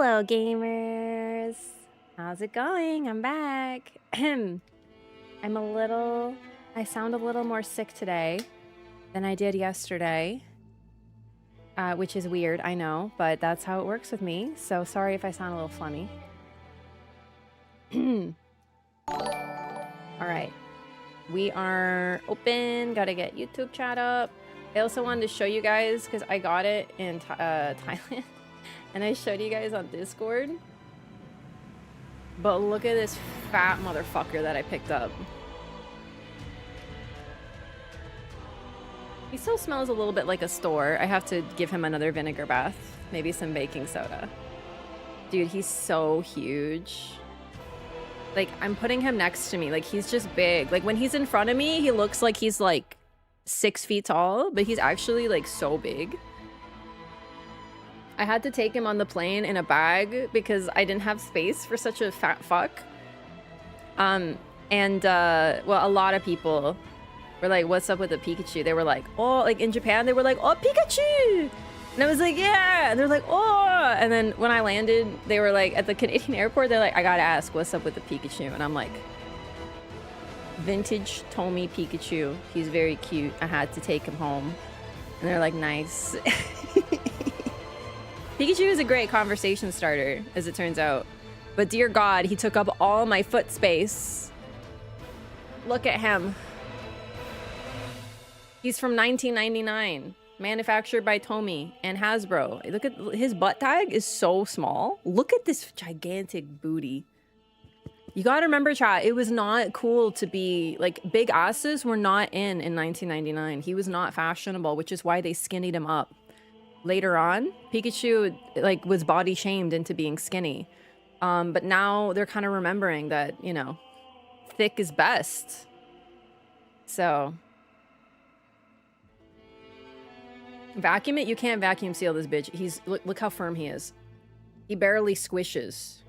Hello, gamers. How's it going? I'm back. I sound a little more sick today than I did yesterday, which is weird, I know, but that's how it works with me. So sorry if I sound a little funny. All right, we are open. Gotta get YouTube chat up. I also wanted to show you guys because I got it in Thailand. And I showed you guys on Discord. But look at this fat motherfucker that I picked up. He still smells a little bit like a store. I have to give him another vinegar bath. Maybe some baking soda. Dude, he's so huge. Like, I'm putting him next to me. Like, he's just big. Like, when he's in front of me, he looks like he's like 6 feet tall. But he's actually like so big. I had to take him on the plane in a bag because I didn't have space for such a fat fuck. Well, a lot of people were like, what's up with the Pikachu? They were like, oh, like in Japan, they were like, oh, Pikachu! And I was like, yeah! And they're like, oh! And then when I landed, they were like, at the Canadian airport, they're like, I gotta ask, what's up with the Pikachu? And I'm like, vintage Tomy Pikachu. He's very cute. I had to take him home. And they're like, nice. Pikachu is a great conversation starter, as it turns out. But dear God, he took up all my foot space. Look at him. He's from 1999. Manufactured by Tomy and Hasbro. Look at his butt tag is so small. Look at this gigantic booty. You gotta remember, chat, it was not cool to be... Like, big asses were not in 1999. He was not fashionable, which is why they skinnied him up. Later on, Pikachu like was body shamed into being skinny. But now they're kind of remembering that, you know, thick is best. So vacuum it. You can't vacuum seal this bitch. Look how firm he is. He barely squishes.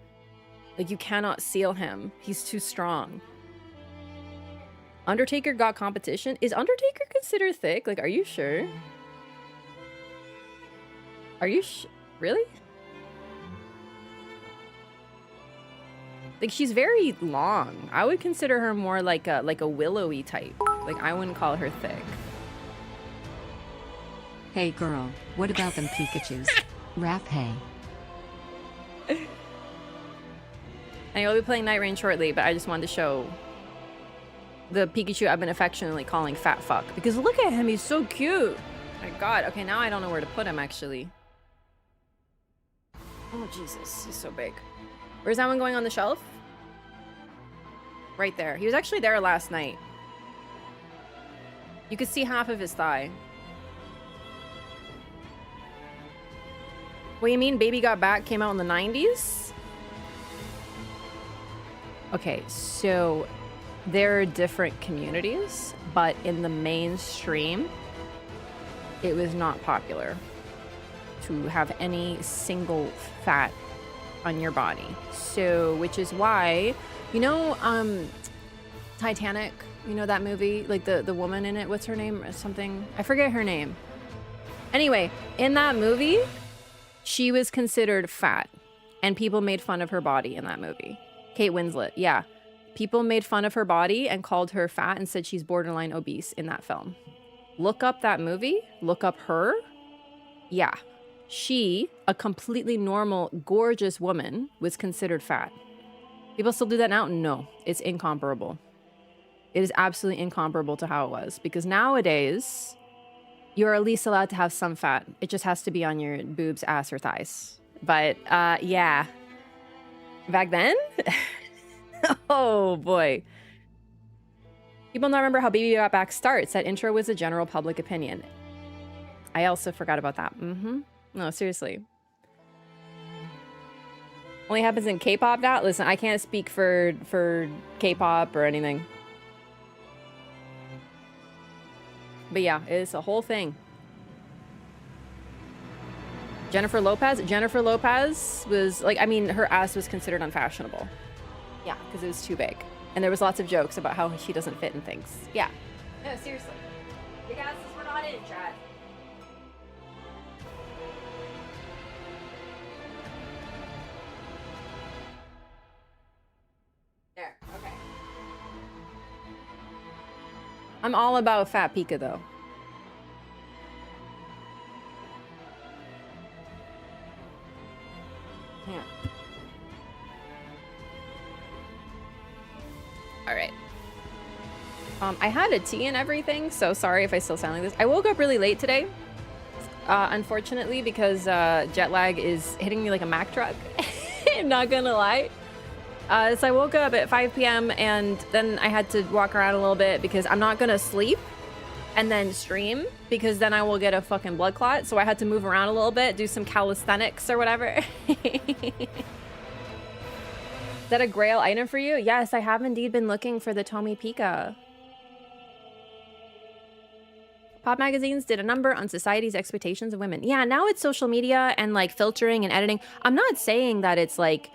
Like, you cannot seal him. He's too strong. Undertaker got competition. Is Undertaker considered thick? Like, are you sure? Are you really? Like, she's very long. I would consider her more like a willowy type. Like, I wouldn't call her thick. Hey girl, what about them Pikachus? Wraff, hey. I will be playing Nightreign shortly, but I just wanted to show the Pikachu I've been affectionately calling Fat Fuck. Because look at him, he's so cute. My God. Okay, now I don't know where to put him, actually. Oh, Jesus. He's so big. Where's that one going on the shelf? Right there. He was actually there last night. You could see half of his thigh. What do you mean? Baby Got Back came out in the 90s? Okay, so there are different communities, but in the mainstream, it was not popular to have any single fat on your body. So, which is why, you know, Titanic, you know that movie? Like the woman in it, what's her name? Or something? I forget her name. Anyway, in that movie, she was considered fat. And people made fun of her body in that movie. Kate Winslet, yeah. People made fun of her body and called her fat and said she's borderline obese in that film. Look up that movie. Look up her. Yeah. She, a completely normal, gorgeous woman, was considered fat. People still do that now? No. It's incomparable. It is absolutely incomparable to how it was. Because nowadays, you're at least allowed to have some fat. It just has to be on your boobs, ass, or thighs. But, yeah. Back then? Oh, boy. People don't remember how Baby Got Back starts. That intro was a general public opinion. I also forgot about that. No, seriously. Only happens in K-pop now? Listen, I can't speak for K-pop or anything. But yeah, it's a whole thing. Jennifer Lopez? Jennifer Lopez was, like, I mean, her ass was considered unfashionable. Yeah, because it was too big. And there was lots of jokes about how she doesn't fit in things. Yeah. No, seriously. Big asses were not in, chat. I'm all about Fat Pika, though. Yeah. All right. I had a tea and everything, so sorry if I still sound like this. I woke up really late today, unfortunately, because jet lag is hitting me like a Mack truck. I'm not gonna lie. So I woke up at 5 p.m. and then I had to walk around a little bit because I'm not gonna sleep and then stream because then I will get a fucking blood clot. So I had to move around a little bit, do some calisthenics or whatever. Is that a grail item for you? Yes, I have indeed been looking for the Tomy Pika. Pop magazines did a number on society's expectations of women. Yeah, now it's social media and like filtering and editing. I'm not saying that it's like,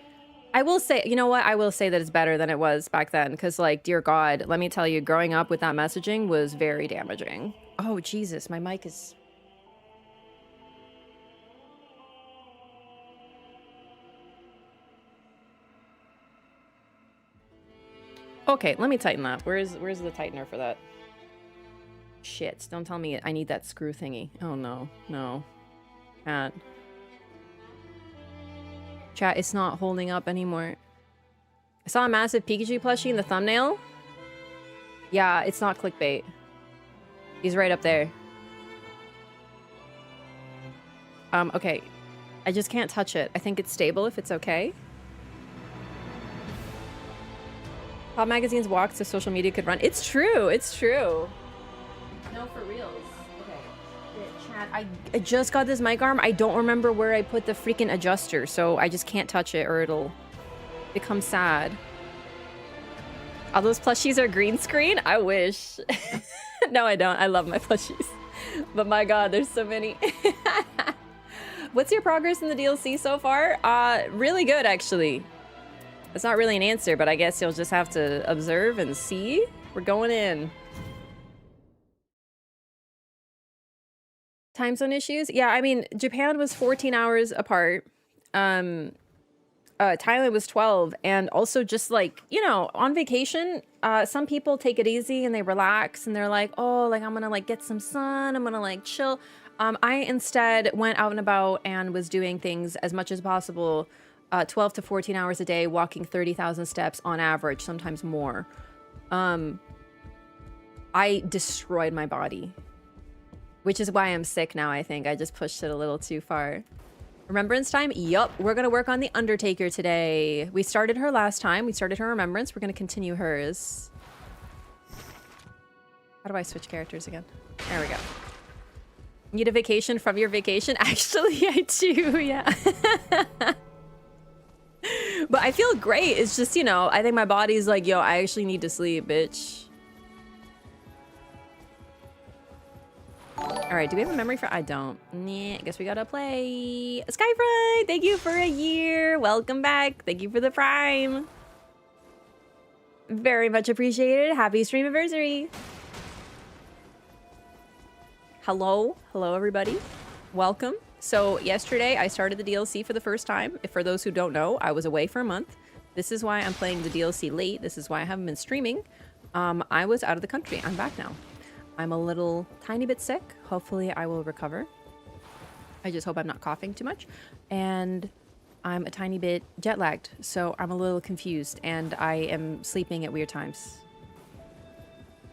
I will say, you know what? I will say that it's better than it was back then. Because like, dear God, let me tell you, growing up with that messaging was very damaging. Oh, Jesus, my mic is... Okay, let me tighten that. Where's the tightener for that? Shit, don't tell me I need that screw thingy. Oh no, no. Chat. Chat, it's not holding up anymore. I saw a massive Pikachu plushie in the thumbnail. Yeah, it's not clickbait. He's right up there. Okay. I just can't touch it. I think it's stable if it's okay. Pop magazine's walks so social media could run. It's true, it's true. No, for reals. Okay. Chat, I just got this mic arm. I don't remember where I put the freaking adjuster, so I just can't touch it or it'll become sad. All those plushies are green screen? I wish. No, I don't. I love my plushies. But my God, there's so many. What's your progress in the DLC so far? Really good, actually. It's not really an answer, but I guess you'll just have to observe and see. We're going in. Time zone issues? Yeah, I mean, Japan was 14 hours apart. Thailand was 12. And also just like, you know, on vacation, some people take it easy and they relax and they're like, oh, like I'm gonna like get some sun. I'm gonna like chill. I instead went out and about and was doing things as much as possible. 12 to 14 hours a day, walking 30,000 steps on average, sometimes more. I destroyed my body. Which is why I'm sick now, I think. I just pushed it a little too far. Remembrance time? Yup. We're going to work on the Undertaker today. We started her last time. We started her Remembrance. We're going to continue hers. How do I switch characters again? There we go. Need a vacation from your vacation? Actually, I do, yeah. But I feel great. It's just, you know, I think my body's like, yo, I actually need to sleep, bitch. All right, do we have a memory for... I don't. Nah, I guess we gotta play. Skyfront, thank you for a year. Welcome back. Thank you for the prime. Very much appreciated. Happy stream anniversary. Hello. Hello, everybody. Welcome. So yesterday, I started the DLC for the first time. For those who don't know, I was away for a month. This is why I'm playing the DLC late. This is why I haven't been streaming. I was out of the country. I'm back now. I'm a little tiny bit sick. Hopefully I will recover. I just hope I'm not coughing too much. And I'm a tiny bit jet lagged, so I'm a little confused and I am sleeping at weird times.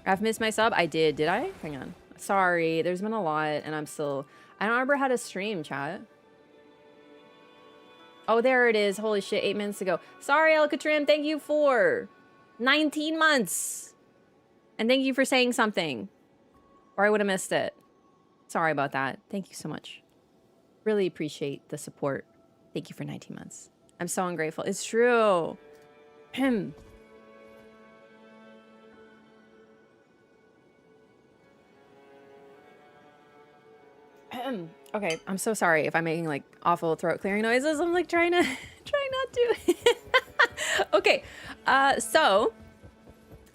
I've missed my sub. I did I? Hang on. Sorry, there's been a lot and I'm still... I don't remember how to stream, chat. Oh, there it is. Holy shit, 8 minutes ago. Sorry, Alcatrim. Thank you for 19 months. And thank you for saying something. Or I would have missed it. Sorry about that. Thank you so much. Really appreciate the support. Thank you for 19 months. I'm so ungrateful. It's true. Okay, I'm so sorry if I'm making like awful throat clearing noises. I'm like trying not to. Okay, so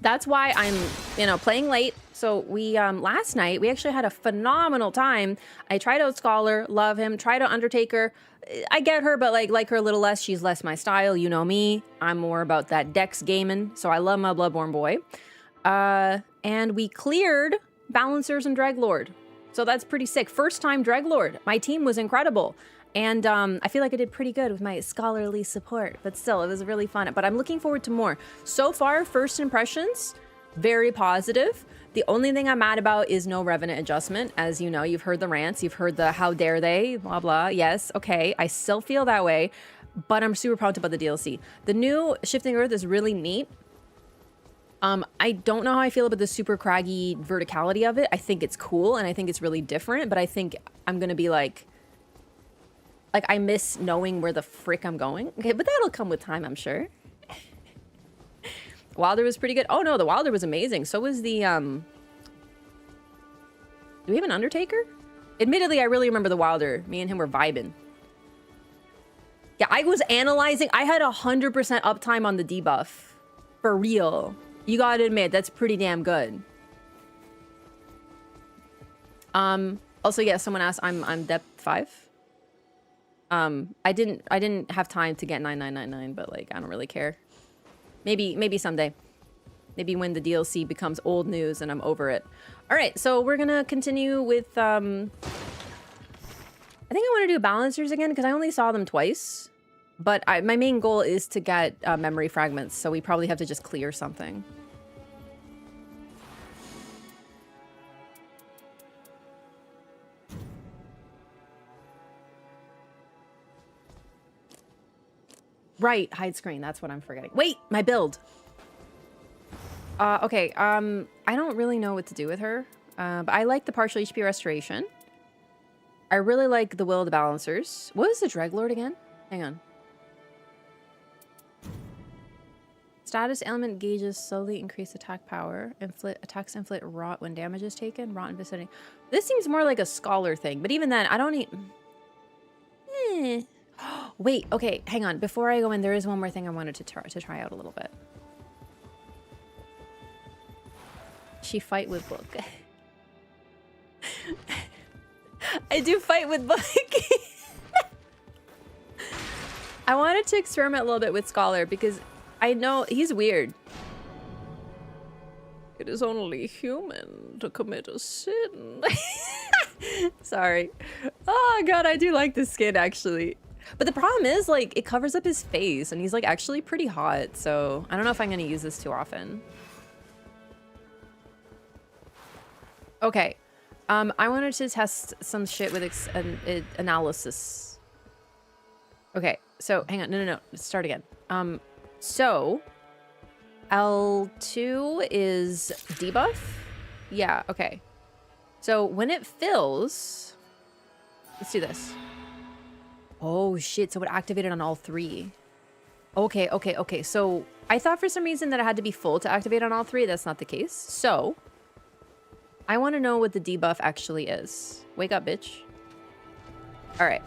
that's why I'm, you know, playing late. So we, last night, we actually had a phenomenal time. I tried out Scholar, love him. Tried out Undertaker. I get her, but like her a little less. She's less my style. You know me. I'm more about that Dex gaming. So I love my Bloodborne boy. And we cleared Balancers and Dreglord. So that's pretty sick. First time Dreglord. My team was incredible. And I feel like I did pretty good with my scholarly support. But still, it was really fun. But I'm looking forward to more. So far, first impressions, very positive. The only thing I'm mad about is no Revenant adjustment. As you know, you've heard the rants. You've heard the how dare they, blah, blah. Yes, okay. I still feel that way. But I'm super pumped about the DLC. The new Shifting Earth is really neat. I don't know how I feel about the super craggy verticality of it. I think it's cool and I think it's really different, but I think I'm gonna be like I miss knowing where the frick I'm going. Okay, but that'll come with time, I'm sure. Wilder was pretty good. Oh no, the Wilder was amazing. So was the do we have an Undertaker? Admittedly, I really remember the Wilder. Me and him were vibing. Yeah, I was analyzing. I had 100% uptime on the debuff. For real. You gotta admit, that's pretty damn good. Also, yeah, someone asked, I'm depth 5. I didn't have time to get 9999, but like I don't really care. Maybe someday. Maybe when the DLC becomes old news and I'm over it. All right, so we're gonna continue with I think I want to do Balancers again because I only saw them twice. But my main goal is to get memory fragments, so we probably have to just clear something. Right, hide screen, that's what I'm forgetting. Wait, my build! Okay, I don't really know what to do with her. But I like the partial HP restoration. I really like the Will of the Balancers. What was the Dreglord again? Hang on. Status ailment gauges slowly increase attack power. Attacks inflict rot when damage is taken. Rot in vicinity. This seems more like a scholar thing, but even then, I don't need... Wait, okay, hang on. Before I go in, there is one more thing I wanted to try out a little bit. She fight with book. I do fight with book. I wanted to experiment a little bit with scholar because I know he's weird. It is only human to commit a sin. Sorry. Oh god, I do like this skin actually. But the problem is like it covers up his face and he's like actually pretty hot. So I don't know if I'm gonna use this too often. Okay. I wanted to test some shit with analysis. Okay, so hang on. No. Let's start again. So L2 is debuff? Yeah, okay. So when it fills, let's do this. Oh shit, so it activated on all 3. Okay. So I thought for some reason that it had to be full to activate on all 3. That's not the case. So I want to know what the debuff actually is. Wake up, bitch. All right.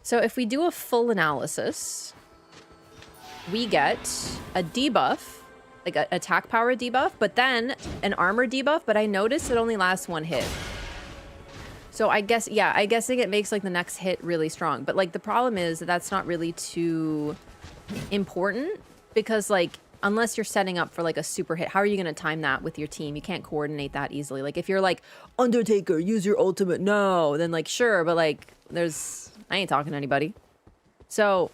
So if we do a full analysis, we get a debuff, like an attack power debuff, but then an armor debuff, but I noticed it only lasts 1 hit. So I guess, yeah, I guessing it makes like the next hit really strong. But like the problem is that that's not really too important because like, unless you're setting up for like a super hit, how are you going to time that with your team? You can't coordinate that easily. Like if you're like, Undertaker, use your ultimate, no, then like, sure, but like I ain't talking to anybody. So,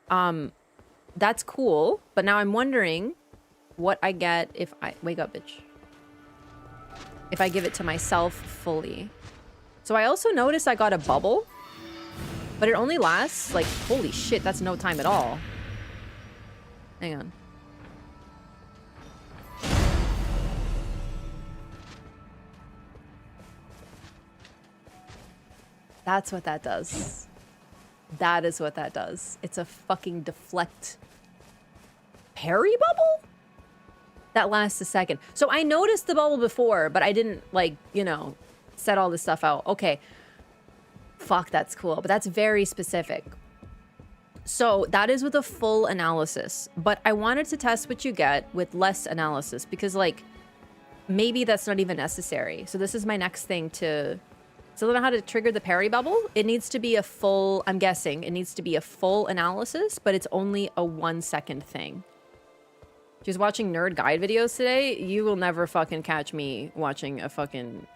that's cool. But now I'm wondering what I get if I, wake up, bitch. If I give it to myself fully. So I also noticed I got a bubble, but it only lasts like, holy shit, that's no time at all. Hang on. That's what that does. That is what that does. It's a fucking deflect parry bubble? That lasts a second. So I noticed the bubble before, but I didn't like, you know, set all this stuff out. Okay. Fuck, that's cool. But that's very specific. So that is with a full analysis. But I wanted to test what you get with less analysis because like, maybe that's not even necessary. So this is my next thing to... So I don't know how to trigger the parry bubble. It needs to be a full, I'm guessing, it needs to be a full analysis, but it's only a 1 second thing. She was watching nerd guide videos today. You will never fucking catch me watching a fucking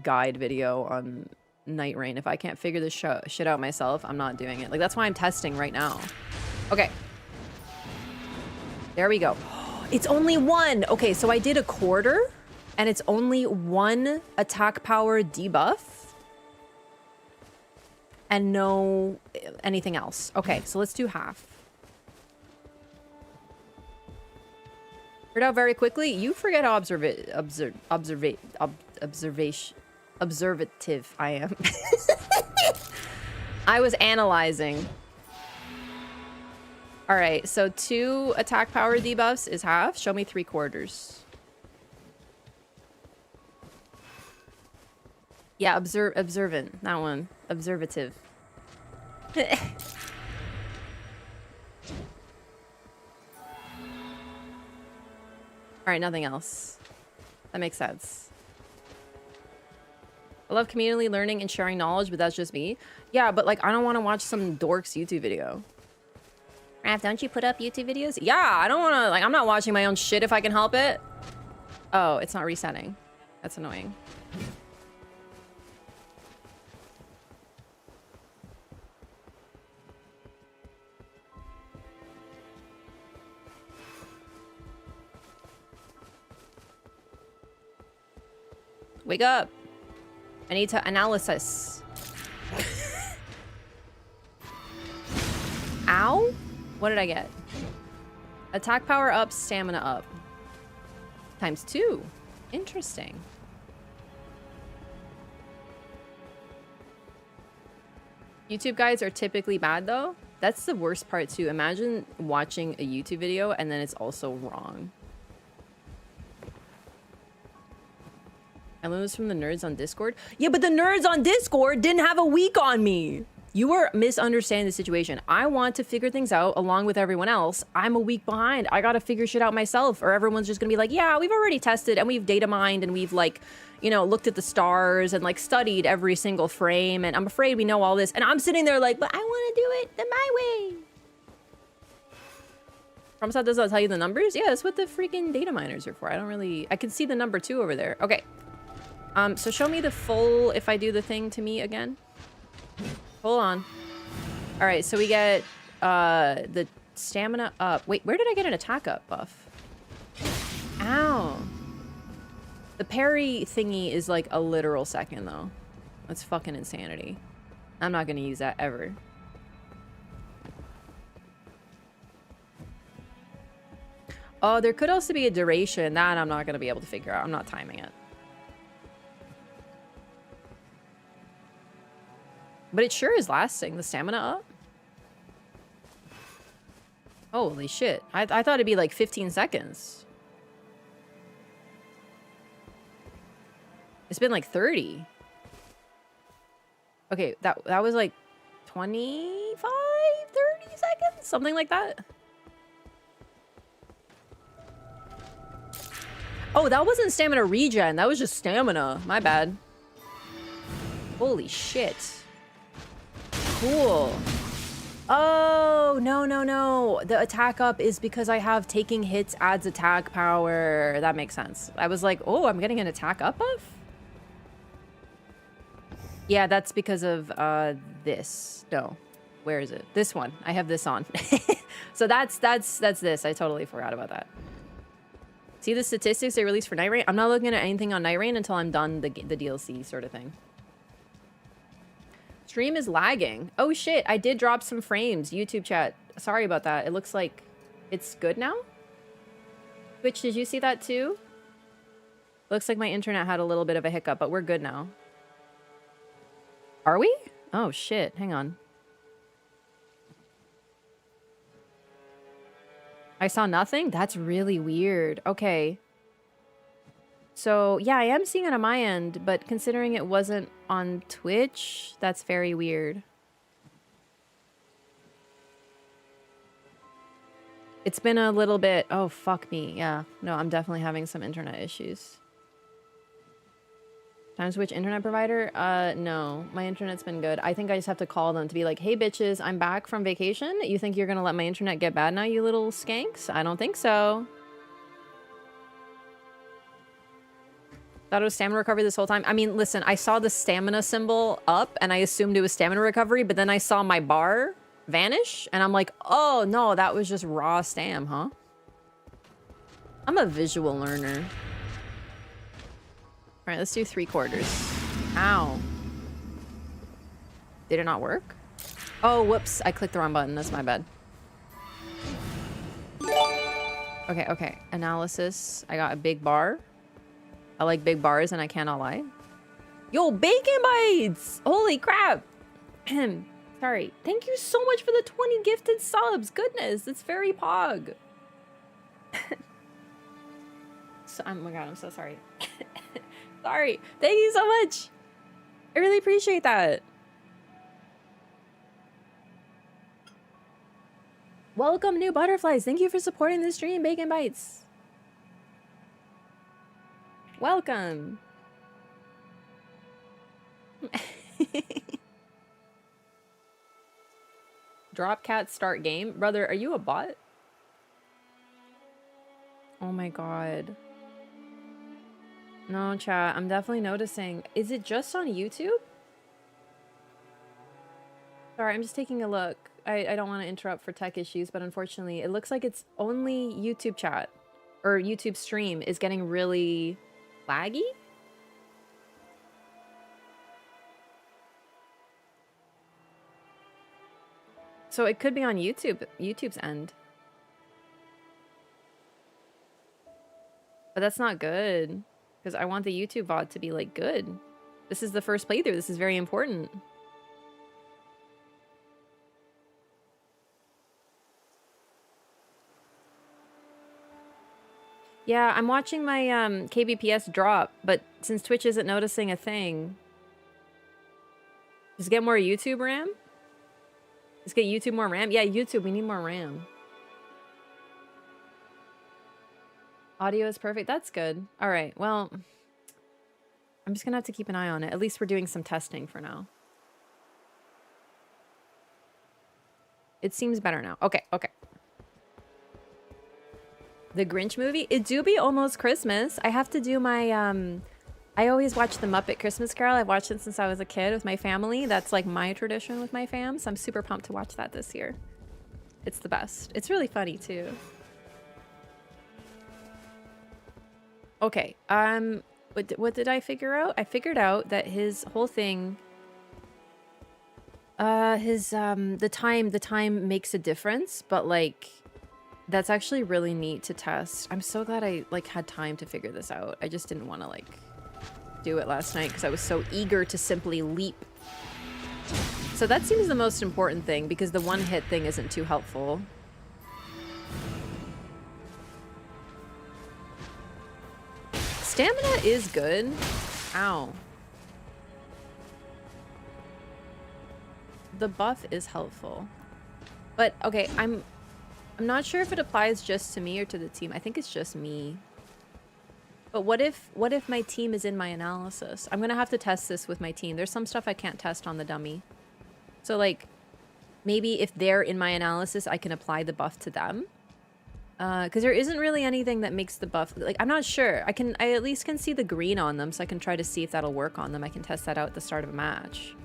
guide video on Nightreign. If I can't figure this shit out myself, I'm not doing it. Like, that's why I'm testing right now. Okay. There we go. It's only one. Okay, so I did a quarter, and it's only one attack power debuff. And no anything else. Okay, so let's do half. Heard out very quickly. You forget how observative I am. I was analyzing. All right, so 2 attack power debuffs is half. Show me 3/4. Yeah, observant. That one. Observative. All right, nothing else. That makes sense. I love community learning and sharing knowledge, but that's just me. Yeah, but like, I don't want to watch some dork's YouTube video. Wraff, don't you put up YouTube videos? Yeah, I don't want to, like, I'm not watching my own shit if I can help it. Oh, it's not resetting. That's annoying. Wake up. I need to analysis. Ow? What did I get? Attack power up, stamina up. ×2. Interesting. YouTube guides are typically bad though. That's the worst part too. Imagine watching a YouTube video and then it's also wrong. I learned this from the nerds on Discord. Yeah, but the nerds on Discord didn't have a week on me. You are misunderstanding the situation. I want to figure things out along with everyone else. I'm a week behind. I gotta figure shit out myself, or everyone's just gonna be like, yeah, we've already tested and we've data mined and we've like, you know, looked at the stars and like studied every single frame, and I'm afraid we know all this. And I'm sitting there like, but I want to do it my way. Promsat does not tell you the numbers? Yeah, that's what the freaking data miners are for. I don't really, I can see the number 2 over there. Okay. So show me the full, if I do the thing to me again. Hold on. All right, so we get the stamina up. Wait, where did I get an attack up buff? Ow. The parry thingy is like a literal second though. That's fucking insanity. I'm not gonna use that ever. Oh, there could also be a duration. That I'm not gonna be able to figure out. I'm not timing it. But it sure is lasting. The stamina up? Holy shit. I thought it'd be like 15 seconds. It's been like 30. Okay, that was like 25, 30 seconds? Something like that. Oh, that wasn't stamina regen. That was just stamina. My bad. Holy shit. Cool. Oh, no. The attack up is because I have taking hits adds attack power. That makes sense. I was like, oh, I'm getting an attack up buff? Yeah, that's because of this. No. Where is it? This one. I have this on. So that's this. I totally forgot about that. See the statistics they released for Nightreign? I'm not looking at anything on Nightreign until I'm done the DLC sort of thing. Stream is lagging. Oh shit, I did drop some frames. YouTube chat. Sorry about that. It looks like it's good now. Twitch, did you see that too? Looks like my internet had a little bit of a hiccup, but we're good now. Are we? Oh shit, hang on. I saw nothing? That's really weird. Okay. So, yeah, I am seeing it on my end, but considering it wasn't on Twitch, that's very weird. It's been a little bit... Oh, fuck me. Yeah. No, I'm definitely having some internet issues. Time to switch internet provider? No. My internet's been good. I think I just have to call them to be like, hey, bitches, I'm back from vacation. You think you're gonna let my internet get bad now, you little skanks? I don't think so. Thought it was stamina recovery this whole time. I mean, listen, I saw the stamina symbol up and I assumed it was stamina recovery, but then I saw my bar vanish and I'm like, oh no, that was just raw stam, huh? I'm a visual learner. All right, let's do 3/4. Ow. Did it not work? Oh, whoops. I clicked the wrong button. That's my bad. Okay, okay. Analysis. I got a big bar. I like big bars and I cannot lie. Yo, bacon bites! Holy crap! Sorry. Thank you so much for the 20 gifted subs. Goodness, it's very pog. So, oh my god, I'm so sorry. Sorry. Thank you so much. I really appreciate that. Welcome, new butterflies. Thank you for supporting the stream, Bacon Bites. Welcome. Drop cat start game. Brother, are you a bot? Oh my god. No, chat. I'm definitely noticing. Is it just on YouTube? Sorry, I'm just taking a look. I don't want to interrupt for tech issues, but unfortunately, it looks like it's only YouTube chat or YouTube stream is getting really laggy. So it could be on YouTube's end. But that's not good because I want the YouTube VOD to be like good. This is the first playthrough. This is very important. Yeah, I'm watching my kbps drop, but since Twitch isn't noticing a thing, just get more YouTube RAM? Just get YouTube more RAM? Yeah, YouTube, we need more RAM. Audio is perfect. That's good. All right, well, I'm just gonna have to keep an eye on it. At least we're doing some testing for now. It seems better now. Okay, okay. The Grinch movie? It do be almost Christmas. I have to do my, I always watch the Muppet Christmas Carol. I've watched it since I was a kid with my family. That's like my tradition with my fam. So I'm super pumped to watch that this year. It's the best. It's really funny too. Okay, what did I figure out? I figured out that his whole thing, the time makes a difference, but like, that's actually really neat to test. I'm so glad I like had time to figure this out. I just didn't want to like do it last night because I was so eager to simply leap. So that seems the most important thing because the one hit thing isn't too helpful. Stamina is good. Ow. The buff is helpful. But okay, I'm not sure if it applies just to me or to the team. I think it's just me. But what if my team is in my analysis? I'm gonna have to test this with my team. There's some stuff I can't test on the dummy. So like, maybe if they're in my analysis, I can apply the buff to them. Because there isn't really anything that makes the buff, like, I'm not sure. I at least can see the green on them, so I can try to see if that'll work on them. I can test that out at the start of a match.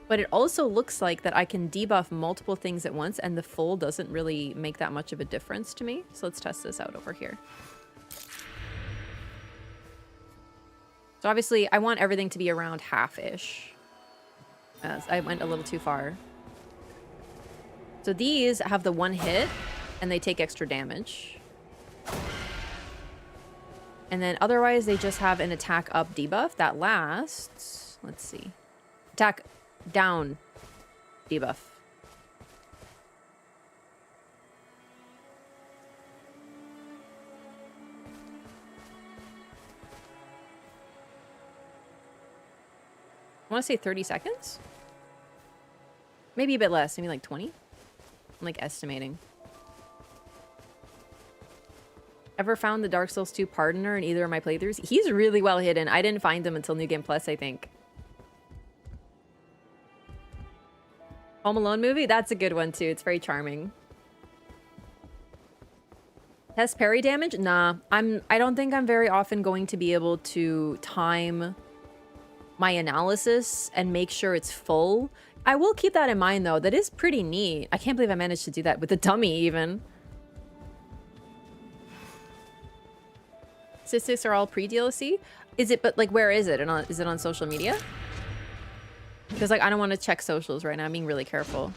But it also looks like that I can debuff multiple things at once, and the full doesn't really make that much of a difference to me. So let's test this out over here. So obviously, I want everything to be around half-ish. I went a little too far. So these have the one hit, and they take extra damage. And then otherwise, they just have an attack up debuff that lasts... Let's see. Attack down debuff. I want to say 30 seconds? Maybe a bit less, maybe like 20? I'm like estimating. Ever found the Dark Souls 2 Pardoner in either of my playthroughs? He's really well hidden. I didn't find him until New Game Plus, I think. Home Alone movie? That's a good one too. It's very charming. Test parry damage? Nah, I don't think I'm very often going to be able to time my analysis and make sure it's full. I will keep that in mind though. That is pretty neat. I can't believe I managed to do that with the dummy even. Statistics are all pre-DLC? Is it, but like where is it? And is it on social media? Because like I don't want to check socials right now. I'm being really careful.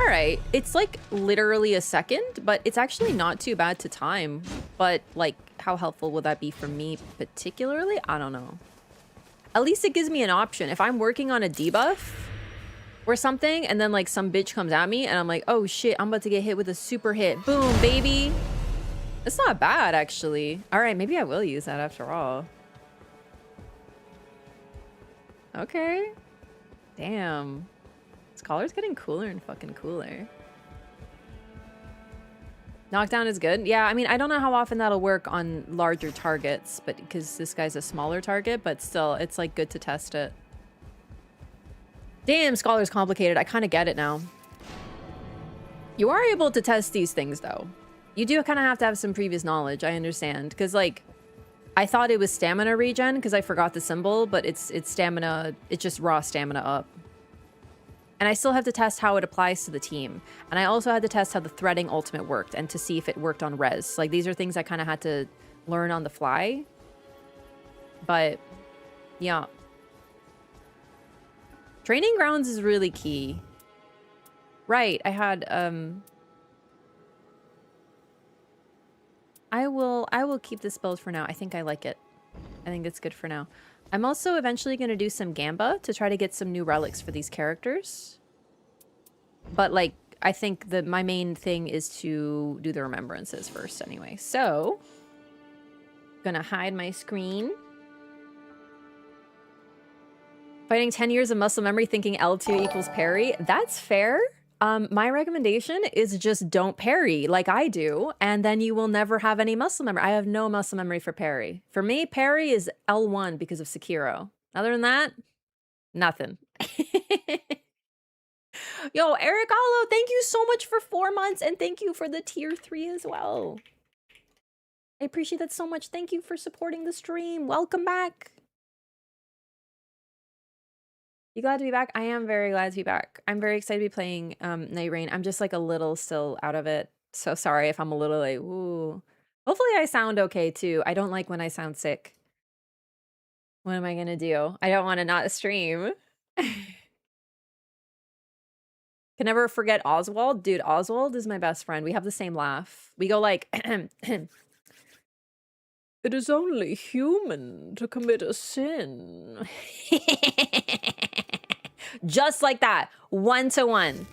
All right, it's like literally a second, but it's actually not too bad to time. But like, how helpful will that be for me particularly? I don't know. At least it gives me an option. If I'm working on a debuff or something, and then like some bitch comes at me and I'm like, oh shit, I'm about to get hit with a super hit. Boom, baby. It's not bad, actually. All right, maybe I will use that after all. Okay. Damn. Scholar's getting cooler and fucking cooler. Knockdown is good. Yeah, I mean, I don't know how often that'll work on larger targets, but because this guy's a smaller target, but still, it's like good to test it. Damn, Scholar's complicated. I kind of get it now. You are able to test these things, though. You do kind of have to have some previous knowledge, I understand. Because, like, I thought it was stamina regen because I forgot the symbol, but it's stamina, it's just raw stamina up. And I still have to test how it applies to the team. And I also had to test how the threading ultimate worked and to see if it worked on res. Like, these are things I kind of had to learn on the fly. But, yeah. Training grounds is really key. Right, I had, I will keep this build for now. I think I like it. I think it's good for now. I'm also eventually going to do some Gamba to try to get some new relics for these characters. But, like, I think my main thing is to do the remembrances first anyway. So, gonna hide my screen. Fighting 10 years of muscle memory thinking L2 equals parry. That's fair. My recommendation is just don't parry like I do, and then you will never have any muscle memory. I have no muscle memory for parry. For me, parry is L1 because of Sekiro. Other than that, nothing. Yo, Eric Allo, thank you so much for 4 months, and thank you for the tier 3 as well. I appreciate that so much. Thank you for supporting the stream. Welcome back. You glad to be back? I am very glad to be back. I'm very excited to be playing Nightreign. I'm just like a little still out of it. So sorry if I'm a little like, ooh. Hopefully I sound okay too. I don't like when I sound sick. What am I gonna do? I don't want to not stream. Can never forget Oswald. Dude, Oswald is my best friend. We have the same laugh. We go like, it is only human to commit a sin. Just like that, 1-to-1.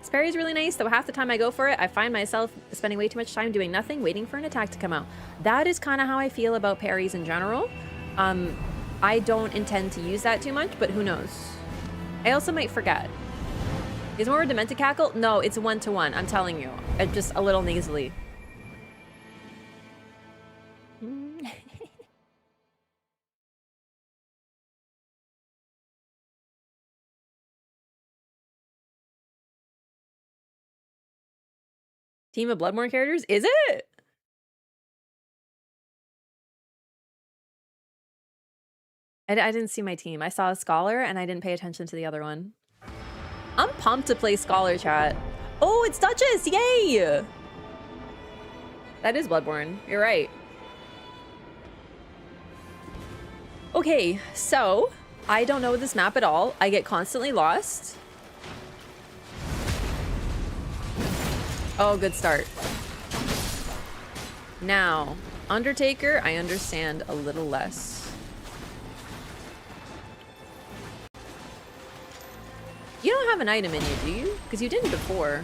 Sperry is really nice, though half the time I go for it, I find myself spending way too much time doing nothing, waiting for an attack to come out. That is kind of how I feel about parries in general. I don't intend to use that too much, but who knows? I also might forget. Is more Demented Cackle? No, it's 1-to-1, I'm telling you. Just a little nasally. Team of Bloodborne characters? Is it? I didn't see my team. I saw a Scholar and I didn't pay attention to the other one. I'm pumped to play Scholar, chat. Oh, it's Duchess! Yay! That is Bloodborne. You're right. Okay, so I don't know this map at all. I get constantly lost. Oh, good start. Now, Undertaker, I understand a little less. You don't have an item in you, do you? Because you didn't before.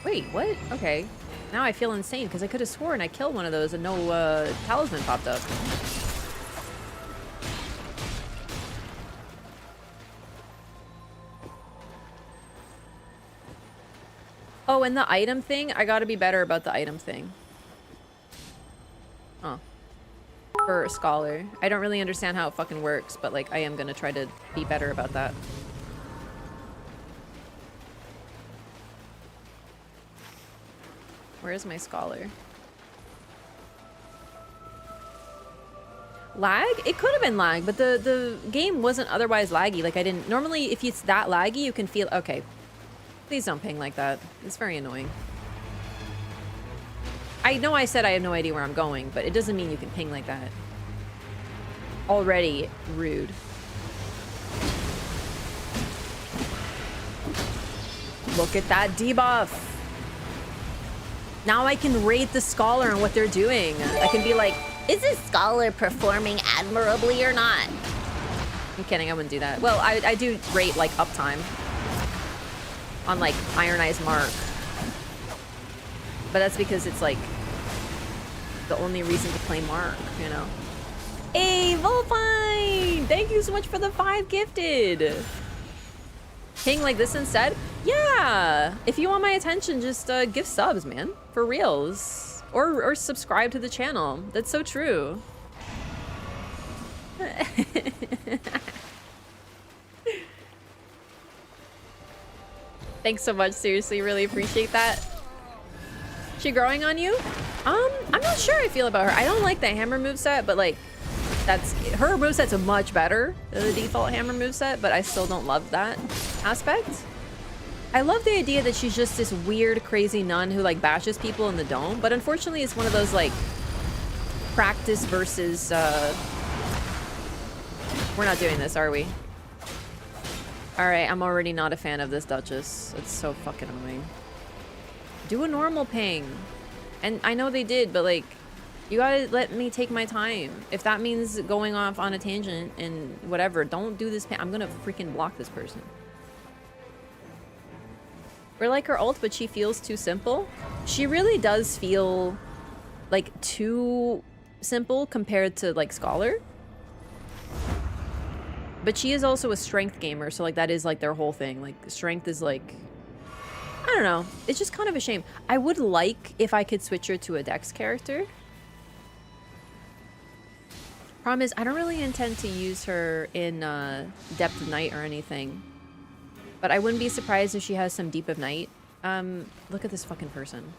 Wait, what? Okay. Now I feel insane because I could have sworn I killed one of those and no talisman popped up. Oh, and the item thing? I gotta be better about the item thing. Oh. for Scholar. I don't really understand how it fucking works, but like I am gonna try to be better about that. Where is my Scholar? Lag? It could have been lag, but the game wasn't otherwise laggy. Like I didn't... Normally, if it's that laggy, you can feel... Okay. Please don't ping like that. It's very annoying. I know I said I have no idea where I'm going, but it doesn't mean you can ping like that. Already rude. Look at that debuff. Now I can rate the Scholar and what they're doing. I can be like, is this Scholar performing admirably or not? I'm kidding, I wouldn't do that. Well, I do rate like uptime on like Iron Eyes Mark. But that's because it's like the only reason to play Mark, you know? Hey, Volpine! Thank you so much for the 5 gifted! Ping like this instead? Yeah! If you want my attention, just give subs, man. For reals. Or subscribe to the channel. That's so true. Thanks so much, seriously, really appreciate that. She growing on you? I'm not sure how I feel about her. I don't like the hammer moveset, but like, her moveset's much better than the default hammer moveset, but I still don't love that aspect. I love the idea that she's just this weird, crazy nun who like bashes people in the dome, but unfortunately it's one of those like practice versus, we're not doing this, are we? Alright, I'm already not a fan of this Duchess. It's so fucking annoying. Do a normal ping. And I know they did, but like, you gotta let me take my time. If that means going off on a tangent and whatever, don't do this. I'm gonna freaking block this person. We're like her ult, but she feels too simple. She really does feel like too simple compared to like Scholar. But she is also a strength gamer, so like that is like their whole thing. Like strength is like, I don't know. It's just kind of a shame. I would like if I could switch her to a Dex character. Problem is, I don't really intend to use her in Depth of Night or anything. But I wouldn't be surprised if she has some Deep of Night. Look at this fucking person.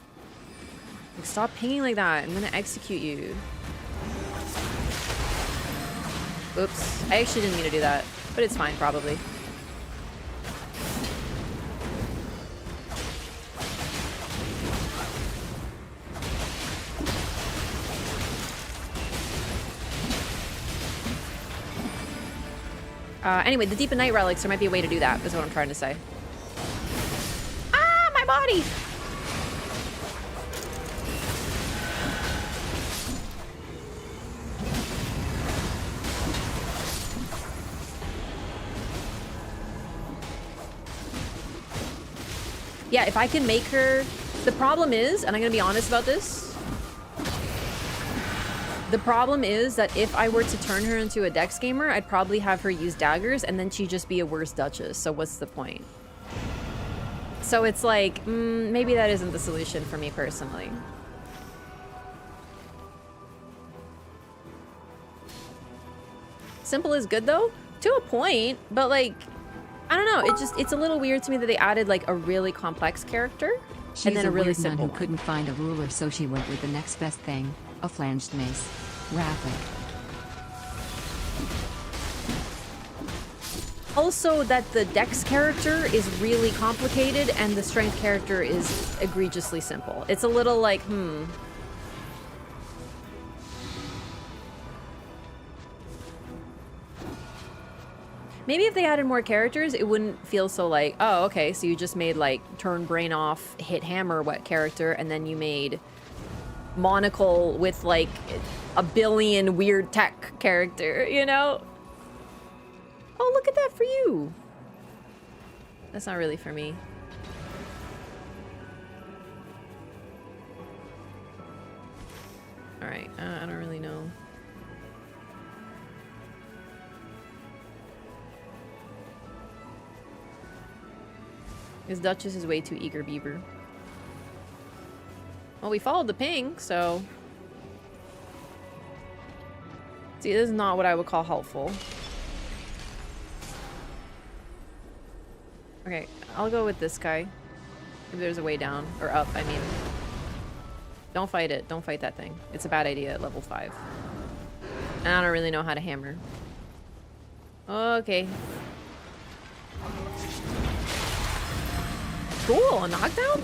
Like, stop pinging like that. I'm gonna execute you. Oops. I actually didn't mean to do that. But it's fine, probably. Anyway, the Deep of Night relics, there might be a way to do that, is what I'm trying to say. Ah, my body! Yeah, if I can make her... The problem is, and I'm gonna be honest about this, the problem is that if I were to turn her into a Dex gamer, I'd probably have her use daggers and then she'd just be a worse Duchess, so what's the point? So it's like, maybe that isn't the solution for me personally. Simple is good though, to a point, but like, I don't know, it's a little weird to me that they added like a really complex character and then a really simple one. Who couldn't find a ruler, so she went with the next best thing, a flanged mace. Graphic. Also that the Dex character is really complicated and the Strength character is egregiously simple. It's a little like, Maybe if they added more characters, it wouldn't feel so like, oh, okay, so you just made like turn brain off, hit hammer wet character, and then you made Monocle with like a billion weird tech character, you know? Oh, look at that for you. That's not really for me. All right, I don't really know. This Duchess is way too eager beaver. Well, we followed the ping, so... See, this is not what I would call helpful. Okay, I'll go with this guy. Maybe there's a way down. Or up, I mean. Don't fight it. Don't fight that thing. It's a bad idea at level 5. And I don't really know how to hammer. Okay. Cool, a knockdown?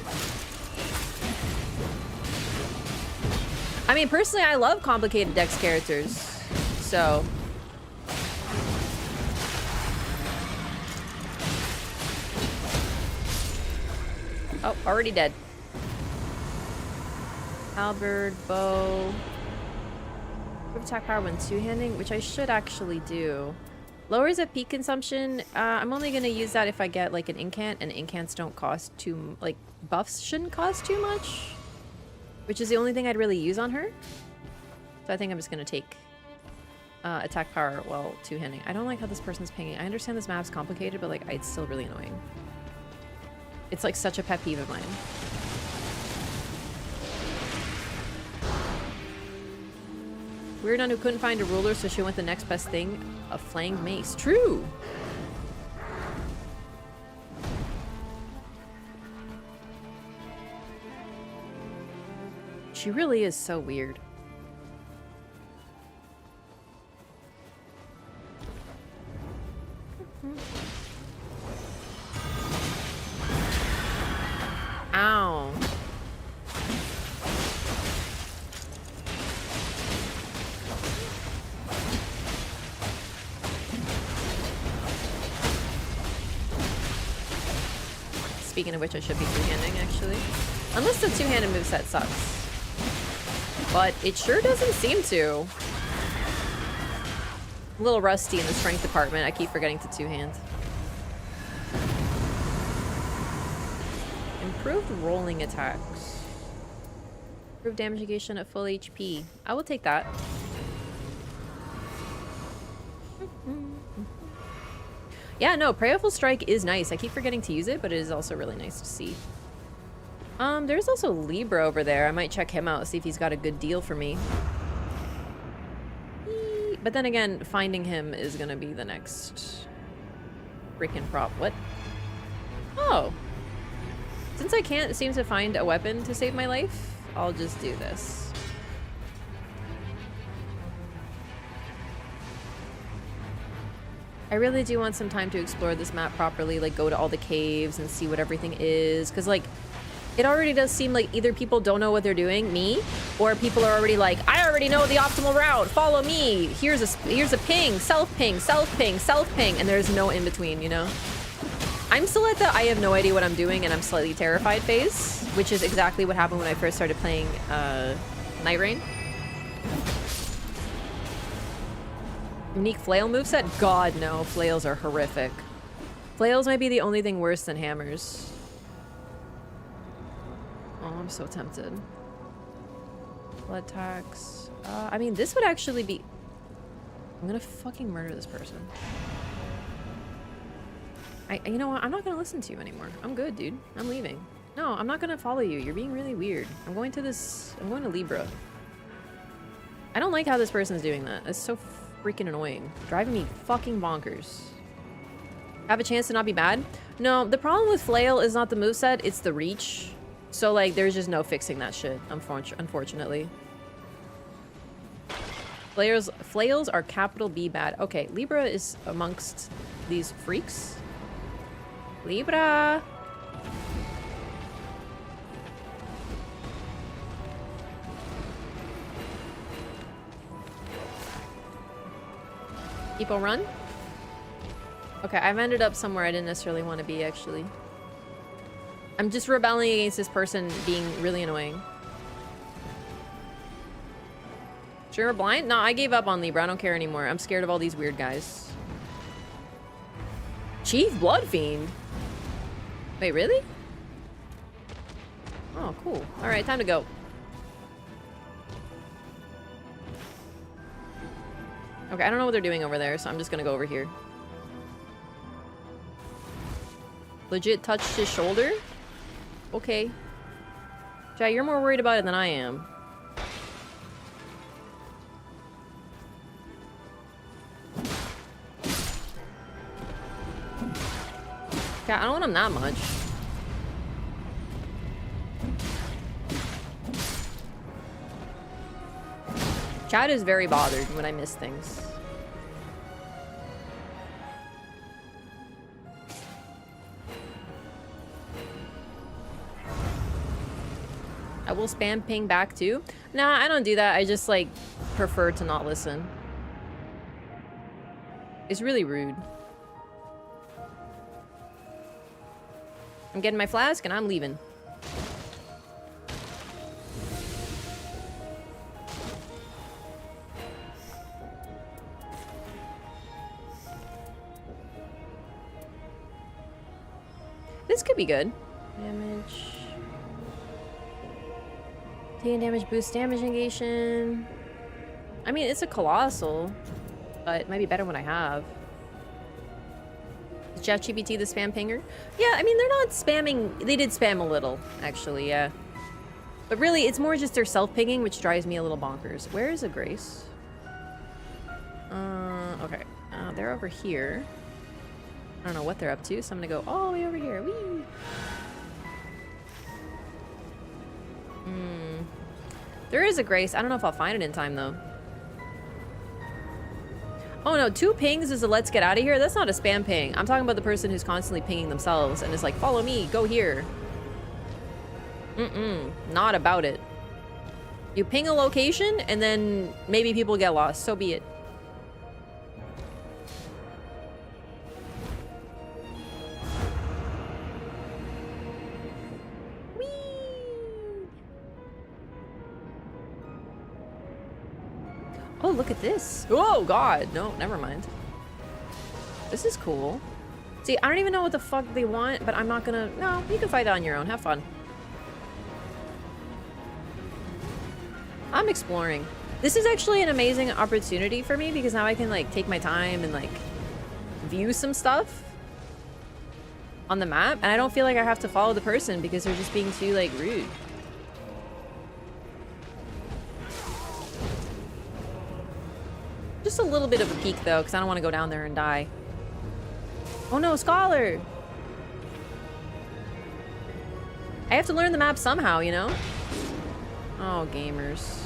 I mean, personally, I love complicated dex characters. So... Oh, already dead. Halberd, bow. Group attack power when two-handing, which I should actually do. Lowers FP consumption. I'm only going to use that if I get like an incant, and incants don't cost too... like, buffs shouldn't cost too much. Which is the only thing I'd really use on her. So I think I'm just going to take attack power while two-handing. I don't like how this person's pinging. I understand this map's complicated, but like, it's still really annoying. It's like such a pet peeve of mine. Weird Nun who couldn't find a ruler, so she went the next best thing, a flanged mace. True! She really is so weird. Ow. Speaking of which, I should be two-handing, actually. Unless the two-handed moveset sucks. But it sure doesn't seem to. A little rusty in the strength department. I keep forgetting to two-hand. Improved rolling attacks. Improved damage negation at full HP. I will take that. Yeah, no, Prayerful Strike is nice. I keep forgetting to use it, but it is also really nice to see. There's also Libra over there. I might check him out, see if he's got a good deal for me. But then again, finding him is gonna be the next freaking prop. What? Oh. Since I can't seem to find a weapon to save my life, I'll just do this. I really do want some time to explore this map properly, like go to all the caves and see what everything is, because like it already does seem like either people don't know what they're doing, me, or people are already like, I already know the optimal route, follow me, here's a ping, self-ping, self-ping, self-ping, and there's no in-between, you know? I'm still at the I have no idea what I'm doing and I'm slightly terrified phase, which is exactly what happened when I first started playing Nightreign. Unique flail moveset? God, no. Flails are horrific. Flails might be the only thing worse than hammers. Oh, I'm so tempted. Blood tax. I mean, this would actually be... I'm gonna fucking murder this person. You know what? I'm not gonna listen to you anymore. I'm good, dude. I'm leaving. No, I'm not gonna follow you. You're being really weird. I'm going to Libra. I don't like how this person's doing that. It's so freaking annoying. Driving me fucking bonkers. Have a chance to not be bad? No, the problem with Flail is not the moveset, it's the reach. So, like, there's just no fixing that shit, unfortunately. Flails are capital B bad. Okay, Libra is amongst these freaks. Libra! People run? Okay, I've ended up somewhere I didn't necessarily want to be, actually. I'm just rebelling against this person being really annoying. Sure, blind? No, I gave up on Libra. I don't care anymore. I'm scared of all these weird guys. Chief Bloodfiend? Wait, really? Oh, cool. Alright, time to go. Okay, I don't know what they're doing over there, so I'm just gonna go over here. Legit touched his shoulder? Okay. Jai, you're more worried about it than I am. I don't want him that much. Chad is very bothered when I miss things. I will spam ping back too. Nah, I don't do that. I just like prefer to not listen. It's really rude. I'm getting my flask and I'm leaving. This could be good. Damage. Taking damage boosts damage negation. I mean, it's a colossal, but it might be better when I have. Is ChatGPT the spam pinger? Yeah, I mean, they're not spamming. They did spam a little, actually, yeah. But really, it's more just their self-pinging, which drives me a little bonkers. Where is a Grace? Okay. They're over here. I don't know what they're up to, so I'm gonna go all the way over here. Whee! There is a Grace. I don't know if I'll find it in time, though. Oh no, 2 pings is a let's get out of here? That's not a spam ping. I'm talking about the person who's constantly pinging themselves and is like, follow me, go here. Not about it. You ping a location and then maybe people get lost. So be it. Oh, look at this. Oh, God. No, never mind. This is cool. See, I don't even know what the fuck they want, but I'm not gonna... No, you can fight on your own. Have fun. I'm exploring. This is actually an amazing opportunity for me because now I can, like, take my time and, like, view some stuff on the map. And I don't feel like I have to follow the person because they're just being too, like, rude. Just a little bit of a peek, though, because I don't want to go down there and die. Oh, no, Scholar! I have to learn the map somehow, you know? Oh, gamers.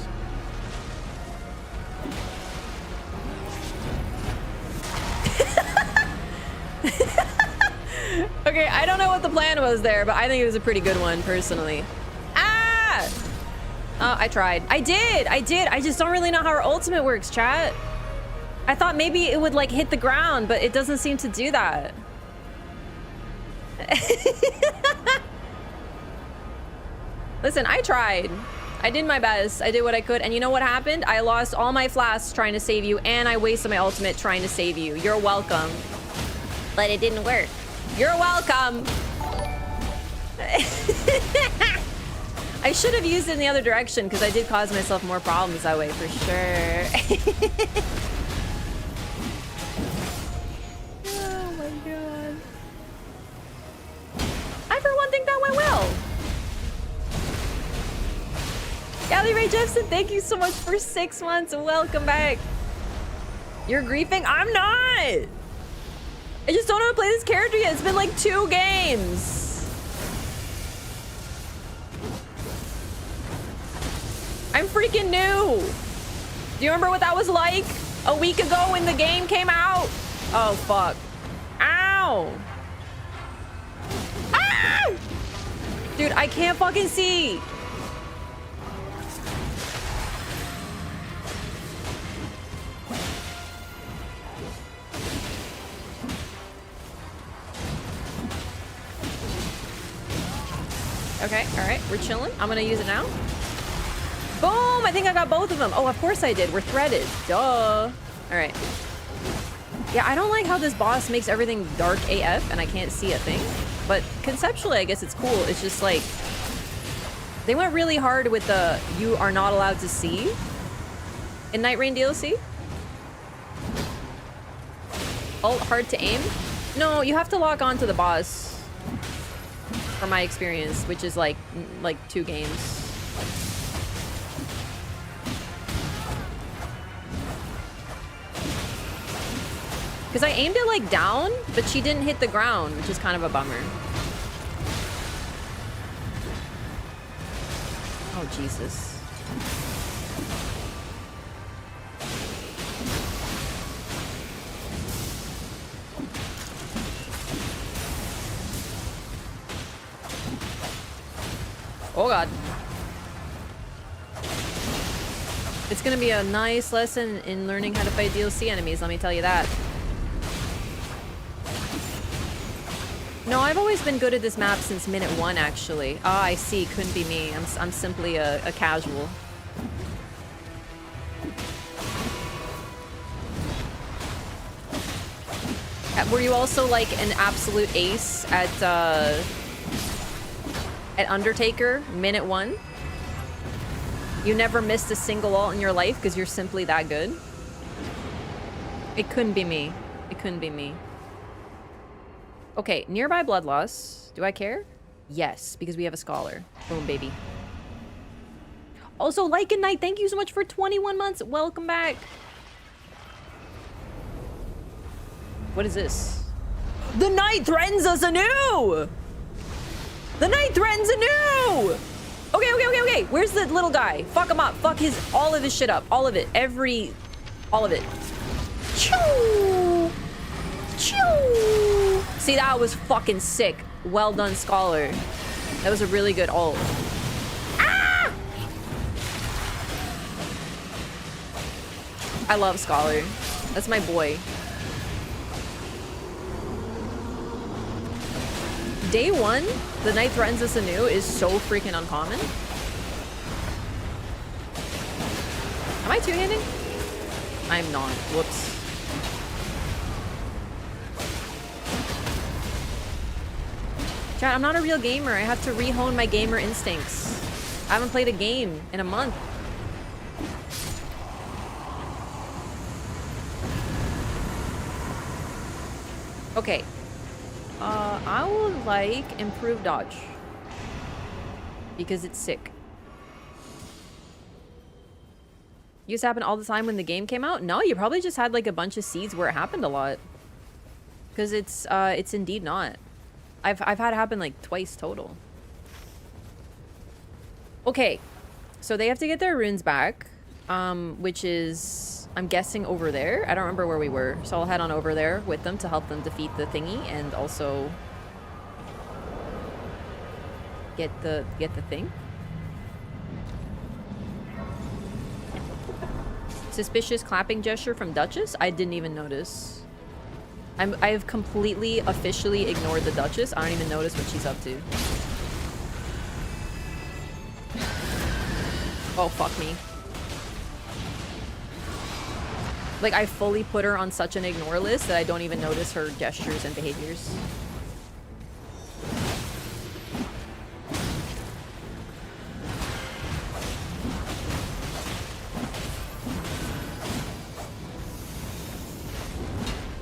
Okay, I don't know what the plan was there, but I think it was a pretty good one, personally. Ah! Oh, I tried. I did! I just don't really know how our ultimate works, chat. I thought maybe it would, like, hit the ground, but it doesn't seem to do that. Listen, I tried. I did my best. I did what I could. And you know what happened? I lost all my flasks trying to save you, and I wasted my ultimate trying to save you. You're welcome. But it didn't work. You're welcome. I should have used it in the other direction, because I did cause myself more problems that way, for sure. Oh my god. I, for one, think that went well. Gally Ray Jeffson, thank you so much for 6 months. Welcome back. You're griefing? I'm not. I just don't know how to play this character yet. It's been like 2 games. I'm freaking new. Do you remember what that was like a week ago when the game came out? Oh, fuck. Ow. Ah! Dude, I can't fucking see. Okay, all right, we're chilling. I'm gonna use it now. Boom! I think I got both of them. Oh, of course I did. We're threaded. Duh. All right. Yeah, I don't like how this boss makes everything dark AF and I can't see a thing. But conceptually, I guess it's cool. It's just like... They went really hard with the you are not allowed to see in Nightreign DLC. Alt hard to aim. No, you have to lock on to the boss. From my experience, which is like 2 games. Because I aimed it like down, but she didn't hit the ground, which is kind of a bummer. Oh, Jesus. Oh, God. It's gonna be a nice lesson in learning how to fight DLC enemies, let me tell you that. No, I've always been good at this map since minute 1, actually. Ah, I see. Couldn't be me. I'm simply a casual. Were you also like an absolute ace at Undertaker, minute 1? You never missed a single ult in your life because you're simply that good? It couldn't be me. It couldn't be me. Okay, nearby blood loss. Do I care? Yes, because we have a scholar. Boom, baby. Also, Like and Night, thank you so much for 21 months. Welcome back. What is this? The night threatens us anew! The night threatens anew! Okay, okay, okay, okay. Where's the little guy? Fuck him up. Fuck all of his shit up. All of it. All of it. Choo! Choo! See, that was fucking sick. Well done, Scholar. That was a really good ult. Ah! I love Scholar. That's my boy. Day 1, the night threatens us anew is so freaking uncommon. Am I two-handing? I'm not. Whoops. Chat, I'm not a real gamer. I have to re-hone my gamer instincts. I haven't played a game in a month. Okay. I would like improved dodge. Because it's sick. Used to happen all the time when the game came out? No, you probably just had like a bunch of seeds where it happened a lot. Because it's indeed not. I've had it happen like twice total. Okay. So they have to get their runes back. Which is, I'm guessing, over there. I don't remember where we were. So I'll head on over there with them to help them defeat the thingy and also get the thing. Suspicious clapping gesture from Duchess? I didn't even notice. I've completely, officially ignored the Duchess. I don't even notice what she's up to. Oh, fuck me. Like, I fully put her on such an ignore list that I don't even notice her gestures and behaviors.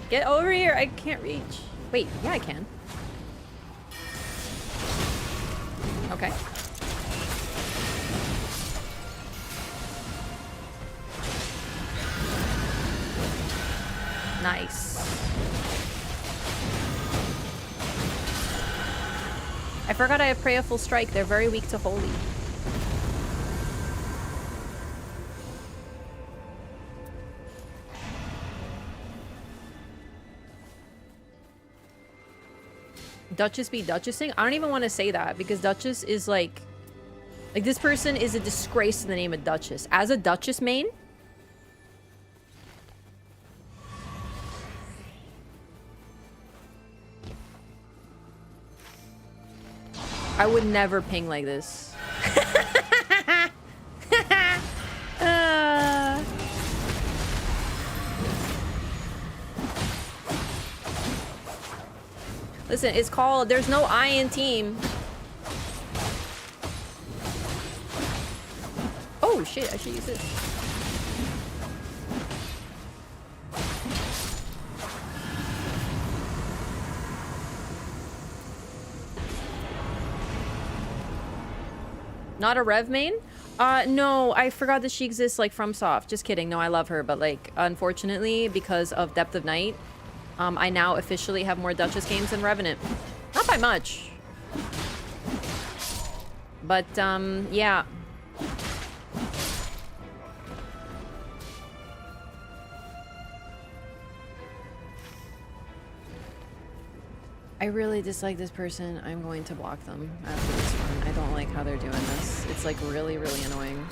Get over here! I can't reach. Wait, yeah, I can. Okay. Nice. I forgot I have Prayerful Strike. They're very weak to Holy. Duchess be Duchessing? I don't even want to say that because Duchess is like this person is a disgrace to the name of Duchess. As a Duchess main, I would never ping like this. Listen, it's called, there's no I in team. Oh shit, I should use this. Not a Rev main? No, I forgot that she exists like from Soft. Just kidding. No, I love her, but like, unfortunately, because of Depth of Night, I now officially have more Duchess games than Revenant. Not by much. But, yeah. I really dislike this person. I'm going to block them after this one. I don't like how they're doing this. It's like really, really annoying.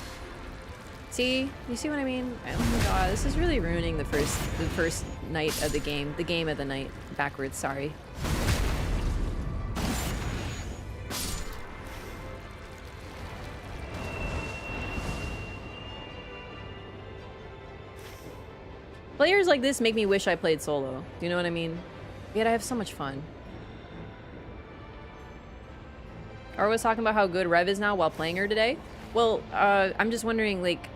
See? You see what I mean? Oh my god, this is really ruining the first night of the game. The game of the night. Backwards, sorry. Players like this make me wish I played solo. Do you know what I mean? Yet I have so much fun. Or was talking about how good Rev is now while playing her today. Well, I'm just wondering, like,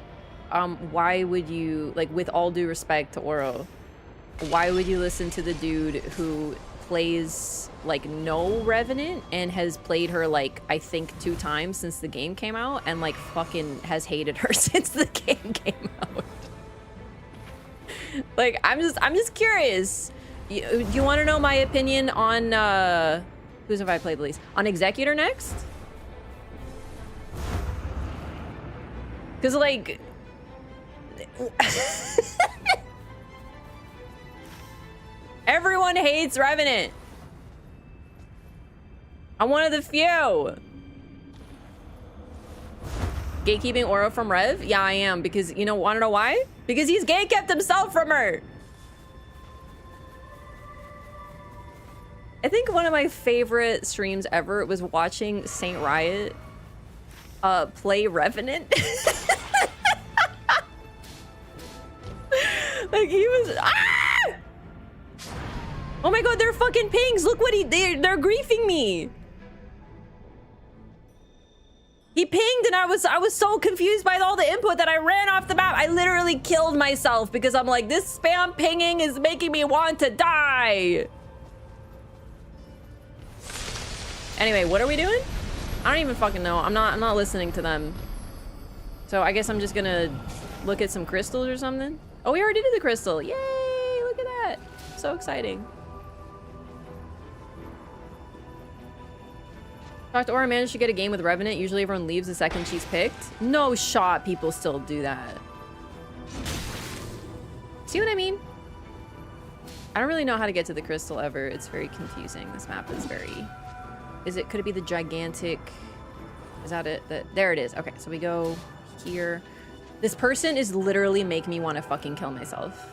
why would you, like, with all due respect to Oro, why would you listen to the dude who plays, like, no Revenant and has played her, like, I think 2 times since the game came out and, like, fucking has hated her since the game came out? Like, I'm just curious. You want to know my opinion on, who's have I played the least? On Executor next? Because, like... everyone hates Revenant. I'm one of the few. Gatekeeping Oro from Rev? Yeah, I am. Because, you know, want to know why? Because he's gatekept himself from her. I think one of my favorite streams ever was watching Saint Riot play Revenant. Like he was oh my god, they're fucking pings. Look what they're griefing me. He pinged and I was so confused by all the input that I ran off the map. I literally killed myself because I'm like, this spam pinging is making me want to die. Anyway, what are we doing? I don't even fucking know. I'm not listening to them. So I guess I'm just gonna look at some crystals or something. Oh, we already did the crystal. Yay! Look at that. So exciting. Dr. Aura managed to get a game with Revenant. Usually everyone leaves the second she's picked. No shot people still do that. See what I mean? I don't really know how to get to the crystal ever. It's very confusing. This map is very... could it be the gigantic... Is that it? There it is. Okay, so we go here. This person is literally making me want to fucking kill myself.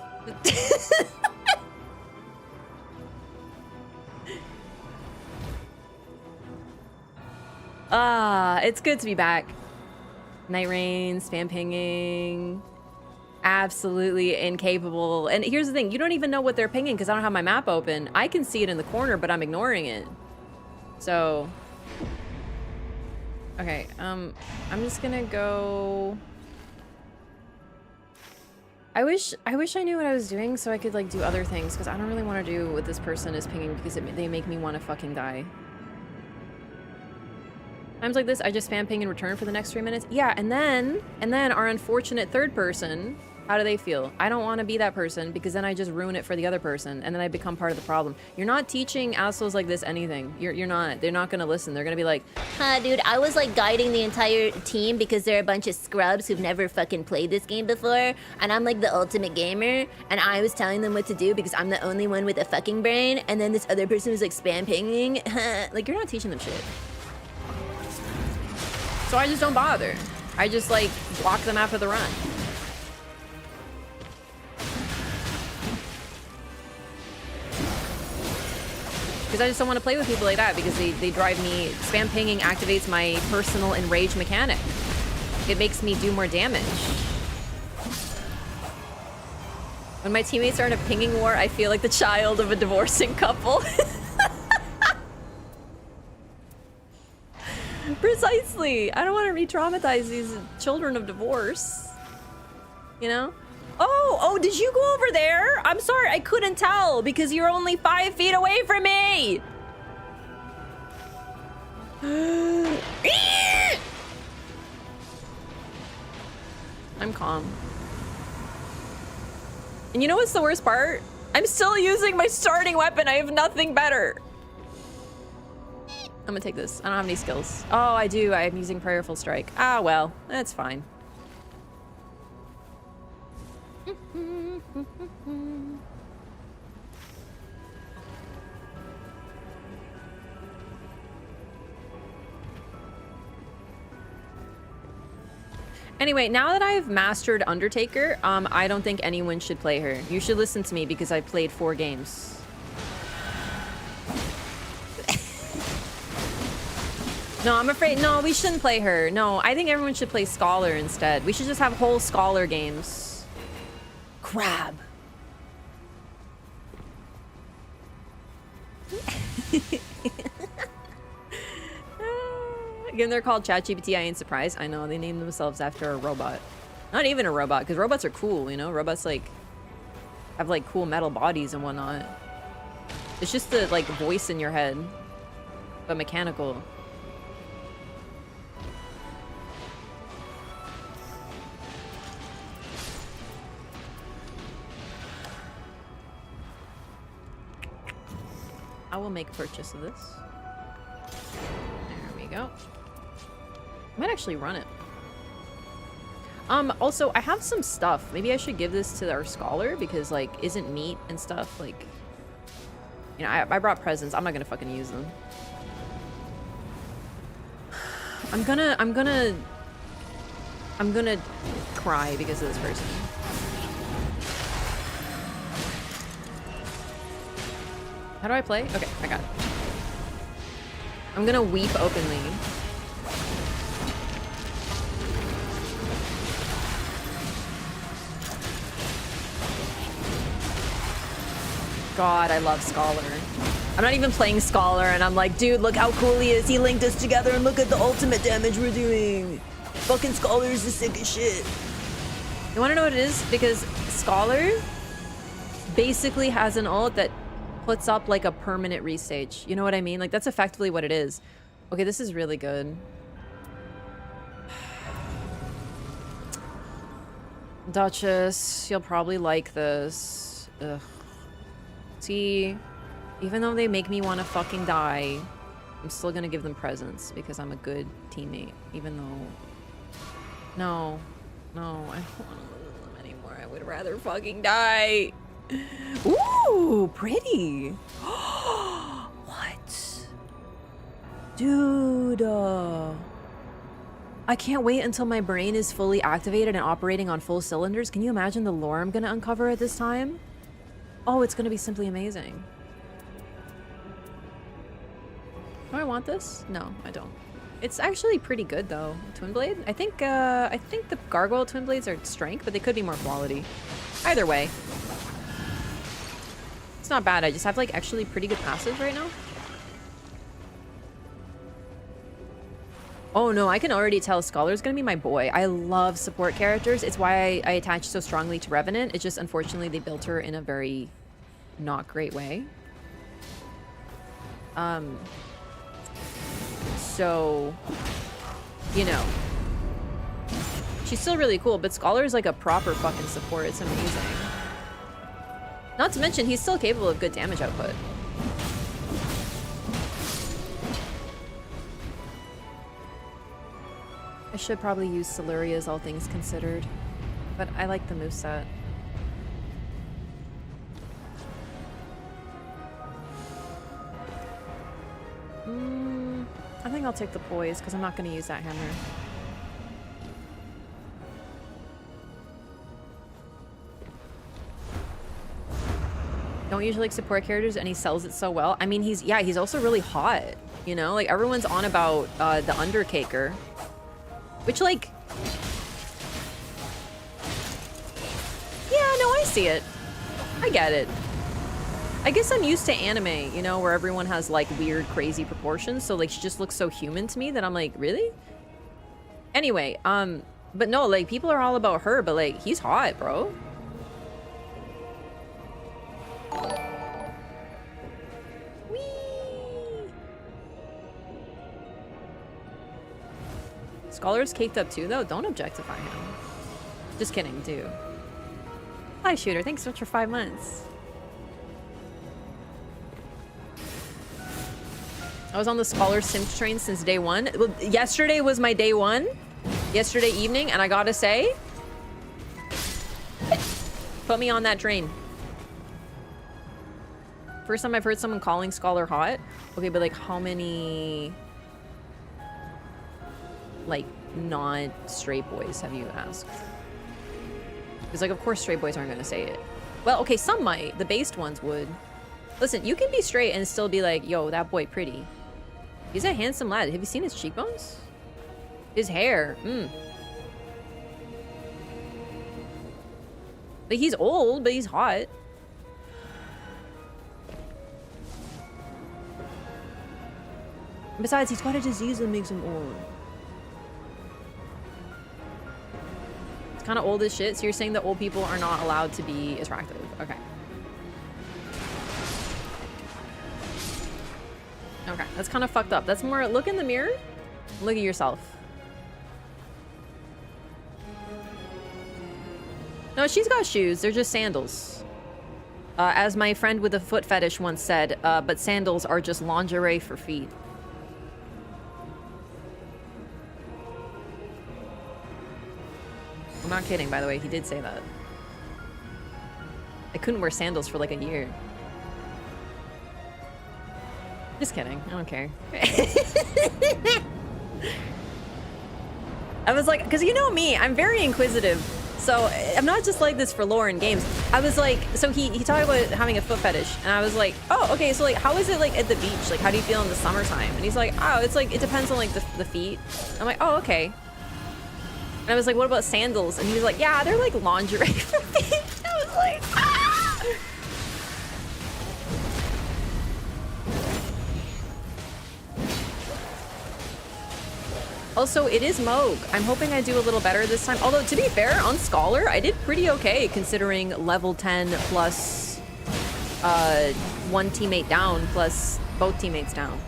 It's good to be back. Nightreign, spam pinging. Absolutely incapable. And here's the thing, you don't even know what they're pinging because I don't have my map open. I can see it in the corner, but I'm ignoring it. So... okay, I'm just gonna go... I wish I knew what I was doing so I could, like, do other things, because I don't really want to do what this person is pinging because they make me want to fucking die. Times like this, I just spam ping in return for the next 3 minutes. Yeah, and then our unfortunate third person, how do they feel? I don't want to be that person because then I just ruin it for the other person and then I become part of the problem. You're not teaching assholes like this anything. You're not. They're not going to listen. They're going to be like, dude, I was like guiding the entire team because they're a bunch of scrubs who've never fucking played this game before and I'm like the ultimate gamer and I was telling them what to do because I'm the only one with a fucking brain and then this other person was like spam pinging. Like, you're not teaching them shit. So I just don't bother. I just like block them after the run. Because I just don't want to play with people like that because they drive me... Spam pinging activates my personal enrage mechanic. It makes me do more damage. When my teammates are in a pinging war, I feel like the child of a divorcing couple. Precisely. I don't want to re-traumatize these children of divorce. You know? Oh, did you go over there? I'm sorry, I couldn't tell because you're only 5 feet away from me. I'm calm. And you know what's the worst part? I'm still using my starting weapon. I have nothing better. I'm gonna take this. I don't have any skills. Oh, I do. I'm using Prayerful Strike. Ah, well, that's fine. Anyway, now that I've mastered Undertaker, I don't think anyone should play her. You should listen to me because I played 4 games. No, I'm afraid. No, we shouldn't play her. No, I think everyone should play Scholar instead. We should just have whole Scholar games. Crab. Again, they're called ChatGPT. I ain't surprised. I know they named themselves after a robot. Not even a robot, because robots are cool, you know? Robots, like, have, like, cool metal bodies and whatnot. It's just the, like, voice in your head, but mechanical. I will make purchase of this. There we go. I might actually run it. Also, I have some stuff. Maybe I should give this to our scholar because, like, isn't meat and stuff, like... You know, I brought presents. I'm not gonna fucking use them. I'm gonna cry because of this person. How do I play? Okay, I got it. I'm gonna weep openly. God, I love Scholar. I'm not even playing Scholar, and I'm like, dude, look how cool he is. He linked us together, and look at the ultimate damage we're doing. Fucking Scholar is the sickest shit. You wanna know what it is? Because Scholar basically has an ult that puts up like a permanent restage. You know what I mean? Like, that's effectively what it is. Okay, this is really good. Duchess, you'll probably like this. Ugh. See, even though they make me want to fucking die, I'm still gonna give them presents because I'm a good teammate, even though... No, I don't want to lose them anymore. I would rather fucking die. Ooh, pretty. What? Dude, I can't wait until my brain is fully activated and operating on full cylinders. Can you imagine the lore I'm gonna uncover at this time? Oh, it's gonna be simply amazing. Do I want this? No, I don't. It's actually pretty good though. Twin Blade? I think the Gargoyle Twin Blades are strength, but they could be more quality. Either way. It's not bad. I just have like actually pretty good passive right now. Oh no, I can already tell Scholar's gonna be my boy. I love support characters. It's why I attach so strongly to Revenant. It's just unfortunately they built her in a very not great way. So, you know, she's still really cool, but Scholar's like a proper fucking support. It's amazing. Not to mention, he's still capable of good damage output. I should probably use Siluria's, all things considered. But I like the moveset. I think I'll take the poise, because I'm not going to use that hammer. Don't usually like support characters, and he sells it so well. I mean, he's also really hot, you know? Like, everyone's on about the Undertaker. Which, like... Yeah, no, I see it. I get it. I guess I'm used to anime, you know, where everyone has, like, weird, crazy proportions. So, like, she just looks so human to me that I'm like, really? Anyway, but no, like, people are all about her, but, like, he's hot, bro. Scholar's caked up too, though. Don't objectify him. Just kidding, too. Hi, Shooter. Thanks so much for 5 months. I was on the Scholar Simp train since day one. Well, yesterday was my day one. Yesterday evening, and I gotta say, put me on that train. First time I've heard someone calling Scholar hot. Okay, but like how many like not straight boys have you asked? Because like of course straight boys aren't gonna say it. Well, okay, some might. The based ones would. Listen, you can be straight and still be like, yo, that boy pretty. He's a handsome lad. Have you seen his cheekbones? His hair. Like he's old, but he's hot. Besides, he's got a disease that makes him old. It's kind of old as shit, so you're saying that old people are not allowed to be attractive. Okay. Okay, that's kind of fucked up. That's more, look in the mirror, look at yourself. No, she's got shoes. They're just sandals. As my friend with a foot fetish once said, but sandals are just lingerie for feet. I'm not kidding, by the way. He did say that. I couldn't wear sandals for like a year. Just kidding. I don't care. I was like, because you know me, I'm very inquisitive. So I'm not just like this for lore and games. I was like, so he talked about having a foot fetish, and I was like, oh, okay, so like, how is it like at the beach? Like, how do you feel in the summertime? And he's like, oh, it's like, it depends on like the feet. I'm like, oh, okay. And I was like, what about sandals? And he was like, yeah, they're like lingerie for feet. I was like, ah! Also, it is Moog. I'm hoping I do a little better this time. Although, to be fair, on Scholar, I did pretty okay considering level 10 plus one teammate down plus both teammates down.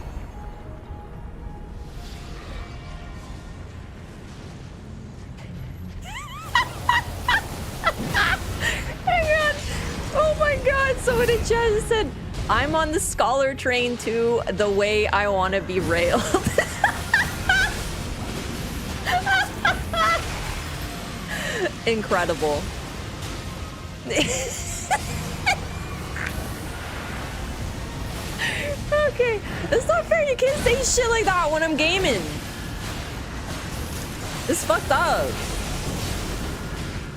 Hang on. Oh my god, someone in chat said, I'm on the Scholar train too, the way I want to be railed. Incredible. Okay, that's not fair. You can't say shit like that when I'm gaming. It's fucked up.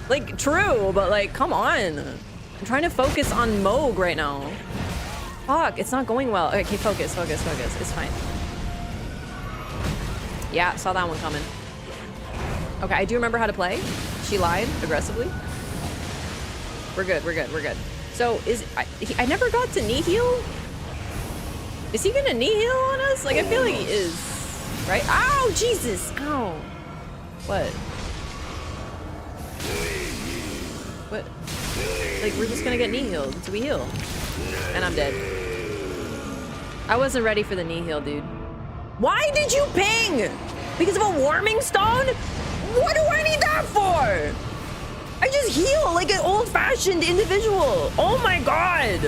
Like, true, but like, come on. I'm trying to focus on Moog right now. Fuck, it's not going well. Okay, focus. It's fine. Yeah, saw that one coming. Okay, I do remember how to play. She lied aggressively. We're good. So, I never got to knee heal? Is he gonna knee heal on us? Like, I feel like he is. Right? Ow, Jesus! Ow. What? What? Like, we're just gonna get knee healed. So we heal. And I'm dead. I wasn't ready for the knee heal, dude. Why did you ping? Because of a warming stone? What do I need that for? I just heal like an old-fashioned individual. Oh my god.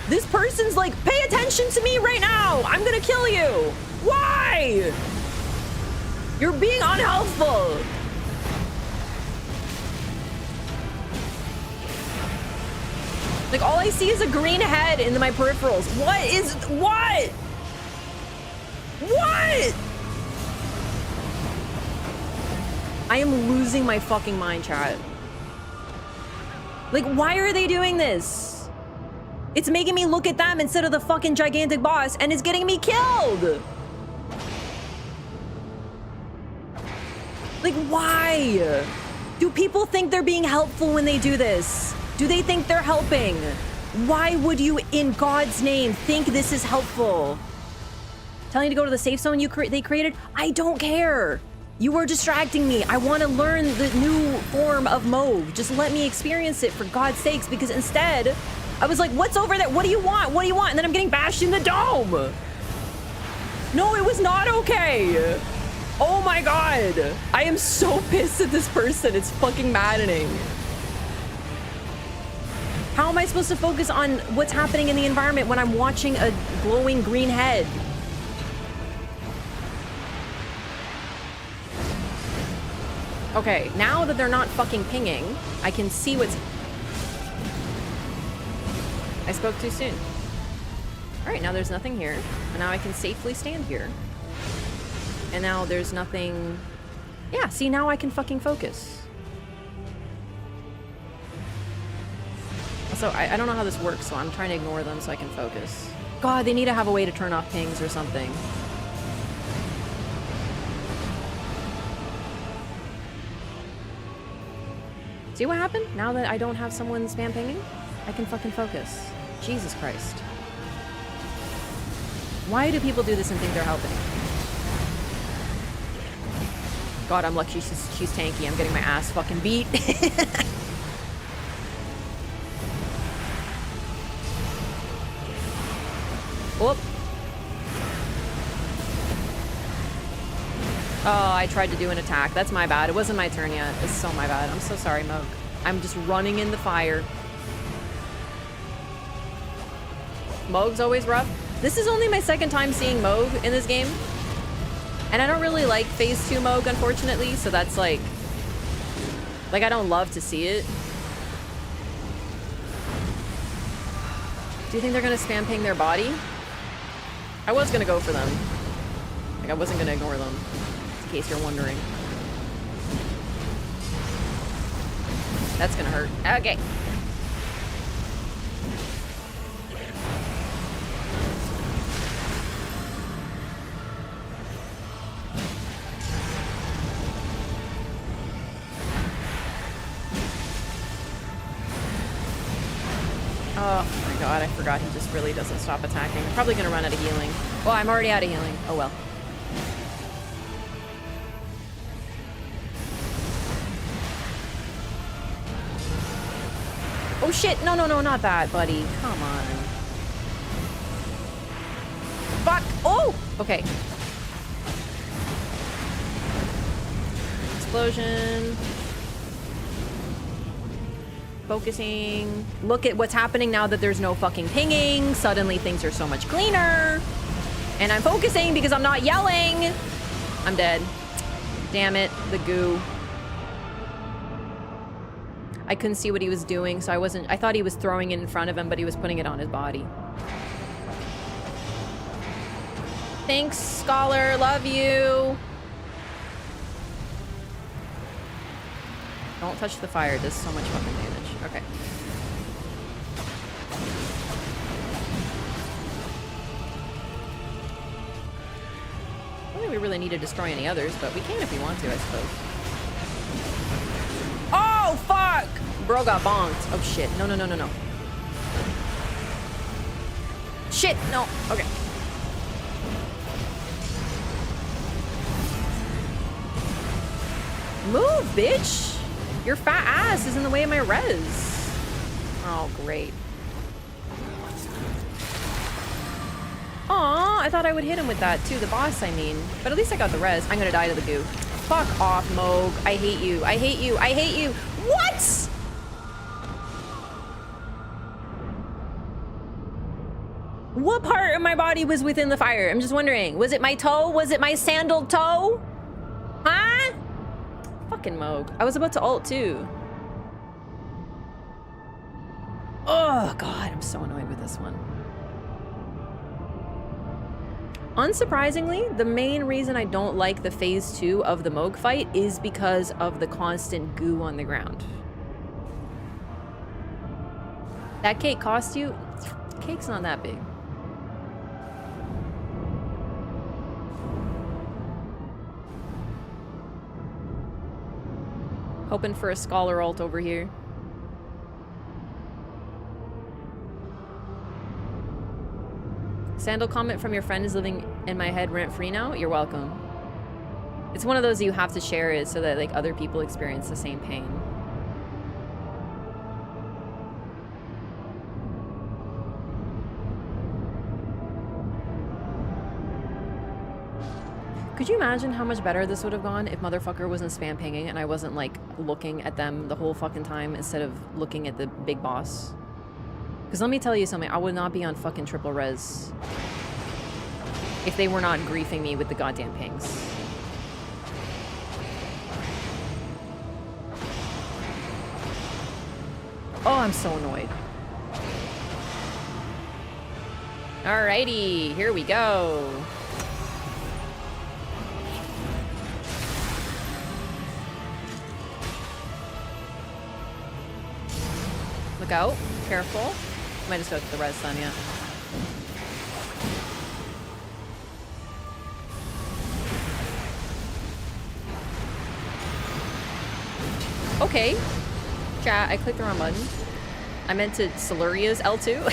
This person's like, pay attention to me right now. I'm gonna kill you. Why? You're being unhelpful. Like, all I see is a green head in my peripherals. What? I am losing my fucking mind, chat. Like, why are they doing this? It's making me look at them instead of the fucking gigantic boss, and it's getting me killed. Like, why? Do people think they're being helpful when they do this? Do they think they're helping? Why would you, in God's name, think this is helpful? Telling you to go to the safe zone they created? I don't care. You are distracting me. I want to learn the new form of Moog. Just let me experience it, for God's sakes, because instead, I was like, what's over there? What do you want? What do you want? And then I'm getting bashed in the dome. No, it was not okay. Oh my god. I am so pissed at this person. It's fucking maddening. How am I supposed to focus on what's happening in the environment when I'm watching a glowing green head? Okay, now that they're not fucking pinging, I can see what's... I spoke too soon. Alright, now there's nothing here. And now I can safely stand here. And now there's nothing... Yeah, see, now I can fucking focus. Also, I don't know how this works, so I'm trying to ignore them so I can focus. God, they need to have a way to turn off pings or something. See what happened? Now that I don't have someone spam pinging, I can fucking focus. Jesus Christ. Why do people do this and think they're helping? God, I'm lucky she's tanky. I'm getting my ass fucking beat. Whoop. Oh, I tried to do an attack. That's my bad. It wasn't my turn yet. It's so my bad. I'm so sorry, Moog. I'm just running in the fire. Moog's always rough. This is only my second time seeing Moog in this game. And I don't really like Phase 2 Moog, unfortunately, so that's like I don't love to see it. Do you think they're gonna spam ping their body? I was gonna go for them. Like, I wasn't gonna ignore them, in case you're wondering. That's gonna hurt. Okay. Oh my god, I forgot he just really doesn't stop attacking. I'm probably gonna run out of healing. Well, I'm already out of healing. Oh well. Oh shit, no, not that, buddy. Come on. Fuck! Oh! Okay. Explosion. Focusing. Look at what's happening now that there's no fucking pinging. Suddenly things are so much cleaner. And I'm focusing because I'm not yelling. I'm dead. Damn it, the goo. I couldn't see what he was doing, so I thought he was throwing it in front of him, but he was putting it on his body. Thanks, Scholar. Love you. Don't touch the fire. It does so much fucking damage. Okay. I don't think we really need to destroy any others, but we can if we want to, I suppose. Oh, fuck! Bro got bonked. Oh, shit. No. Shit, no. Okay. Move, bitch! Your fat ass is in the way of my res. Oh, great. Aw, I thought I would hit him with that, too. The boss, I mean. But at least I got the res. I'm gonna die to the goo. Fuck off, Moog. I hate you. I hate you. I hate you. What?! What part of my body was within the fire? I'm just wondering. Was it my toe? Was it my sandaled toe? Huh? Fucking Moog. I was about to ult too. Oh god, I'm so annoyed with this one. Unsurprisingly, the main reason I don't like the phase 2 of the Moog fight is because of the constant goo on the ground. That cake cost you? Cake's not that big. Hoping for a Scholar ult over here. Sandal comment from your friend is living in my head rent-free now? You're welcome. It's one of those you have to share it so that like other people experience the same pain. Could you imagine how much better this would have gone if motherfucker wasn't spam pinging and I wasn't like looking at them the whole fucking time instead of looking at the big boss? Because let me tell you something, I would not be on fucking triple res if they were not griefing me with the goddamn pings. Oh, I'm so annoyed. Alrighty, here we go. Look out. Careful. Might just go with the red sun, yeah. Okay. Chat, I clicked the wrong button. I meant to Siluria's L2.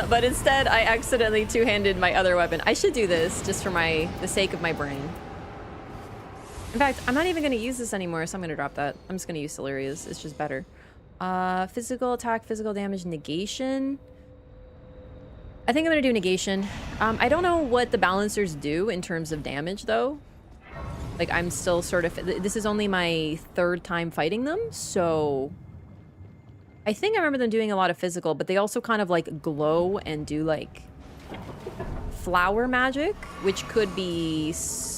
But instead, I accidentally two-handed my other weapon. I should do this just for the sake of my brain. In fact, I'm not even going to use this anymore, so I'm going to drop that. I'm just going to use Siluria's. It's just better. Physical attack, physical damage, negation. I think I'm going to do negation. I don't know what the balancers do in terms of damage, though. Like, I'm still sort of... This is only my 3rd time fighting them, so... I think I remember them doing a lot of physical, but they also kind of, like, glow and do, like... flower magic, which could be...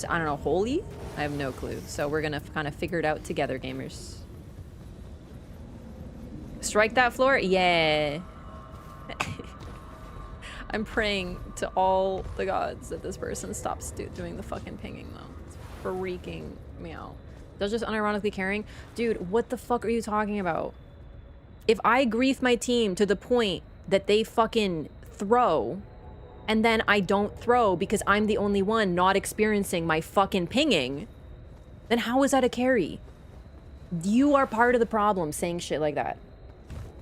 I don't know, holy? I have no clue. So we're gonna kind of figure it out together, gamers. Strike that floor? Yeah. I'm praying to all the gods that this person stops doing the fucking pinging, though. It's freaking me out. They're just unironically caring. Dude, what the fuck are you talking about? If I grief my team to the point that they fucking throw, and then I don't throw because I'm the only one not experiencing my fucking pinging, then how is that a carry? You are part of the problem saying shit like that.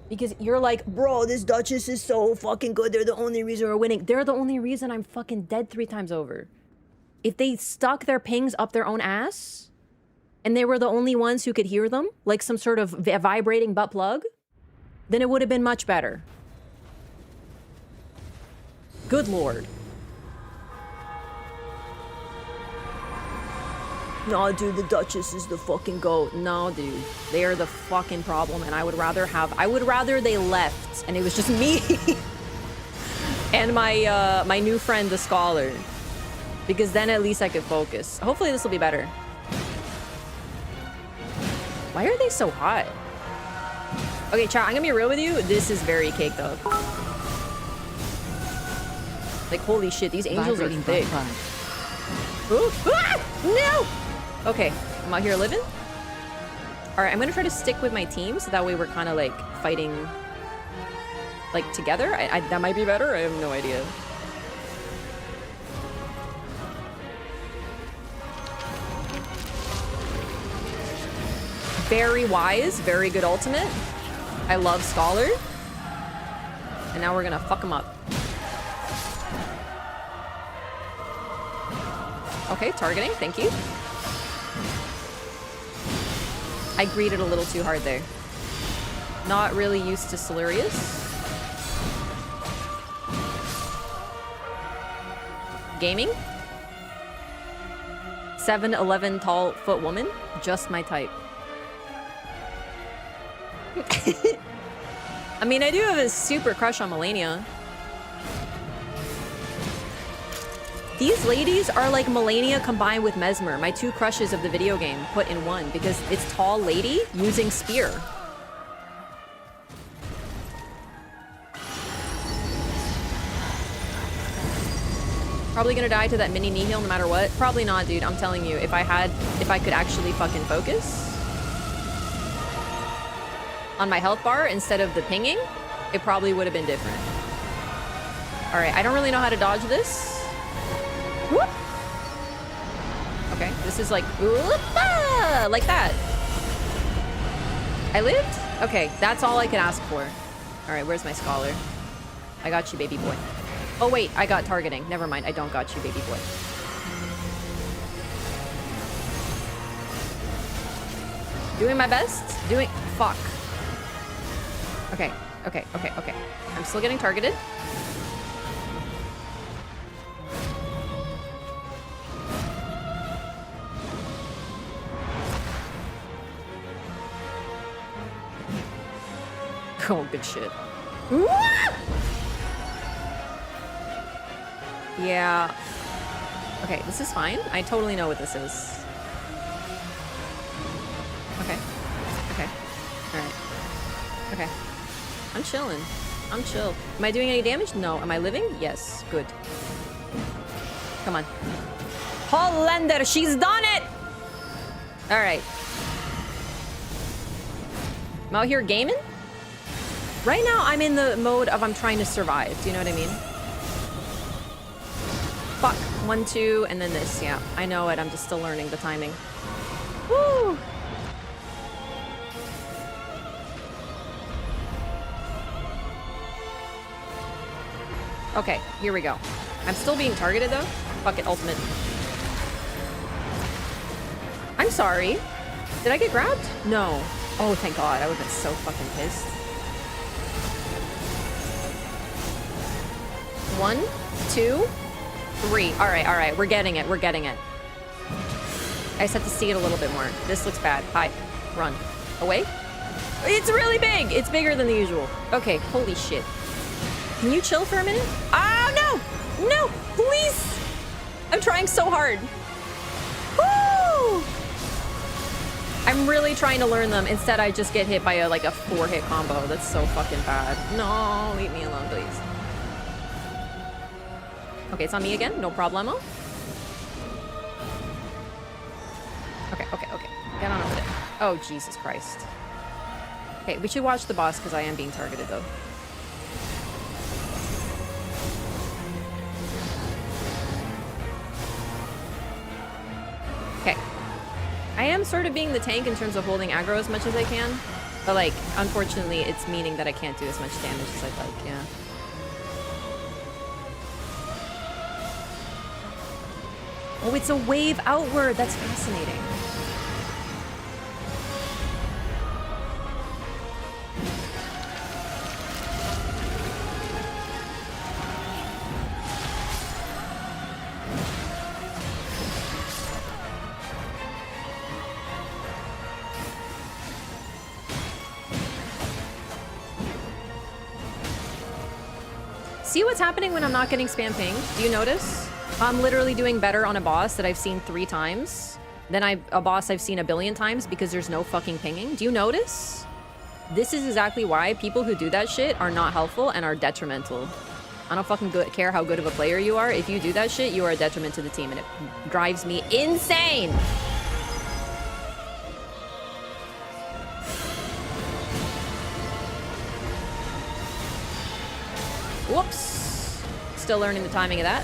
Because you're like, bro, this Duchess is so fucking good. They're the only reason we're winning. They're the only reason I'm fucking dead 3 times over. If they stuck their pings up their own ass, and they were the only ones who could hear them, like some sort of vibrating butt plug, then it would have been much better. Good lord. No, dude, the Duchess is the fucking GOAT. No, dude. They are the fucking problem, and I would rather they left, and it was just me. And my new friend, the Scholar. Because then at least I could focus. Hopefully this will be better. Why are they so hot? Okay, chat, I'm gonna be real with you. This is very caked up. Like, holy shit, these angels are big. Ooh. Ah! No! Okay, I'm out here living. Alright, I'm gonna try to stick with my team, so that way we're kind of, like, fighting, like, together. That might be better. I have no idea. Very wise. Very good ultimate. I love Scholar. And now we're gonna fuck him up. Okay, targeting. Thank you. I greeted a little too hard there. Not really used to Silurius. Gaming. 7'11" tall foot woman. Just my type. I mean, I do have a super crush on Melania. These ladies are like Melania combined with Mesmer, my 2 crushes of the video game put in one, because it's tall lady using spear. Probably gonna die to that mini knee heal no matter what. Probably not, dude. I'm telling you, if I could actually fucking focus on my health bar instead of the pinging, it probably would have been different. All right, I don't really know how to dodge this. Whoop. Okay, this is like, whoop-ah, like that. I lived? Okay, that's all I can ask for. All right, where's my Scholar? I got you, baby boy. Oh wait, I got targeting. Never mind, I don't got you, baby boy. Doing my best? Fuck. Okay. I'm still getting targeted. Oh, good shit. Yeah. Okay, this is fine. I totally know what this is. Okay. Okay. I'm chilling. I'm chill. Am I doing any damage? No. Am I living? Yes. Good. Come on. Hollander, she's done it! Alright. I'm out here gaming? Right now, I'm in the mode of I'm trying to survive. Do you know what I mean? Fuck. 1, 2, and then this. Yeah, I know it. I'm just still learning the timing. Woo! Okay, here we go. I'm still being targeted, though. Fuck it, ultimate. I'm sorry. Did I get grabbed? No. Oh, thank God. I would have been so fucking pissed. 1, 2, 3. All right. We're getting it. We're getting it. I just have to see it a little bit more. This looks bad. Hi. Run. Away? It's really big. It's bigger than the usual. Okay. Holy shit. Can you chill for a minute? Oh, no. No. Please. I'm trying so hard. Woo! I'm really trying to learn them. Instead, I just get hit by a 4-hit combo. That's so fucking bad. No. Leave me alone, please. Okay, it's on me again. No problemo. Okay. Get on over there. Oh, Jesus Christ. Okay, we should watch the boss because I am being targeted, though. Okay. I am sort of being the tank in terms of holding aggro as much as I can. But, unfortunately, it's meaning that I can't do as much damage as I'd like, yeah. Oh, it's a wave outward. That's fascinating. See what's happening when I'm not getting spam ping? Do you notice? I'm literally doing better on a boss that I've seen 3 times than a boss I've seen a billion times because there's no fucking pinging. Do you notice? This is exactly why people who do that shit are not helpful and are detrimental. I don't fucking care how good of a player you are. If you do that shit, you are a detriment to the team and it drives me insane. Whoops. Still learning the timing of that.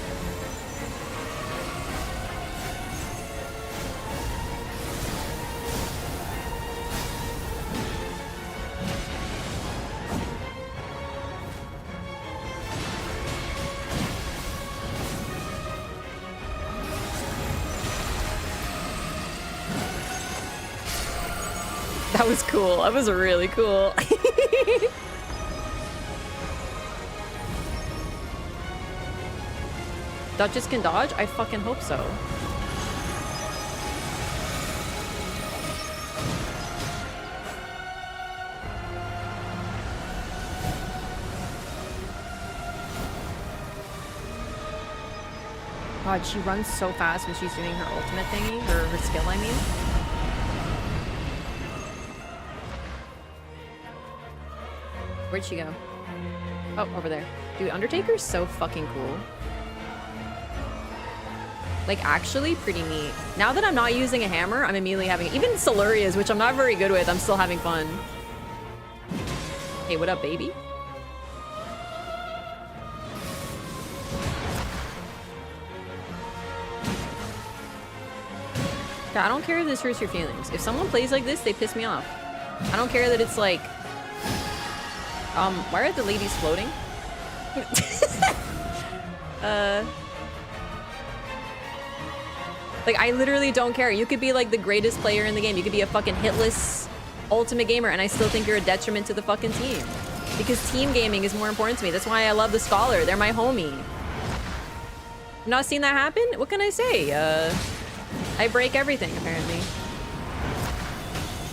That was cool. That was really cool. Duchess can dodge? I fucking hope so. God, she runs so fast when she's doing her ultimate thingy, or her skill, I mean. Where'd she go? Oh, over there. Dude, Undertaker's so fucking cool. Actually pretty neat. Now that I'm not using a hammer, I'm immediately having... Even Siluria's, which I'm not very good with, I'm still having fun. Hey, what up, baby? I don't care if this hurts your feelings. If someone plays like this, they piss me off. I don't care that it's why are the ladies floating? I literally don't care. You could be the greatest player in the game. You could be a fucking hitless ultimate gamer and I still think you're a detriment to the fucking team. Because team gaming is more important to me. That's why I love the Scholar. They're my homie. You've not seen that happen? What can I say? I break everything, apparently.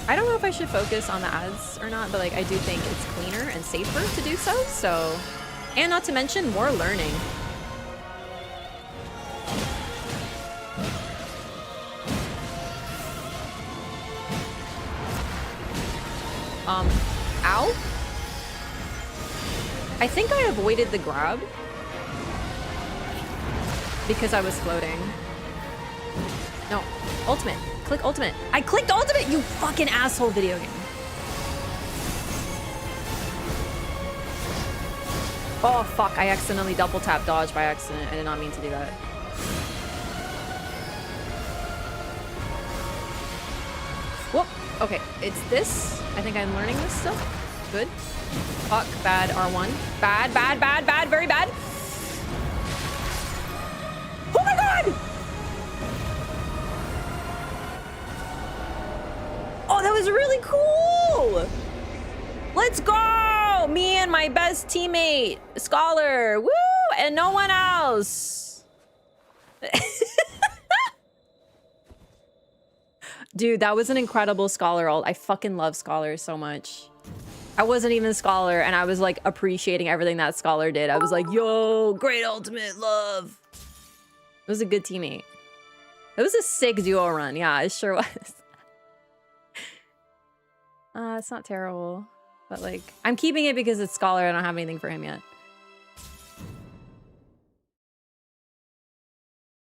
I don't know if I should focus on the ads or not, but I do think it's cleaner and safer to do so, and not to mention more learning. Ow? I think I avoided the grab because I was floating. No, ultimate. Click ultimate. I clicked ultimate, you fucking asshole video game. Oh, fuck. I accidentally double tap dodge by accident. I did not mean to do that. Whoop. Okay, it's this. I think I'm learning this still. Good. Fuck. Bad. R1. Bad, bad, bad, bad. Very bad. Oh my god! Oh, that was really cool! Let's go! Me and my best teammate, Scholar. Woo! And no one else. Dude, that was an incredible Scholar ult. I fucking love Scholar so much. I wasn't even Scholar, and I was like appreciating everything that Scholar did. I was like, yo, great ultimate, love. It was a good teammate. It was a sick duo run. Yeah, it sure was. It's not terrible. But like, I'm keeping it because it's Scholar. I don't have anything for him yet.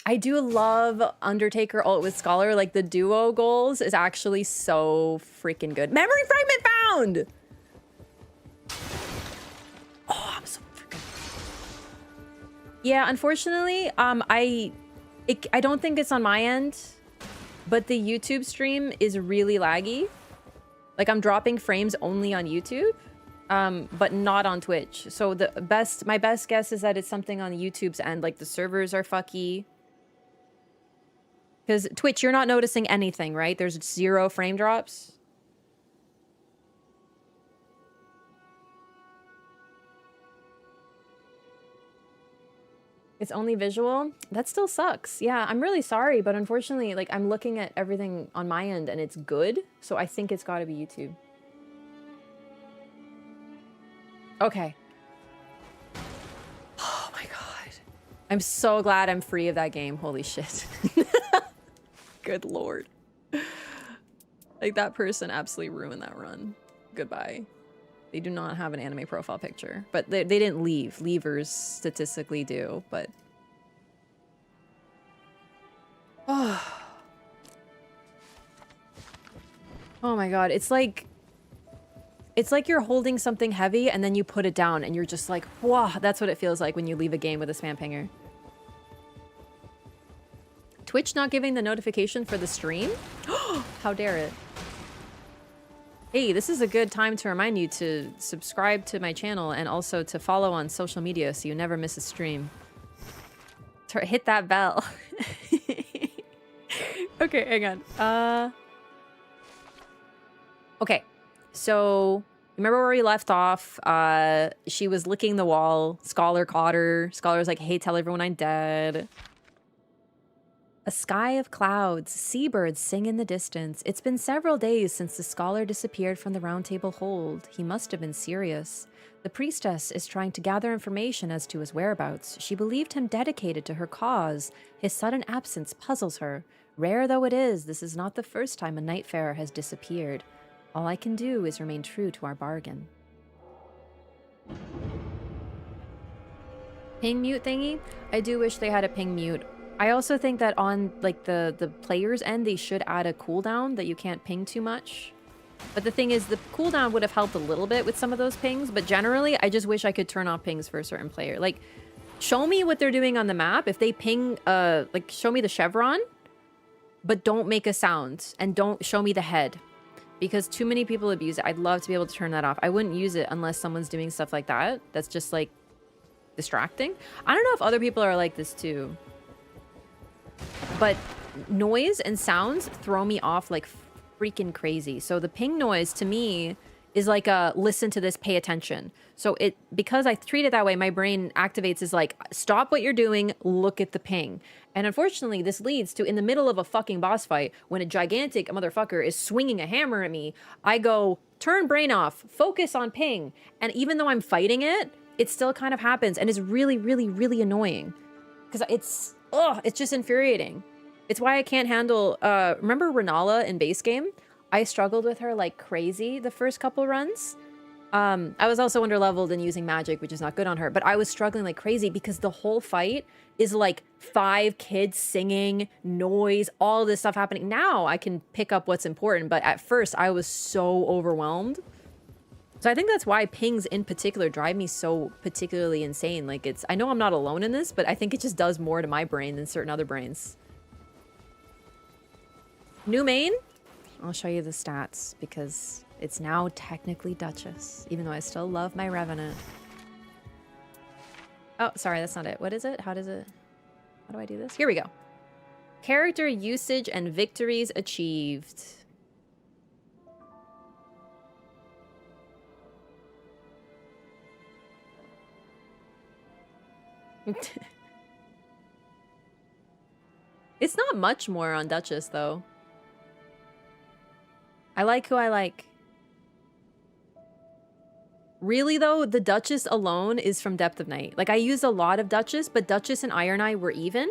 I do love Undertaker ult with Scholar. Like, the duo goals is actually so freaking good. Memory fragment found! Oh, I'm so freaking... Yeah, unfortunately, I don't think it's on my end, but the YouTube stream is really laggy. Like, I'm dropping frames only on YouTube, but not on Twitch. So my best guess is that it's something on YouTube's end. Like, the servers are fucky. Because Twitch, you're not noticing anything, right? There's 0 frame drops. It's only visual? That still sucks. Yeah, I'm really sorry, but unfortunately, like, I'm looking at everything on my end and it's good. So I think it's gotta be YouTube. Okay. Oh my god. I'm so glad I'm free of that game. Holy shit. Good lord. Like, that person absolutely ruined that run. Goodbye. They do not have an anime profile picture. But they didn't leave. Leavers statistically do, but... Oh. Oh my god. It's like you're holding something heavy and then you put it down and you're just like, wow. That's what it feels like when you leave a game with a spam pinger. Twitch not giving the notification for the stream? How dare it. Hey, this is a good time to remind you to subscribe to my channel and also to follow on social media so you never miss a stream. Hit that bell. Okay, hang on. Okay, so remember where we left off? She was licking the wall. Scholar caught her. Scholar's like, hey, tell everyone I'm dead. A sky of clouds, seabirds sing in the distance. It's been several days since the Scholar disappeared from the Round Table hold. He must have been serious. The priestess is trying to gather information as to his whereabouts. She believed him dedicated to her cause. His sudden absence puzzles her. Rare though it is, this is not the first time a Nightfarer has disappeared. All I can do is remain true to our bargain. Ping mute thingy? I do wish they had a ping mute. I also think that on like the player's end, they should add a cooldown that you can't ping too much. But the thing is, the cooldown would have helped a little bit with some of those pings, but generally, I just wish I could turn off pings for a certain player. Like, show me what they're doing on the map. If they ping, like, show me the chevron, but don't make a sound, and don't show me the head. Because too many people abuse it. I'd love to be able to turn that off. I wouldn't use it unless someone's doing stuff like that. That's just, like, distracting. I don't know if other people are like this, too. But noise and sounds throw me off like freaking crazy. So the ping noise to me is like a listen to this, pay attention. So because I treat it that way, my brain activates as like, stop what you're doing, look at the ping. And unfortunately, this leads to in the middle of a fucking boss fight, when a gigantic motherfucker is swinging a hammer at me, I go, turn brain off, focus on ping. And even though I'm fighting it, it still kind of happens and is really, really, really annoying. Because it's just infuriating. It's why I can't handle, remember Renala in base game? I struggled with her like crazy the first couple runs. I was also underleveled and using magic, which is not good on her, but I was struggling like crazy because the whole fight is like 5 kids singing, noise, all this stuff happening. Now I can pick up what's important, but at first I was so overwhelmed. So I think that's why pings in particular drive me so particularly insane. Like I know I'm not alone in this, but I think it just does more to my brain than certain other brains. New main? I'll show you the stats because it's now technically Duchess, even though I still love my Revenant. Oh, sorry, that's not it. What is it? How do I do this? Here we go. Character usage and victories achieved. It's not much more on Duchess, though. I like who I like. Really, though, the Duchess alone is from Depth of Night. Like, I used a lot of Duchess, but Duchess and Iron Eye were even.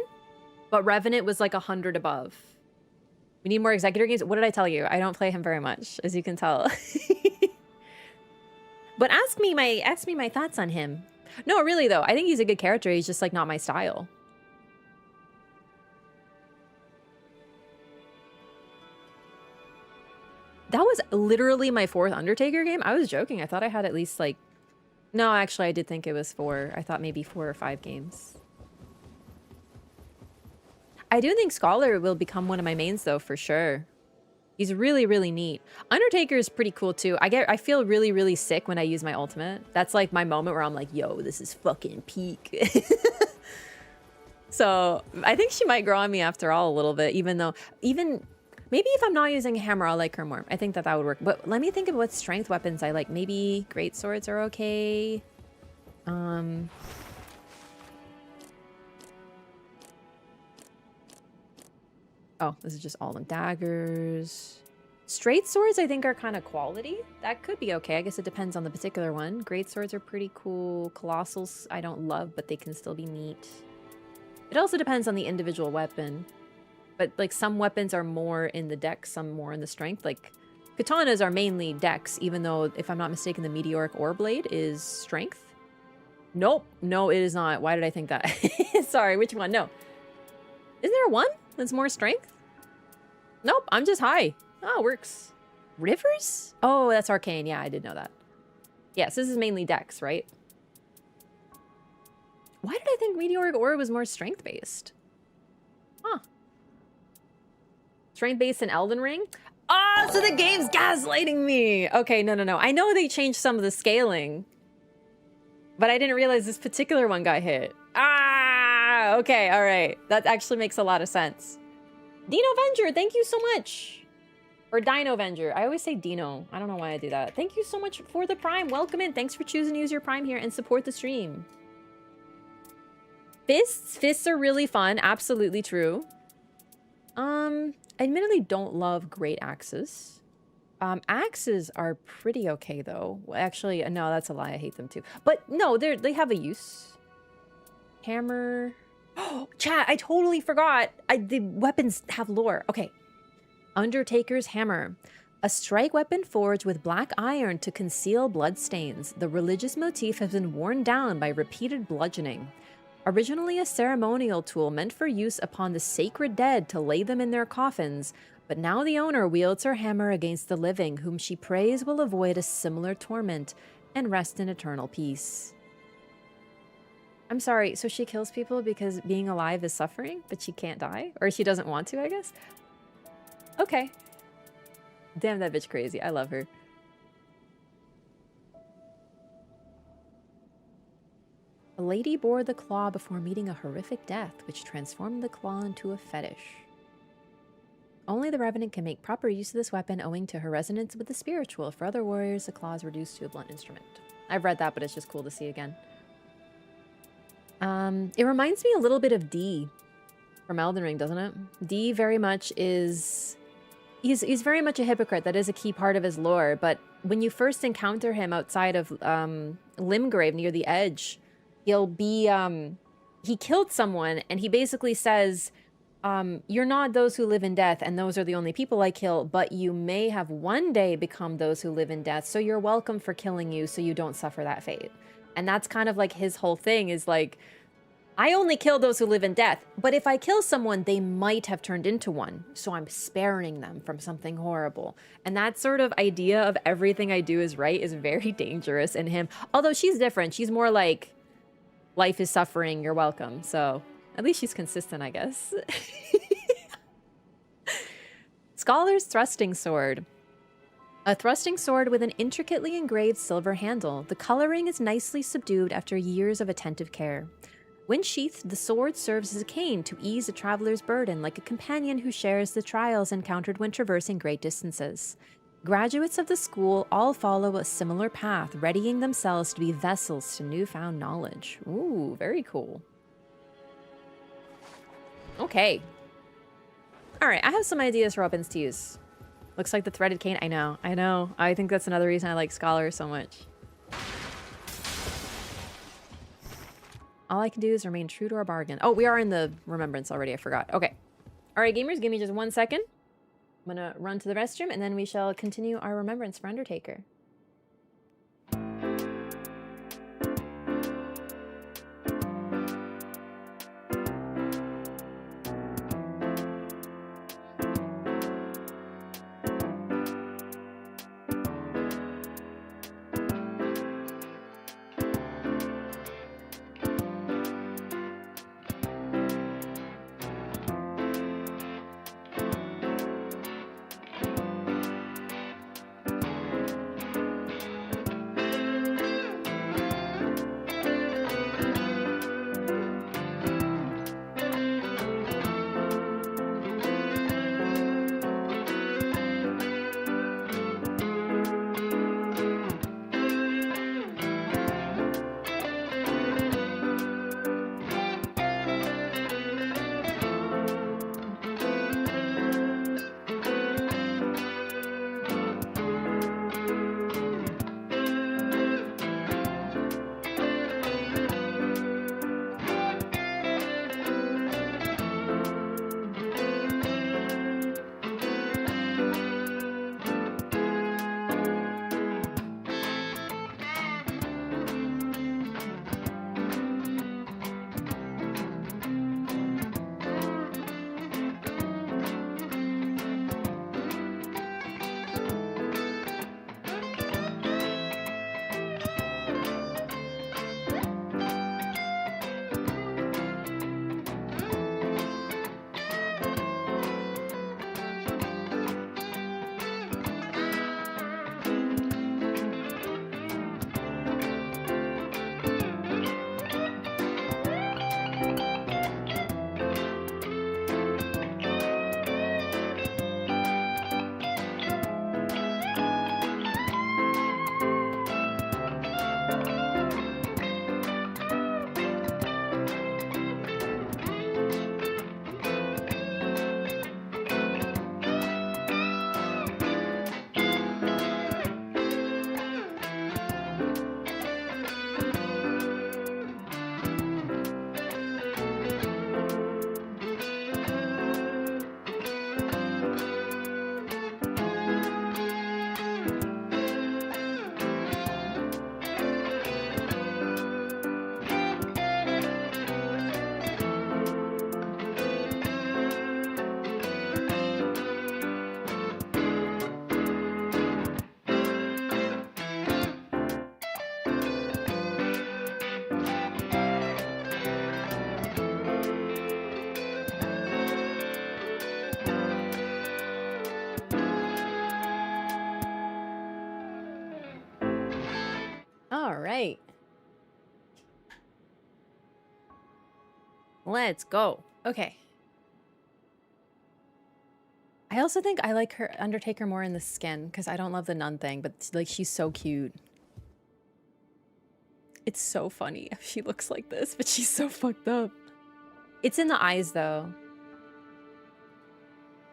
But Revenant was like 100 above. We need more Executor games. What did I tell you? I don't play him very much, as you can tell. But ask me my thoughts on him. No, really, though. I think he's a good character. He's just, like, not my style. That was literally my 4th Undertaker game. I was joking. I thought I had at least, like... No, actually, I did think it was 4. I thought maybe 4 or 5 games. I do think Scholar will become one of my mains, though, for sure. He's really, really neat. Undertaker is pretty cool, too. I feel really, really sick when I use my ultimate. That's, like, my moment where I'm like, yo, this is fucking peak. So, I think she might grow on me after all a little bit, even though... Maybe if I'm not using a hammer, I'll like her more. I think that would work. But let me think of what strength weapons I like. Maybe great swords are okay. Oh, this is just all them daggers. Straight swords, I think, are kind of quality. That could be okay. I guess it depends on the particular one. Great swords are pretty cool. Colossals, I don't love, but they can still be neat. It also depends on the individual weapon. But, like, some weapons are more in the dex, some more in the strength. Like, katanas are mainly dex, even though, if I'm not mistaken, the meteoric ore blade is strength. Nope. No, it is not. Why did I think that? Sorry, which one? No. Isn't there one that's more strength? Nope, I'm just high. Oh, it works. Rivers? Oh, that's arcane. Yeah, I did know that. Yes, this is mainly dex, right? Why did I think meteoric ore was more strength-based? Huh. Strength-based in Elden Ring? Oh, so the game's gaslighting me. Okay, no. I know they changed some of the scaling, but I didn't realize this particular one got hit. Ah, okay, all right. That actually makes a lot of sense. Dino Venger, thank you so much. Or Dino Venger. I always say Dino. I don't know why I do that. Thank you so much for the Prime. Welcome in. Thanks for choosing to use your Prime here and support the stream. Fists are really fun. Absolutely true. I admittedly don't love great axes. Axes are pretty okay, though. Well, actually, no, that's a lie. I hate them, too. But, no, they have a use. Hammer. Oh, chat, I totally forgot. The weapons have lore. Okay. Undertaker's Hammer. A strike weapon forged with black iron to conceal bloodstains. The religious motif has been worn down by repeated bludgeoning. Originally a ceremonial tool meant for use upon the sacred dead to lay them in their coffins, but now the owner wields her hammer against the living, whom she prays will avoid a similar torment and rest in eternal peace. I'm sorry, so she kills people because being alive is suffering, but she can't die? Or she doesn't want to, I guess? Okay. Damn, that bitch crazy. I love her. A lady bore the claw before meeting a horrific death, which transformed the claw into a fetish. Only the Revenant can make proper use of this weapon owing to her resonance with the spiritual. For other warriors, the claw is reduced to a blunt instrument. I've read that, but it's just cool to see again. It reminds me a little bit of D from Elden Ring, doesn't it? D very much is... He's very much a hypocrite. That is a key part of his lore. But when you first encounter him outside of Limgrave near the edge, he'll be... he killed someone, and he basically says, You're not those who live in death, and those are the only people I kill, but you may have one day become those who live in death, so you're welcome for killing you so you don't suffer that fate. And that's kind of like his whole thing is like, I only kill those who live in death, but if I kill someone, they might have turned into one, so I'm sparing them from something horrible. And that sort of idea of everything I do is right is very dangerous in him. Although she's different. She's more like, life is suffering, you're welcome. So at least she's consistent, I guess. Scholar's thrusting sword. A thrusting sword with an intricately engraved silver handle. The coloring is nicely subdued after years of attentive care. When sheathed, the sword serves as a cane to ease a traveler's burden, like a companion who shares the trials encountered when traversing great distances. Graduates of the school all follow a similar path, readying themselves to be vessels to newfound knowledge. Ooh, very cool. Okay. Alright, I have some ideas for weapons to use. Looks like the threaded cane. I know. I think that's another reason I like Scholar so much. All I can do is remain true to our bargain. Oh, we are in the Remembrance already. I forgot. Okay. Alright, gamers, give me just 1 second. I'm gonna run to the restroom, and then we shall continue our Remembrance for Undertaker. right. Let's go. Okay. I also think I like her Undertaker more in the skin because I don't love the nun thing, but like she's so cute. It's so funny if she looks like this, but she's so fucked up. It's in the eyes though.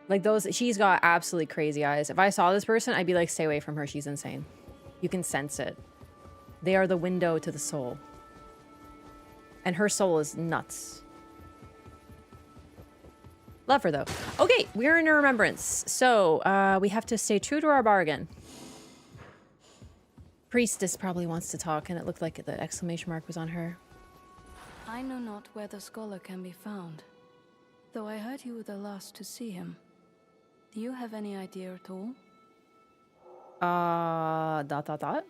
Like those, she's got absolutely crazy eyes. If I saw this person, I'd be like, stay away from her. She's insane. You can sense it. They are the window to the soul. And her soul is nuts. Love her, though. Okay, we're in a Remembrance. So, we have to stay true to our bargain. Priestess probably wants to talk, and it looked like the exclamation mark was on her. I know not where the scholar can be found, though I heard you were the last to see him. Do you have any idea at all? Dot.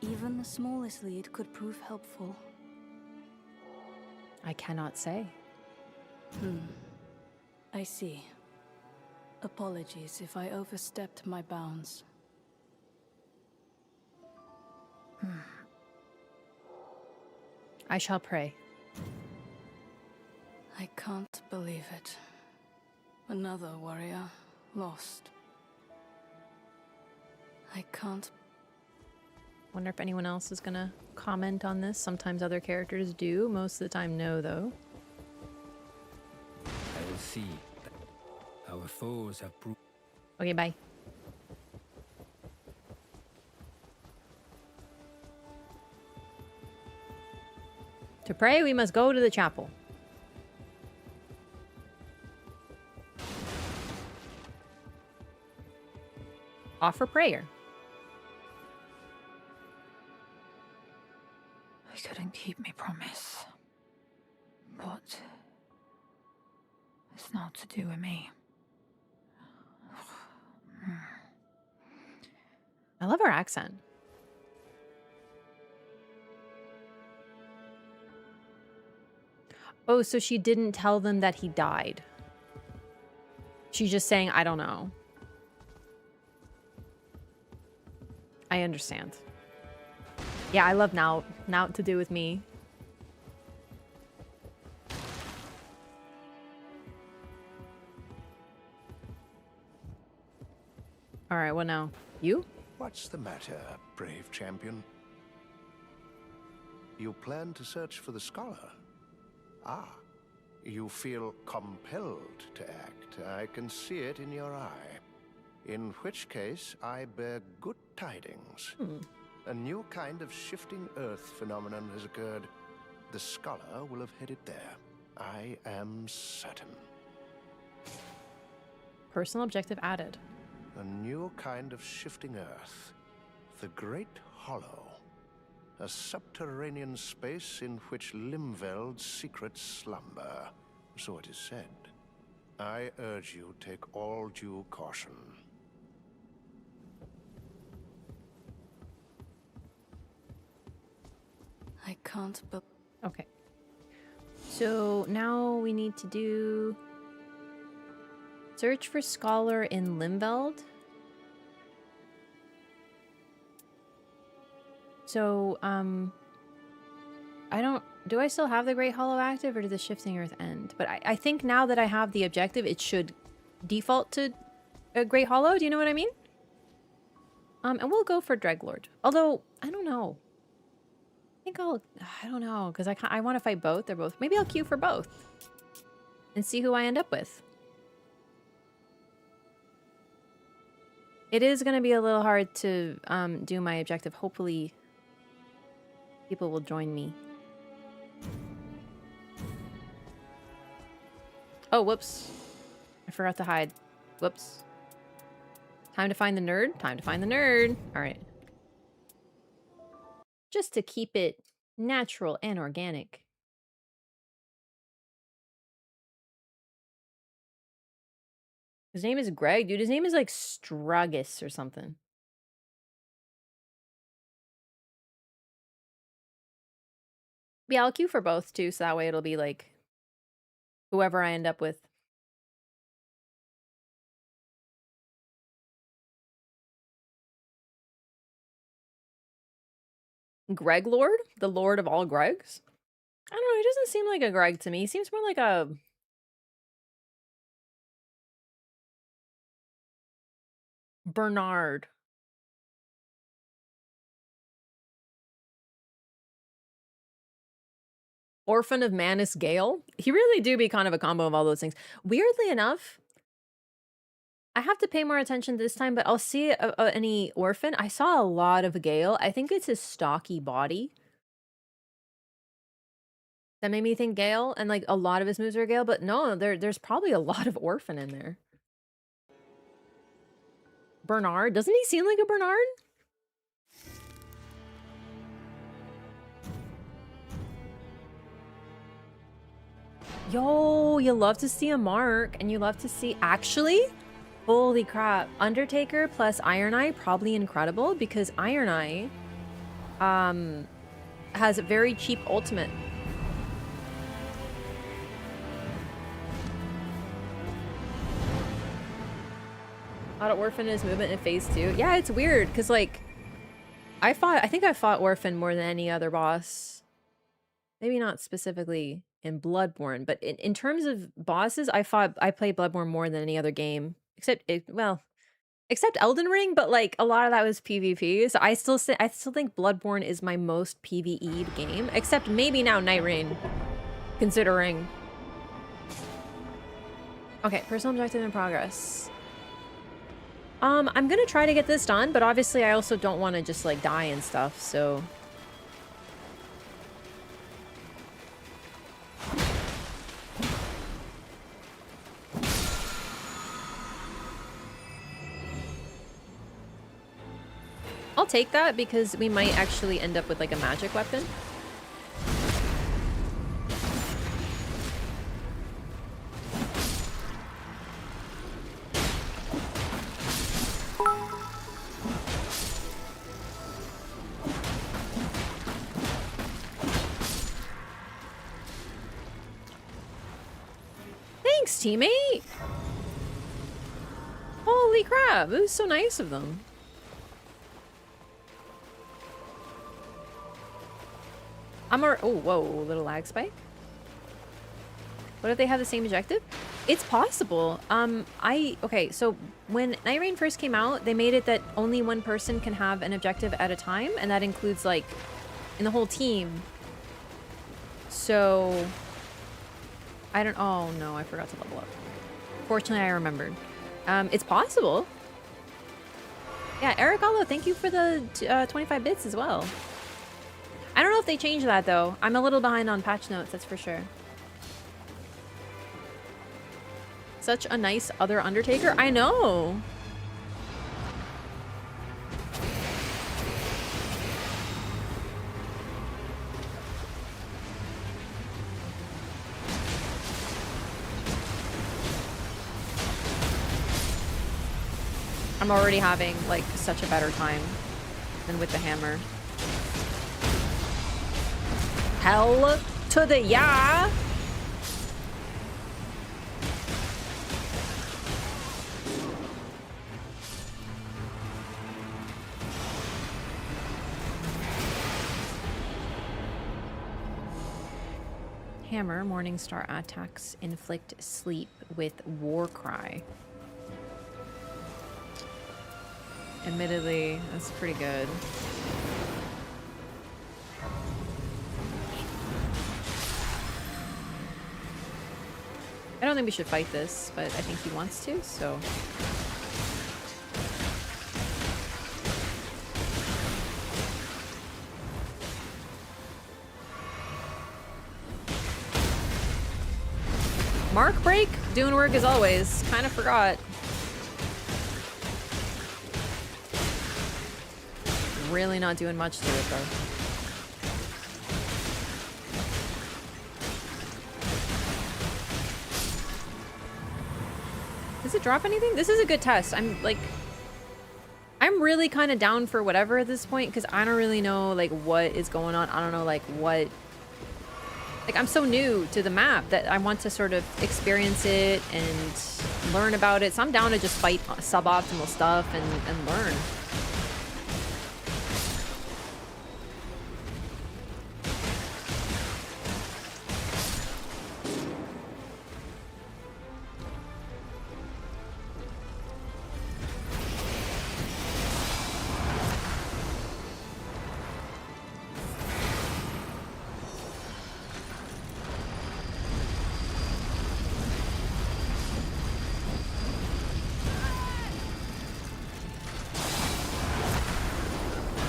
Even the smallest lead could prove helpful. I cannot say. I see. Apologies if I overstepped my bounds. I shall pray. I can't believe it. Another warrior lost. I can't. Wonder if anyone else is gonna comment on this. Sometimes other characters do. Most of the time, no, though. I will see. Our foes have proved. Okay, bye. To pray, we must go to the chapel. Offer prayer. I couldn't keep my promise. But it's not to do with me. I love her accent. Oh, so she didn't tell them that he died. She's just saying, I don't know. I understand. Yeah, I love now to do with me. All right, what now? You? What's the matter, brave champion? You plan to search for the scholar? Ah, you feel compelled to act. I can see it in your eye. In which case, I bear good tidings. A new kind of shifting earth phenomenon has occurred. The scholar will have headed there. I am certain. Personal objective added. A new kind of shifting earth. The Great Hollow. A subterranean space in which Limveld's secrets slumber. So it is said. I urge you take all due caution. I can't but Okay. So now we need to do search for scholar in Limveld. So, do I still have the Great Hollow active, or did the Shifting Earth end? But I think now that I have the objective, it should default to a Great Hollow. Do you know what I mean? And we'll go for Dreglord. Although, I don't know. I don't know, because I want to fight both. They're both, maybe I'll queue for both. And see who I end up with. It is going to be a little hard to do my objective. Hopefully, people will join me. Oh, whoops. I forgot to hide. Whoops. Time to find the nerd? Time to find the nerd. All right. Just to keep it natural and organic. His name is Greg, dude. His name is like Stragus or something. Yeah, I'll queue for both too, so that way it'll be like whoever I end up with. Greg Lord? The Lord of all Gregs? I don't know, he doesn't seem like a Greg to me. He seems more like a Bernard. Orphan of Manus Gale. He really do be kind of a combo of all those things. Weirdly enough, I have to pay more attention this time, but I'll see any orphan. I saw a lot of Gale. I think it's his stocky body. That made me think Gale, and like a lot of his moves are Gale, but no, there's probably a lot of Orphan in there. Bernard, doesn't he seem like a Bernard? Yo, you love to see a Mark, and you love to see actually. Holy crap, Undertaker plus Iron Eye probably incredible because Iron Eye has a very cheap ultimate. Auto Orphan is movement in phase 2. Yeah, it's weird because like I think I fought Orphan more than any other boss. Maybe not specifically in Bloodborne, but in terms of bosses, I played Bloodborne more than any other game. Except Elden Ring, but like a lot of that was PvP. So I still think Bloodborne is my most PvE'd game, except maybe now Nightreign, considering. Okay, personal objective in progress. I'm gonna try to get this done, but obviously I also don't want to just like die and stuff, so. I'll take that because we might actually end up with like a magic weapon. Thanks, teammate! Holy crap, it was so nice of them. Oh, whoa, little lag spike. What if they have the same objective? It's possible. Okay, so when Nightreign first came out, they made it that only one person can have an objective at a time, and that includes, like, in the whole team. So, oh no, I forgot to level up. Fortunately, I remembered. It's possible. Yeah, Eric Allo, thank you for the 25 bits as well. I don't know if they changed that, though. I'm a little behind on patch notes, that's for sure. Such a nice other Undertaker. I know! I'm already having, like, such a better time than with the hammer. Hell to the yeah! Hammer, Morningstar attacks inflict sleep with War Cry. Admittedly, that's pretty good. I don't think we should fight this, but I think he wants to, so. Mark break? Doing work as always. Kind of forgot. Really not doing much to it, though. Does it drop anything? This is a good test. I'm really kind of down for whatever at this point because I don't really know like what is going on. I don't know like what. Like I'm so new to the map that I want to sort of experience it and learn about it. So I'm down to just fight suboptimal stuff and learn.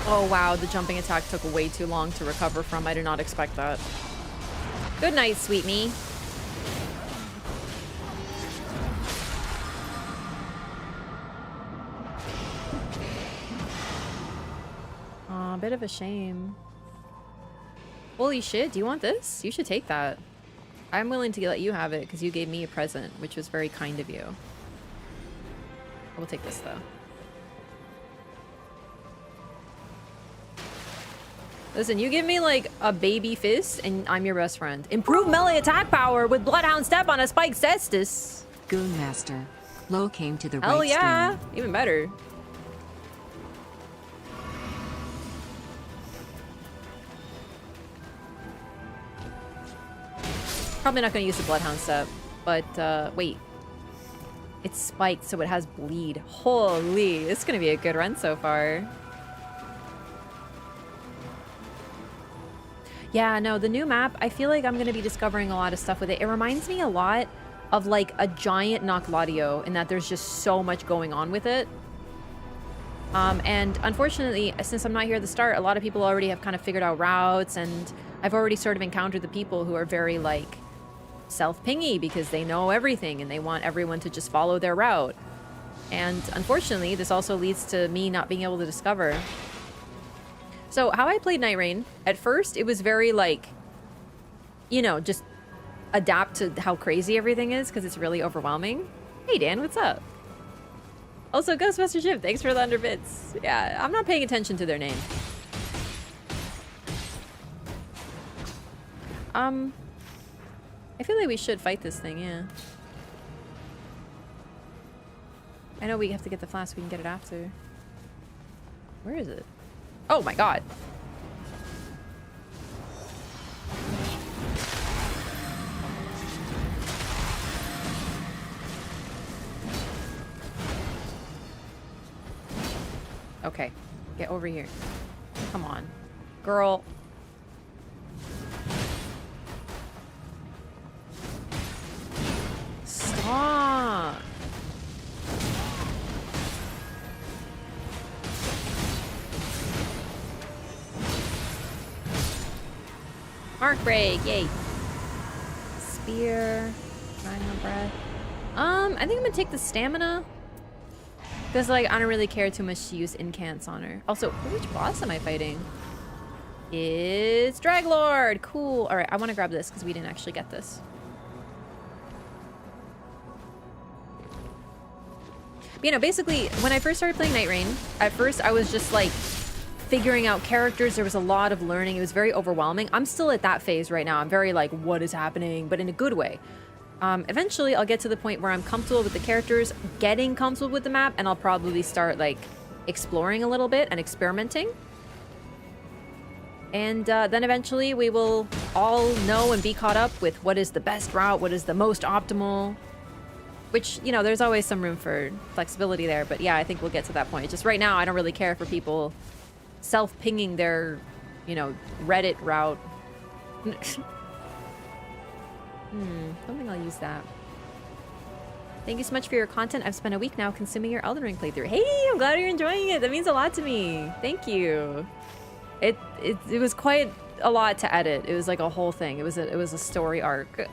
Oh wow, the jumping attack took way too long to recover from. I did not expect that. Good night, sweet me. Aw, a bit of a shame. Holy shit, do you want this? You should take that. I'm willing to let you have it because you gave me a present, which was very kind of you. I will take this though. Listen, you give me like a baby fist and I'm your best friend. Improve melee attack power with Bloodhound Step on a spiked cestus. Goon Master. Lo came to the Hell right yeah, stream. even better. Probably not gonna use the Bloodhound Step, but wait. It's spiked, so it has bleed. Holy, this is gonna be a good run so far. Yeah, no, the new map, I feel like I'm gonna be discovering a lot of stuff with it. It reminds me a lot of like a giant Nocladio in that there's just so much going on with it. And unfortunately, since I'm not here at the start, a lot of people already have kind of figured out routes, and I've already sort of encountered the people who are very like self-pingy because they know everything and they want everyone to just follow their route. And unfortunately, this also leads to me not being able to discover. So how I played Nightreign, at first it was very like, you know, just adapt to how crazy everything is because it's really overwhelming. Hey Dan, what's up? Also, Ghostbuster Ship, thanks for the 100 bits. Yeah, I'm not paying attention to their name. I feel like we should fight this thing, yeah. I know we have to get the flask, we can get it after. Where is it? Oh my god. Okay, get over here. Come on. Girl. Stop. Mark break, yay. Spear, Rhino breath. I think I'm gonna take the stamina. Because like I don't really care too much to use incants on her. Also, which boss am I fighting? It's Draglord. Cool. Alright, I want to grab this because we didn't actually get this. But, you know, basically, when I first started playing Nightreign, at first I was just like figuring out characters. There was a lot of learning. It was very overwhelming. I'm still at that phase right now. I'm very like, what is happening? But in a good way. Eventually, I'll get to the point where I'm comfortable with the characters, getting comfortable with the map, and I'll probably start like exploring a little bit and experimenting. And then eventually we will all know and be caught up with what is the best route, what is the most optimal. Which, you know, there's always some room for flexibility there. But yeah, I think we'll get to that point. Just right now, I don't really care for people self-pinging their, you know, Reddit route. Don't think I'll use that. Thank you so much for your content. I've spent a week now consuming your Elden Ring playthrough. Hey, I'm glad you're enjoying it. That means a lot to me. Thank you. It was quite a lot to edit. It was like a whole thing. It was a story arc.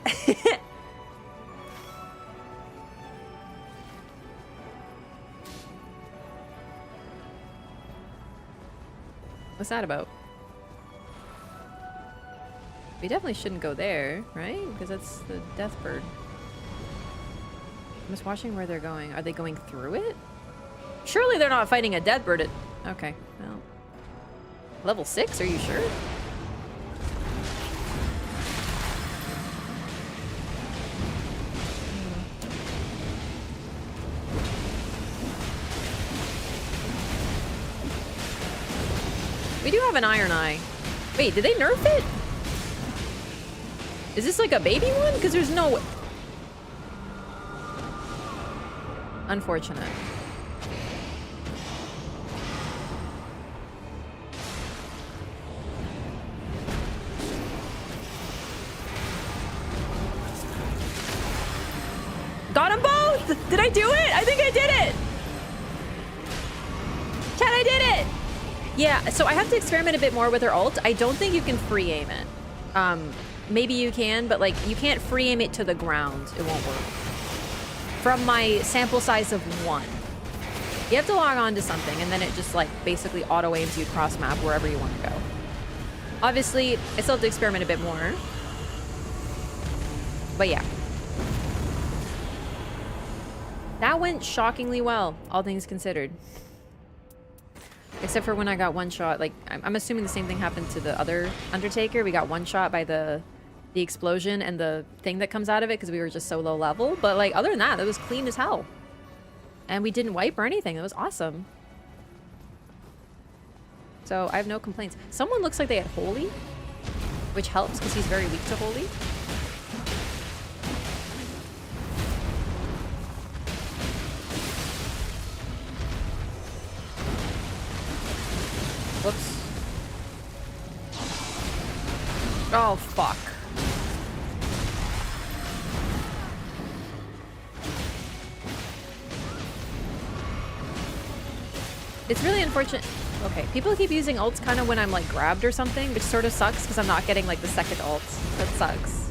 What's that about? We definitely shouldn't go there, right? Because that's the death bird. I'm just watching where they're going. Are they going through it? Surely they're not fighting a death bird at... Okay, well... Level 6, are you sure? We do have an Iron Eye. Wait, did they nerf it? Is this like a baby one? Because there's no... Unfortunate. Got them both! Did I do it? I think I did it! Chat, I did it! Yeah, so I have to experiment a bit more with her ult. I don't think you can free aim it. maybe you can, but like you can't free aim it to the ground. It won't work. From my sample size of 1. You have to log on to something and then it just like basically auto aims you cross map wherever you want to go. Obviously, I still have to experiment a bit more. But yeah. That went shockingly well, all things considered. Except for when I got one shot, like, I'm assuming the same thing happened to the other Undertaker. We got one shot by the explosion and the thing that comes out of it because we were just so low level. But like, other than that, it was clean as hell. And we didn't wipe or anything. It was awesome. So I have no complaints. Someone looks like they had Holy, which helps because he's very weak to Holy. Whoops. Oh, fuck. It's really unfortunate. Okay, people keep using ults kind of when I'm like grabbed or something, which sort of sucks because I'm not getting like the second ult. That sucks.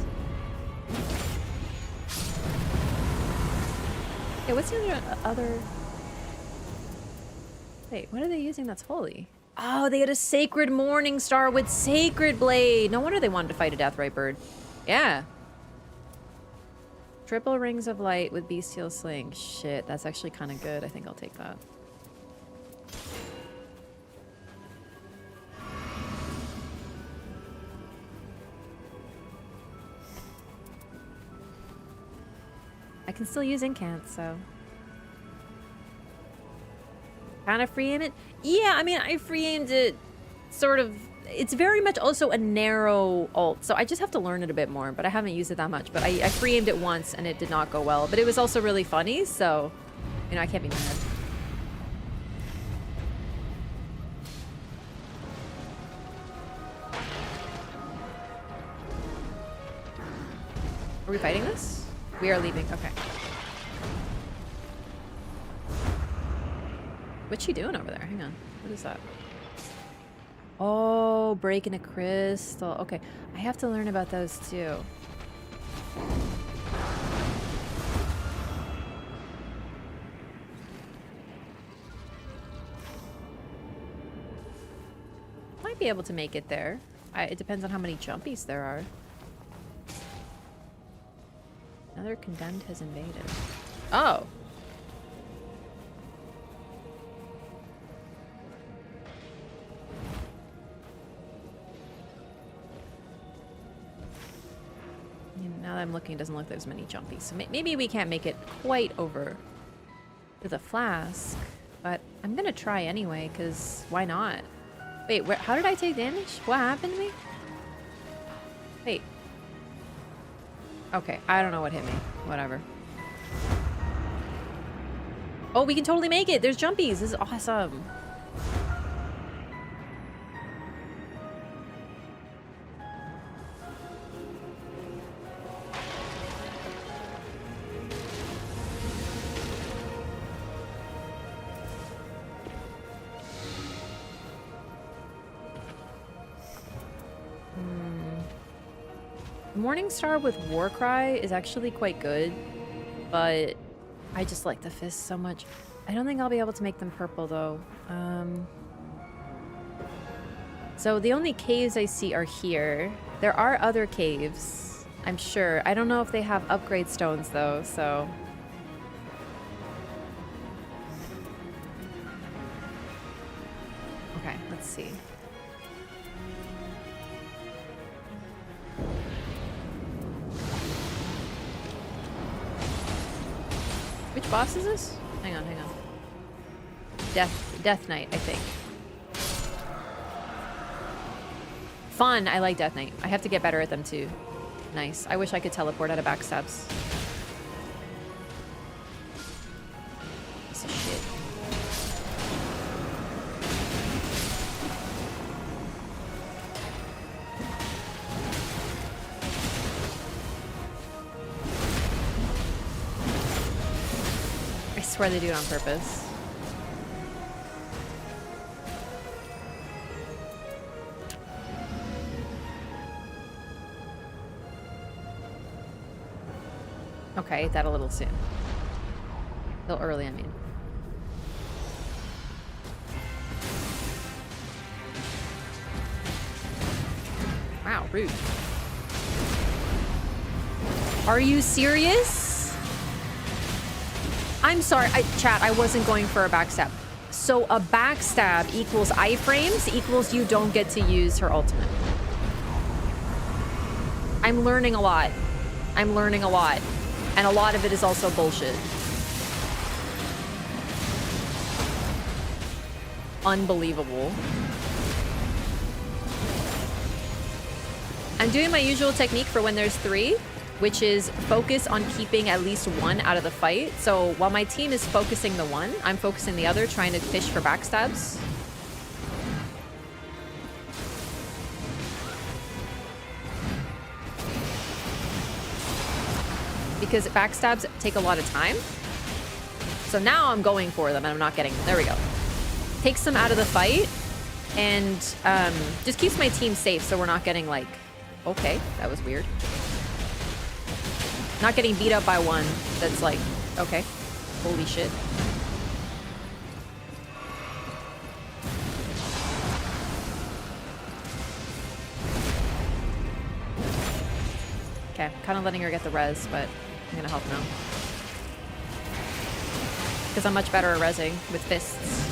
Okay, what's the other... Wait, what are they using that's holy? Oh, they had a Sacred Morning Star with Sacred Blade. No wonder they wanted to fight a Deathrite Bird. Yeah. Triple Rings of Light with Bestial Sling. Shit, that's actually kind of good. I think I'll take that. I can still use Incant, so... Kind of free aim it? Yeah, I mean, I free aimed it sort of... It's very much also a narrow ult, so I just have to learn it a bit more, but I haven't used it that much. But I free aimed it once and it did not go well. But it was also really funny, so, you know, I can't be mad. Are we fighting this? We are leaving, okay. What's she doing over there? Hang on. What is that? Oh, breaking a crystal. Okay, I have to learn about those too. Might be able to make it there. It depends on how many jumpies there are. Another condemned has invaded. Oh! Now that I'm looking, it doesn't look like there's many jumpies. So maybe we can't make it quite over to the flask. But I'm gonna try anyway, because why not? Wait, how did I take damage? What happened to me? Wait. Okay, I don't know what hit me. Whatever. Oh, we can totally make it! There's jumpies! This is awesome! Morningstar with Warcry is actually quite good, but I just like the fists so much. I don't think I'll be able to make them purple though. So the only caves I see are here. There are other caves, I'm sure. I don't know if they have upgrade stones though, so... Okay, let's see. Which boss is this? Hang on, hang on. Death Knight, I think. Fun! I like Death Knight. I have to get better at them too. Nice. I wish I could teleport out of backstabs. Piece of shit. I swear they do it on purpose. Okay, ate that a little soon. A little early, I mean. Wow, rude. Are you serious? I'm sorry, chat, I wasn't going for a backstab. So a backstab equals iframes equals you don't get to use her ultimate. I'm learning a lot. I'm learning a lot. And a lot of it is also bullshit. Unbelievable. I'm doing my usual technique for when there's 3, which is focus on keeping at least 1 out of the fight. So while my team is focusing the 1, I'm focusing the other, trying to fish for backstabs. Because backstabs take a lot of time. So now I'm going for them and I'm not getting them. There we go. Takes them out of the fight and just keeps my team safe so we're not getting like... Okay, that was weird. Not getting beat up by one that's like, okay, holy shit. Okay, kind of letting her get the res, but I'm gonna help now. Because I'm much better at resing with fists.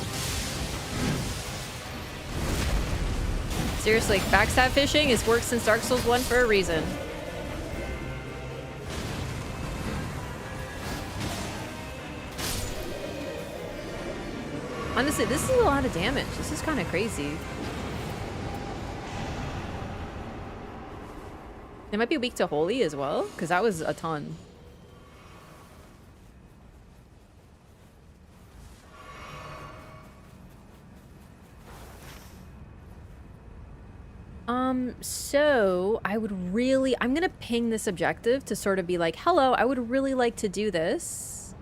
Seriously, backstab fishing has worked since Dark Souls 1 for a reason. Honestly, this is a lot of damage. This is kind of crazy. They might be weak to Holy as well, because that was a ton. So I would really, I'm gonna ping this objective to sort of be like, hello, I would really like to do this.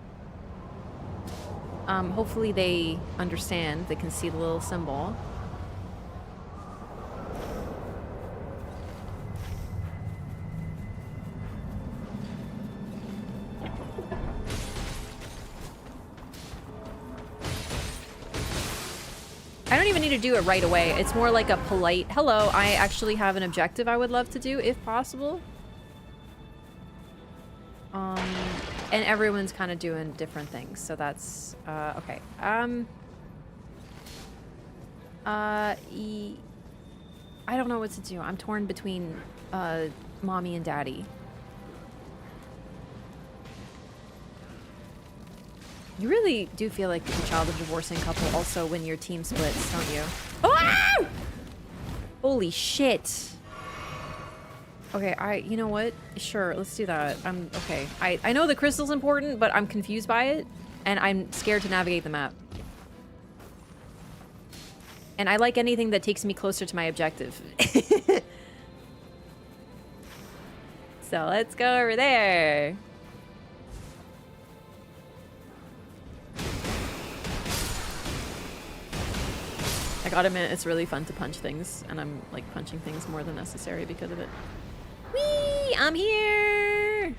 Hopefully they understand, they can see the little symbol. I don't even need to do it right away. It's more like a polite, hello, I actually have an objective I would love to do, if possible. And everyone's kind of doing different things, so that's, okay. I don't know what to do. I'm torn between, mommy and daddy. You really do feel like the child of a divorcing couple also when your team splits, don't you? Oh! Holy shit. Okay, you know what? Sure, let's do that. Okay. I know the crystal's important, but I'm confused by it, and I'm scared to navigate the map. And I like anything that takes me closer to my objective. So let's go over there. I gotta admit, it's really fun to punch things, and I'm like punching things more than necessary because of it. Whee! I'm here!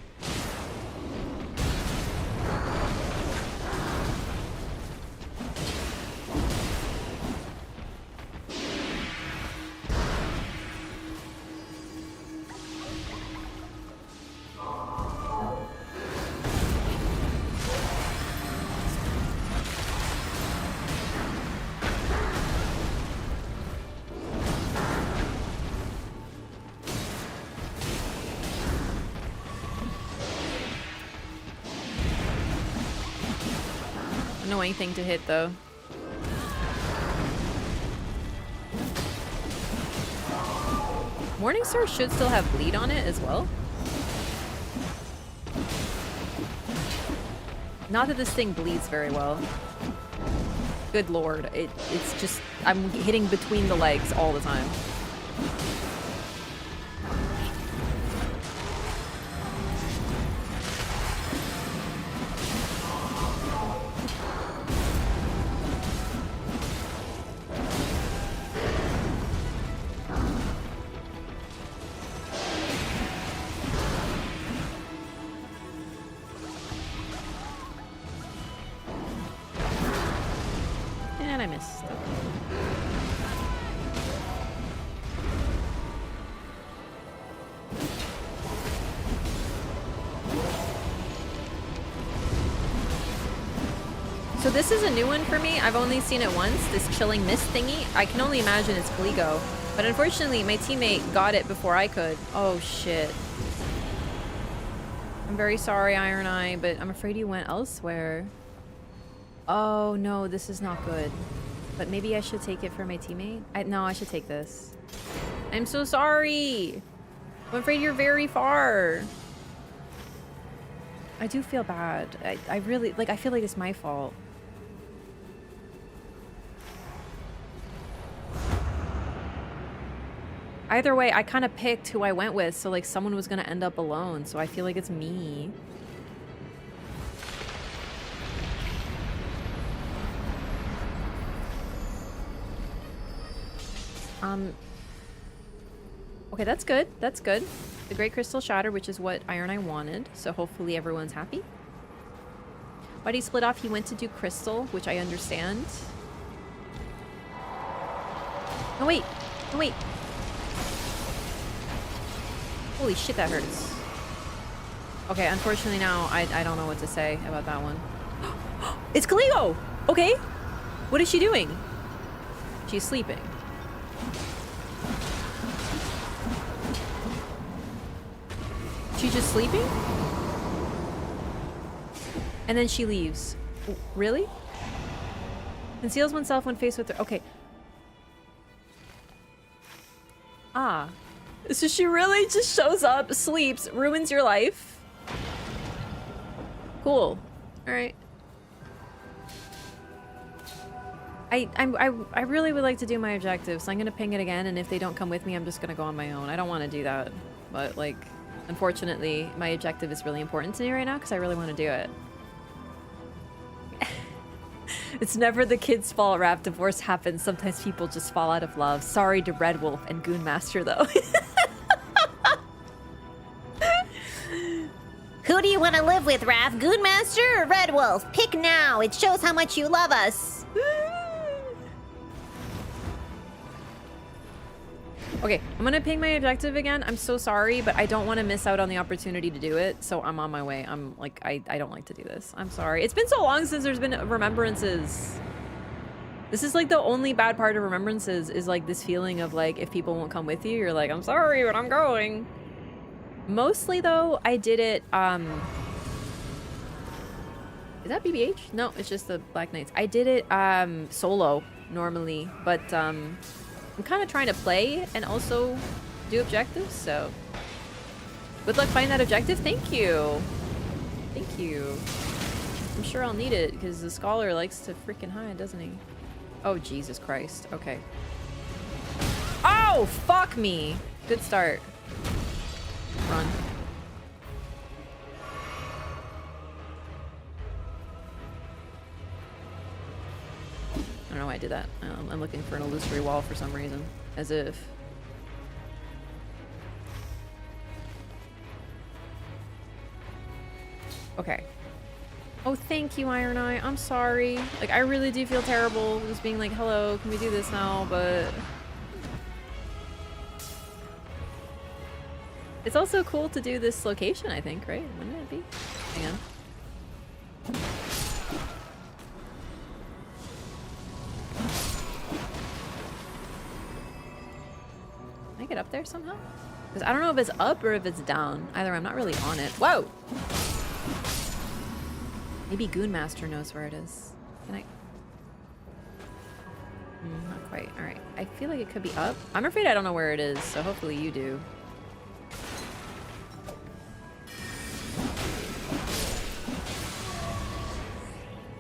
Annoying thing to hit, though. Morningstar should still have bleed on it as well. Not that this thing bleeds very well. Good lord, it's just, I'm hitting between the legs all the time. So this is a new one for me. I've only seen it once, this chilling mist thingy. I can only imagine it's Caligo. But unfortunately, my teammate got it before I could. Oh, shit. I'm very sorry, Iron Eye, but I'm afraid you went elsewhere. Oh, no, this is not good. But maybe I should take it for my teammate? No, I should take this. I'm so sorry. I'm afraid you're very far. I do feel bad. I really, like, I feel like it's my fault. Either way, I kind of picked who I went with, so like someone was gonna end up alone, so I feel like it's me. Okay, that's good. That's good. The Great Crystal Shatter, which is what Iron Eye wanted, so hopefully everyone's happy. But he split off, he went to do Crystal, which I understand. No, wait! No, wait! Holy shit, that hurts. Okay, unfortunately now, I don't know what to say about that one. It's Caligo! Okay! What is she doing? She's sleeping. She's just sleeping? And then she leaves. Really? Conceals oneself when faced with her. Okay. Ah. So she really just shows up, sleeps, ruins your life. Cool. Alright. I really would like to do my objectives, so I'm gonna ping it again, and if they don't come with me, I'm just gonna go on my own. I don't want to do that. But, like, unfortunately, my objective is really important to me right now, because I really want to do it. It's never the kid's fault, Wraff. Divorce happens. Sometimes people just fall out of love. Sorry to Red Wolf and Goon Master, though. Who do you want to live with, Wraff? Goonmaster or Red Wolf? Pick now. It shows how much you love us. Okay, I'm gonna ping my objective again. I'm so sorry, but I don't want to miss out on the opportunity to do it, so I'm on my way. I'm like, I don't like to do this. I'm sorry. It's been so long since there's been Remembrances. This is like the only bad part of Remembrances is like this feeling of like, if people won't come with you, you're like, I'm sorry, but I'm going. Mostly though, I did it, is that BBH? No, it's just the Black Knights. I did it, solo normally, but, I'm kind of trying to play and also do objectives, so good luck finding that objective. Thank you. Thank you. I'm sure I'll need it because the scholar likes to freaking hide, doesn't he? Oh, Jesus Christ. Okay. Oh, fuck me. Good start. Run. I don't know why I did that. I'm looking for an illusory wall for some reason. As if. Okay. Oh, thank you, Iron Eye. I'm sorry. Like, I really do feel terrible just being like, hello, can we do this now? But it's also cool to do this location, I think, right? Wouldn't it be? Hang on. Can I get up there somehow? Because I don't know if it's up or if it's down. Either I'm not really on it. Whoa! Maybe Goon Master knows where it is. Can I? Not quite. Alright. I feel like it could be up. I'm afraid I don't know where it is, so hopefully you do.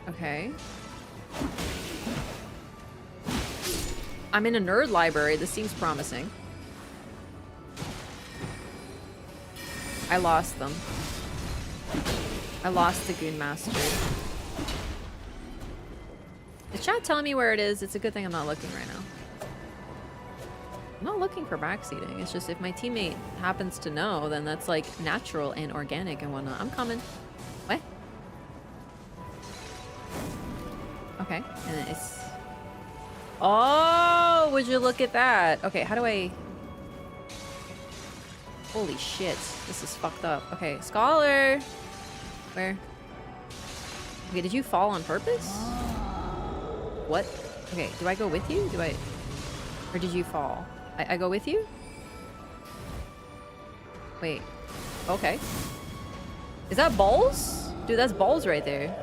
Okay. I'm in a nerd library. This seems promising. I lost them. I lost the Goon Master. Is chat telling me where it is? It's a good thing I'm not looking right now. I'm not looking for backseating. It's just if my teammate happens to know, then that's like natural and organic and whatnot. I'm coming. What? Okay. And then it's... Oh, would you look at that? Okay, how do I... Holy shit. This is fucked up. Okay, Scholar! Where? Okay, did you fall on purpose? What? Okay, do I go with you? Do I... Or did you fall? I go with you? Wait. Okay. Is that balls? Dude, that's balls right there.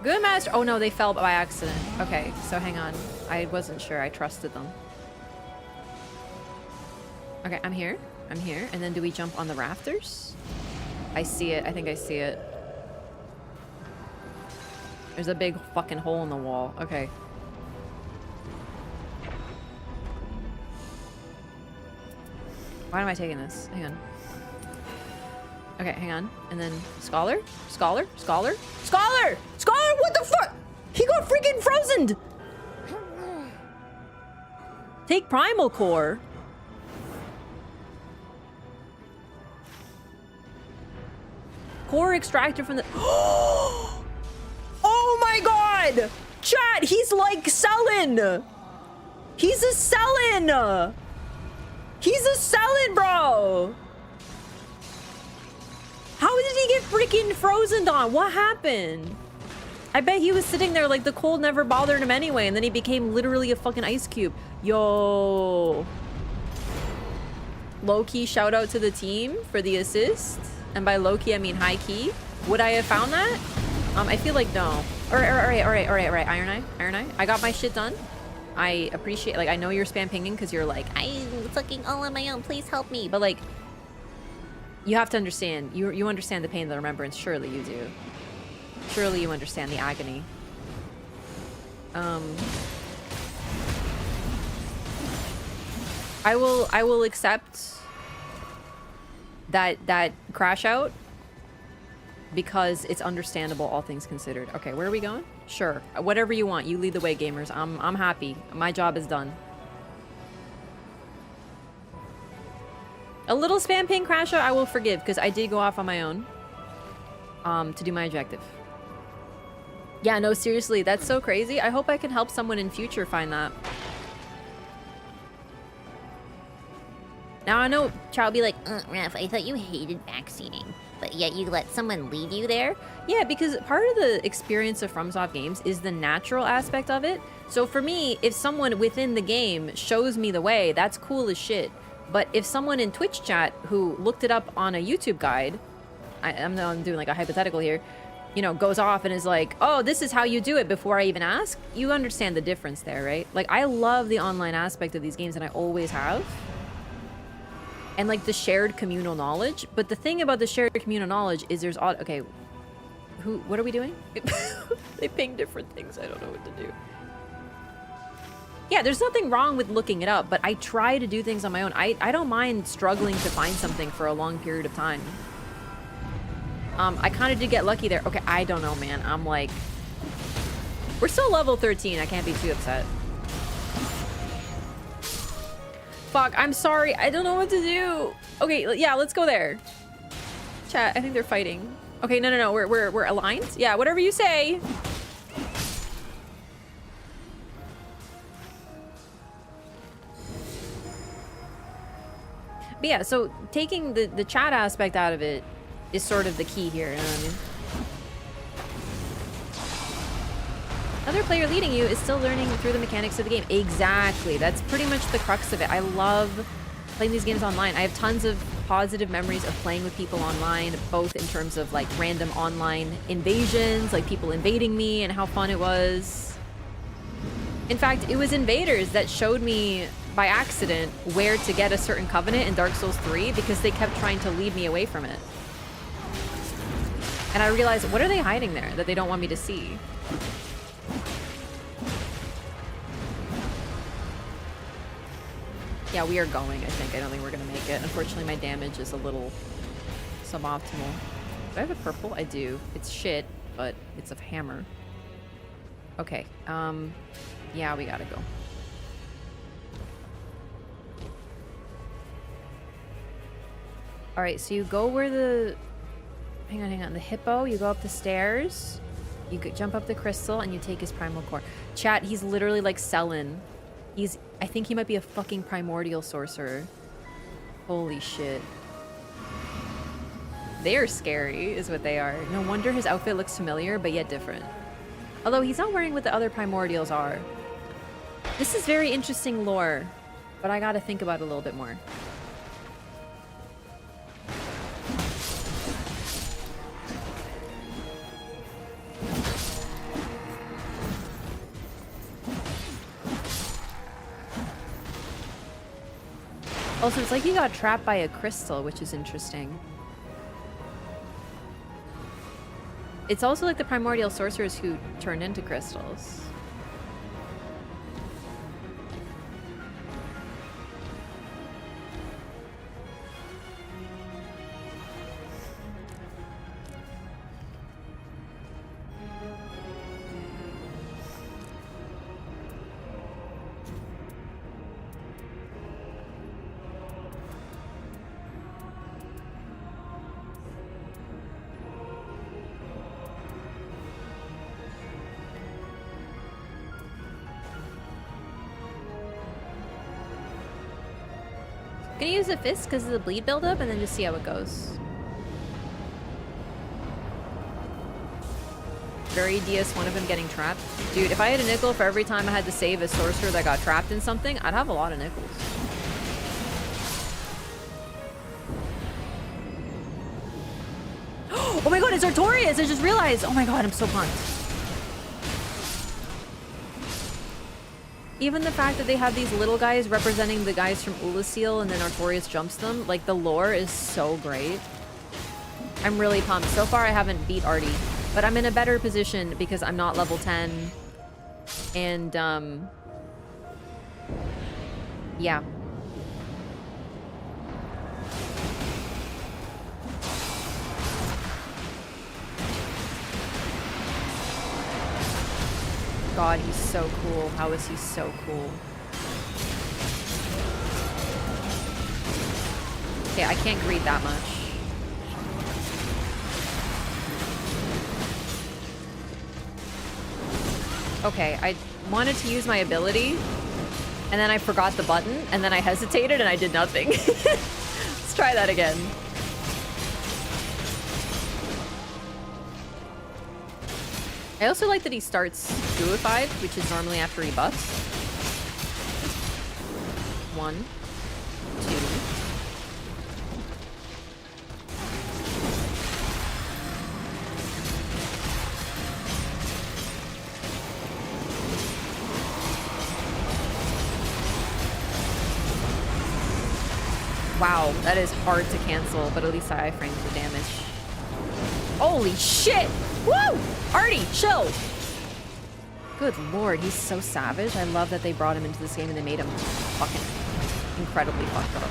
Good master. Oh no, they fell by accident. Okay, so hang on. I wasn't sure. I trusted them. Okay, I'm here. I'm here. And then do we jump on the rafters? I see it. I think I see it. There's a big fucking hole in the wall. Okay. Why am I taking this? Hang on. Okay, hang on. And then Scholar? Scholar? Scholar? Scholar! Scholar! What the fuck? He got freaking frozen! Take Primal Core. Core extracted from the... Oh my god! Chat, he's like selling! He's a selling! He's a selling, bro! How did he get freaking frozen on? What happened? I bet he was sitting there like the cold never bothered him anyway, and then he became literally a fucking ice cube. Yo. Low-key shout out to the team for the assist. And by low-key, I mean high-key. Would I have found that? I feel like no. All right. Iron Eye. I got my shit done. I appreciate, like, I know you're spam pinging because you're like, I'm fucking all on my own. Please help me. but like, you have to understand. You understand the pain of the remembrance. Surely you do. Surely you understand the agony. I will accept that crash out because it's understandable, all things considered. Okay, where are we going? Sure, whatever you want. You lead the way, gamers. I'm happy. My job is done. A little spam ping crash out I will forgive because I did go off on my own to do my objective. Yeah, no, seriously, that's so crazy. I hope I can help someone in future find that. Now I know Char will be like, Wraff, I thought you hated backseating, but yet you let someone lead you there? Yeah, because part of the experience of FromSoft games is the natural aspect of it. So for me, if someone within the game shows me the way, that's cool as shit. But if someone in Twitch chat who looked it up on a YouTube guide, I'm doing like a hypothetical here, you know, goes off and is like, oh, this is how you do it before I even ask, you understand the difference there, right? Like, I love the online aspect of these games, and I always have. And like the shared communal knowledge. But the thing about the shared communal knowledge is there's all, okay, what are we doing? They ping different things. I don't know what to do. Yeah, there's nothing wrong with looking it up, but I try to do things on my own. I don't mind struggling to find something for a long period of time. I kind of did get lucky there. Okay, I don't know, man. I'm like, we're still level 13. I can't be too upset. Fuck, I'm sorry. I don't know what to do. Okay, yeah, let's go there. Chat, I think they're fighting. Okay, no. We're aligned? Yeah, whatever you say. But yeah, so taking the chat aspect out of it is sort of the key here, you know what I mean? Another player leading you is still learning through the mechanics of the game. Exactly. That's pretty much the crux of it. I love playing these games online. I have tons of positive memories of playing with people online, both in terms of like random online invasions, like people invading me and how fun it was. In fact, it was invaders that showed me by accident where to get a certain covenant in Dark Souls 3 because they kept trying to lead me away from it. And I realized, what are they hiding there that they don't want me to see? Yeah, we are going, I think. I don't think we're gonna make it. Unfortunately, my damage is a little suboptimal. Do I have a purple? I do. It's shit, but it's a hammer. Okay, yeah, we gotta go. Alright, so you go where the... Hang on. The hippo, you go up the stairs. You jump up the crystal, and you take his primal core. Chat, he's literally like Selin. I think he might be a fucking primordial sorcerer. Holy shit. They're scary, is what they are. No wonder his outfit looks familiar, but yet different. Although he's not wearing what the other primordials are. This is very interesting lore, but I gotta think about it a little bit more. Also, it's like he got trapped by a crystal, which is interesting. It's also like the primordial sorcerers who turned into crystals. Gonna use the fist because of the bleed buildup and then just see how it goes. Very DS1 of him getting trapped. Dude, if I had a nickel for every time I had to save a sorcerer that got trapped in something, I'd have a lot of nickels. Oh my god, it's Artorias! I just realized! Oh my god, I'm so pumped. Even the fact that they have these little guys representing the guys from Ulasil and then Artorias jumps them, like the lore is so great. I'm really pumped. So far I haven't beat Artie, but I'm in a better position because I'm not level 10. And yeah. God, he's so cool. How is he so cool? Okay, I can't greet that much. Okay, I wanted to use my ability, and then I forgot the button, and then I hesitated and I did nothing. Let's try that again. I also like that he starts Gooified, which is normally after he buffs. 1, 2. Wow, that is hard to cancel, but at least I iframed the damage. Holy shit! Woo! Artie, chill! Good lord, he's so savage. I love that they brought him into this game and they made him fucking incredibly fucked up.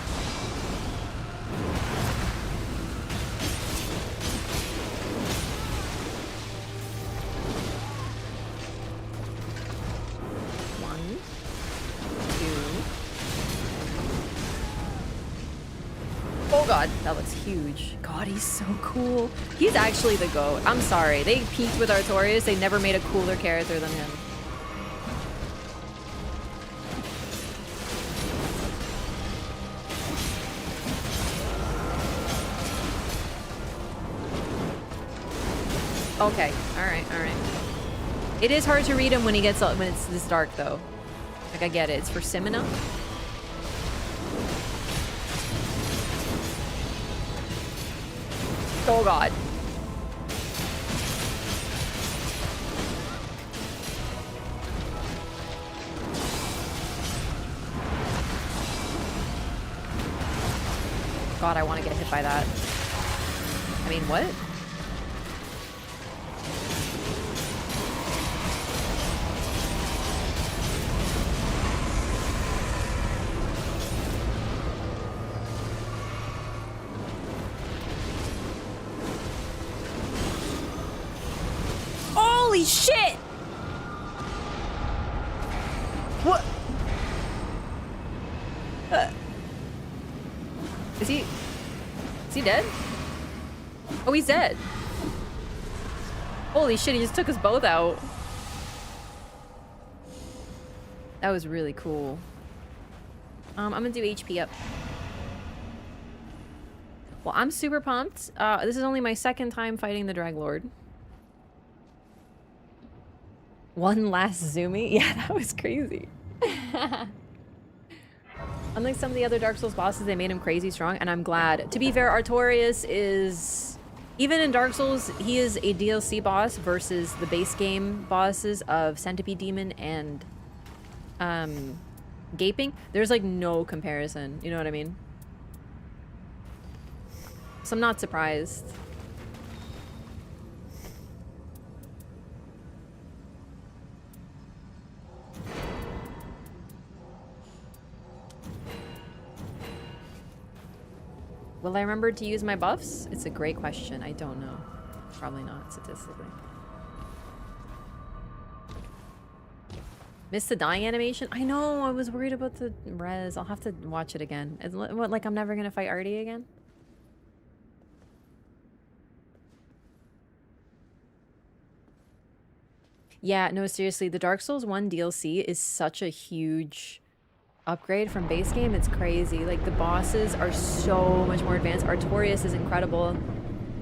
Oh god, that looks huge. God, he's so cool. He's actually the GOAT. I'm sorry. They peaked with Artorias. They never made a cooler character than him. Okay. Alright, alright. It is hard to read him when he gets when it's this dark though. Like I get it. It's for Simina. Oh god. God, I want to get hit by that. I mean, what? Holy shit! What? Is he dead? Oh, he's dead. Holy shit, he just took us both out. That was really cool. I'm gonna do HP up. Well, I'm super pumped. This is only my second time fighting the Draglord. One last Zoomy? Yeah, that was crazy. Unlike some of the other Dark Souls bosses, they made him crazy strong, and I'm glad. To be fair, Artorias is... Even in Dark Souls, he is a DLC boss versus the base game bosses of Centipede Demon and Gaping. There's like no comparison, you know what I mean? So I'm not surprised. Will I remember to use my buffs? It's a great question. I don't know. Probably not, statistically. Missed the dying animation? I know, I was worried about the res. I'll have to watch it again. What, like I'm never gonna fight Artie again? Yeah, no, seriously, the Dark Souls 1 DLC is such a huge upgrade from base game. It's crazy. Like, the bosses are so much more advanced. Artorias is incredible.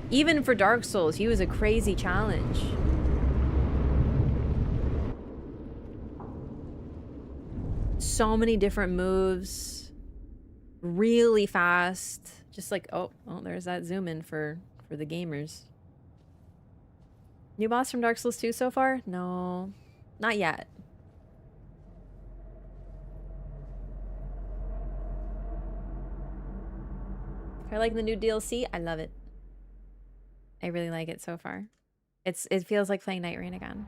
Even for Dark Souls, he was a crazy challenge. So many different moves. Really fast. Just like, oh, there's that zoom in for the gamers. New boss from Dark Souls 2 so far? No, not yet. I like the new DLC. I love it. I really like it so far. It feels like playing Nightreign again.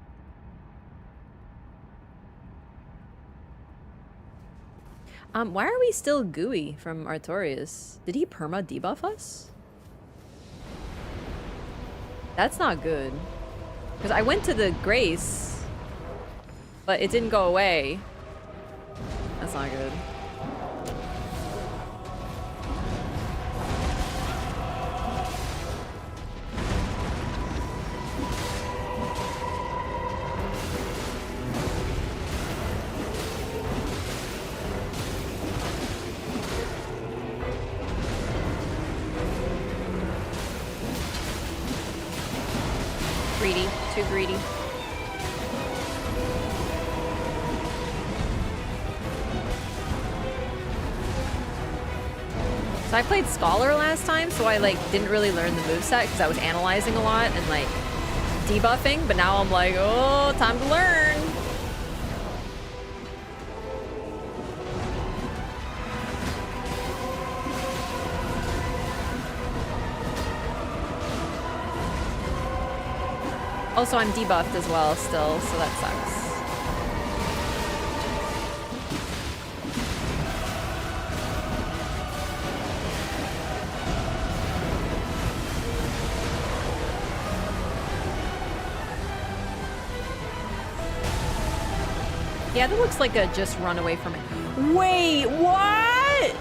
Why are we still gooey from Artorias? Did he perma debuff us? That's not good. Because I went to the Grace, but it didn't go away. That's not good. Greedy. Too greedy. So I played Scholar last time, so I like didn't really learn the moveset because I was analyzing a lot and like debuffing, but now I'm like, oh, time to learn. Also, I'm debuffed as well still, so that sucks. Yeah, that looks like a just run away from it. Wait, what?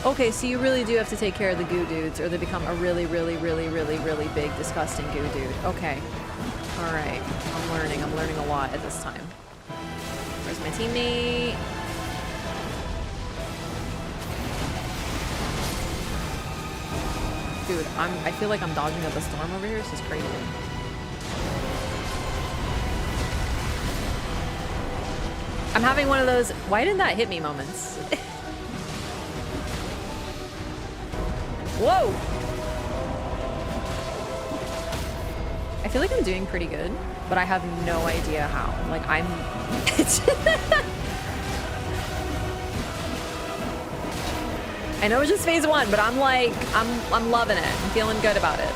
Okay, so you really do have to take care of the goo dudes or they become a really, really, really, really, really big, disgusting goo dude. Okay. Alright. I'm learning a lot at this time. Where's my teammate? Dude, I feel like I'm dodging up a storm over here. This is crazy. I'm having one of those, why didn't that hit me moments? Whoa! I feel like I'm doing pretty good, but I have no idea how. Like, I'm... I know it's just phase 1, but I'm like, I'm loving it. I'm feeling good about it.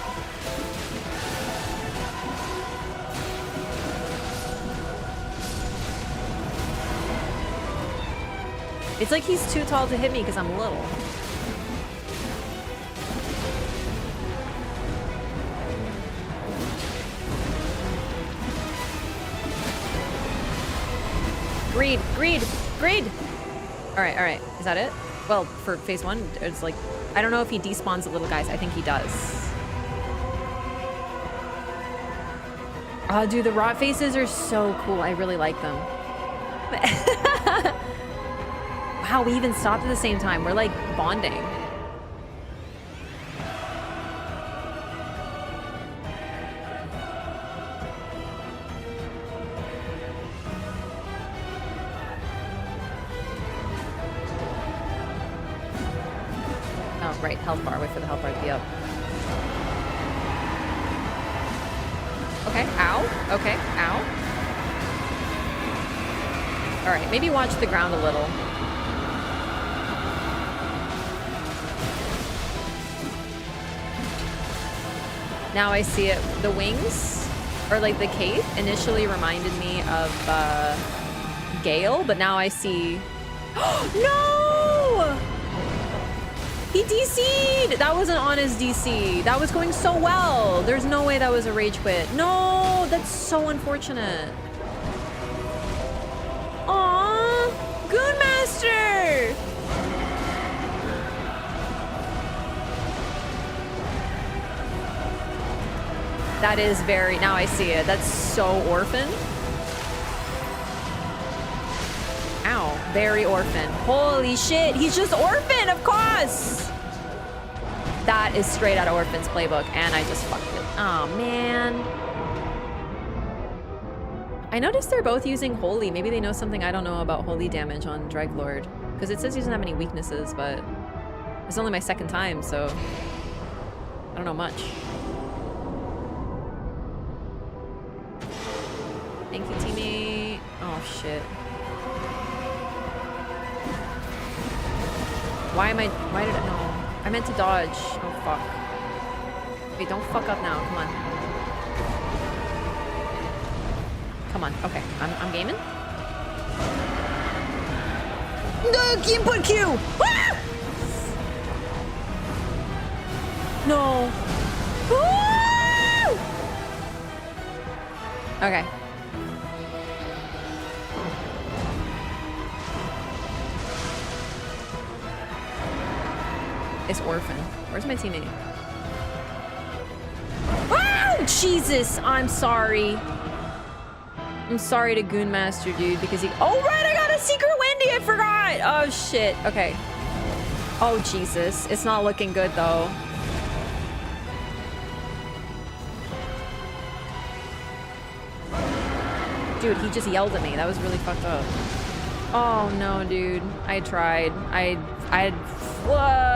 It's like he's too tall to hit me because I'm little. Greed, greed, greed! Alright. Is that it? Well, for phase 1, it's like, I don't know if he despawns the little guys. I think he does. Oh, dude, the rot faces are so cool. I really like them. how we even stopped at the same time. We're like bonding. Oh, right, health bar. Wait for the health bar to be up. Okay, ow. Okay, ow. Alright, maybe watch the ground a little. Now I see it. The wings, or like the cape, initially reminded me of Gale, but now I see... No! He DC'd! That wasn't on his DC. That was going so well. There's no way that was a rage quit. No! That's so unfortunate. Aww! Goonmaster! That is very... Now I see it. That's so orphan. Ow. Very orphan. Holy shit. He's just orphan, of course! That is straight out of Orphan's playbook, and I just fucked it. Oh, man. I noticed they're both using Holy. Maybe they know something I don't know about Holy damage on Dreglord. Because it says he doesn't have any weaknesses, but... It's only my second time, so... I don't know much. Thank you, teammate. Oh, shit. Why did I... No. I meant to dodge. Oh, fuck. Wait, don't fuck up now. Come on. Come on. Okay. I'm gaming. No! Input Q! Ah! No. Woo! Okay. It's Orphan. Where's my teammate? Oh, Jesus! I'm sorry. I'm sorry to Goonmaster, dude, because he... Oh, right! I got a Secret Wendy! I forgot! Oh, shit. Okay. Oh, Jesus. It's not looking good, though. Dude, he just yelled at me. That was really fucked up. Oh, no, dude. I tried.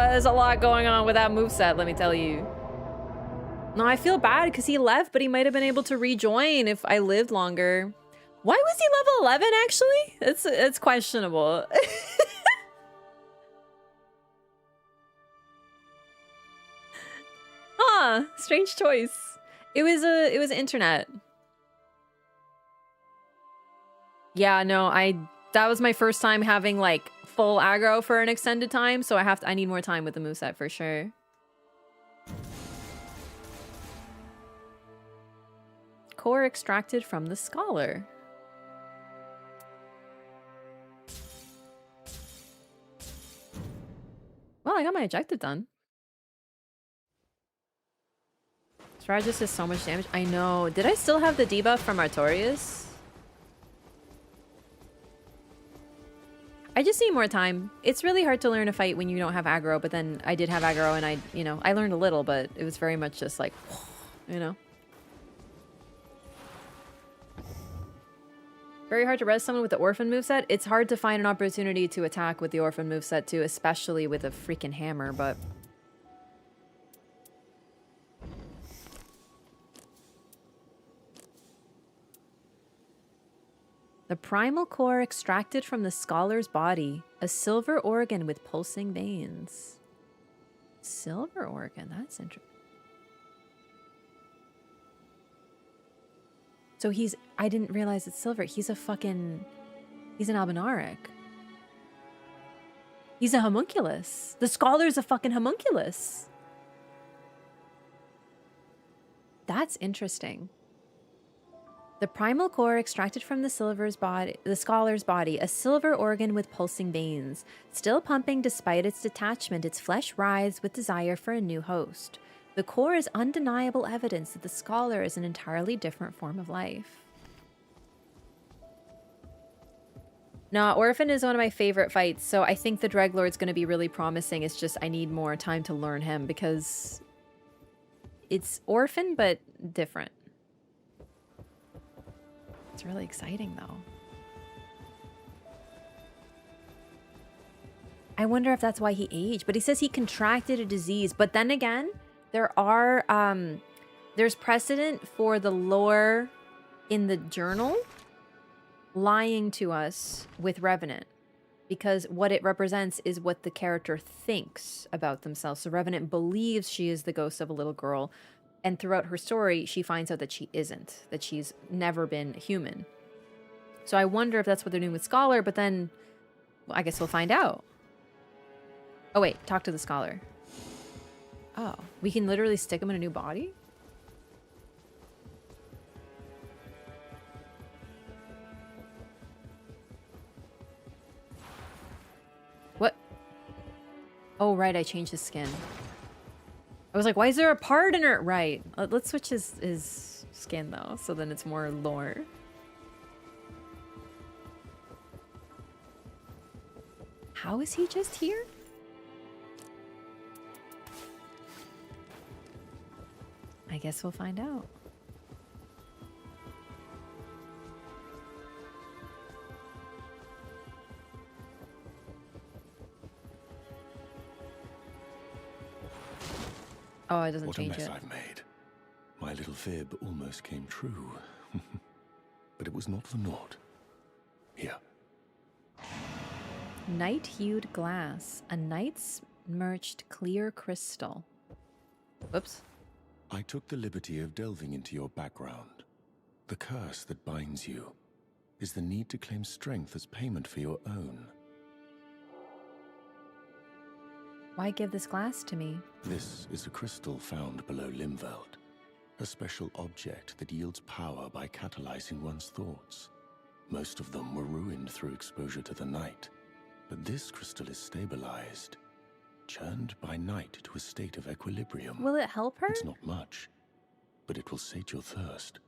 There's a lot going on with that moveset, let me tell you. No, I feel bad because he left, but he might have been able to rejoin if I lived longer. Why was he level 11, actually? It's questionable. Huh, strange choice. It was internet. Yeah, no, that was my first time having like full aggro for an extended time, so I need more time with the moveset for sure. Core extracted from the Scholar. Well, I got my objective done. Strategist is so much damage. I know. Did I still have the debuff from Artorias? I just need more time. It's really hard to learn a fight when you don't have aggro, but then I did have aggro and I learned a little, but it was very much just like, you know. Very hard to res someone with the Orphan moveset. It's hard to find an opportunity to attack with the Orphan moveset too, especially with a freaking hammer, but... The primal core extracted from the Scholar's body. A silver organ with pulsing veins. Silver organ? That's interesting. So I didn't realize it's silver. He's an Albinaric. He's a homunculus. The Scholar's a fucking homunculus. That's interesting. The primal core extracted from the Scholar's body, a silver organ with pulsing veins. Still pumping despite its detachment, its flesh writhes with desire for a new host. The core is undeniable evidence that the Scholar is an entirely different form of life. No, Orphan is one of my favorite fights, so I think the Dreadlord's going to be really promising. It's just I need more time to learn him because it's Orphan, but different. It's really exciting, though. I wonder if that's why he aged, but he says he contracted a disease. But then again, there are, there's precedent for the lore in the journal lying to us with Revenant, because what it represents is what the character thinks about themselves. So Revenant believes she is the ghost of a little girl, and throughout her story, she finds out that she isn't, that she's never been human. So I wonder if that's what they're doing with Scholar, but then, well, I guess we'll find out. Oh wait, talk to the Scholar. Oh, we can literally stick him in a new body? What? Oh, right, I changed his skin. I was like, why is there a part in her? Right. Let's switch his skin, though, so then it's more lore. How is he just here? I guess we'll find out. Oh, it doesn't change it. What a mess I've made. My little fib almost came true. But it was not for naught. Here. Night-hued glass. A night-smirched clear crystal. Whoops. I took the liberty of delving into your background. The curse that binds you is the need to claim strength as payment for your own. Why give this glass to me? This is a crystal found below Limveld, a special object that yields power by catalyzing one's thoughts. Most of them were ruined through exposure to the night, but this crystal is stabilized, churned by night to a state of equilibrium. Will it help her? It's not much, but it will sate your thirst.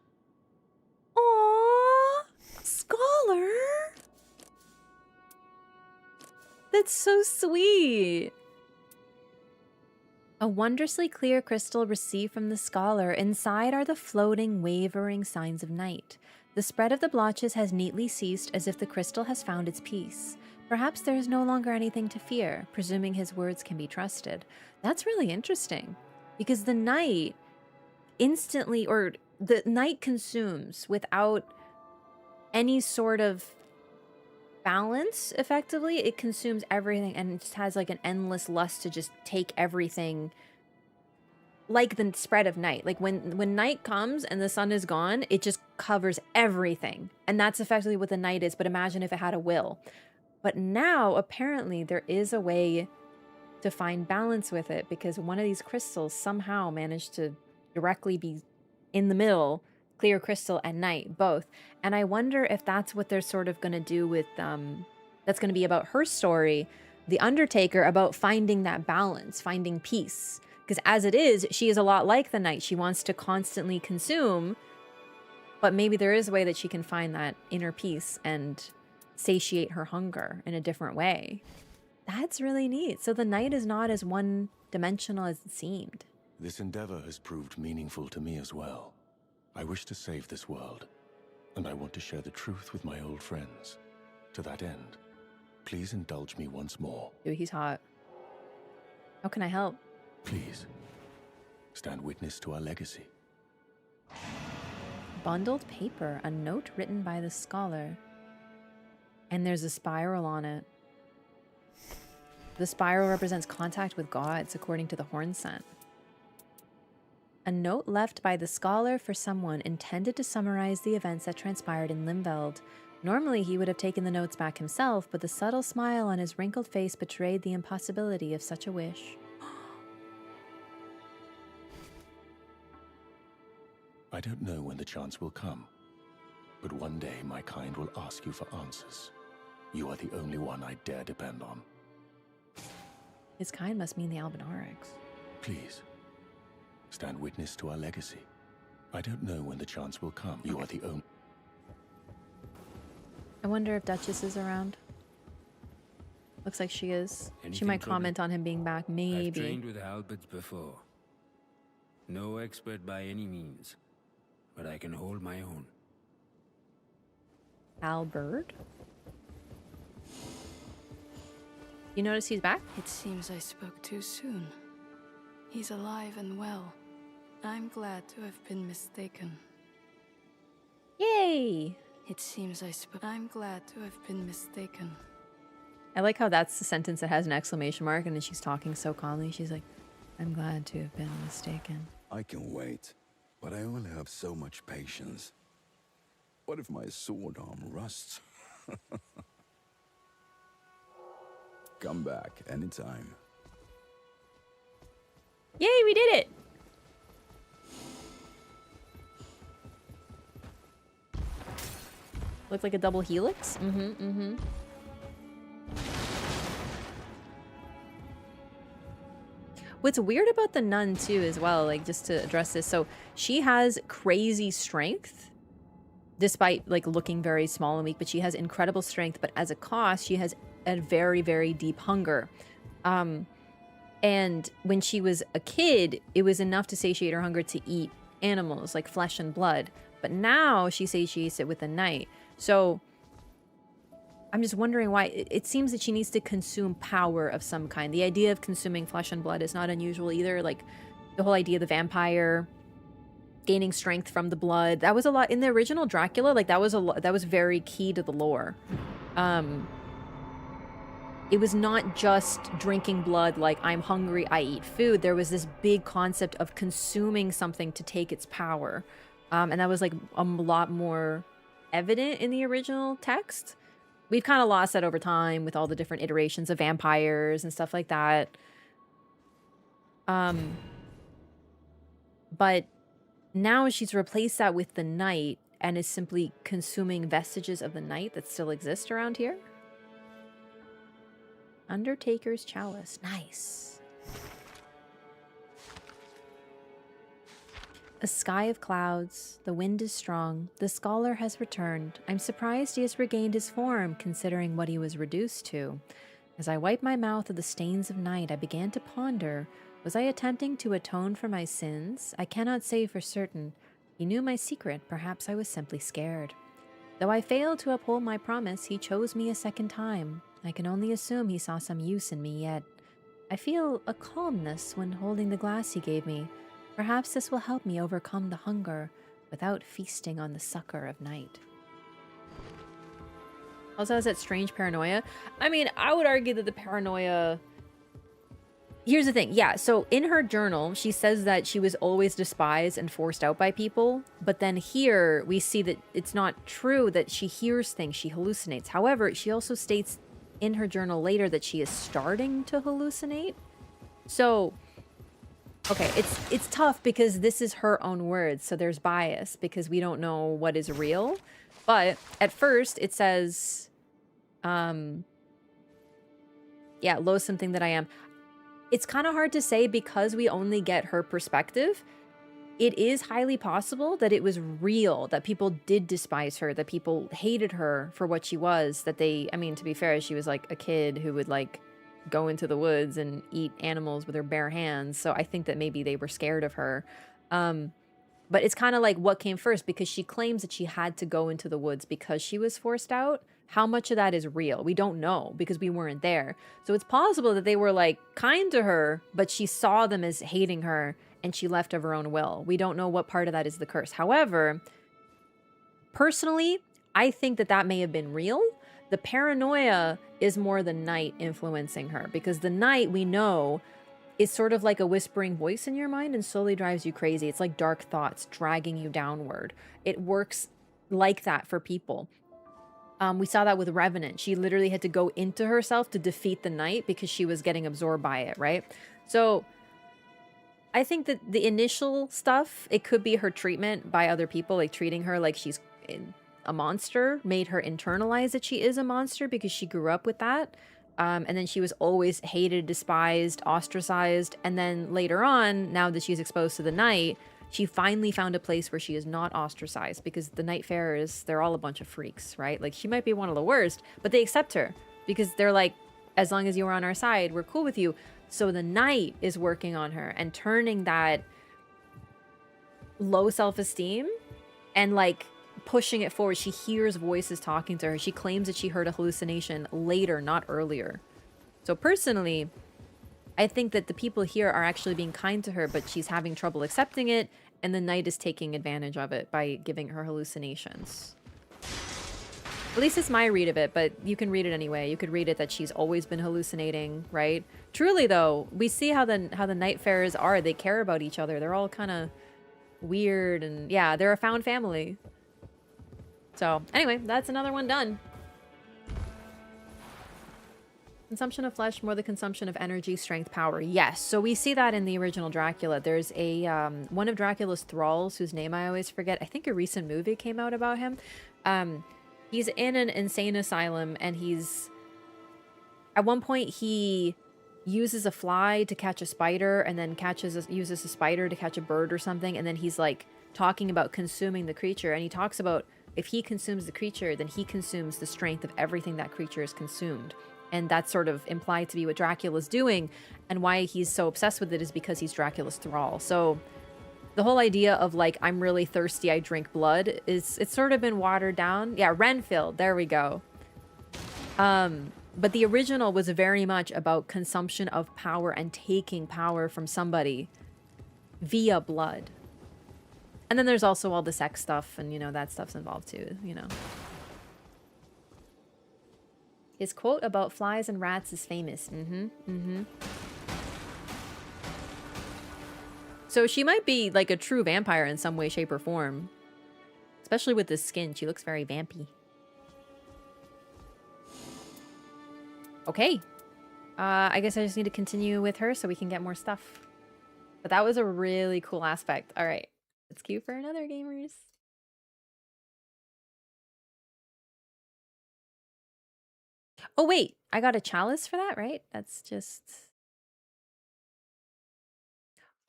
Aww! Scholar! That's so sweet! A wondrously clear crystal received from the Scholar. Inside are the floating, wavering signs of night. The spread of the blotches has neatly ceased, as if the crystal has found its peace. Perhaps there is no longer anything to fear, presuming his words can be trusted. That's really interesting, because the night instantly, or the night consumes without any sort of balance, effectively. It consumes everything and it just has like an endless lust to just take everything, like the spread of night. Like when night comes and the sun is gone, it just covers everything, and that's effectively what the night is. But imagine if it had a will. But now apparently there is a way to find balance with it, because one of these crystals somehow managed to directly be in the middle, clear crystal and night, both. And I wonder if that's what they're sort of going to do with, that's going to be about her story, the Undertaker, about finding that balance, finding peace. Because as it is, she is a lot like the night. She wants to constantly consume, but maybe there is a way that she can find that inner peace and satiate her hunger in a different way. That's really neat. So the night is not as one-dimensional as it seemed. This endeavor has proved meaningful to me as well. I wish to save this world, and I want to share the truth with my old friends. To that end, please indulge me once more. Dude, he's hot. How can I help? Please, stand witness to our legacy. Bundled paper, a note written by the Scholar. And there's a spiral on it. The spiral represents contact with gods, according to the horn scent. A note left by the Scholar for someone intended to summarize the events that transpired in Limveld. Normally, he would have taken the notes back himself, but the subtle smile on his wrinkled face betrayed the impossibility of such a wish. I don't know when the chance will come, but one day my kind will ask you for answers. You are the only one I dare depend on. His kind must mean the Albinaurics. Please, stand witness to our legacy. I don't know when the chance will come. You are the only... I wonder if Duchess is around. Looks like she is. She Anything might trouble? comment on him being back, I've maybe. trained with halberds before. No expert by any means, but I can hold my own. Albert? You notice he's back? It seems I spoke too soon. He's alive and well. I'm glad to have been mistaken. Yay! It seems I'm glad to have been mistaken. I like how that's the sentence that has an exclamation mark and then she's talking so calmly. She's like, I'm glad to have been mistaken. I can wait, but I only have so much patience. What if my sword arm rusts? Come back anytime. Yay, we did it! Looked like a double helix? What's weird about the nun too as well, like just to address this, so she has crazy strength despite like looking very small and weak, but she has incredible strength, but as a cost she has a very, very deep hunger. And when she was a kid, it was enough to satiate her hunger to eat animals like flesh and blood, but now she satiates it with the night. So I'm just wondering why it seems that she needs to consume power of some kind. The idea of consuming flesh and blood is not unusual either. Like the whole idea of the vampire gaining strength from the blood. That was a lot in the original Dracula. Like that was very key to the lore. It was not just drinking blood like I'm hungry, I eat food. There was this big concept of consuming something to take its power. And that was like a lot more evident in the original text. We've kind of lost that over time with all the different iterations of vampires and stuff like that. But now she's replaced that with the night and is simply consuming vestiges of the night that still exist around here. Undertaker's Chalice. Nice. A sky of clouds. The wind is strong. The scholar has returned. I'm surprised he has regained his form, considering what he was reduced to. As I wiped my mouth of the stains of night, I began to ponder. Was I attempting to atone for my sins? I cannot say for certain. He knew my secret. Perhaps I was simply scared. Though I failed to uphold my promise, he chose me a second time. I can only assume he saw some use in me yet. I feel a calmness when holding the glass he gave me. Perhaps this will help me overcome the hunger without feasting on the succor of night. Also has that strange paranoia. I mean, I would argue that the paranoia... Here's the thing. Yeah, so in her journal, she says that she was always despised and forced out by people. But then here, we see that it's not true that she hears things. She hallucinates. However, she also states in her journal later that she is starting to hallucinate. So... Okay, it's tough because this is her own words, so there's bias because we don't know what is real. But at first it says, yeah, loathsome thing that I am. It's kind of hard to say because we only get her perspective. It is highly possible that it was real, that people did despise her, that people hated her for what she was, that they, I mean, to be fair, she was like a kid who would like go into the woods and eat animals with her bare hands. So I think that maybe they were scared of her. But it's kind of like what came first, because she claims that she had to go into the woods because she was forced out. How much of that is real? We don't know because we weren't there. So it's possible that they were like kind to her, but she saw them as hating her and she left of her own will. We don't know what part of that is the curse. However, personally, I think that that may have been real. The paranoia is more the night influencing her, because the night, we know, is sort of like a whispering voice in your mind and slowly drives you crazy. It's like dark thoughts dragging you downward. It works like that for people. We saw that with Revenant. She literally had to go into herself to defeat the night because she was getting absorbed by it, right? So I think that the initial stuff, it could be her treatment by other people, like treating her like she's a monster, made her internalize that she is a monster because she grew up with that. And then she was always hated, despised, ostracized. And then later on, now that she's exposed to the night, she finally found a place where she is not ostracized, because the Nightfarers, they're all a bunch of freaks, right? Like, she might be one of the worst, but they accept her because they're like, as long as you were on our side, we're cool with you. So the Knight is working on her and turning that low self-esteem and like pushing it forward. She hears voices talking to her. She claims that she heard a hallucination later, not earlier. So personally, I think that the people here are actually being kind to her, but she's having trouble accepting it, and the Knight is taking advantage of it by giving her hallucinations. At least it's my read of it, but you can read it anyway. You could read it that she's always been hallucinating, right? Truly, though, we see how the Nightfarers are. They care about each other. They're all kind of weird, and yeah, they're a found family. So, anyway, that's another one done. Consumption of flesh, more the consumption of energy, strength, power. Yes, so we see that in the original Dracula. There's a one of Dracula's thralls, whose name I always forget. I think a recent movie came out about him. He's in an insane asylum, and he's... At one point, he uses a fly to catch a spider, and then uses a spider to catch a bird or something, and then he's, like, talking about consuming the creature, and he talks about if he consumes the creature, then he consumes the strength of everything that creature is consumed. And that's sort of implied to be what Dracula's doing, and why he's so obsessed with it is because he's Dracula's thrall. So the whole idea of like, I'm really thirsty, I drink blood, it's sort of been watered down. Yeah, Renfield, there we go. But the original was very much about consumption of power and taking power from somebody via blood. And then there's also all the sex stuff, and you know, that stuff's involved too, you know. His quote about flies and rats is famous. So she might be like a true vampire in some way, shape, or form. Especially with this skin. She looks very vampy. Okay. I guess I just need to continue with her so we can get more stuff. But that was a really cool aspect. All right. Let's queue for another, gamers. Oh, wait. I got a chalice for that, right? That's just...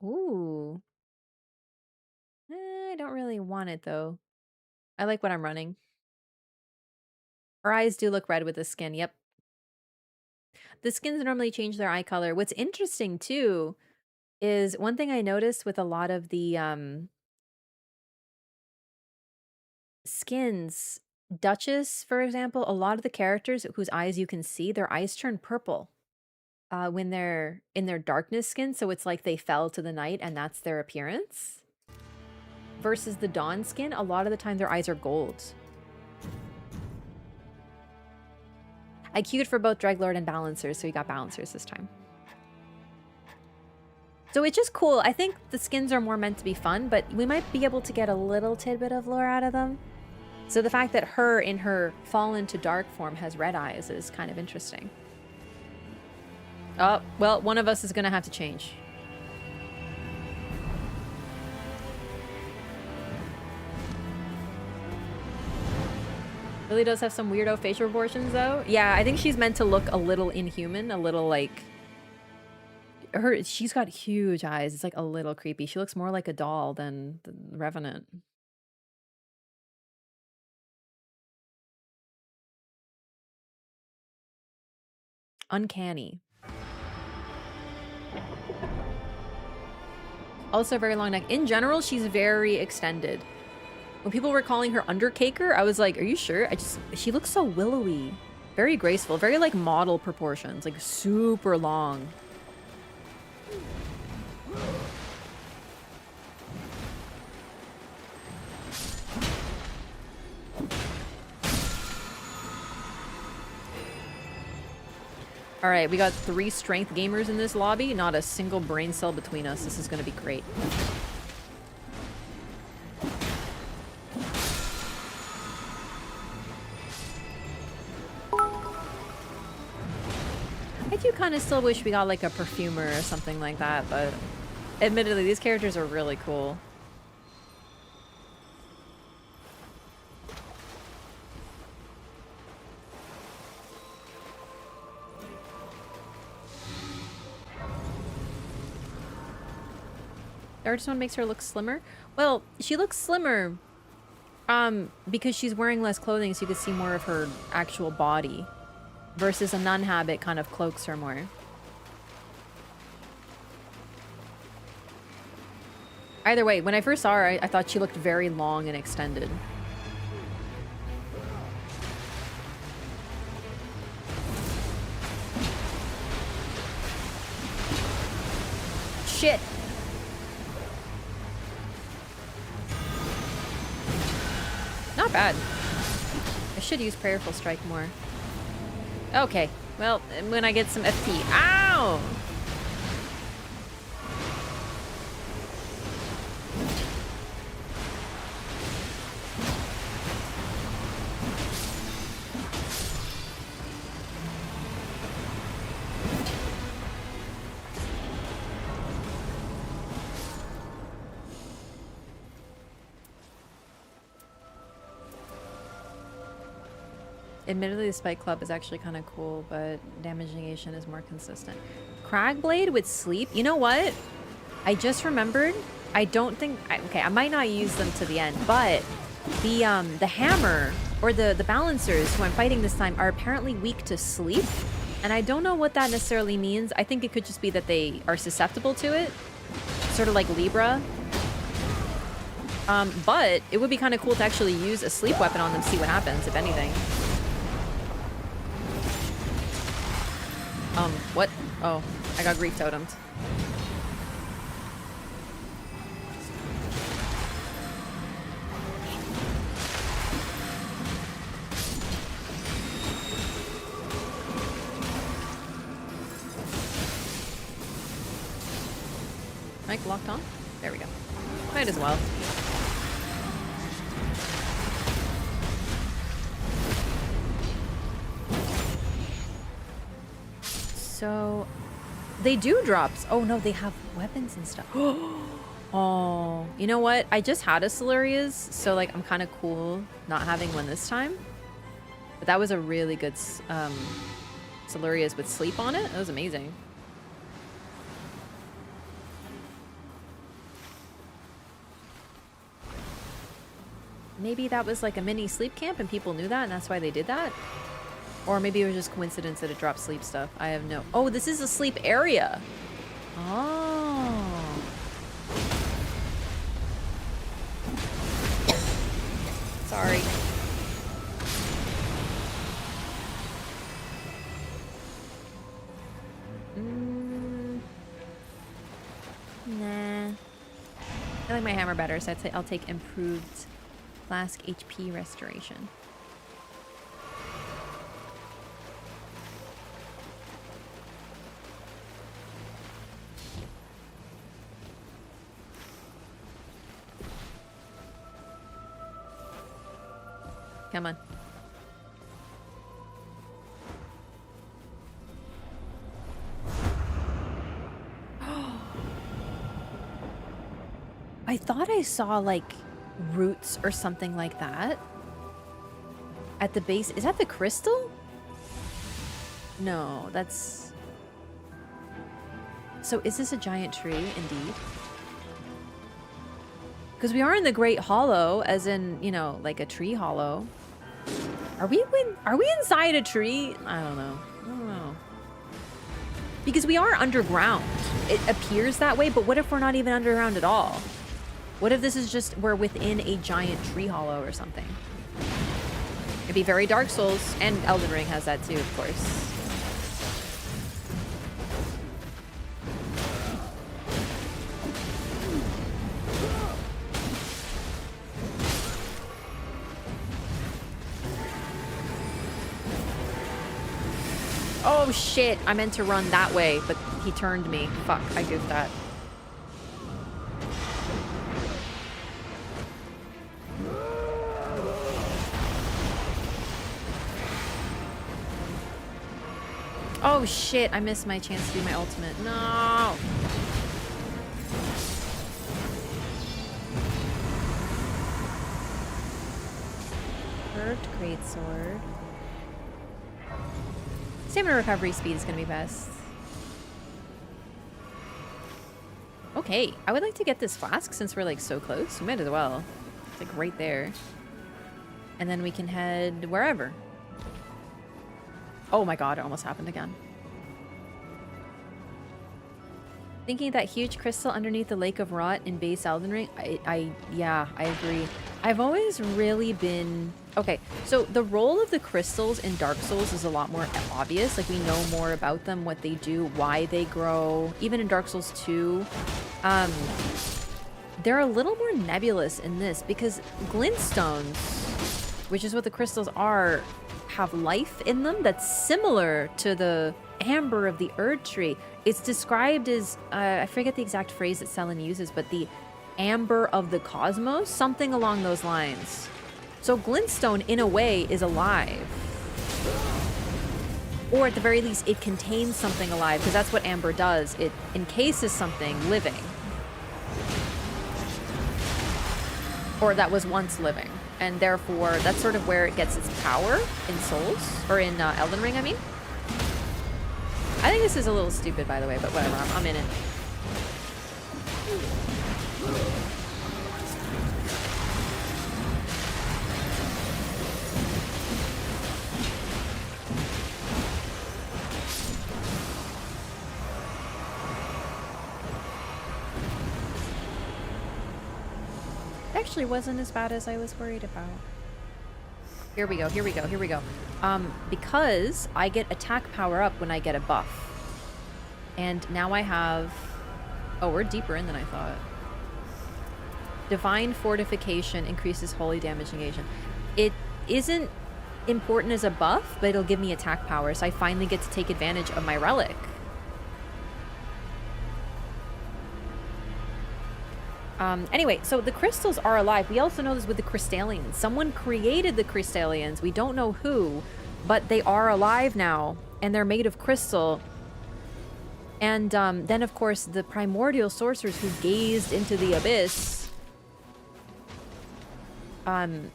Ooh. I don't really want it, though. I like what I'm running. Her eyes do look red with the skin. Yep. The skins normally change their eye color. What's interesting, too, is one thing I noticed with a lot of the skins... Duchess, for example, a lot of the characters whose eyes you can see, their eyes turn purple when they're in their darkness skin. So it's like they fell to the night and that's their appearance. Versus the dawn skin, a lot of the time their eyes are gold. I queued for both Dreadlord and Balancers, so we got Balancers this time. So it's just cool. I think the skins are more meant to be fun, but we might be able to get a little tidbit of lore out of them. So the fact that her, in her fallen to dark form, has red eyes is kind of interesting. Oh, well, one of us is going to have to change. Really does have some weirdo facial proportions, though. Yeah, I think she's meant to look a little inhuman, a little like... She's got huge eyes. It's like a little creepy. She looks more like a doll than the Revenant. Uncanny. Also very long neck. In general, she's very extended. When people were calling her Undercaker, I was like, are you sure? She looks so willowy. Very graceful. Very like model proportions. Like super long. All right, we got 3 strength gamers in this lobby. Not a single brain cell between us. This is going to be great. I do kind of still wish we got like a perfumer or something like that, but admittedly, these characters are really cool. The artist one makes her look slimmer. Well, she looks slimmer because she's wearing less clothing, so you can see more of her actual body. Versus a nun habit kind of cloaks her more. Either way, when I first saw her, I thought she looked very long and extended. Shit! Not bad. I should use Prayerful Strike more. Okay, well, when I get some FP. Ow! Admittedly, the Spike Club is actually kind of cool, but damage negation is more consistent. Cragblade with sleep? You know what? I just remembered. I don't think... okay, I might not use them to the end, but the hammer or the balancers who I'm fighting this time are apparently weak to sleep. And I don't know what that necessarily means. I think it could just be that they are susceptible to it. Sort of like Libra. But it would be kind of cool to actually use a sleep weapon on them, see what happens, if anything. What? Oh, I got grief totemed. Mic locked on? There we go. Might as well. So, they do drops. Oh no, they have weapons and stuff. Oh, you know what? I just had a Siluria's, so like I'm kind of cool not having one this time. But that was a really good Siluria's with sleep on it. That was amazing. Maybe that was like a mini sleep camp and people knew that and that's why they did that. Or maybe it was just coincidence that it dropped sleep stuff. I have no... Oh, this is a sleep area. Oh. Sorry. Nah. I like my hammer better, so I'll take improved flask HP restoration. Come on. I thought I saw like roots or something like that at the base. Is that the crystal? No, that's... So is this a giant tree indeed? Because we are in the Great Hollow, as in, you know, like a tree hollow. Are we inside a tree? I don't know. I don't know. Because we are underground. It appears that way, but what if we're not even underground at all? What if this is just, we're within a giant tree hollow or something? It'd be very Dark Souls, and Elden Ring has that too, of course. Oh shit, I meant to run that way, but he turned me. Fuck, I goofed that. Oh shit, I missed my chance to do my ultimate. No! Curved greatsword. Stamina recovery speed is gonna be best. Okay, I would like to get this flask since we're like so close. We might as well. It's like right there. And then we can head wherever. Oh my god, it almost happened again. Thinking that huge crystal underneath the Lake of Rot in base Elden Ring, yeah, I agree. I've always really been... Okay, so the role of the crystals in Dark Souls is a lot more obvious. Like, we know more about them, what they do, why they grow. Even in Dark Souls 2, they're a little more nebulous in this because glintstones, which is what the crystals are, have life in them that's similar to the amber of the Erd Tree. It's described as, I forget the exact phrase that Selen uses, but the amber of the cosmos, something along those lines. So glintstone, in a way, is alive. Or at the very least, it contains something alive, because that's what amber does. It encases something living. Or that was once living. And therefore, that's sort of where it gets its power in Souls, or in Elden Ring, I mean. I think this is a little stupid, by the way, but whatever, I'm in it. Actually wasn't as bad as I was worried about. Here we go, here we go, here we go. Because I get attack power up when I get a buff. And now I have... Oh, we're deeper in than I thought. Divine Fortification increases holy damage negation. It isn't important as a buff, but it'll give me attack power, so I finally get to take advantage of my relic. Anyway, so the crystals are alive. We also know this with the Crystallians. Someone created the Crystallians. We don't know who, but they are alive now, and they're made of crystal. And then, of course, the primordial sorcerers who gazed into the abyss,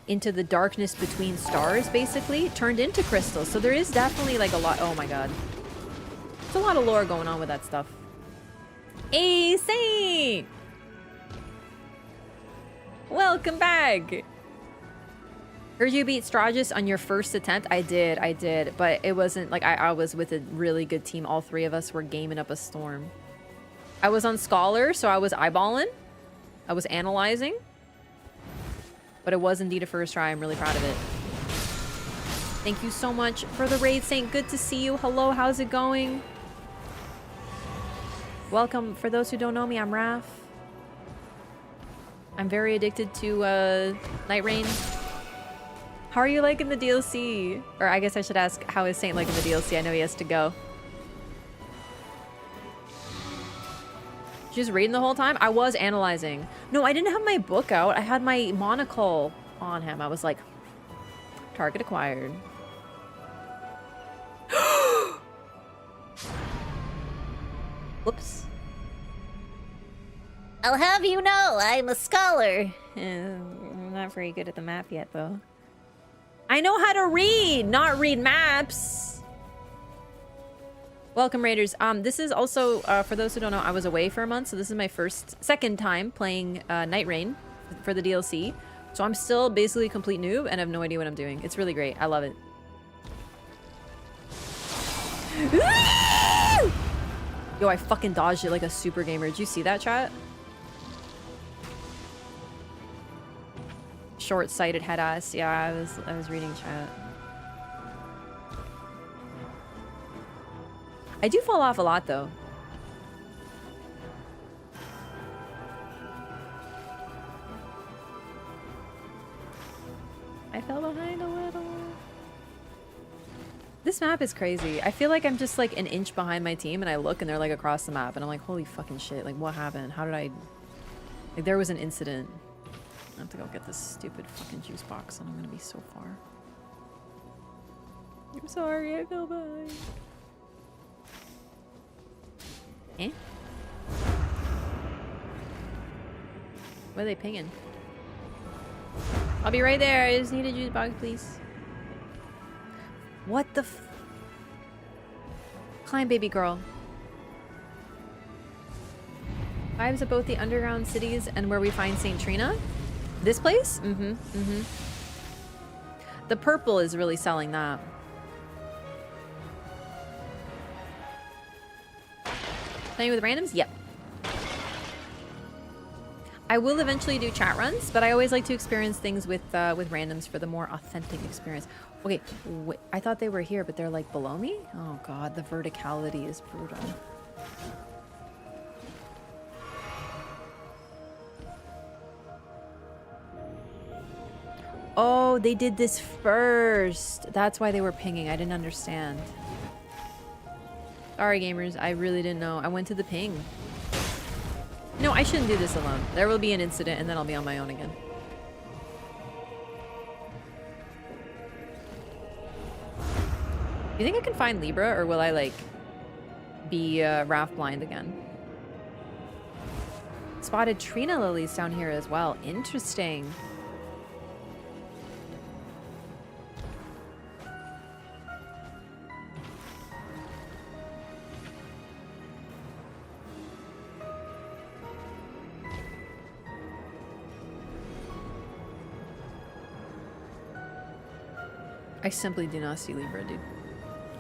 into the darkness between stars, basically, turned into crystals. So there is definitely, like, a lot... Oh, my God. There's a lot of lore going on with that stuff. Hey, Saint! Welcome back! Heard you beat Stragus on your first attempt? I did. But it wasn't, like, I was with a really good team. All three of us were gaming up a storm. I was on Scholar, so I was eyeballing. I was analyzing. But it was indeed a first try. I'm really proud of it. Thank you so much for the raid, Saint. Good to see you. Hello, how's it going? Welcome. For those who don't know me, I'm Wraff. I'm very addicted to Nightreign. How are you liking the DLC? Or I guess I should ask, how is Saint liking the DLC? I know he has to go. Just reading the whole time? I was analyzing. No, I didn't have my book out. I had my monocle on him. I was like, target acquired. Whoops. I'll have you know, I'm a scholar. I'm not very good at the map yet, though. I know how to read, not read maps. Welcome, Raiders. This is also, for those who don't know, I was away for a month, so this is my second time playing Nightreign for the DLC. So I'm still basically a complete noob and have no idea what I'm doing. It's really great. I love it. Yo, I fucking dodged it like a super gamer. Did you see that, chat? Short-sighted head ass. Yeah, I was reading chat. I do fall off a lot though. I fell behind a little. This map is crazy. I feel like I'm just like an inch behind my team and I look and they're like across the map and I'm like, holy fucking shit. Like, what happened? How did I... Like, there was an incident. I have to go get this stupid fucking juice box and I'm gonna be so far. I'm sorry, I fell behind. Eh? What are they pinging? I'll be right there. I just need a juice box, please. What the f... Climb, baby girl. Vibes of both the underground cities and where we find St. Trina. This place? Mm-hmm. Mm-hmm. The purple is really selling that. Playing with randoms? Yep. I will eventually do chat runs, but I always like to experience things with randoms for the more authentic experience. Okay, wait, I thought they were here, but they're like below me? Oh god, the verticality is brutal. Oh, they did this first. That's why they were pinging. I didn't understand. Sorry, gamers. I really didn't know. I went to the ping. No, I shouldn't do this alone. There will be an incident and then I'll be on my own again. You think I can find Libra or will I like be Wraff blind again? Spotted Trina lilies down here as well. Interesting. I simply do not see Libra, dude.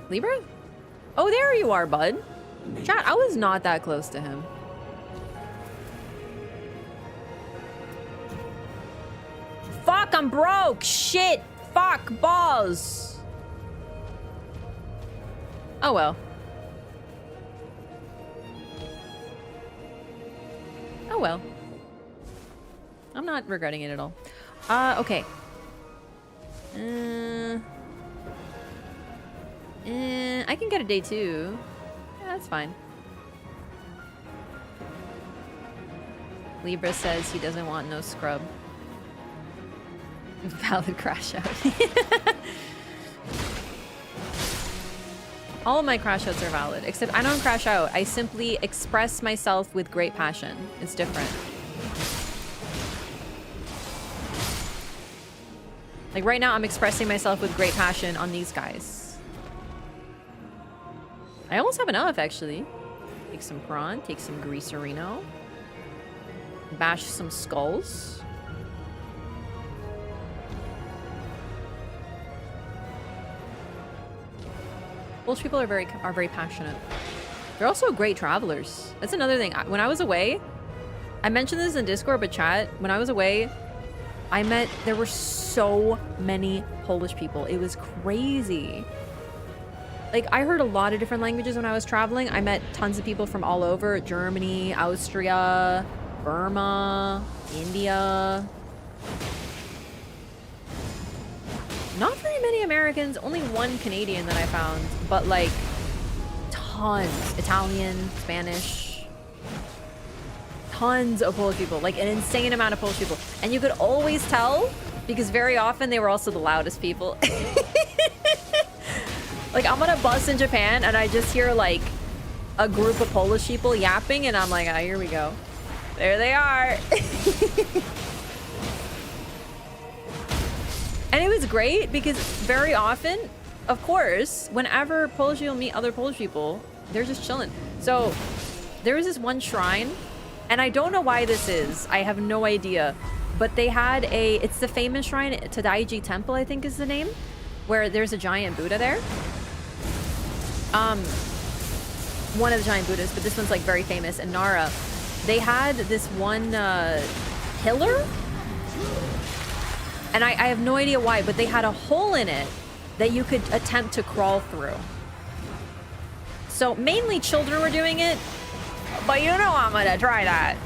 Libra? Oh, there you are, bud. Chat, I was not that close to him. Fuck, I'm broke! Shit! Fuck, balls! Oh well. Oh well. I'm not regretting it at all. Okay. I can get a day 2. Yeah, that's fine. Libra says he doesn't want no scrub. Valid crash out. All of my crash outs are valid, except I don't crash out. I simply express myself with great passion. It's different. Like right now, I'm expressing myself with great passion on these guys. I almost have enough, actually. Take some prawn, take some greaserino. Bash some skulls. Polish people are very passionate. They're also great travelers. That's another thing. When I was away, I mentioned this in Discord, but chat, when I was away, there were so many Polish people. It was crazy. Like, I heard a lot of different languages when I was traveling. I met tons of people from all over. Germany, Austria, Burma, India. Not very many Americans. Only one Canadian that I found. But, like, tons. Italian, Spanish. Tons of Polish people. Like, an insane amount of Polish people. And you could always tell, because very often they were also the loudest people. Like, I'm on a bus in Japan and I just hear like a group of Polish people yapping and I'm like, ah, here we go. There they are. And it was great because very often, of course, whenever Polish people meet other Polish people, they're just chilling. So there was this one shrine and I don't know why this is. I have no idea. But they had it's the famous shrine, Tadaiji Temple, I think is the name, where there's a giant Buddha there. One of the giant Buddhas, but this one's like very famous in Nara. They had this one pillar, and I have no idea why, but they had a hole in it that you could attempt to crawl through. So mainly children were doing it, but you know I'm gonna try that.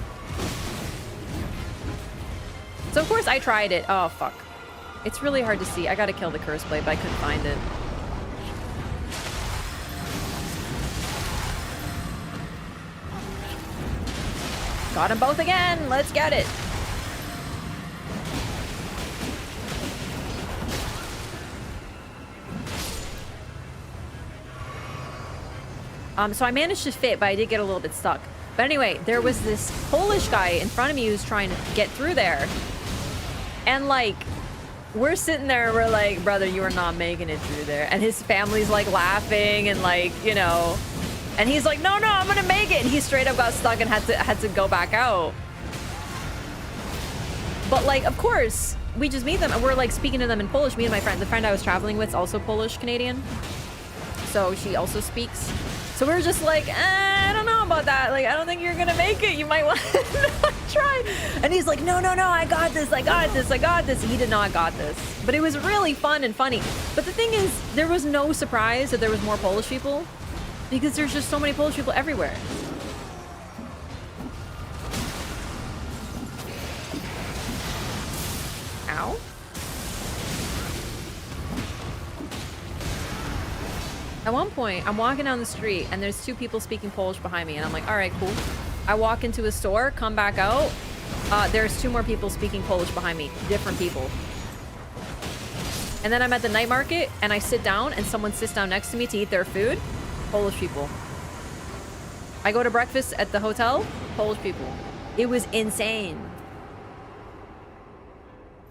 So of course I tried it. Oh fuck. It's really hard to see. I gotta kill the curse blade, but I couldn't find it. Got them both again. Let's get it. So I managed to fit, but I did get a little bit stuck. But anyway, there was this Polish guy in front of me who's trying to get through there. And like, we're sitting there, we're like, brother, you are not making it through there. And his family's like laughing and like, you know, And he's like, no, I'm gonna make it. And he straight up got stuck and had to go back out. But like, of course, we just meet them and we're like speaking to them in Polish. Me and my friend, the friend I was traveling with is also Polish Canadian. So she also speaks. So we were just like, I don't know about that. Like, I don't think you're gonna make it. You might want to try. And he's like, no, I got this. I got this. He did not got this. But it was really fun and funny. But the thing is, there was no surprise that there was more Polish people because there's just so many Polish people everywhere. Ow. At one point, I'm walking down the street and there's two people speaking Polish behind me and I'm like, all right, cool. I walk into a store, come back out. There's two more people speaking Polish behind me, different people. And then I'm at the night market and I sit down and someone sits down next to me to eat their food, Polish people. I go to breakfast at the hotel, Polish people. It was insane.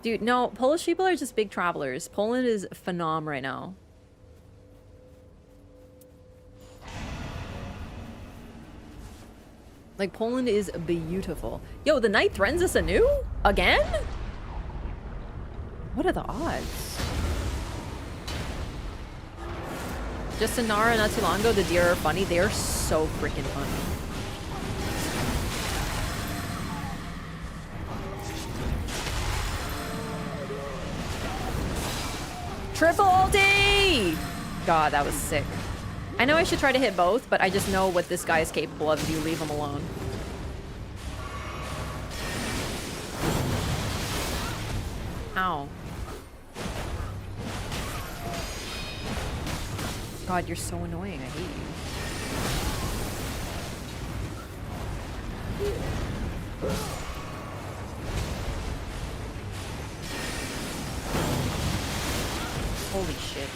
Dude, no, Polish people are just big travelers. Poland is phenom right now. Like, Poland is beautiful. Yo, the Nightreign is anew? Again? What are the odds? Just in Nara not too long ago, the deer are funny. They are so freaking funny. Triple ulti! God, that was sick. I know I should try to hit both, but I just know what this guy is capable of if you leave him alone. Ow. God, you're so annoying. I hate you. Holy shit.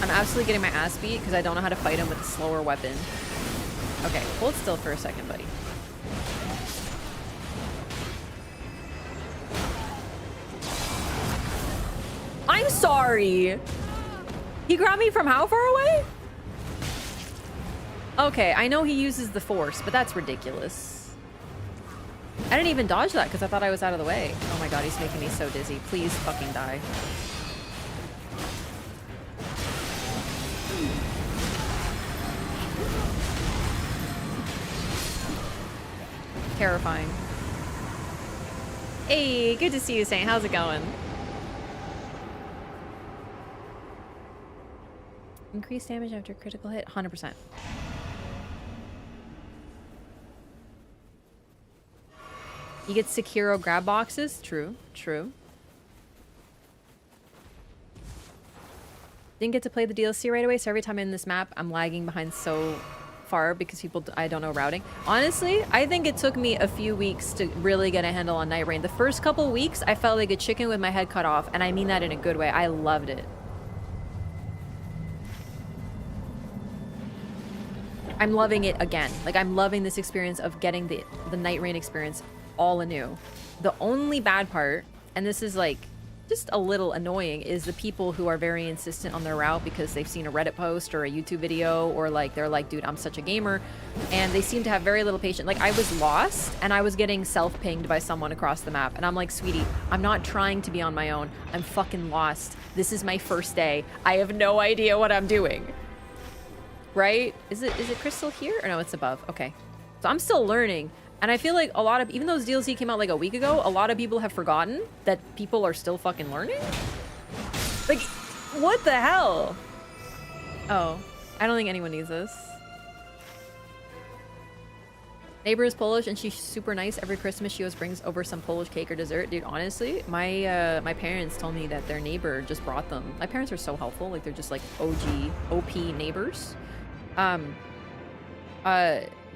I'm absolutely getting my ass beat because I don't know how to fight him with a slower weapon. Okay, hold still for a second, buddy. I'm sorry! He grabbed me from how far away? Okay, I know he uses the force, but that's ridiculous. I didn't even dodge that because I thought I was out of the way. Oh my god, he's making me so dizzy. Please fucking die. Terrifying. Hey, good to see you, Saint. How's it going? Increased damage after critical hit, 100%. You get Sekiro grab boxes. True, true. Didn't get to play the DLC right away, so every time I'm in this map, I'm lagging behind so far because people, I don't know routing. Honestly, I think it took me a few weeks to really get a handle on Nightreign. The first couple weeks, I felt like a chicken with my head cut off, and I mean that in a good way. I loved it. I'm loving it again. Like, I'm loving this experience of getting the Nightreign experience all anew. The only bad part, and this is like just a little annoying, is the people who are very insistent on their route because they've seen a Reddit post or a YouTube video, or like they're like, dude, I'm such a gamer, and they seem to have very little patience. Like, I was lost and I was getting self-pinged by someone across the map, and I'm like, sweetie, I'm not trying to be on my own. I'm fucking lost. This is my first day. I have no idea what I'm doing. Right? Is it Crystal here? Or no, it's above. Okay. So I'm still learning. And I feel like a lot of, even though this DLC came out like a week ago, a lot of people have forgotten that people are still fucking learning. Like, what the hell? Oh, I don't think anyone needs this. Neighbor is Polish and she's super nice. Every Christmas she always brings over some Polish cake or dessert. Dude, honestly, my parents told me that their neighbor just brought them. My parents are so helpful. Like, they're just like OP neighbors.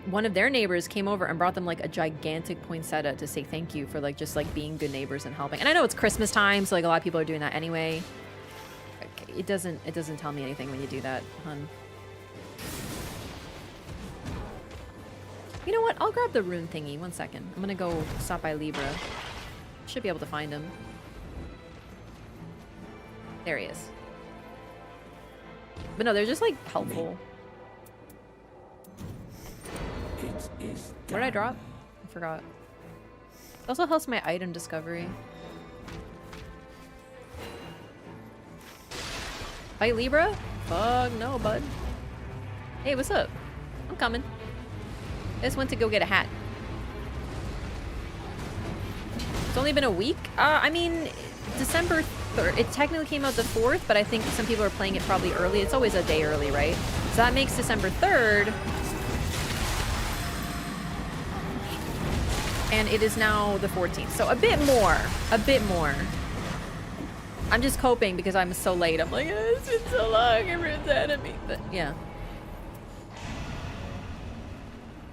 One of their neighbors came over and brought them like a gigantic poinsettia to say thank you for like just like being good neighbors and helping. And I know it's Christmas time, so like a lot of people are doing that anyway. It doesn't tell me anything when you do that, hun. You know what? I'll grab the rune thingy. 1 second. I'm gonna go stop by Libra. Should be able to find him. There he is. But no, they're just like helpful. What did I drop? I forgot. It also helps my item discovery. Fight Libra? Fuck no, bud. Hey, what's up? I'm coming. I just went to go get a hat. It's only been a week? I mean, December 3rd. It technically came out the 4th, but I think some people are playing it probably early. It's always a day early, right? So that makes December 3rd. And it is now the 14th. So a bit more. A bit more. I'm just coping because I'm so late. I'm like, oh, it's been so long. Everyone's ahead of me. But yeah.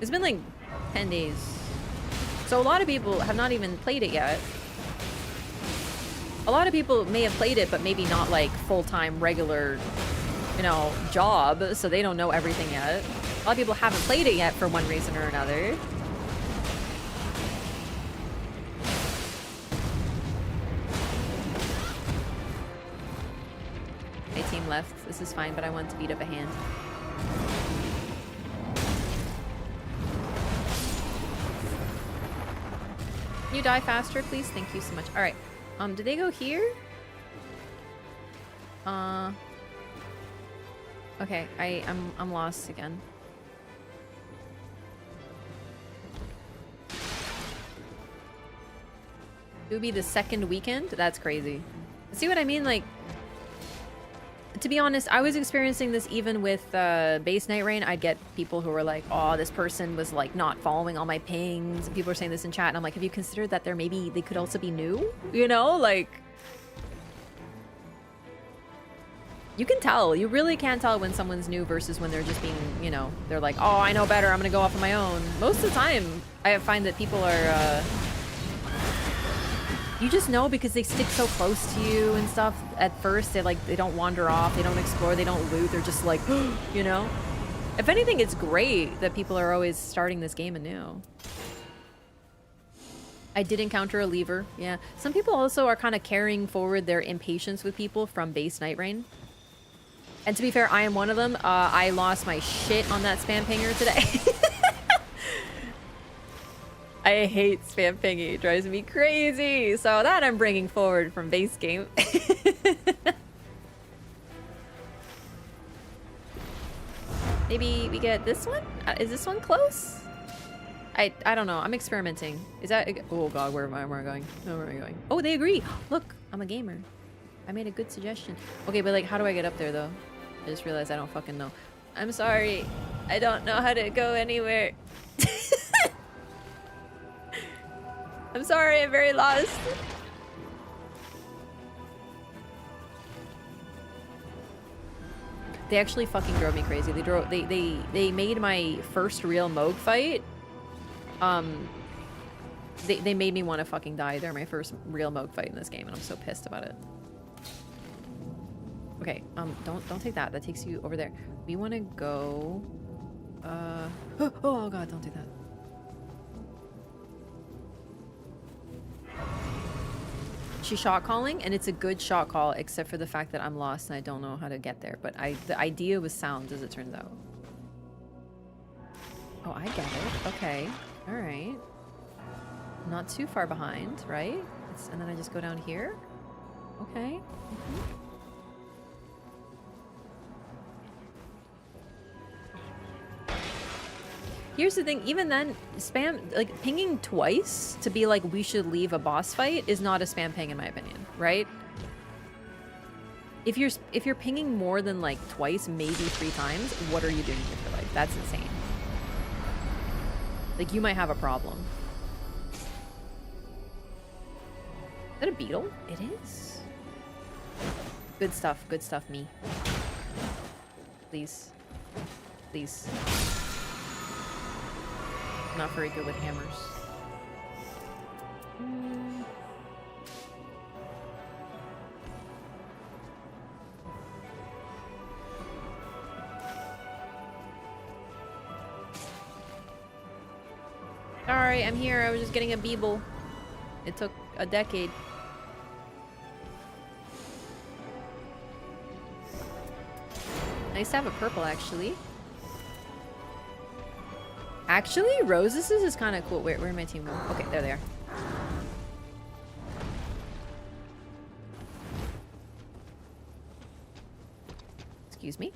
It's been like 10 days. So a lot of people have not even played it yet. A lot of people may have played it, but maybe not like full-time, regular, you know, job. So they don't know everything yet. A lot of people haven't played it yet for one reason or another. My team left. This is fine, but I want to beat up a hand. Can you die faster, please? Thank you so much. All right. Did they go here? Okay. I'm lost again. It would be the second weekend? That's crazy. See what I mean? Like, to be honest, I was experiencing this even with base Nightreign. I'd get people who were like, oh, this person was like not following all my pings. And people are saying this in chat. And I'm like, have you considered that they could also be new? You know, like, you can tell. You really can tell when someone's new versus when they're just being, you know, they're like, oh, I know better. I'm going to go off on my own. Most of the time, I find that people are... you just know because they stick so close to you and stuff. At first, they don't wander off, they don't explore, they don't loot. They're just like, you know? If anything, it's great that people are always starting this game anew. I did encounter a lever, yeah. Some people also are kind of carrying forward their impatience with people from base Nightreign. And to be fair, I am one of them. I lost my shit on that spam pinger today. I hate spam pinging. It drives me crazy. So that I'm bringing forward from base game. Maybe we get this one? Is this one close? I don't know. I'm experimenting. Is that... oh god, where am I going? Where am I going? Oh, they agree. Look, I'm a gamer. I made a good suggestion. Okay, but like, how do I get up there though? I just realized I don't fucking know. I'm sorry. I don't know how to go anywhere. I'm sorry, I'm very lost. They actually fucking drove me crazy. They made my first real Moog fight. They made me want to fucking die. They're my first real Moog fight in this game, and I'm so pissed about it. Okay, don't take that. That takes you over there. We want to go. Oh god, don't do that. She's shot calling, and it's a good shot call, except for the fact that I'm lost and I don't know how to get there. But the idea was sound, as it turns out. Oh, I get it. Okay. All right. Not too far behind, right? And then I just go down here. Okay. Here's the thing, even then, spam, like, pinging twice to be like, we should leave a boss fight is not a spam ping in my opinion, right? If you're pinging more than like twice, maybe 3 times, what are you doing with your life? That's insane. Like, you might have a problem. Is that a beetle? It is. Good stuff, me. Please. Please. Not very good with hammers. Sorry, I'm here. I was just getting a beeble. It took a decade. Nice to have a purple, actually. Actually, roses is kind of cool. Where my team go? Okay, there they are. Excuse me.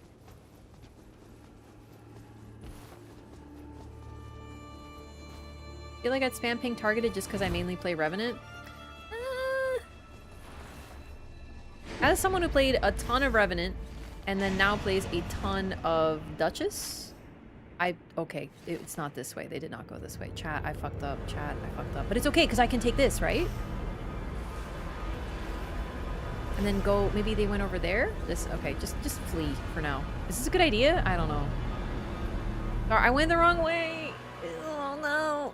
I feel like I'd spam ping targeted just because I mainly play Revenant. As someone who played a ton of Revenant and then now plays a ton of Duchess, okay, it's not this way. They did not go this way. Chat, I fucked up. Chat, I fucked up. But it's okay because I can take this, right? And then go, maybe they went over there? This, okay, just flee for now. Is this a good idea? I don't know. Sorry, I went the wrong way. Oh no.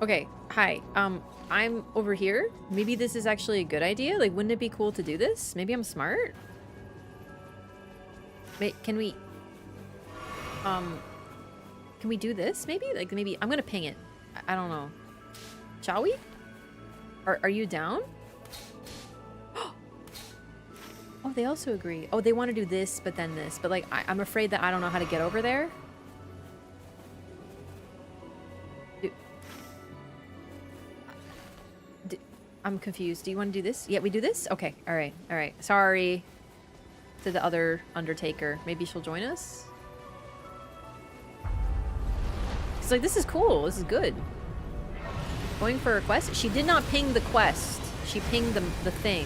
Okay, hi. I'm over here. Maybe this is actually a good idea. Like, wouldn't it be cool to do this? Maybe I'm smart? Wait, can we do this, maybe? Like, maybe... I'm gonna ping it. I don't know. Shall we? Are you down? Oh, they also agree. Oh, they want to do this, but then this. But, like, I'm afraid that I don't know how to get over there. I'm confused. Do you want to do this? Yeah, we do this? Okay. All right. All right. Sorry to the other Undertaker. Maybe she'll join us? It's like, this is cool. This is good. Going for a quest? She did not ping the quest. She pinged the thing.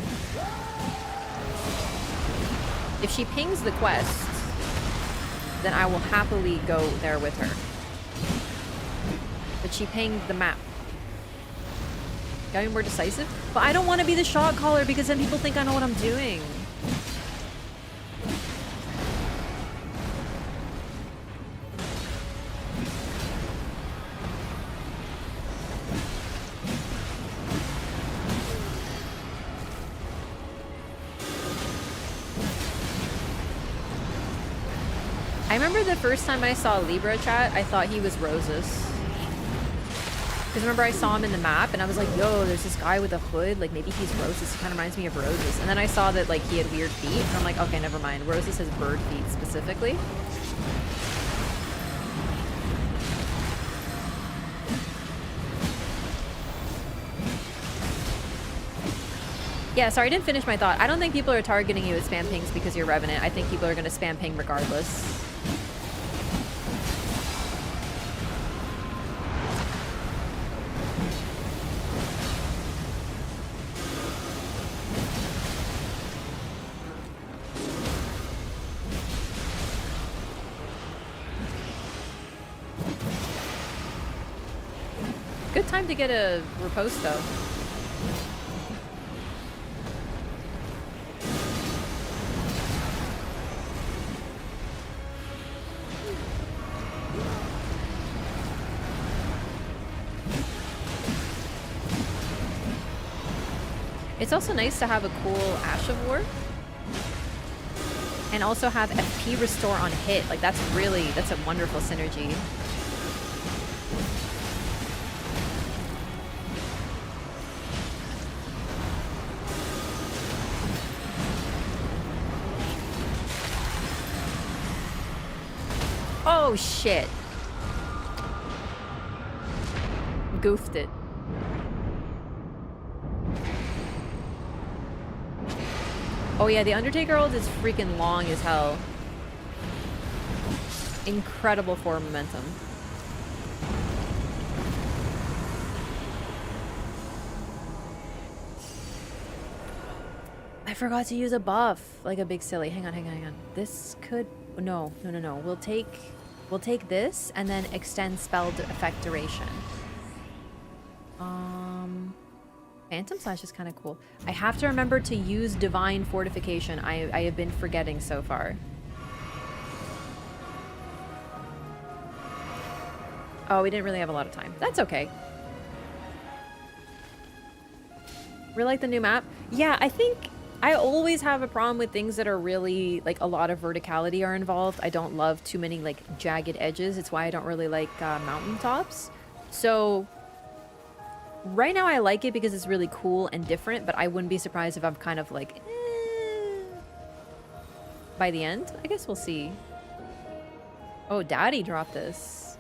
If she pings the quest, then I will happily go there with her. But she pinged the map. Gotta be more decisive? But I don't want to be the shot caller because then people think I know what I'm doing. I remember the first time I saw Libra chat, I thought he was Roses. Because remember I saw him in the map and I was like, yo, there's this guy with a hood, like maybe he's Roses, he kind of reminds me of Roses. And then I saw that like he had weird feet and I'm like, okay, never mind. Roses has bird feet specifically. Yeah, sorry, I didn't finish my thought. I don't think people are targeting you with spam pings because you're Revenant. I think people are going to spam ping regardless. Good time to get a riposte, though. It's also nice to have a cool Ash of War. And also have FP restore on hit. Like, that's a wonderful synergy. Oh, shit. Goofed it. Oh yeah, the Undertaker ult is freaking long as hell. Incredible for momentum. I forgot to use a buff. Like a big silly. Hang on. This could... No. We'll take this and then extend spell effect duration. Phantom Slash is kind of cool. I have to remember to use Divine Fortification. I have been forgetting so far. Oh, we didn't really have a lot of time. That's okay. Really like the new map? Yeah, I think I always have a problem with things that are really, like, a lot of verticality are involved. I don't love too many, like, jagged edges. It's why I don't really like mountaintops. So... Right now I like it because it's really cool and different, but I wouldn't be surprised if I'm kind of like, by the end. I guess we'll see. Oh, Daddy dropped this.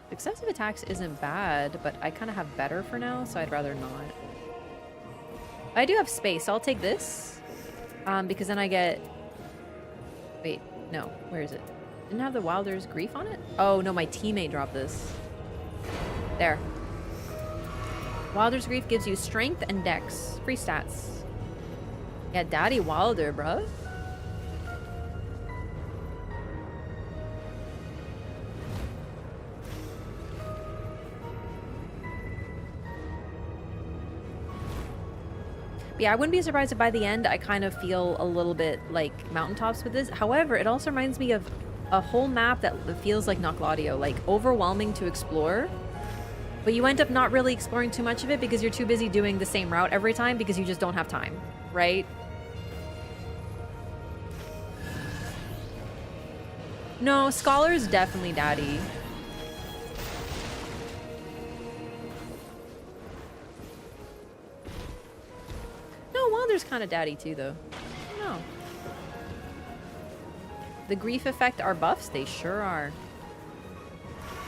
Excessive attacks isn't bad, but I kind of have better for now, so I'd rather not. I do have space, so I'll take this. Because then I get... Wait, no. Where is it? Didn't have the Wilder's Grief on it? Oh, no, my teammate dropped this. There. Wilder's Grief gives you strength and dex. Free stats. Yeah, Daddy Wilder, bruh. Yeah, I wouldn't be surprised if by the end I kind of feel a little bit like mountaintops with this. However, it also reminds me of a whole map that feels like Noclaudio, like overwhelming to explore. But you end up not really exploring too much of it because you're too busy doing the same route every time because you just don't have time, right? No, Scholar's definitely Daddy. No, Wilder's kind of Daddy too, though. No. The grief effect are buffs? They sure are.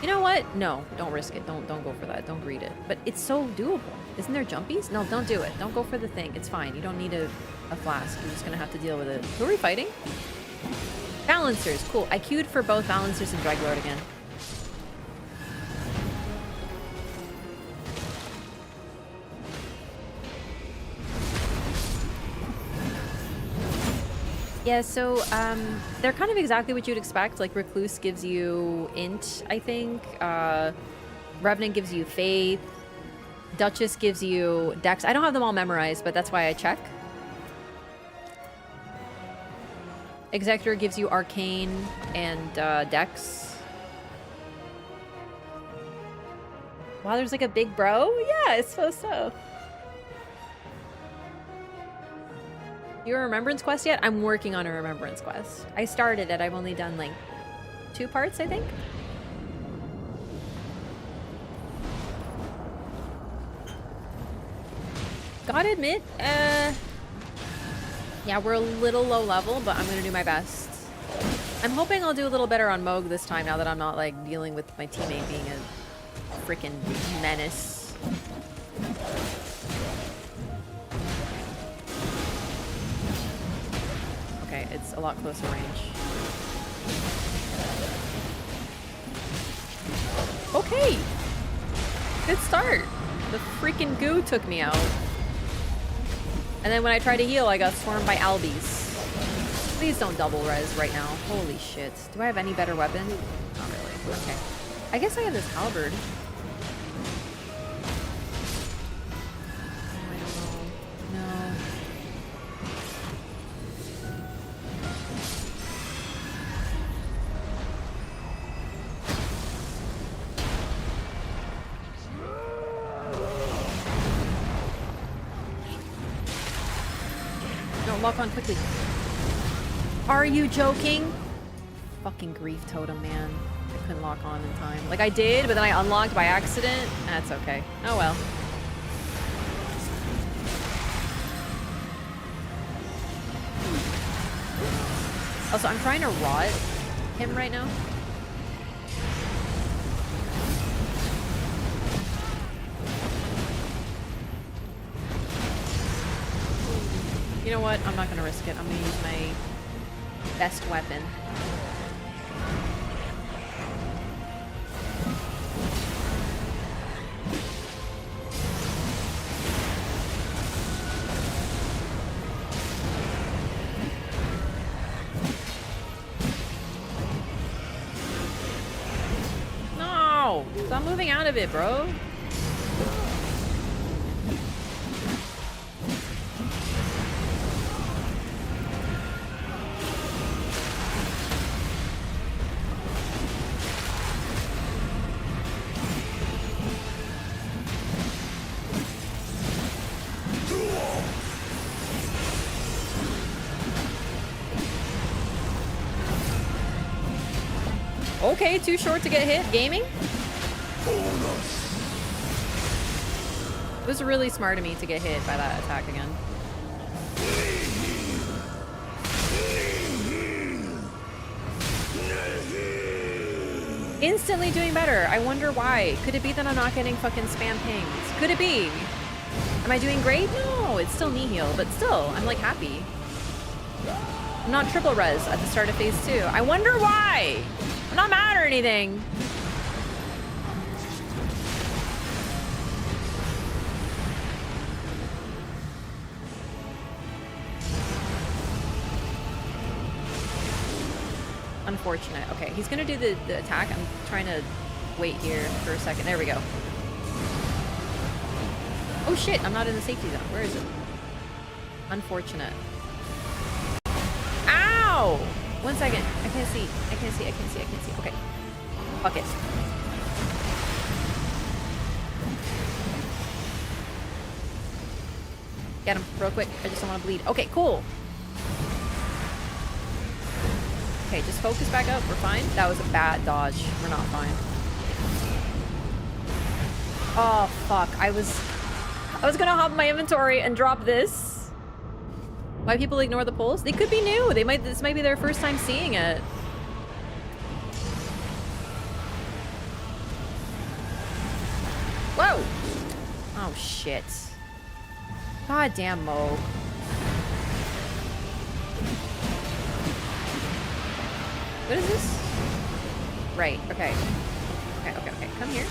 You know what? No, don't risk it. Don't go for that. Don't greed it. But it's so doable. Isn't there jumpies? No, don't do it. Don't go for the thing. It's fine. You don't need a flask. You're just gonna have to deal with it. Who are we fighting? Balancers. Cool. I queued for both Balancers and Dreglord again. Yeah, so they're kind of exactly what you'd expect. Like Recluse gives you Int, I think. Revenant gives you Faith. Duchess gives you Dex. I don't have them all memorized, but that's why I check. Executor gives you Arcane and Dex. Wow, there's like a big bro? Yeah, I suppose so. Your Remembrance quest yet? I'm working on a Remembrance quest. I started it. I've only done like 2 parts, I think. Gotta admit, yeah, we're a little low level, but I'm gonna do my best. I'm hoping I'll do a little better on Moog this time now that I'm not like dealing with my teammate being a freaking menace. Okay, it's a lot closer range. Okay! Good start! The freaking goo took me out. And then when I tried to heal, I got swarmed by Albies. Please don't double res right now. Holy shit. Do I have any better weapon? Not really. Okay. I guess I have this halberd. Lock on quickly. Are you joking? Fucking grief totem, man. I couldn't lock on in time. Like I did, but then I unlocked by accident. That's okay. Oh well. Also, I'm trying to rot him right now. You know what? I'm not gonna risk it. I'm gonna use my best weapon. No! Stop moving out of it, bro. okay, too short to get hit gaming? It was really smart of me to get hit by that attack again. Instantly doing better. I wonder why. Could it be that I'm not getting fucking spam pings? Could it be? Am I doing great? No, it's still knee heal, but still, I'm like happy. I'm not triple res at the start of phase 2. I wonder why. I'm not mad or anything. Unfortunate. Okay, he's gonna do the attack. I'm trying to wait here for a second. There we go. Oh shit, I'm not in the safety zone. Where is it? Unfortunate. Ow! 1 second. I can't see. I can't see. I can't see. I can't see. Okay. Fuck it. Get him real quick. I just don't want to bleed. Okay, cool. Okay, just focus back up. We're fine. That was a bad dodge. We're not fine. Oh, fuck. I was gonna hop my inventory and drop this. Why people ignore the pulls? They could be new. This might be their first time seeing it. Whoa! Oh, shit. God damn, Mo. What is this? Right, okay. Okay. Come here.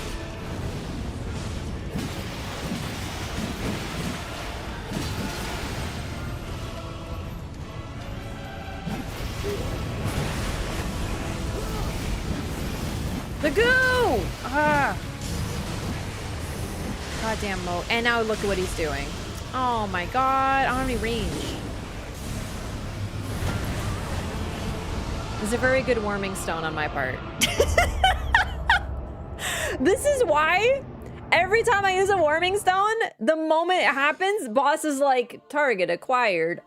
The goo! Ah! Goddamn Mo. And now look at what he's doing. Oh my god. I don't have any range. This is a very good warming stone on my part. This is why every time I use a warming stone, the moment it happens, boss is like, target acquired.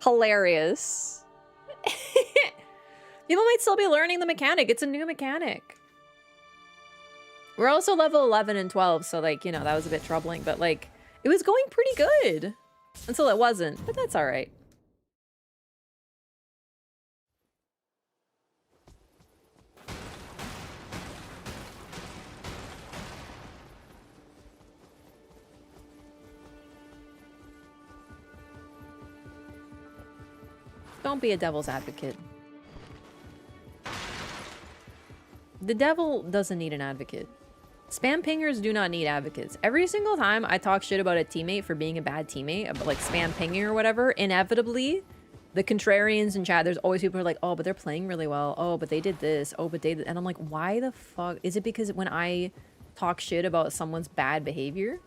Hilarious. People might still be learning the mechanic. It's a new mechanic. We're also level 11 and 12, so like, you know, that was a bit troubling, but like, it was going pretty good until it wasn't, but that's all right. Don't be a devil's advocate. The devil doesn't need an advocate. Spam pingers do not need advocates. Every single time I talk shit about a teammate for being a bad teammate, about like spam pinging or whatever, inevitably, the contrarians in chat, there's always people who are like, oh, but they're playing really well. Oh, but they did this. Oh, but they did. And I'm like, why the fuck? Is it because when I talk shit about someone's bad behavior,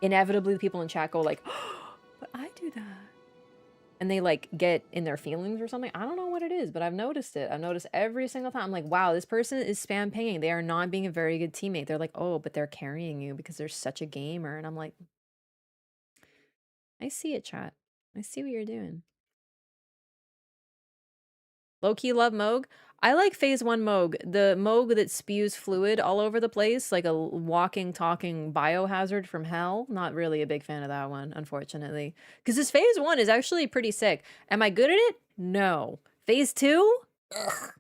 inevitably the people in chat go like, oh, but I do that. And they like get in their feelings or something. I don't know what it is, but I've noticed it. I've noticed every single time. I'm like, wow, this person is spam pinging. They are not being a very good teammate. They're like, oh, but they're carrying you because they're such a gamer. And I'm like, I see it, chat. I see what you're doing. Low-key love Moog. I like phase 1 Moog. The Moog that spews fluid all over the place, like a walking, talking biohazard from hell. Not really a big fan of that one, unfortunately. Because this phase 1 is actually pretty sick. Am I good at it? No. Phase 2? Ugh.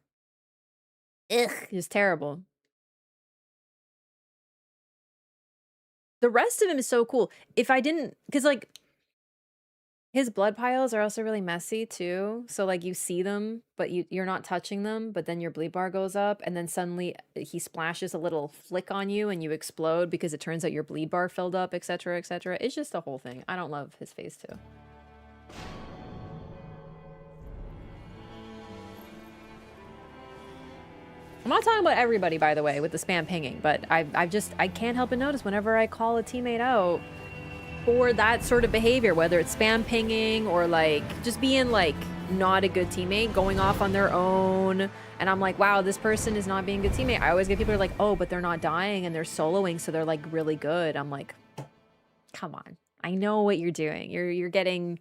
Is terrible. The rest of him is so cool. If I didn't... Because, like... His blood piles are also really messy too. So like you see them, but you're not touching them, but then your bleed bar goes up and then suddenly he splashes a little flick on you and you explode because it turns out your bleed bar filled up, etc, etc. It's just a whole thing. I don't love his phase 2. I'm not talking about everybody, by the way, with the spam pinging, but I can't help but notice whenever I call a teammate out for that sort of behavior, whether it's spam pinging or like just being like not a good teammate, going off on their own, and I'm like, wow, this person is not being a good teammate. I always get people who are like, oh, but they're not dying and they're soloing, so they're like really good. I'm like, come on, I know what you're doing. You're getting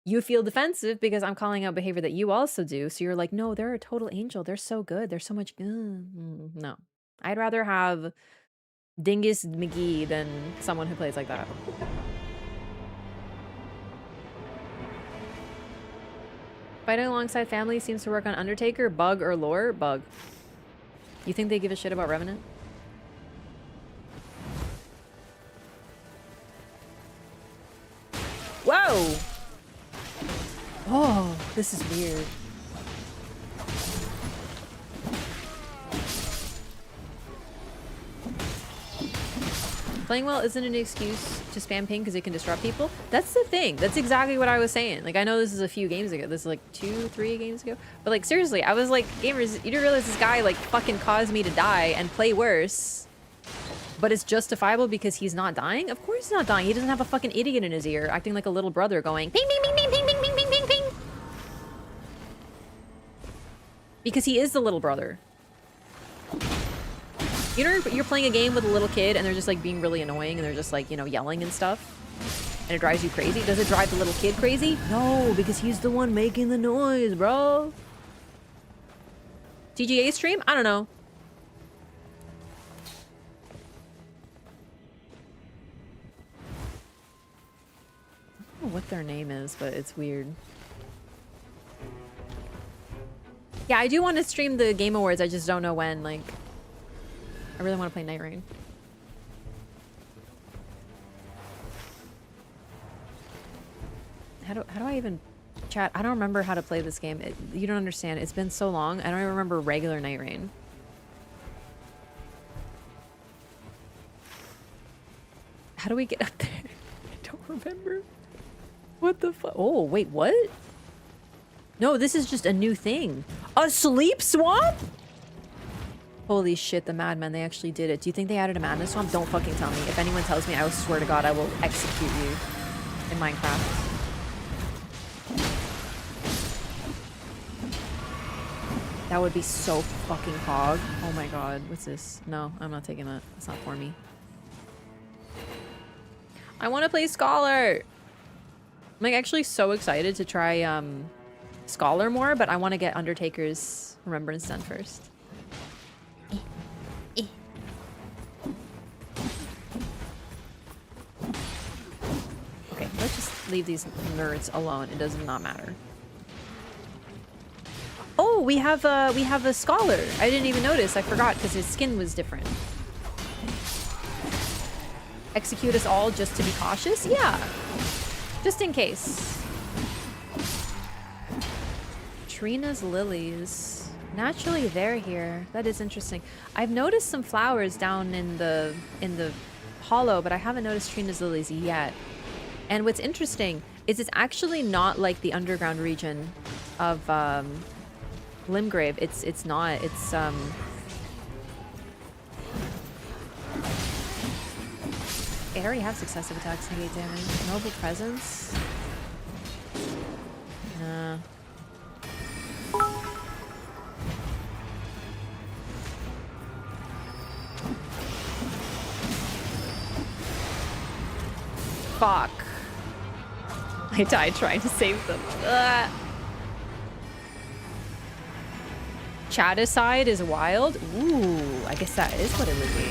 you feel defensive because I'm calling out behavior that you also do. So you're like, no, they're a total angel. They're so good. They're so much good. No. I'd rather have Dingus McGee than someone who plays like that. Fighting alongside family seems to work on Undertaker, Bug, or Lore. Bug. You think they give a shit about Revenant? Whoa! Oh, this is weird. Playing well isn't an excuse to spam ping because it can disrupt people. That's the thing. That's exactly what I was saying. Like, I know this is a few games ago. This is like 2-3 games ago. But like, seriously, I was like, gamers, you do realize this guy like fucking caused me to die and play worse. But it's justifiable because he's not dying? Of course he's not dying. He doesn't have a fucking idiot in his ear acting like a little brother going ping, ping, ping, ping, ping, ping, ping, ping, ping, ping. Because he is the little brother. You know, you're playing a game with a little kid and they're just like being really annoying and they're just like, you know, yelling and stuff. And it drives you crazy. Does it drive the little kid crazy? No, because he's the one making the noise, bro. TGA stream? I don't know. I don't know what their name is, but it's weird. Yeah, I do want to stream the Game Awards. I just don't know when. Like, I really want to play Nightreign. How do I even chat? I don't remember how to play this game. You don't understand. It's been so long. I don't even remember regular Nightreign. How do we get up there? I don't remember. What the fuck? Oh, wait, what? No, this is just a new thing. A sleep swamp? Holy shit, the madmen, they actually did it. Do you think they added a madness swamp? Don't fucking tell me. If anyone tells me, I will swear to God, I will execute you in Minecraft. That would be so fucking hog. Oh my God, what's this? No, I'm not taking that. It's not for me. I want to play Scholar. I'm like actually so excited to try Scholar more, but I want to get Undertaker's Remembrance done first. Okay, let's just leave these nerds alone. It does not matter. Oh, we have a Scholar. I didn't even notice. I forgot because his skin was different. Execute us all just to be cautious? Yeah. Just in case. Trina's lilies. Naturally, they're here. That is interesting. I've noticed some flowers down in the hollow, but I haven't noticed Trina's lilies yet. And what's interesting is it's actually not like the underground region of Limgrave. It's not. It's I already have successive attacks, negate damage. Noble presence. Nah. Fuck. I died trying to save them. Ugh. Chaticide is wild? Ooh, I guess that is what it would be.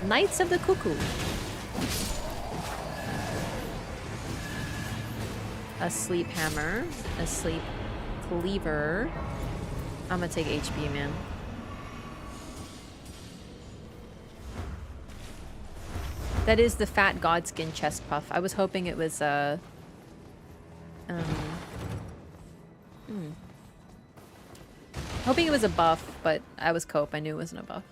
Knights of the Cuckoo. A sleep hammer. A sleep cleaver. I'm gonna take HP, man. That is the fat godskin chest puff. I was hoping it was hoping it was a buff, but I was cope. I knew it wasn't a buff.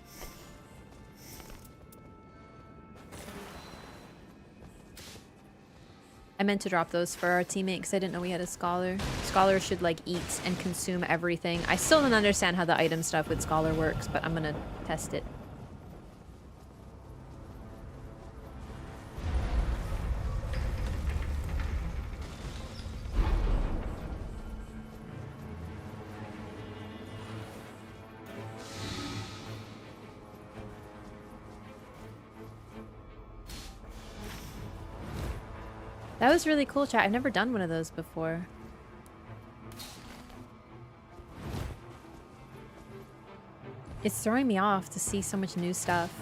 I meant to drop those for our teammate because I didn't know we had a Scholar. Scholar should like eat and consume everything. I still don't understand how the item stuff with Scholar works, but I'm gonna test it. That was really cool, chat. I've never done one of those before. It's throwing me off to see so much new stuff.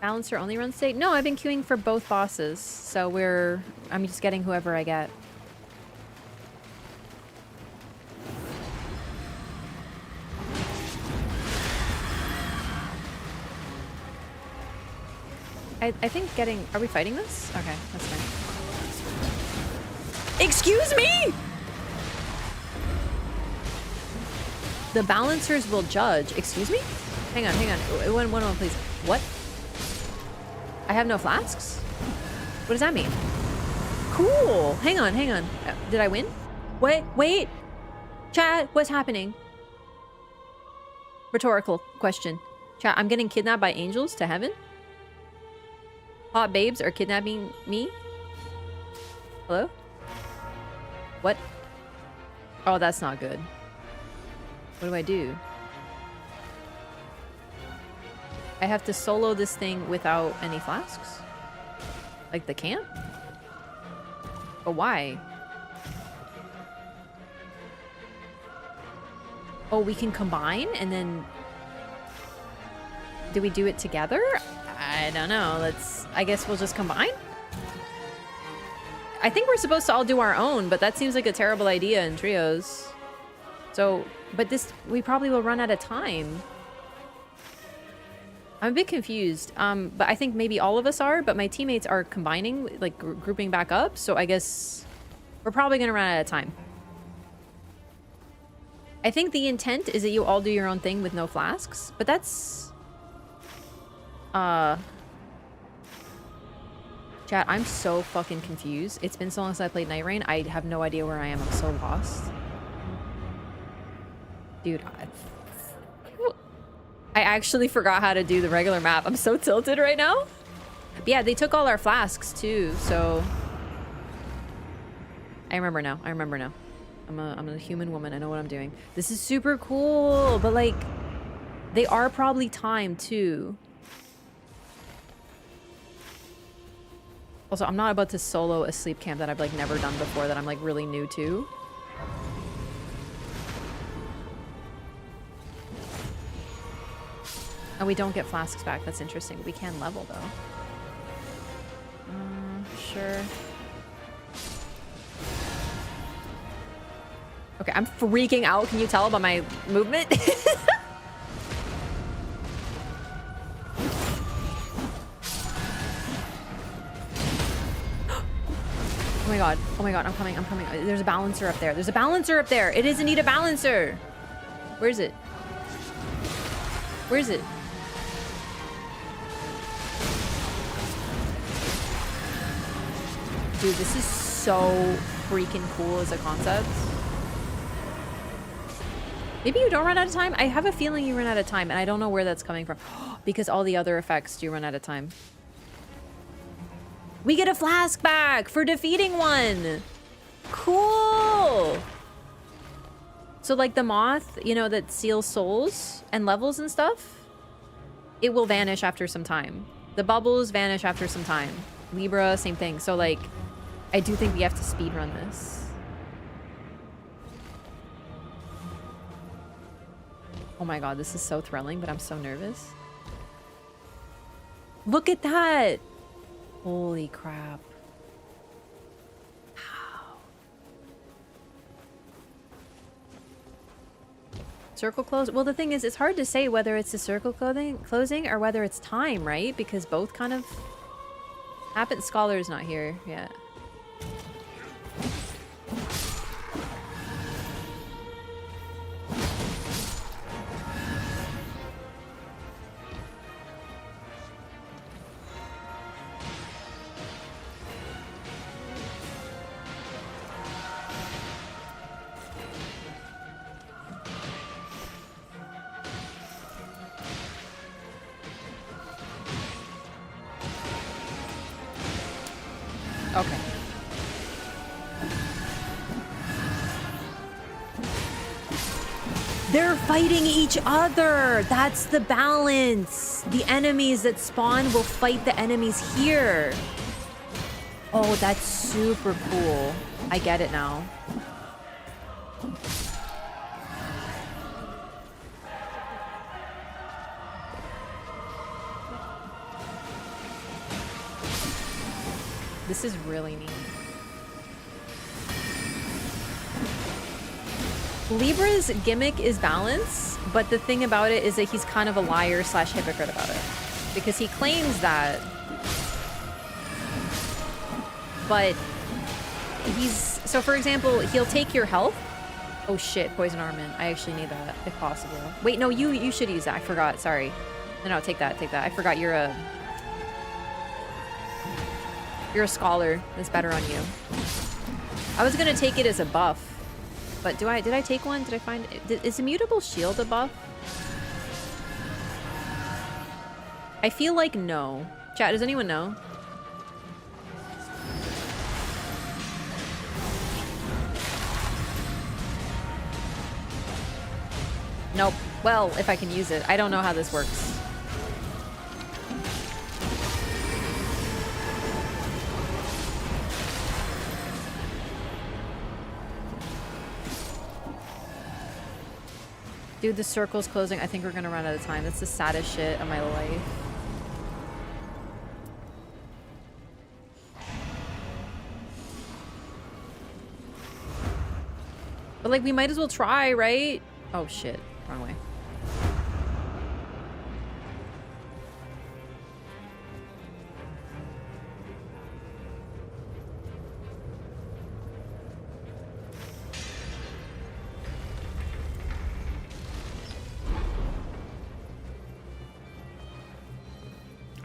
Balancer only run state? No, I've been queuing for both bosses, so I'm just getting whoever I get. I think getting... Are we fighting this? Okay, that's fine. Excuse me?! The balancers will judge. Excuse me? Hang on. One moment, please. What? I have no flasks? What does that mean? Cool. Hang on. Did I win? Wait. Chat, what's happening? Rhetorical question. Chat, I'm getting kidnapped by angels to heaven? Hot babes are kidnapping me? Hello? What? Oh, that's not good. What do I do? I have to solo this thing without any flasks? Like the camp? But why? Oh, we can combine and then... Do we do it together? I don't know. I guess we'll just combine? I think we're supposed to all do our own, but that seems like a terrible idea in trios. So, but we probably will run out of time. I'm a bit confused, but I think maybe all of us are, but my teammates are combining, like grouping back up, so I guess we're probably gonna run out of time. I think the intent is that you all do your own thing with no flasks, but that's... Chat, I'm so fucking confused. It's been so long since I played Nightreign, I have no idea where I am. I'm so lost. Dude, I actually forgot how to do the regular map. I'm so tilted right now. But yeah, they took all our flasks too, so... I remember now. I'm a human woman. I know what I'm doing. This is super cool, but like... They are probably timed too. Also, I'm not about to solo a sleep camp that I've like never done before, that I'm like really new to. And we don't get flasks back. That's interesting. We can level though. Sure. Okay, I'm freaking out. Can you tell by my movement? Oh my god, I'm coming. There's a balancer up there. It doesn't need a balancer. Where is it? Dude, this is so freaking cool as a concept. Maybe you don't run out of time? I have a feeling you run out of time, and I don't know where that's coming from. Because all the other effects do run out of time. We get a flask back for defeating one! Cool! So like the moth, you know, that seals souls and levels and stuff, it will vanish after some time. The bubbles vanish after some time. Libra, same thing. So like, I do think we have to speedrun this. Oh my god, this is so thrilling, but I'm so nervous. Look at that! Holy crap. Wow. Circle close. Well, the thing is, it's hard to say whether it's the circle closing or whether it's time, right? Because both kind of happen. Scholar's not here yet. Okay. They're fighting each other. That's the balance. The enemies that spawn will fight the enemies here. Oh, that's super cool. I get it now. This is really neat. Libra's gimmick is balance, but the thing about it is that he's kind of a liar slash hypocrite about it. Because he claims that, but he's... So for example, he'll take your health. Oh shit, poison armament. I actually need that, if possible. Wait, no, you should use that. I forgot, sorry. No, take that, take that. I forgot you're a scholar. That's better on you. I was gonna take it as a buff. But did I take one? Did I find it? Is Immutable Shield a buff? I feel like no. Chat, does anyone know? Nope. Well, if I can use it. I don't know how this works. Dude, the circle's closing. I think we're gonna run out of time. That's the saddest shit of my life. But like, we might as well try, right? Oh shit, wrong way.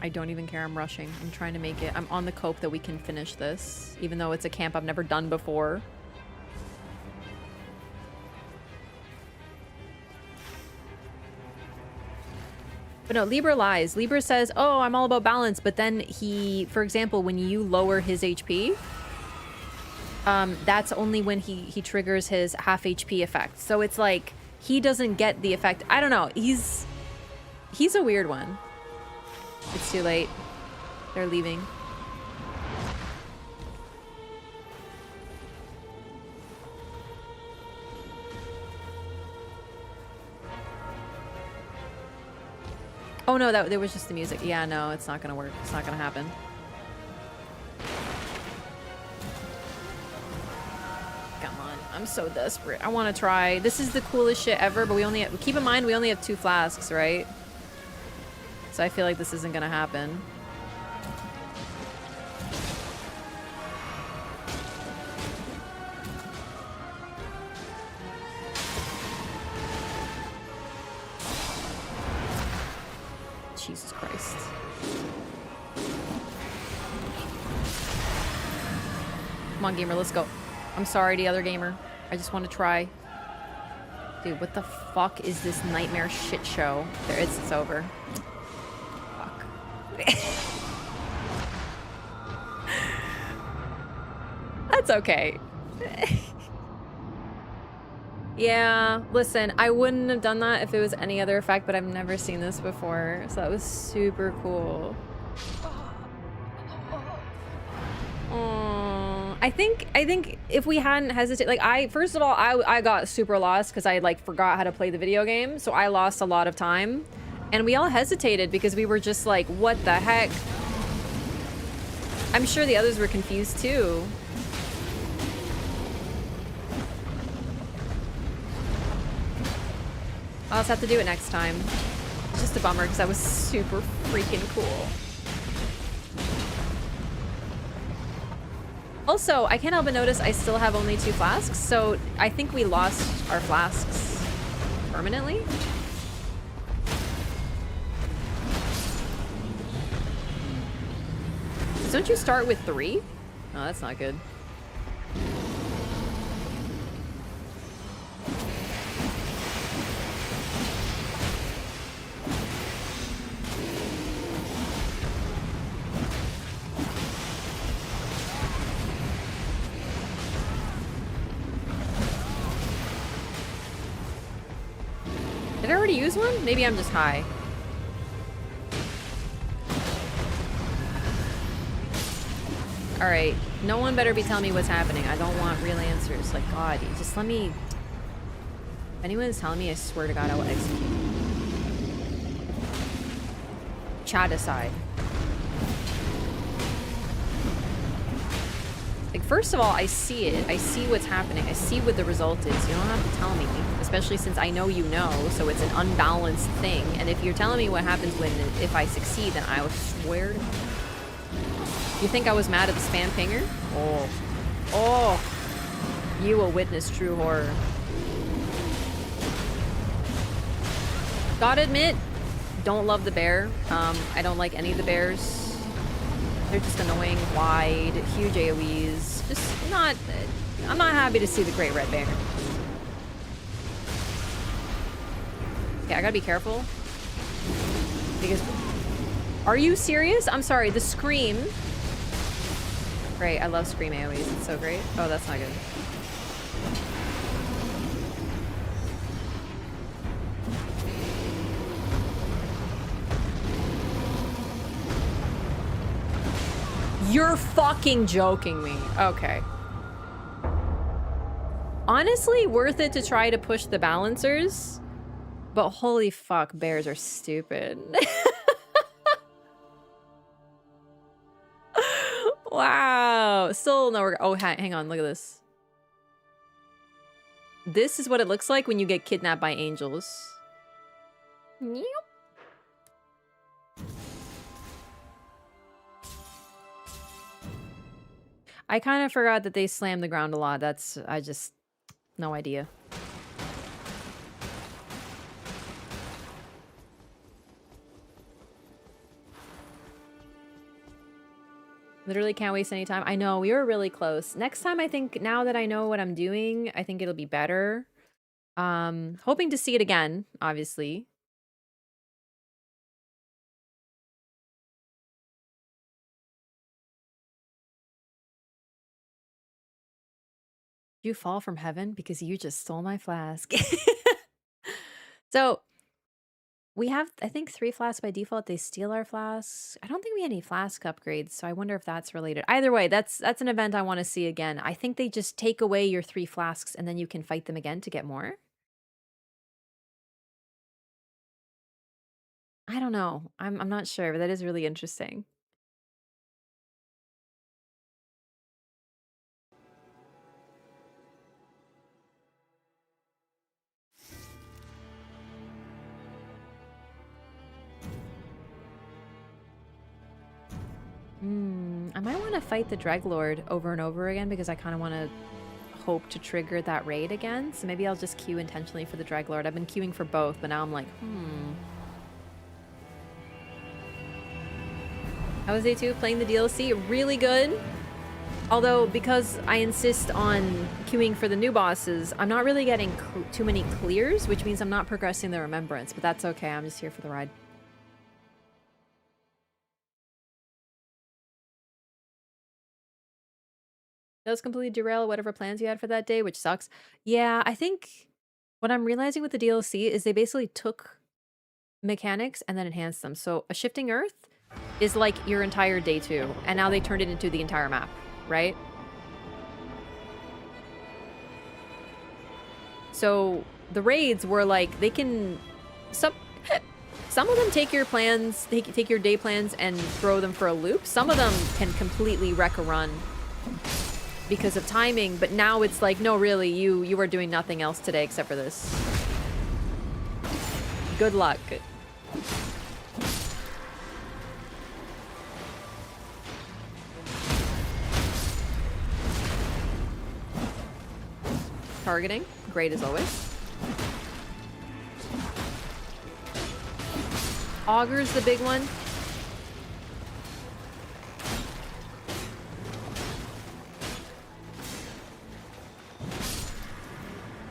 I don't even care. I'm rushing. I'm trying to make it. I'm on the cope that we can finish this, even though it's a camp I've never done before. But no, Libra lies. Libra says, oh, I'm all about balance. But then he, for example, when you lower his HP, that's only when he triggers his half HP effect. So it's like, he doesn't get the effect. I don't know. He's a weird one. It's too late. They're leaving. Oh no, there was just the music. Yeah, no, it's not gonna work. It's not gonna happen. Come on, I'm so desperate. I want to try. This is the coolest shit ever, but we only have, keep in mind we only have 2 flasks, right? So I feel like this isn't gonna happen. Jesus Christ. Come on, gamer, let's go. I'm sorry, the other gamer. I just want to try. Dude, what the fuck is this nightmare shit show? There, it's over. That's okay. Yeah, listen, I wouldn't have done that if it was any other effect, but I've never seen this before, so that was super cool. I think if we hadn't hesitated, like first of all, I got super lost because I like forgot how to play the video game, so I lost a lot of time, and we all hesitated because we were just like, what the heck? I'm sure the others were confused too. I'll just have to do it next time. It's just a bummer because that was super freaking cool. Also, I can't help but notice I still have only 2 flasks, so I think we lost our flasks permanently. Don't you start with 3? Oh, that's not good. already use one? Maybe I'm just high. Alright, no one better be telling me what's happening. I don't want real answers. Like, God, just let me... If anyone's telling me, I swear to God, I will execute. Chat aside. Like, first of all, I see it. I see what's happening. I see what the result is. You don't have to tell me, especially since I know you know, so it's an unbalanced thing. And if you're telling me what happens if I succeed, then I will swear to... You think I was mad at the spam pinger? Oh. Oh! You will witness true horror. Gotta admit, don't love the bear. I don't like any of the bears. They're just annoying, wide, huge AoEs. Just not... I'm not happy to see the Great Red Bear. Okay, I gotta be careful. Because... Are you serious? I'm sorry, the Scream... Great, I love Scream AoEs. It's so great. Oh, that's not good. You're fucking joking me. Okay. Honestly, worth it to try to push the balancers. But holy fuck, bears are stupid. Wow. Still no. Oh, hang on. Look at this. This is what it looks like when you get kidnapped by angels. Yep. I kind of forgot that they slam the ground a lot. That's... I just... No idea. Literally can't waste any time. I know, we were really close. Next time, I think, now that I know what I'm doing, I think it'll be better. Hoping to see it again, obviously. You fall from heaven because you just stole my flask. So... We have, I think, 3 flasks by default. They steal our flasks. I don't think we had any flask upgrades, so I wonder if that's related. Either way, that's an event I want to see again. I think they just take away your 3 flasks and then you can fight them again to get more. I don't know. I'm not sure, but that is really interesting. I might want to fight the Dreglord over and over again because I kind of want to hope to trigger that raid again. So maybe I'll just queue intentionally for the Dreglord. I've been queuing for both, but now I'm like, How was day 2 playing the DLC? Really good. Although, because I insist on queuing for the new bosses, I'm not really getting too many clears, which means I'm not progressing the Remembrance, but that's okay. I'm just here for the ride. Does completely derail whatever plans you had for that day, which sucks. Yeah, I think what I'm realizing with the DLC is they basically took mechanics and then enhanced them. So a shifting earth is like your entire day 2, and now they turned it into the entire map, right? So the raids were like, they can... Some of them take your plans, take your day plans and throw them for a loop. Some of them can completely wreck a run because of timing, but now it's like, no, really, you are doing nothing else today except for this. Good luck. Targeting, great as always. Augur's the big one.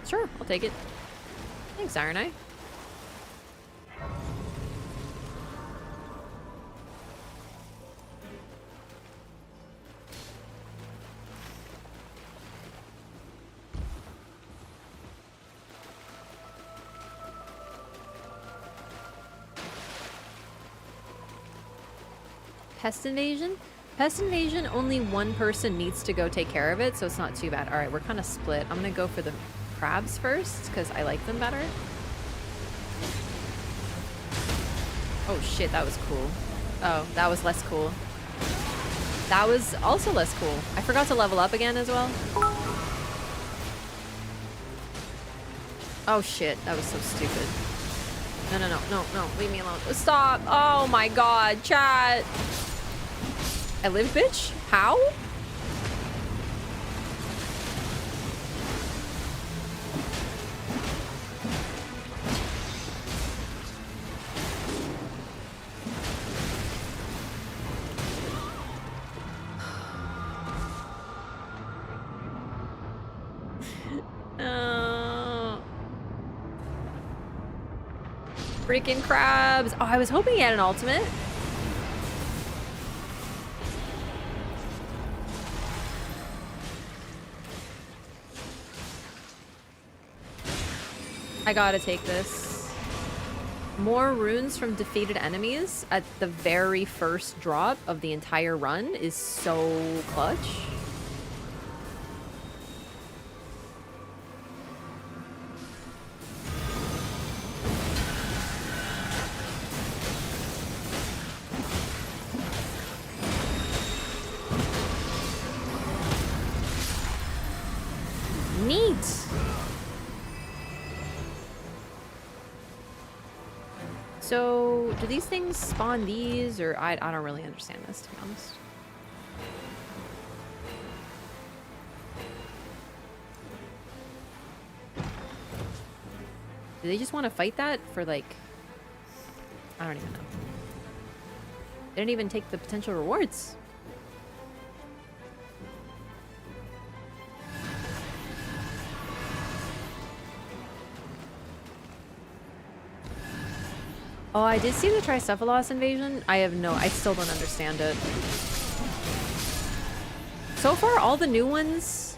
Sure, I'll take it. Thanks, Iron Eye. Pest invasion? Pest invasion, only one person needs to go take care of it, so it's not too bad. All right, we're kind of split. I'm gonna go for the crabs first because I like them better. Oh shit, that was cool. Oh, that was less cool. That was also less cool. I forgot to level up again as well. Oh shit, that was so stupid. No, no, no, no, no, leave me alone. Stop! Oh my god, chat! I live, bitch? How? Freaking crabs. Oh, I was hoping he had an ultimate. I gotta take this. More runes from defeated enemies at the very first drop of the entire run is so clutch. So, do these things spawn these, or I don't really understand this, to be honest. Do they just want to fight that for, like... I don't even know. They didn't even take the potential rewards. Oh, I did see the Tricephalos invasion. I still don't understand it. So far, all the new ones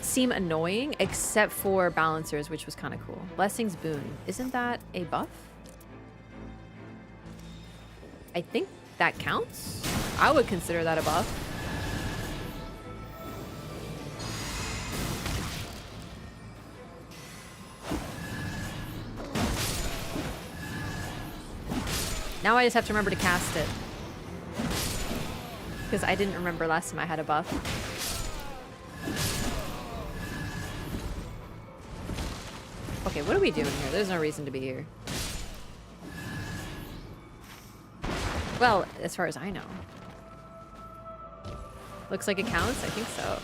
seem annoying, except for Balancers, which was kind of cool. Blessings Boon. Isn't that a buff? I think that counts. I would consider that a buff. Now I just have to remember to cast it. Because I didn't remember last time I had a buff. Okay, what are we doing here? There's no reason to be here. Well, as far as I know. Looks like it counts? I think so.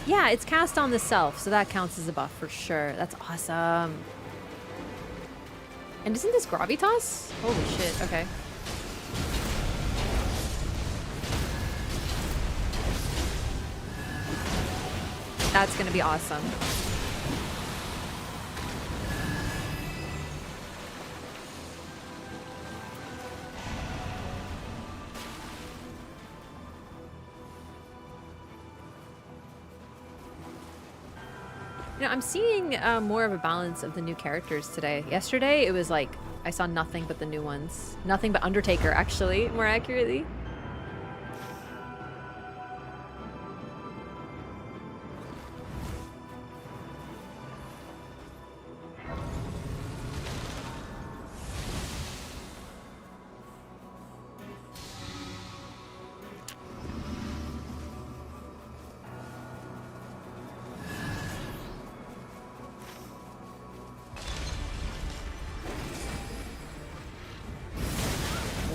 Yeah, it's cast on the self, so that counts as a buff for sure. That's awesome. And isn't this Gravitas? Holy shit, okay. That's gonna be awesome. You know, I'm seeing more of a balance of the new characters today. Yesterday, it was like, I saw nothing but the new ones. Nothing but Undertaker, actually, more accurately.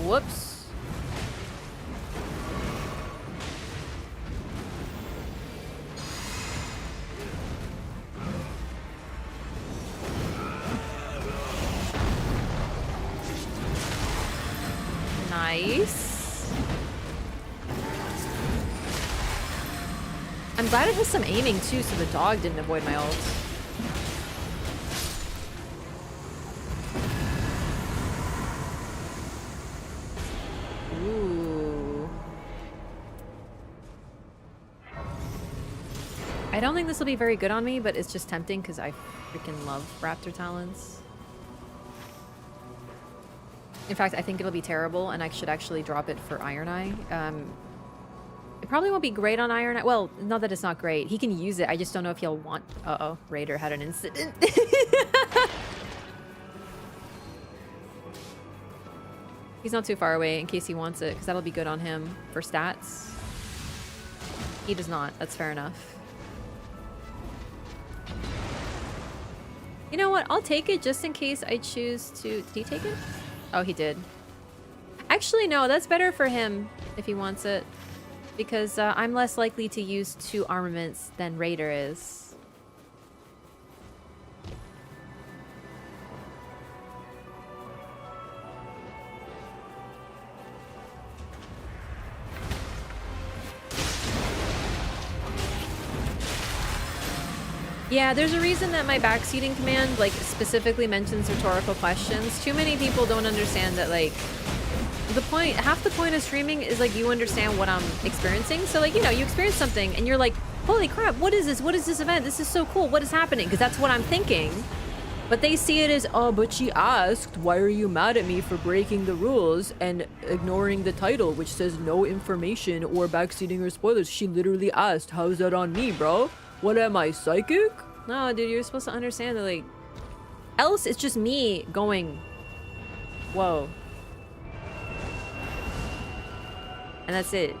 Whoops. Nice. I'm glad it has some aiming too, so the dog didn't avoid my ult. I don't think this will be very good on me, but it's just tempting because I freaking love Raptor Talons. In fact, I think it'll be terrible, and I should actually drop it for Iron Eye. It probably won't be great on Iron Eye. Well, not that it's not great. He can use it. I just don't know if he'll want... Uh-oh. Raider had an incident. He's not too far away in case he wants it, because that'll be good on him for stats. He does not. That's fair enough. You know what? I'll take it just in case I choose to... Did he take it? Oh, he did. Actually, no. That's better for him if he wants it. Because I'm less likely to use 2 armaments than Raider is. Yeah, there's a reason that my backseating command, like, specifically mentions rhetorical questions. Too many people don't understand that, like, half the point of streaming is, like, you understand what I'm experiencing. So, like, you know, you experience something and you're like, holy crap, what is this? What is this event? This is so cool. What is happening? Because that's what I'm thinking. But they see it as, oh, but she asked, why are you mad at me for breaking the rules and ignoring the title, which says no information or backseating or spoilers? She literally asked, how's that on me, bro? What am I, psychic? No, dude, you're supposed to understand that, like, else it's just me going, whoa. And that's it.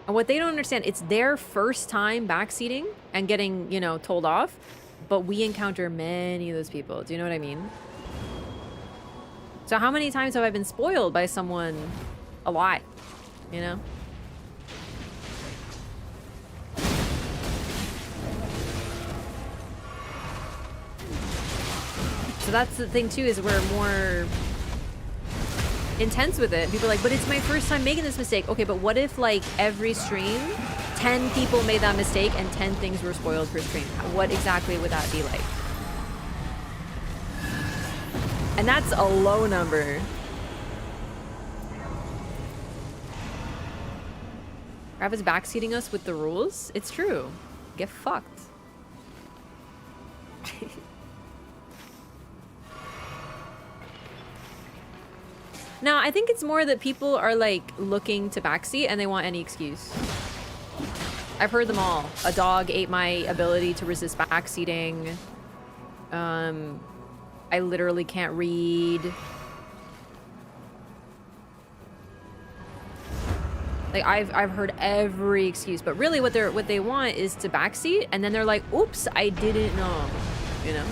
And what they don't understand, it's their first time backseating and getting, you know, told off. But we encounter many of those people. Do you know what I mean? So how many times have I been spoiled by someone? A lot, you know? So that's the thing too, is we're more intense with it. People are like, but it's my first time making this mistake. Okay, but what if, like, every stream 10 people made that mistake and 10 things were spoiled per stream? What exactly would that be like? And that's a low number. Wraff is backseating us with the rules. It's true. Get fucked. No, I think it's more that people are, like, looking to backseat and they want any excuse. I've heard them all. A dog ate my ability to resist backseating. I literally can't read. Like, I've heard every excuse, but really what they want is to backseat, and then they're like, oops, I didn't know, you know?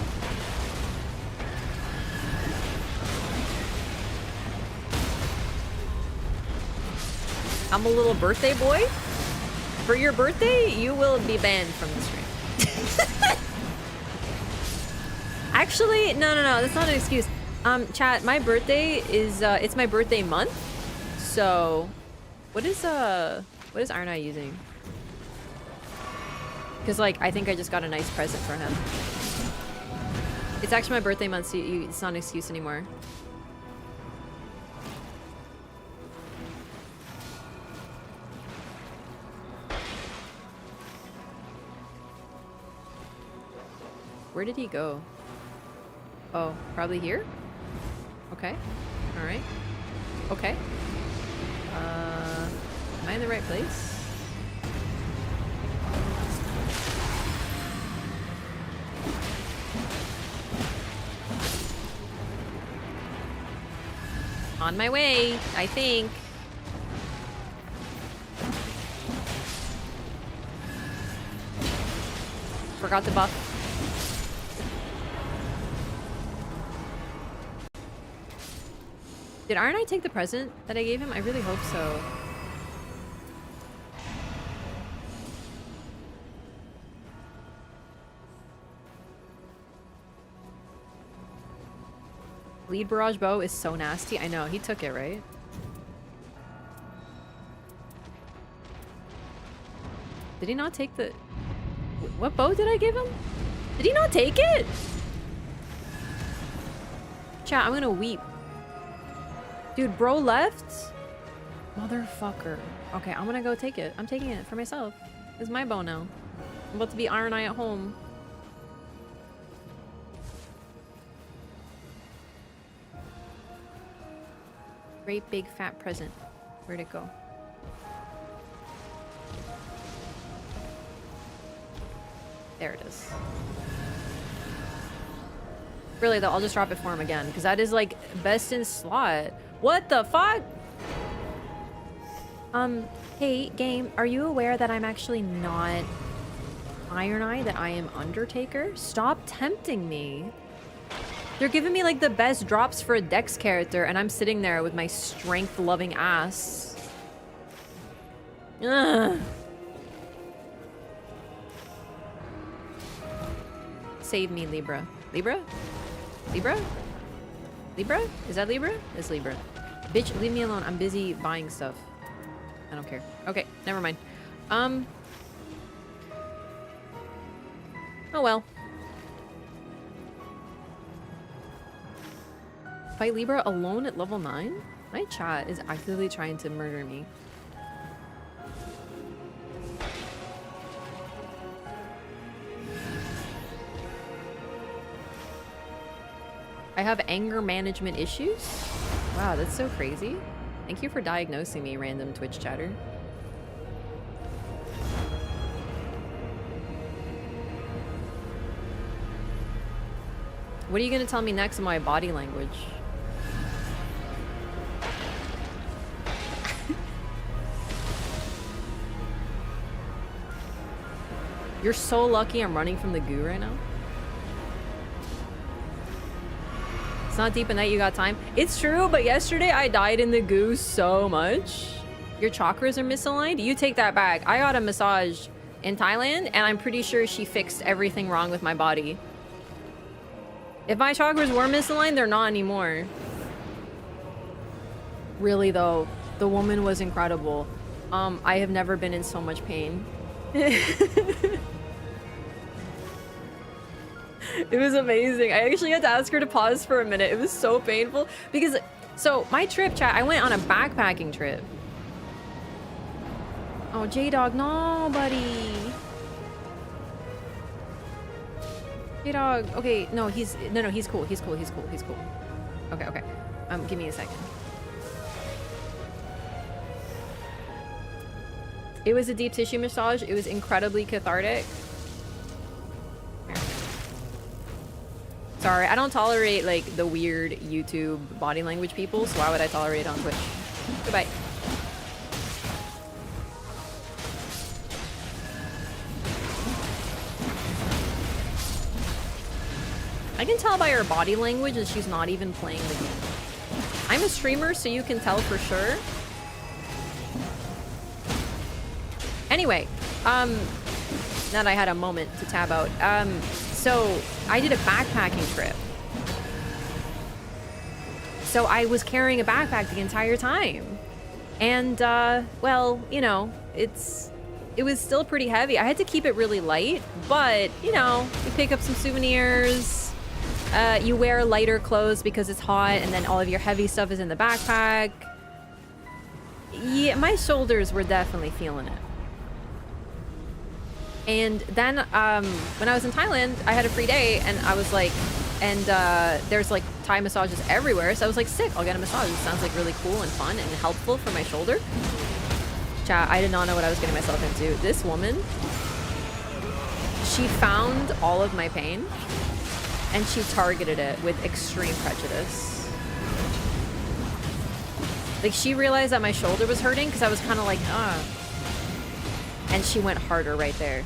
I'm a little birthday boy. For your birthday, you will be banned from the stream. Actually, no, that's not an excuse. Chat, my birthday is, it's my birthday month. So, what is Iron Eye using? Because, like, I think I just got a nice present for him. It's actually my birthday month, so it's not an excuse anymore. Where did he go? Oh, probably here? Okay. Alright. Okay. Am I in the right place? On my way, I think. Forgot to buff. Did Iron Eye take the present that I gave him? I really hope so. Lead barrage bow is so nasty. I know, he took it, right? Did he not take the... What bow did I give him? Did he not take it? Chat, I'm gonna weep. Dude, bro left? Motherfucker. Okay, I'm gonna go take it. I'm taking it for myself. It's my bow now. I'm about to be Iron Eye at home. Great big fat present. Where'd it go? There it is. Really though, I'll just drop it for him again because that is like best in slot. What the fuck? Hey game, are you aware that I'm actually not Iron Eye, that I am Undertaker? Stop tempting me. They're giving me like the best drops for a Dex character and I'm sitting there with my strength loving ass. Ugh. Save me, Libra. Libra? Libra? Libra? Is that Libra? It's Libra. Bitch, leave me alone. I'm busy buying stuff. I don't care. Okay, never mind. Oh well. Fight Libra alone at level 9? My chat is actively trying to murder me. I have anger management issues? Wow, that's so crazy. Thank you for diagnosing me, random Twitch chatter. What are you gonna tell me next in my body language? You're so lucky I'm running from the goo right now. It's not deep at night, you got time. It's true, but yesterday I died in the goo so much. Your chakras are misaligned? You take that back. I got a massage in Thailand and I'm pretty sure she fixed everything wrong with my body. If my chakras were misaligned, they're not anymore. Really though, the woman was incredible. I have never been in so much pain. It was amazing. I actually had to ask her to pause for a minute. It was so painful because, so my trip, chat, I went on a backpacking trip. Oh, J-Dog, no, buddy. J-Dog, okay, no, he's cool. He's cool. Okay. Give me a second. It was a deep tissue massage. It was incredibly cathartic. Sorry, I don't tolerate like the weird YouTube body language people, so why would I tolerate it on Twitch? Goodbye. I can tell by her body language that she's not even playing the game. I'm a streamer, so you can tell for sure. Anyway, now that I had a moment to tab out, so I did a backpacking trip. So I was carrying a backpack the entire time. And, well, you know, it was still pretty heavy. I had to keep it really light, but, you know, you pick up some souvenirs, you wear lighter clothes because it's hot, and then all of your heavy stuff is in the backpack. Yeah, my shoulders were definitely feeling it. And then when I was in Thailand, I had a free day and I was like, and there's like Thai massages everywhere. So I was like, sick, I'll get a massage. It sounds like really cool and fun and helpful for my shoulder. Chat, I did not know what I was getting myself into. This woman, she found all of my pain and she targeted it with extreme prejudice. Like she realized that my shoulder was hurting because I was kind of like, and she went harder right there.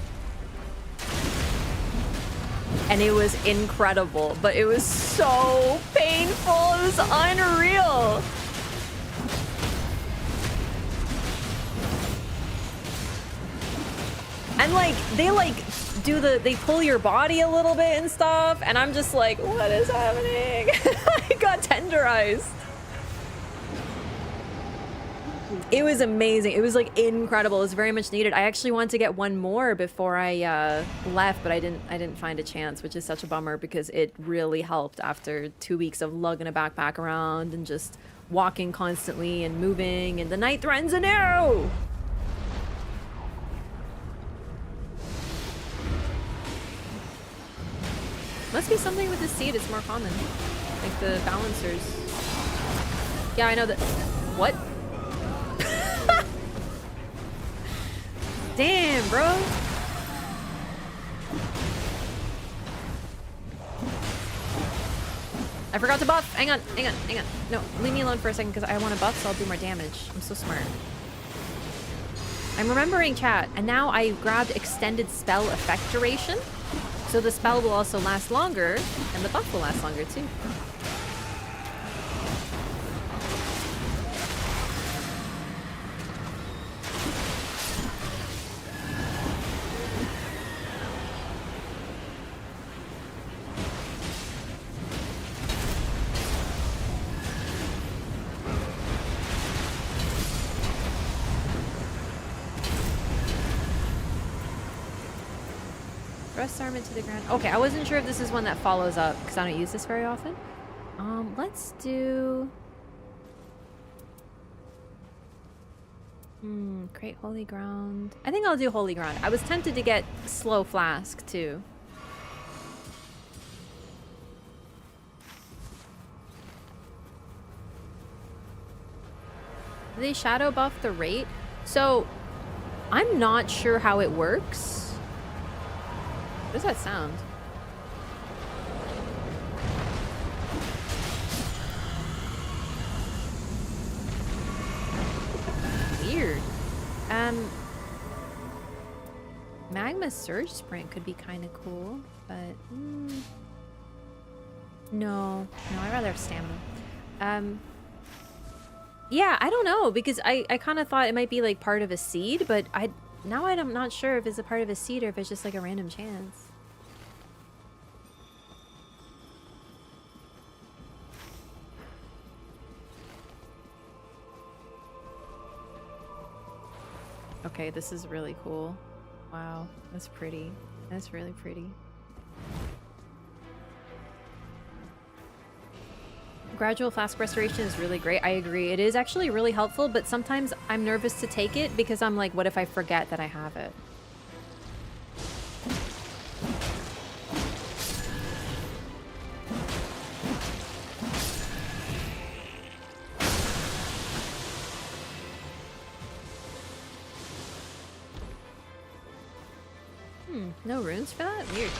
And it was incredible, but it was so painful. It was unreal. And like, they pull your body a little bit and stuff. And I'm just like, what is happening? I got tenderized. It was amazing. It was like incredible. It was very much needed. I actually wanted to get one more before I left, but I didn't find a chance, which is such a bummer because it really helped after 2 weeks of lugging a backpack around and just walking constantly and moving, and the night threatens anew. Must be something with the seed, it's more common. Like the balancers. Yeah, I know that. What? Damn, bro. I forgot to buff. Hang on. No, leave me alone for a second because I want to buff so I'll do more damage. I'm so smart. I'm remembering chat, and now I grabbed extended spell effect duration. So the spell will also last longer, and the buff will last longer too. Thrust arm into the ground. Okay, I wasn't sure if this is one that follows up because I don't use this very often. Let's do... create holy ground. I think I'll do holy ground. I was tempted to get slow flask too. Do they shadow buff the rate? So, I'm not sure how it works. What does that sound? Weird. Magma Surge Sprint could be kind of cool, but no, I'd rather have stamina. Yeah, I don't know because I kind of thought it might be like part of a seed, but now I'm not sure if it's a part of a seed or if it's just like a random chance. Okay, this is really cool. Wow, that's pretty. That's really pretty. Gradual flask restoration is really great. I agree. It is actually really helpful, but sometimes I'm nervous to take it because I'm like, what if I forget that I have it? No runes for that? Weird.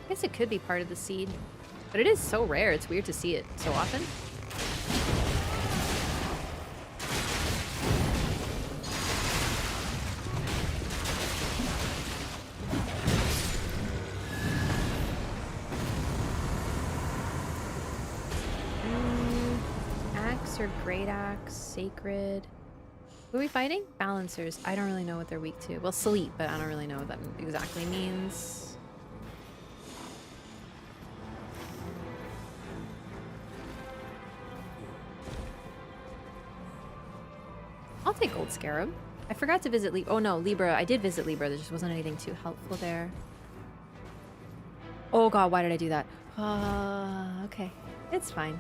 I guess it could be part of the seed, but it is so rare. It's weird to see it so often. Axe or great axe, sacred. Who are we fighting? Balancers. I don't really know what they're weak to. Well, sleep, but I don't really know what that exactly means. I'll take Gold Scarab. I forgot to visit Libra. Oh no, Libra. I did visit Libra. There just wasn't anything too helpful there. Oh god, why did I do that? Okay. It's fine.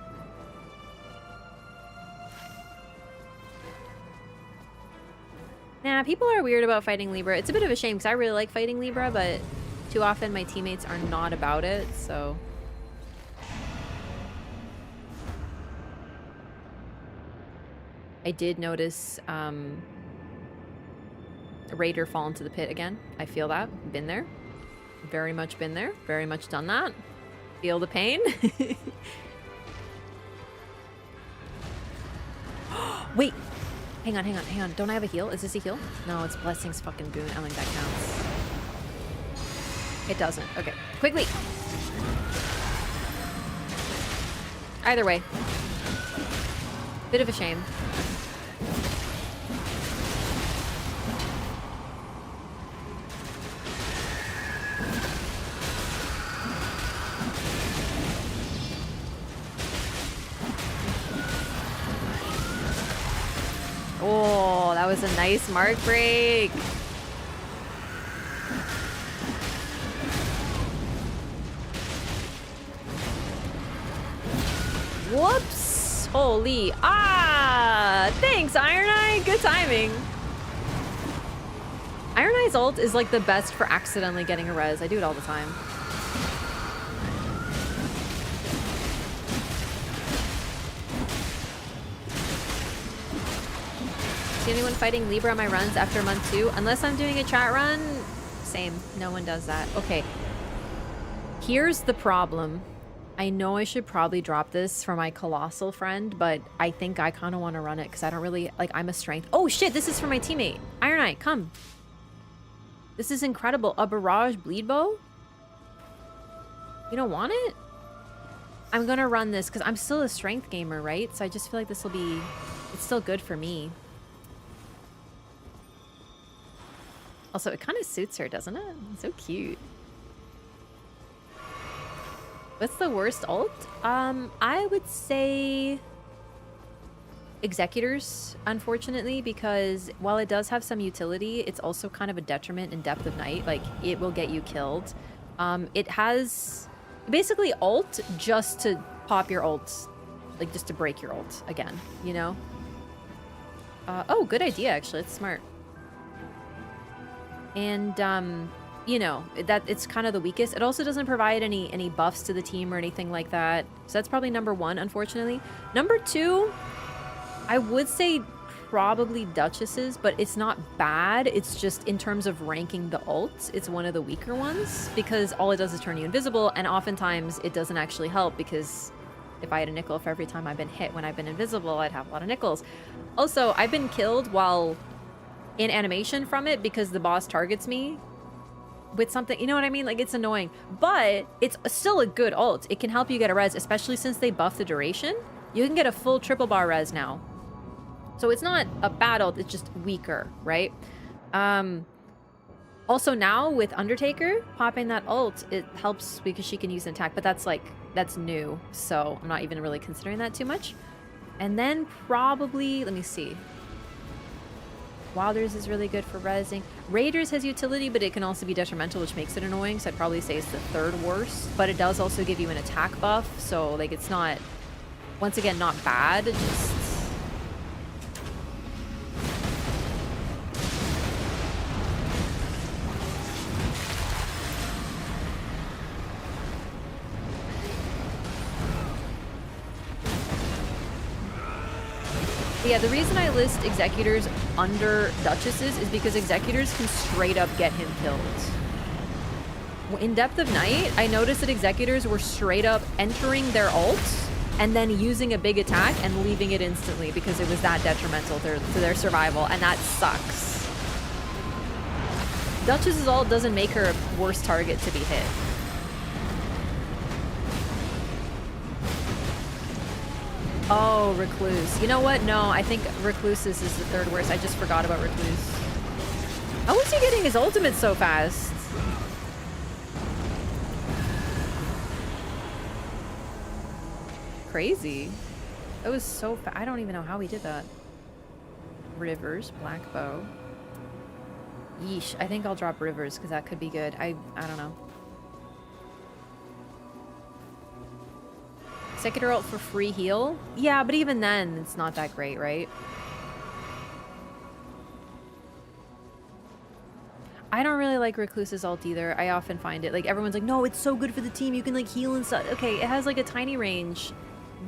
Nah, people are weird about fighting Libra. It's a bit of a shame because I really like fighting Libra, but too often my teammates are not about it, so... I did notice Raider fall into the pit again. I feel that. Been there. Very much been there. Very much done that. Feel the pain. Wait. Hang on. Don't I have a heal? Is this a heal? No, it's Blessing's fucking boon. I don't think that counts. It doesn't. Okay. Quickly. Either way. Bit of a shame. Oh, that was a nice mark break. Whoops. Holy. Ah! Thanks, Iron Eye. Good timing. Iron Eye's ult is like the best for accidentally getting a res. I do it all the time. See anyone fighting Libra on my runs after month 2? Unless I'm doing a chat run, same. No one does that. Okay. Here's the problem. I know I should probably drop this for my colossal friend, but I think I kind of want to run it because I don't really, like, I'm a strength. Oh shit, this is for my teammate. Iron Eye, come. This is incredible. A barrage bleed bow? You don't want it? I'm gonna run this because I'm still a strength gamer, right? So I just feel like this will be, it's still good for me. Also, it kind of suits her, doesn't it? It's so cute. What's the worst ult? I would say Executors, unfortunately, because while it does have some utility, it's also kind of a detriment in Depth of Night. Like, it will get you killed. It has basically ult just to pop your ult, like just to break your ult again, you know? Oh, good idea, actually. It's smart. And, you know, that it's kind of the weakest. It also doesn't provide any buffs to the team or anything like that. So that's probably number 1, unfortunately. Number 2, I would say probably Duchesses, but it's not bad. It's just in terms of ranking the ults, it's one of the weaker ones because all it does is turn you invisible, and oftentimes it doesn't actually help because if I had a nickel for every time I've been hit when I've been invisible, I'd have a lot of nickels. Also, I've been killed while in animation from it because the boss targets me with something, you know what I mean? Like, it's annoying, but it's still a good ult. It can help you get a res, especially since they buff the duration. You can get a full triple bar res now. So it's not a bad ult, it's just weaker, right? Also now with Undertaker, popping that ult, it helps because she can use an attack, but that's new. So I'm not even really considering that too much. And then probably, let me see. Wilders is really good for rezzing. Raiders has utility, but it can also be detrimental, which makes it annoying. So I'd probably say it's the 3rd worst. But it does also give you an attack buff. So, like, it's not, once again, not bad. Just... Yeah, the reason I list Executors under Duchesses is because Executors can straight up get him killed. In Depth of Night, I noticed that Executors were straight up entering their ult and then using a big attack and leaving it instantly because it was that detrimental to their survival, and that sucks. Duchess's ult doesn't make her a worse target to be hit. Oh, Recluse. You know what? No, I think Recluse's is the 3rd worst. I just forgot about Recluse. How is he getting his ultimate so fast? Crazy. That was so fast. I don't even know how he did that. Rivers, Black Bow. Yeesh. I think I'll drop Rivers because that could be good. I don't know. Executor ult for free heal? Yeah, but even then, it's not that great, right? I don't really like Recluse's ult either. I often find it, like, everyone's like, no, it's so good for the team. You can, like, heal and stuff. Okay, it has, like, a tiny range.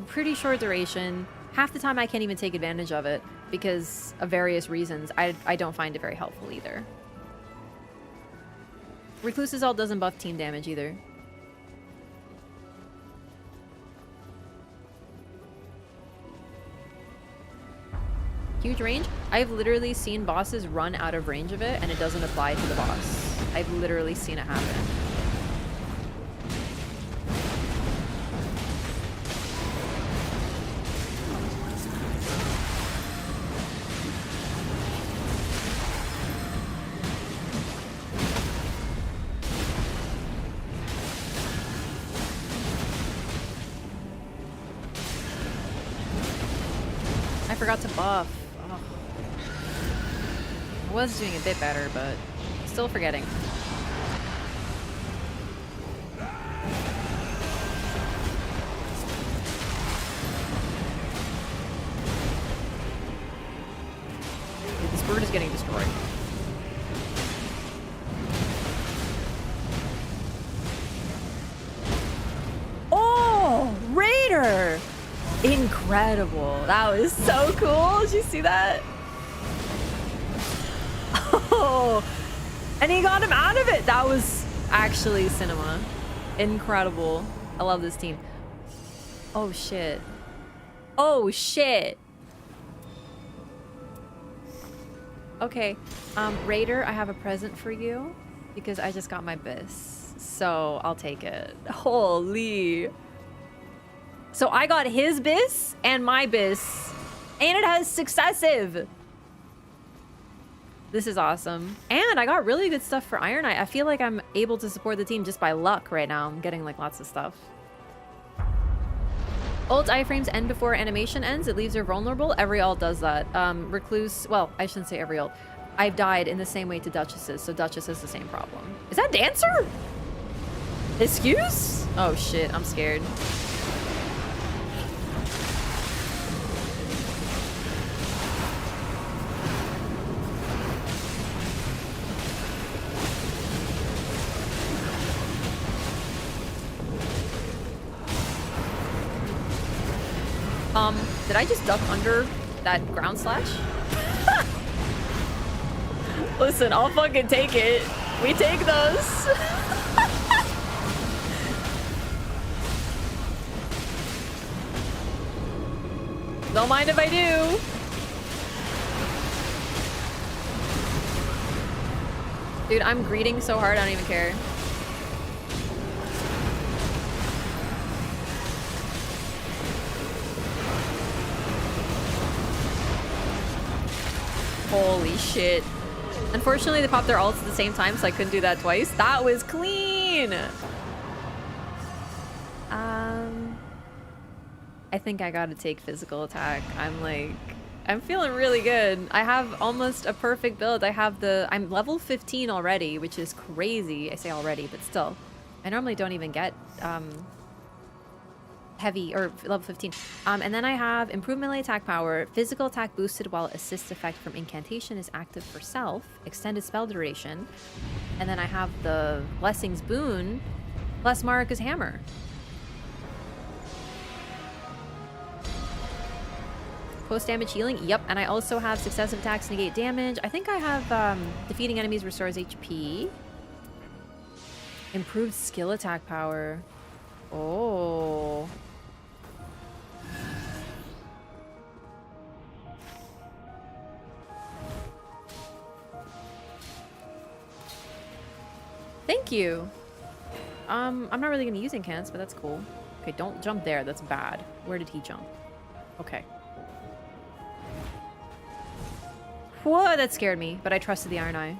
Pretty short duration. Half the time I can't even take advantage of it because of various reasons. I don't find it very helpful either. Recluse's ult doesn't buff team damage either. Huge range? I've literally seen bosses run out of range of it and it doesn't apply to the boss. I've literally seen it happen. I forgot to buff. I was doing a bit better, but still forgetting. bird is getting destroyed. Oh, Raider! Incredible. That was so cool. Did you see that? Oh, and he got him out of it. That was actually cinema. Incredible. I love this team. Oh, shit. Oh, shit. Okay, Raider, I have a present for you because I just got my bis, so I'll take it. Holy. So I got his bis and my bis, and it has successive. This is awesome. And I got really good stuff for Iron Eye. I feel like I'm able to support the team just by luck right now. I'm getting like lots of stuff. Ult iframes end before animation ends. It leaves her vulnerable. Every ult does that. Recluse, well, I shouldn't say every ult. I've died in the same way to Duchesses, so Duchess has the same problem. Is that Dancer? Excuse? Oh shit, I'm scared. Did I just duck under that ground slash? Listen, I'll fucking take it. We take those. Don't mind if I do. Dude, I'm greeting so hard, I don't even care. Holy shit. Unfortunately, they popped their ults at the same time, so I couldn't do that twice. That was clean! I think I gotta take physical attack. I'm feeling really good. I have almost a perfect build. I'm level 15 already, which is crazy. I say already, but still. I normally don't even get, heavy or level 15. And then I have improved melee attack power, physical attack boosted while assist effect from incantation is active for self, extended spell duration, and then I have the blessings boon plus Marika's hammer. Post damage healing, yep, and I also have successive attacks negate damage. I think I have defeating enemies restores HP. Improved skill attack power. Oh. Thank you. I'm not really gonna use incants, but that's cool. Okay, don't jump there. That's bad. Where did he jump? Okay. Whoa, that scared me, but I trusted the Iron Eye.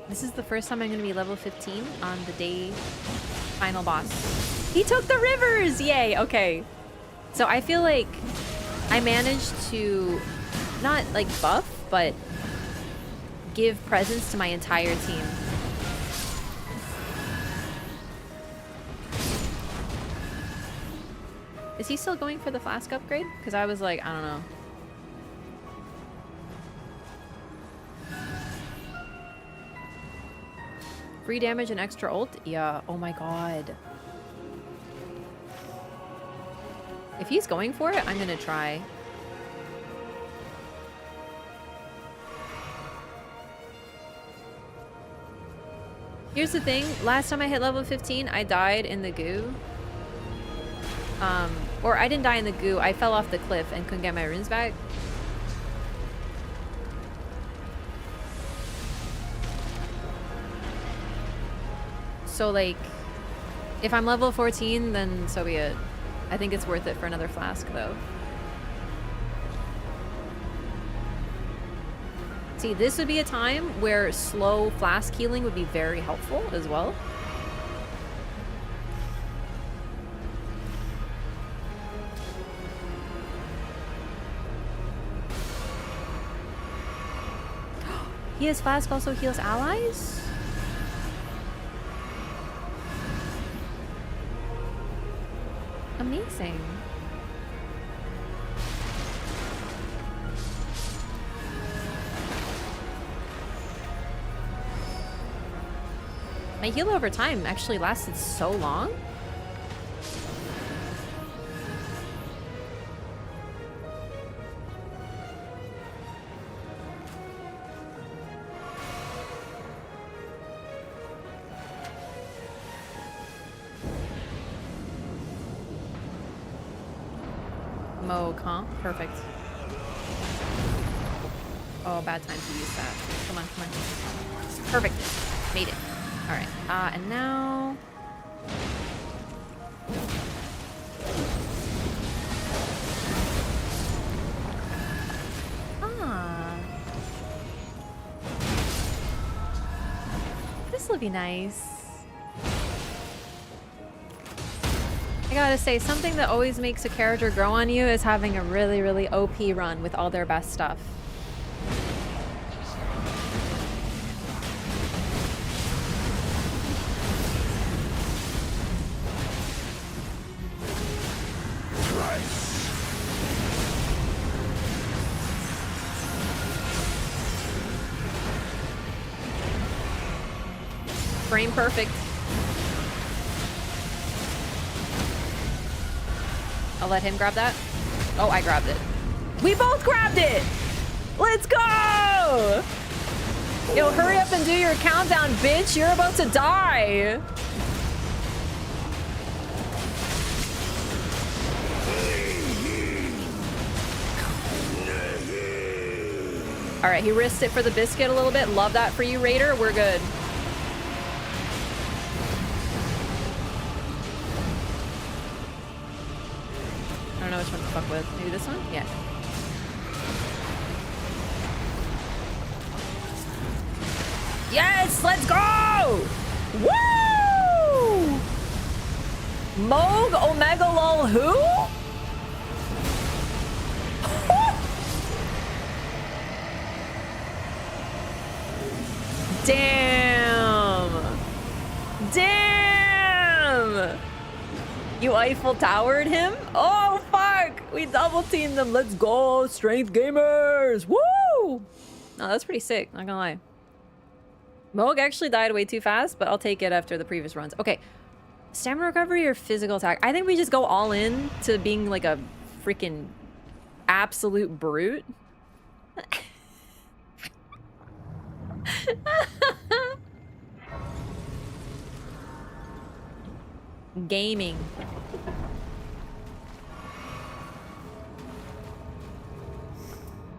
This is the first time I'm going to be level 15 on the day final boss. He took the rivers! Yay, okay. So I feel like I managed to not like buff, but give presents to my entire team. Is he still going for the flask upgrade? Because I was like, I don't know. Free damage and extra ult? Yeah, oh my god. If he's going for it, I'm gonna try. Here's the thing, last time I hit level 15, I died in the goo. Or I didn't die in the goo, I fell off the cliff and couldn't get my runes back. So like, if I'm level 14, then so be it. I think it's worth it for another flask though. See, this would be a time where slow flask healing would be very helpful as well. He has flask also heals allies? Amazing. My heal over time actually lasted so long. Mo comp, perfect. Oh, bad time to use that. Come on, come on. Perfect. Made it. All right. And now. This will be nice. I gotta say, something that always makes a character grow on you is having a really, really OP run with all their best stuff. Frame perfect. I'll let him grab that. Oh, I grabbed it. We both grabbed it! Let's go! Yo, hurry up and do your countdown, bitch. You're about to die. All right, he risked it for the biscuit a little bit. Love that for you, Raider. We're good. I don't know which one to fuck with. Maybe this one? Yeah. Yes! Let's go! Woo! Moog Omega Lol who? Damn! Damn! You Eiffel Towered him? Oh, fuck! We double teamed them. Let's go, strength gamers! Woo! Oh, that's pretty sick, not gonna lie. Moog actually died way too fast, but I'll take it after the previous runs. Okay, stamina recovery or physical attack? I think we just go all in to being like a freaking absolute brute. Gaming.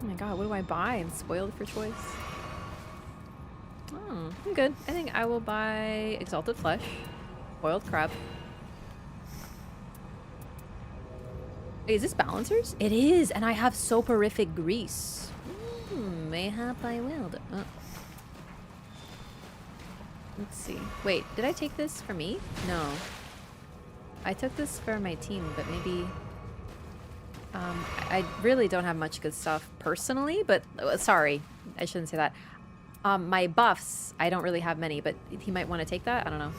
Oh my god, what do I buy? I'm spoiled for choice. Oh, I'm good. I think I will buy Exalted Flesh, Boiled Crab. Wait, is this Balancers? It is, and I have Soporific Grease. Mayhap I will. Let's see. Wait, did I take this for me? No. I took this for my team, but maybe... I really don't have much good stuff personally, but... sorry, I shouldn't say that. My buffs, I don't really have many, but he might want to take that? I don't know.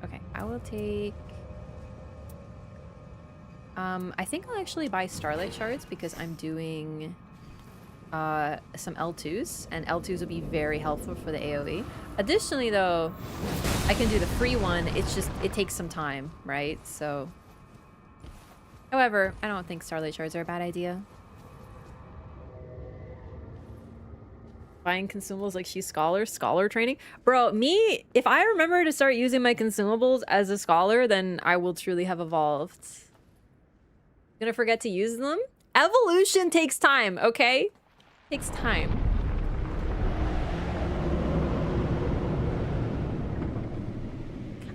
Okay, I will take... I think I'll actually buy Starlight Shards because I'm doing... some L2s, and L2s would be very helpful for the AoE. Additionally, though, I can do the free one. It's just, it takes some time, right? So, however, I don't think Starlight Shards are a bad idea. Buying consumables like she's scholar training. Bro, me, if I remember to start using my consumables as a scholar, then I will truly have evolved. Gonna forget to use them? Evolution takes time, okay? Takes time.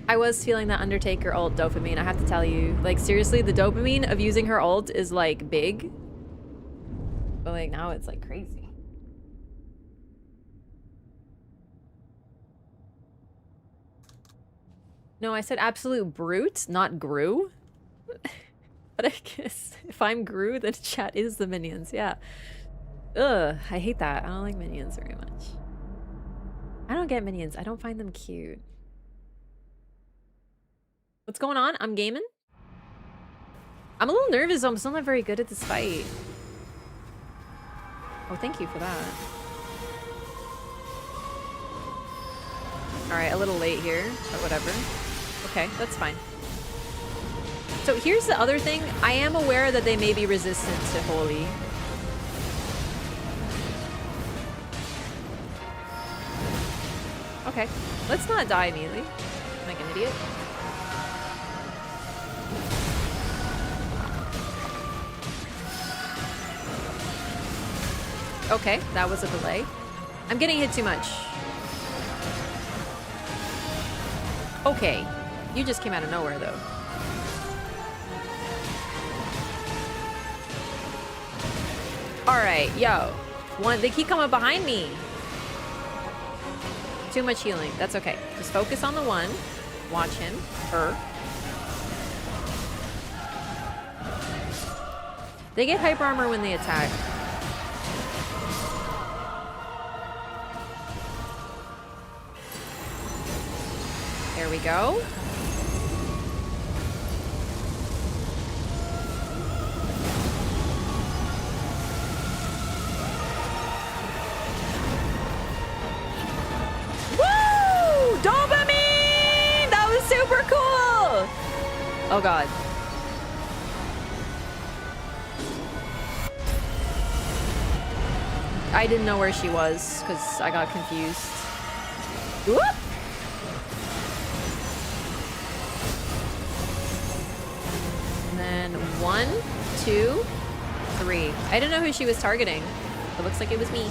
I was feeling that Undertaker ult dopamine, I have to tell you. Like, seriously, the dopamine of using her ult is, like, big. But, like, now it's, like, crazy. No, I said absolute brute, not Gru. But I guess if I'm Gru, then chat is the minions, yeah. Ugh, I hate that. I don't like minions very much. I don't get minions. I don't find them cute. What's going on? I'm gaming. I'm a little nervous. I'm still not very good at this fight. Oh, thank you for that. Alright, a little late here, but whatever. Okay, that's fine. So here's the other thing. I am aware that they may be resistant to Holy. Okay, let's not die immediately. Like an idiot. Okay, that was a delay. I'm getting hit too much. Okay, you just came out of nowhere though. Alright, yo. They keep coming behind me. Too much healing. That's okay. Just focus on the one. Watch him. Her. They get hyper armor when they attack. There we go. Oh god. I didn't know where she was because I got confused. Whoop! And then 1, 2, 3. I didn't know who she was targeting. It looks like it was me.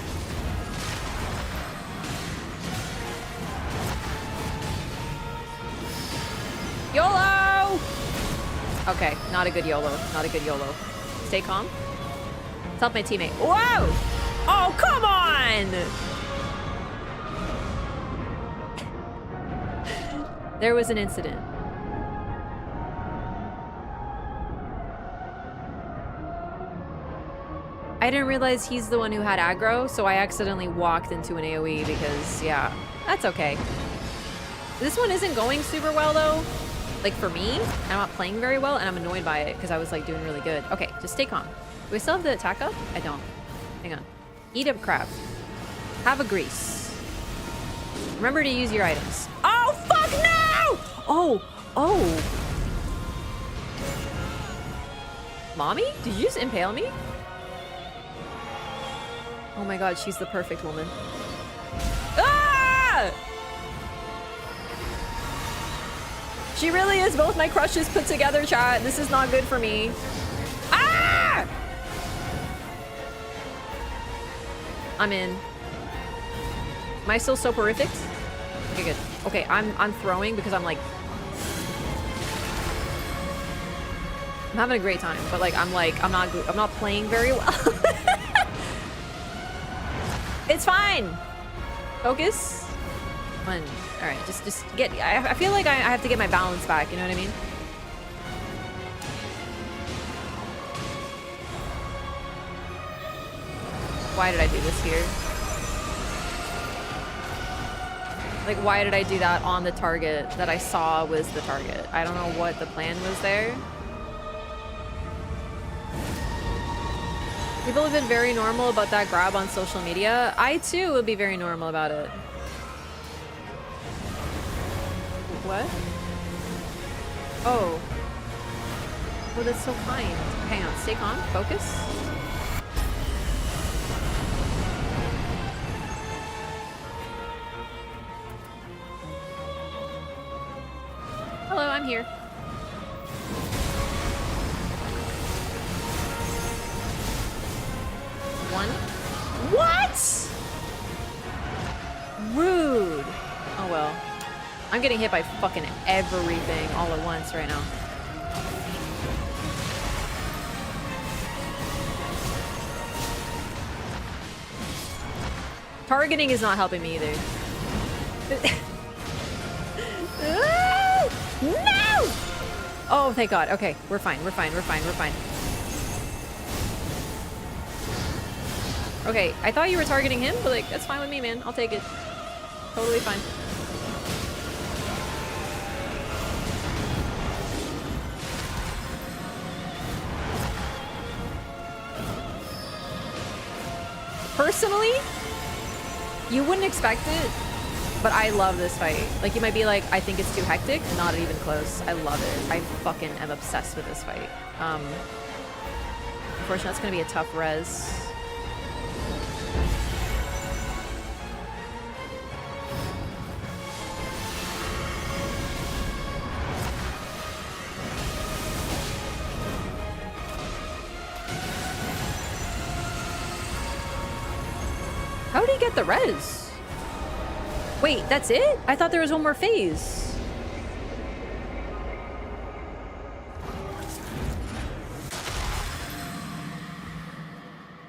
YOLO! Okay, not a good YOLO. Not a good YOLO. Stay calm. Let's help my teammate. Whoa! Oh, come on! There was an incident. I didn't realize he's the one who had aggro, so I accidentally walked into an AoE because, yeah, that's okay. This one isn't going super well, though. Like, for me, I'm not playing very well, and I'm annoyed by it because I was, like, doing really good. Okay, just stay calm. Do we still have the attack up? I don't. Hang on. Eat a crab. Have a grease. Remember to use your items. Oh, fuck no! Oh, oh. Mommy? Did you just impale me? Oh my god, she's the perfect woman. Ah! She really is both my crushes put together, chat. This is not good for me. Ah! I'm in. Am I still soporific? Okay, good. Okay, I'm throwing because I'm like... I'm having a great time, but like I'm not playing very well. It's fine. Focus. One. All right, just get. I feel like I have to get my balance back. You know what I mean? Why did I do this here? Like, why did I do that on the target that I saw was the target? I don't know what the plan was there. People have been very normal about that grab on social media. I too would be very normal about it. What? Oh. Oh, that's so kind. Hang on, stay calm, focus. Hello, I'm here. One. What? Rude. Oh well. I'm getting hit by fucking everything all at once right now. Targeting is not helping me either. No! Oh, thank God. Okay, we're fine. We're fine. We're fine. We're fine. Okay, I thought you were targeting him, but like, that's fine with me, man. I'll take it. Totally fine. personally, you wouldn't expect it, but I love this fight. Like, you might be like, I think it's too hectic. Not even close. I love it. I fucking am obsessed with this fight. Unfortunately, that's gonna be a tough res. How did he get the res? Wait, that's it? I thought there was one more phase.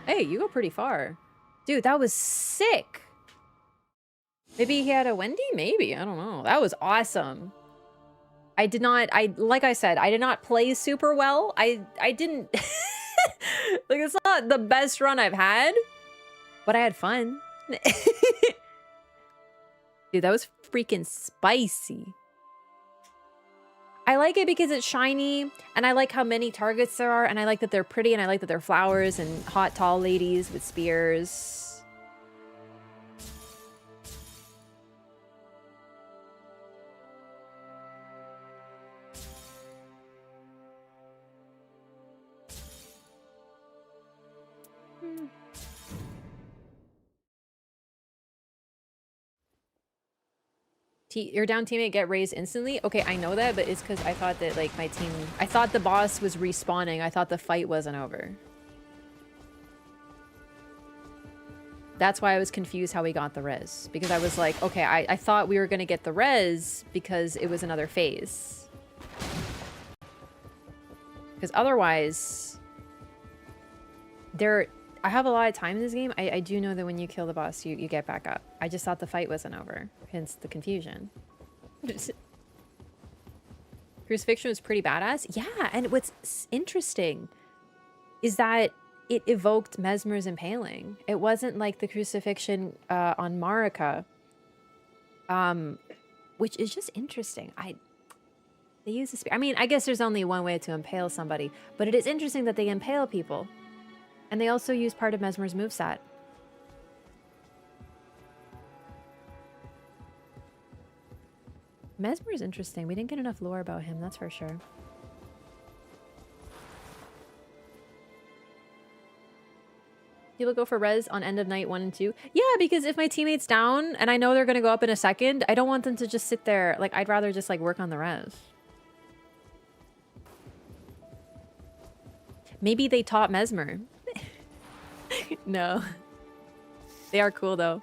Hey, you go pretty far. Dude, that was sick. Maybe he had a Wendy? Maybe. I don't know. That was awesome. I did not, like I said, I did not play super well. I didn't, like, it's not the best run I've had, but I had fun. Dude, that was freaking spicy. I like it because it's shiny, and I like how many targets there are, and I like that they're pretty, and I like that they're flowers and hot, tall ladies with spears. Your down teammate get raised instantly? Okay, I know that, but it's because I thought that, like, my team... I thought the boss was respawning. I thought the fight wasn't over. That's why I was confused how we got the res. Because I was like, okay, I thought we were going to get the res because it was another phase. Because otherwise... I have a lot of time in this game. I do know that when you kill the boss, you get back up. I just thought the fight wasn't over. Hence the confusion. Crucifixion was pretty badass. Yeah, and what's interesting is that it evoked Mesmer's impaling. It wasn't like the crucifixion on Marika. Which is just interesting. They use the spear. I mean, I guess there's only one way to impale somebody, but it is interesting that they impale people. And they also use part of Mesmer's moveset. Mesmer is interesting. We didn't get enough lore about him, that's for sure. People go for res on end of night 1 and 2. Yeah, because if my teammate's down and I know they're gonna go up in a second, I don't want them to just sit there. Like, I'd rather just like work on the res. Maybe they taught Mesmer. No. They are cool though.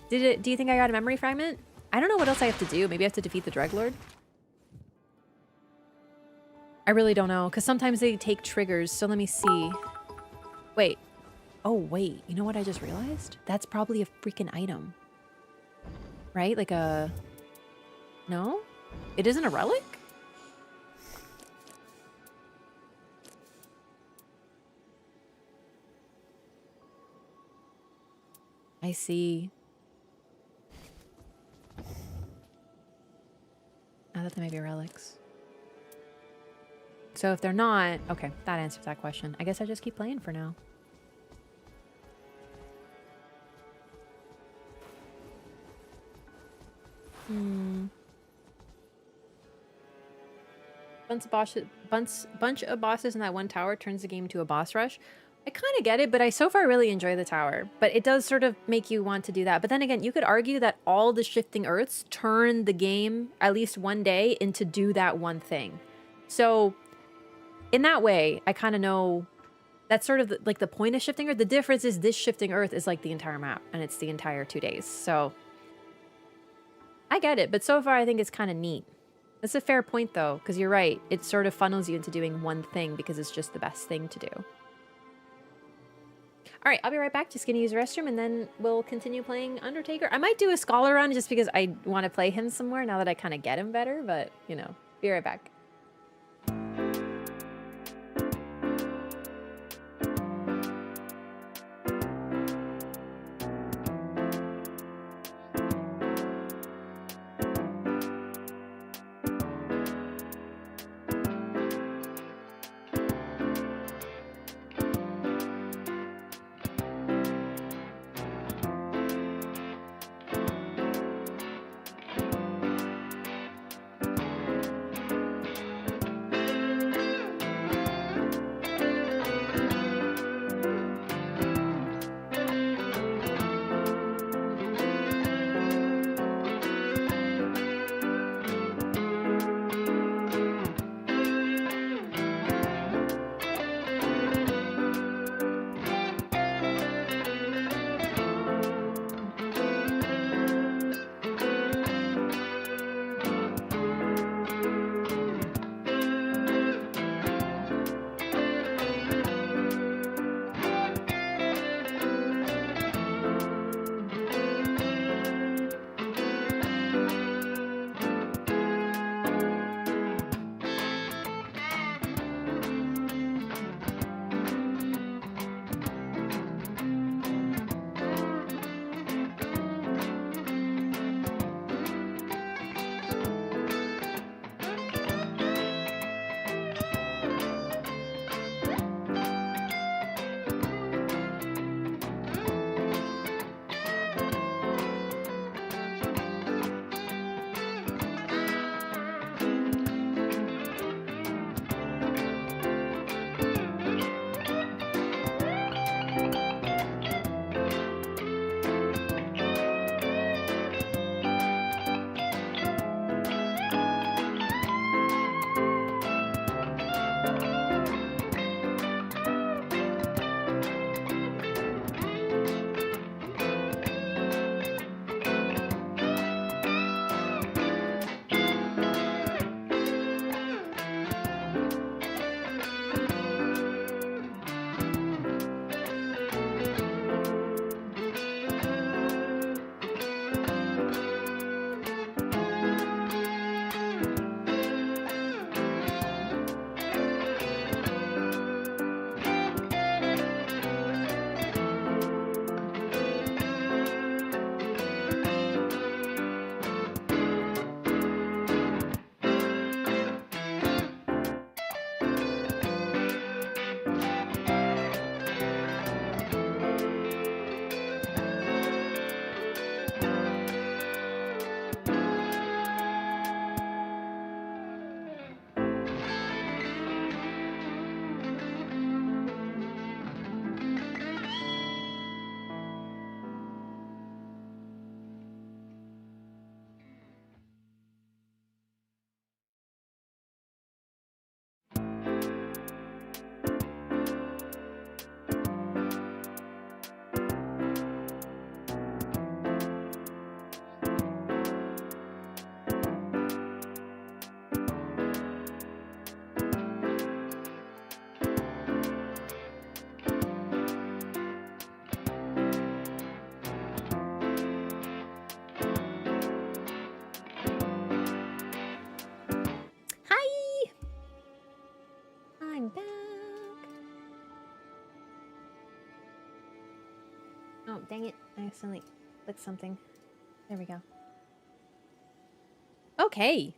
Do you think I got a memory fragment? I don't know what else I have to do. Maybe I have to defeat the Dreglord? I really don't know, because sometimes they take triggers, so let me see. Wait. Oh, wait. You know what I just realized? That's probably a freaking item. Right? Like a... No? It isn't a relic? I see. I thought they might be relics. So if they're not... Okay, that answers that question. I guess I just keep playing for now. Bunch of bosses in that one tower turns the game to a boss rush. I kind of get it, but I so far really enjoy the tower. But it does sort of make you want to do that. But then again, you could argue that all the shifting earths turn the game, at least one day, into do that one thing. So in that way, I kind of know that's sort of like the point of shifting earth. The difference is this shifting earth is like the entire map, and it's the entire 2 days. So I get it, but so far I think it's kind of neat. That's a fair point though, because you're right. It sort of funnels you into doing one thing because it's just the best thing to do. All right, I'll be right back. Just gonna use the restroom, and then we'll continue playing Undertaker. I might do a Scholar run just because I want to play him some more now that I kind of get him better, but, you know, be right back. dang it. I accidentally clicked something. There we go. Okay.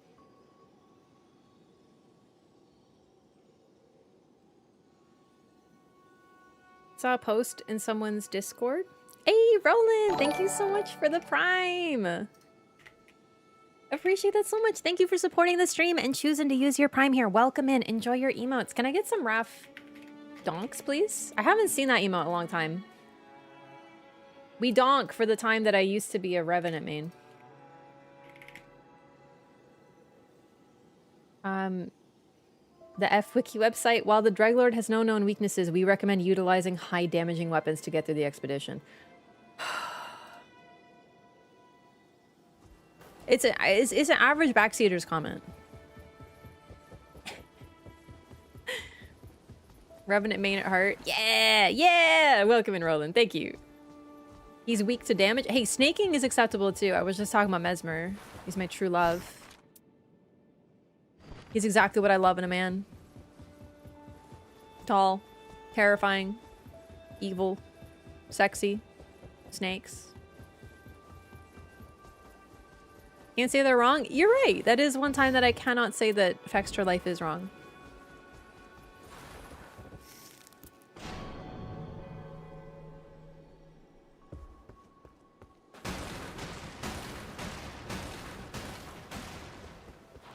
Saw a post in someone's Discord. Hey, Roland! Thank you so much for the Prime! Appreciate that so much. Thank you for supporting the stream and choosing to use your Prime here. Welcome in. Enjoy your emotes. Can I get some Wraff donks, please? I haven't seen that emote in a long time. We donk for the time that I used to be a Revenant main. The FWiki website. While the Dreglord has no known weaknesses, we recommend utilizing high damaging weapons to get through the expedition. It's an average backseater's comment. Revenant main at heart. Yeah, yeah. Welcome in, Roland. Thank you. He's weak to damage. Hey, snaking is acceptable too. I was just talking about Mesmer. He's my true love. He's exactly what I love in a man. Tall, terrifying, evil, sexy, snakes. Can't say they're wrong. You're right. That is one time that I cannot say that Fextra Life is wrong.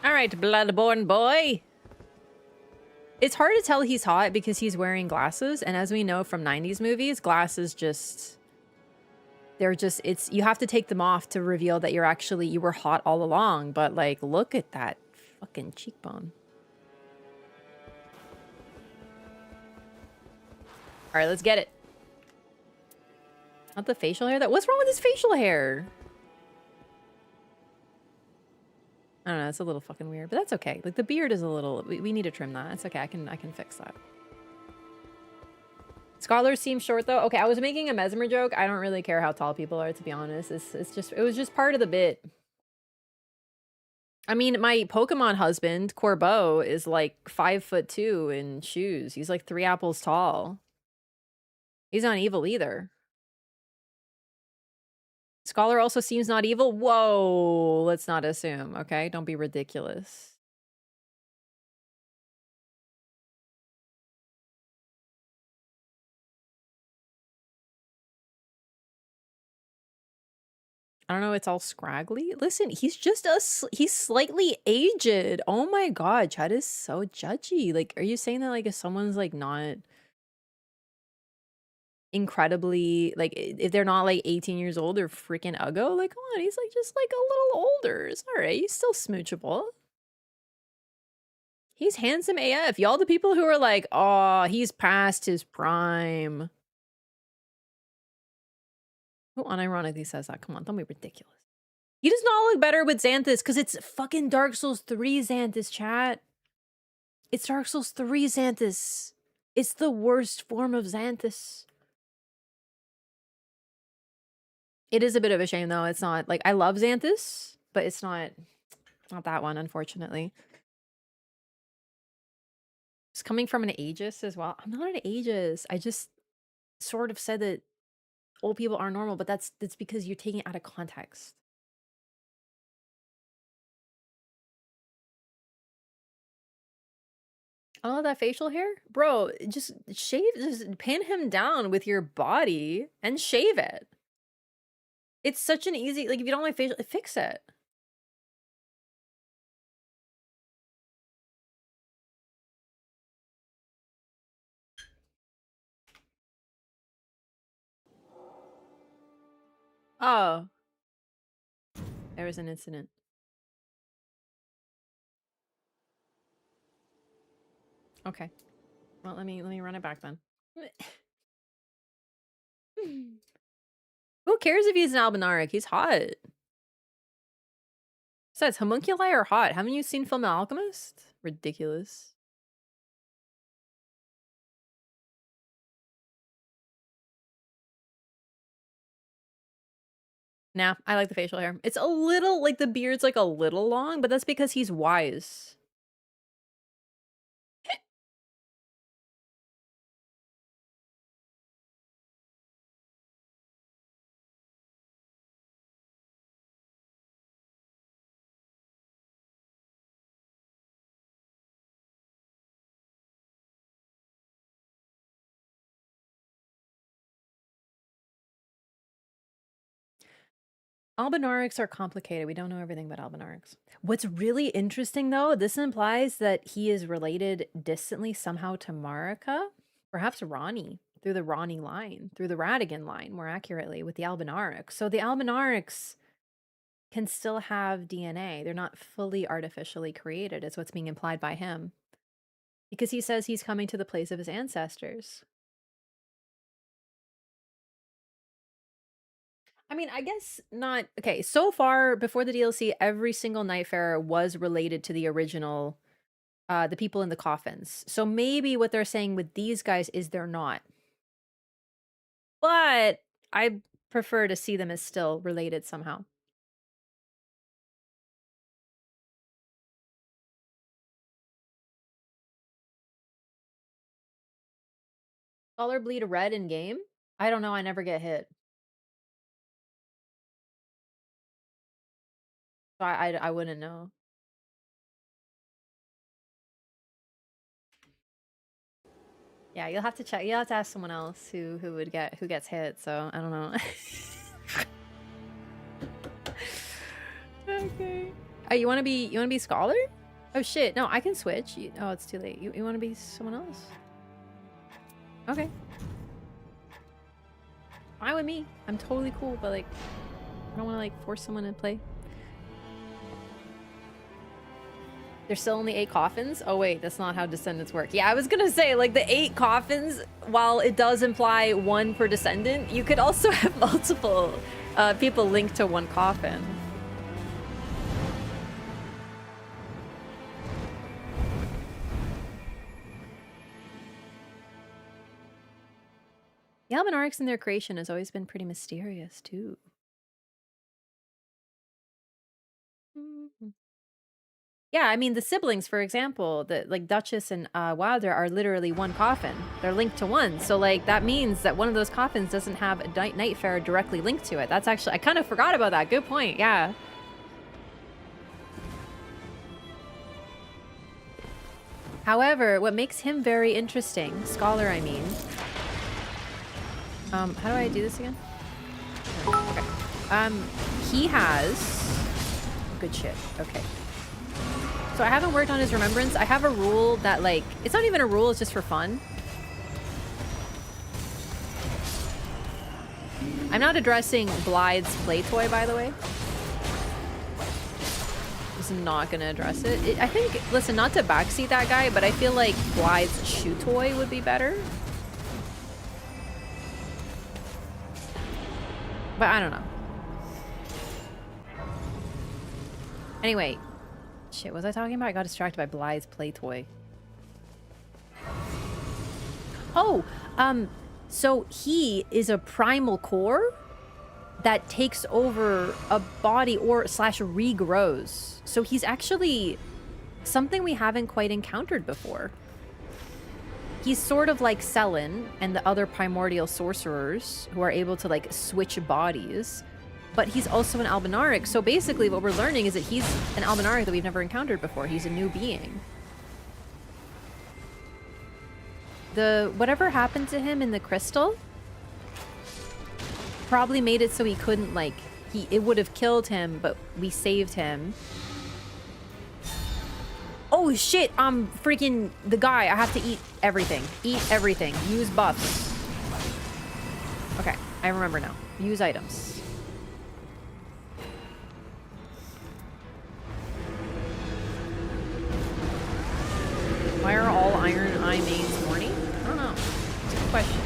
All right, Bloodborne boy. It's hard to tell he's hot because he's wearing glasses, and as we know from 90s movies, glasses just... They're just... It's... You have to take them off to reveal that you were hot all along, but like, look at that fucking cheekbone. All right, let's get it. Not the facial hair? What's wrong with his facial hair? I don't know, it's a little fucking weird, but that's okay. Like, the beard is a little... We need to trim that. It's okay, I can fix that. Scholars seem short, though. Okay, I was making a Mesmer joke. I don't really care how tall people are, to be honest. It was just part of the bit. I mean, my Pokemon husband, Corbeau, is like 5'2" in shoes. He's like 3 apples tall. He's not evil either. Scholar also seems not evil. Whoa, let's not assume, okay? Don't be ridiculous. I don't know, it's all scraggly. Listen, he's just he's slightly aged. Oh my god, Chad is so judgy. Like, are you saying that like if someone's like not incredibly, like if they're not like 18 years old or freaking uggo, like come on, he's like just like a little older. It's all right, he's still smoochable. He's handsome AF. Y'all the people who are like, oh, he's past his prime. Who unironically says that? Come on, don't be ridiculous. He does not look better with Xanthus because it's fucking Dark Souls 3 Xanthus, chat. It's Dark Souls 3 Xanthus. It's the worst form of Xanthus. It is a bit of a shame, though. It's not, like, I love Xanthus, but it's not that one, unfortunately. It's coming from an ageist as well. I'm not an ageist. I just sort of said that old people are normal, but that's because you're taking it out of context. Oh, that facial hair? Bro, just shave, just pin him down with your body and shave it. It's such an easy, like, if you don't like facial, fix it. Oh. There was an incident. Okay. Well, let me run it back then. Who cares if he's an Albinaric? He's hot. Says homunculi are hot. Haven't you seen Film Alchemist? Ridiculous. Nah, I like the facial hair. It's a little, like, the beard's like a little long, but that's because he's wise. Albinarics are complicated. We don't know everything about Albinarics. What's really interesting, though, this implies that he is related distantly somehow to Marika, perhaps Ronnie, through the Ronnie line, through the Radigan line, more accurately, with the Albinarics. So the Albinarics can still have DNA. They're not fully artificially created, is what's being implied by him. Because he says he's coming to the place of his ancestors. I mean, I guess not. Okay, so far, before the DLC, every single Nightfarer was related to the original, the people in the coffins. So maybe what they're saying with these guys is they're not. But I prefer to see them as still related somehow. Color bleed red in game? I don't know, I never get hit. So I wouldn't know. Yeah, you'll have to check. You'll have to ask someone else who gets hit. So I don't know. Okay. Oh, you want to be scholar? Oh shit! No, I can switch. Oh, it's too late. You want to be someone else? Okay. Fine with me. I'm totally cool, but like, I don't want to like force someone to play. There's still only 8 coffins? Oh wait, that's not how descendants work. Yeah, I was gonna say, like, the 8 coffins, while it does imply 1 per descendant, you could also have multiple people linked to 1 coffin. The Albinarics in their creation has always been pretty mysterious, too. Yeah, I mean, the siblings, for example, like Duchess and Wilder are literally 1 coffin. They're linked to 1. So, like, that means that one of those coffins doesn't have a Nightfarer directly linked to it. That's actually... I kind of forgot about that. Good point, yeah. However, what makes him very interesting, Scholar, I mean... how do I do this again? Okay. He has... Good shit. Okay. So I haven't worked on his Remembrance. I have a rule that, like, it's not even a rule, it's just for fun. I'm not addressing Blythe's play toy, by the way. Just not gonna address it. I think, listen, not to backseat that guy, but I feel like Blythe's shoe toy would be better. But I don't know. Anyway. Shit, what was I talking about? I got distracted by Blythe's play toy. Oh, so he is a primal core that takes over a body or / regrows. So he's actually something we haven't quite encountered before. He's sort of like Selin and the other primordial sorcerers who are able to like switch bodies. But he's also an Albinaric, so basically what we're learning is that he's an Albinaric that we've never encountered before. He's a new being. Whatever happened to him in the crystal probably made it so he couldn't, like, it would have killed him, but we saved him. Oh shit, I'm freaking the guy. I have to eat everything. Eat everything. Use buffs. Okay, I remember now. Use items. Why are all Iron Eye mains horny? I don't know. It's a good question.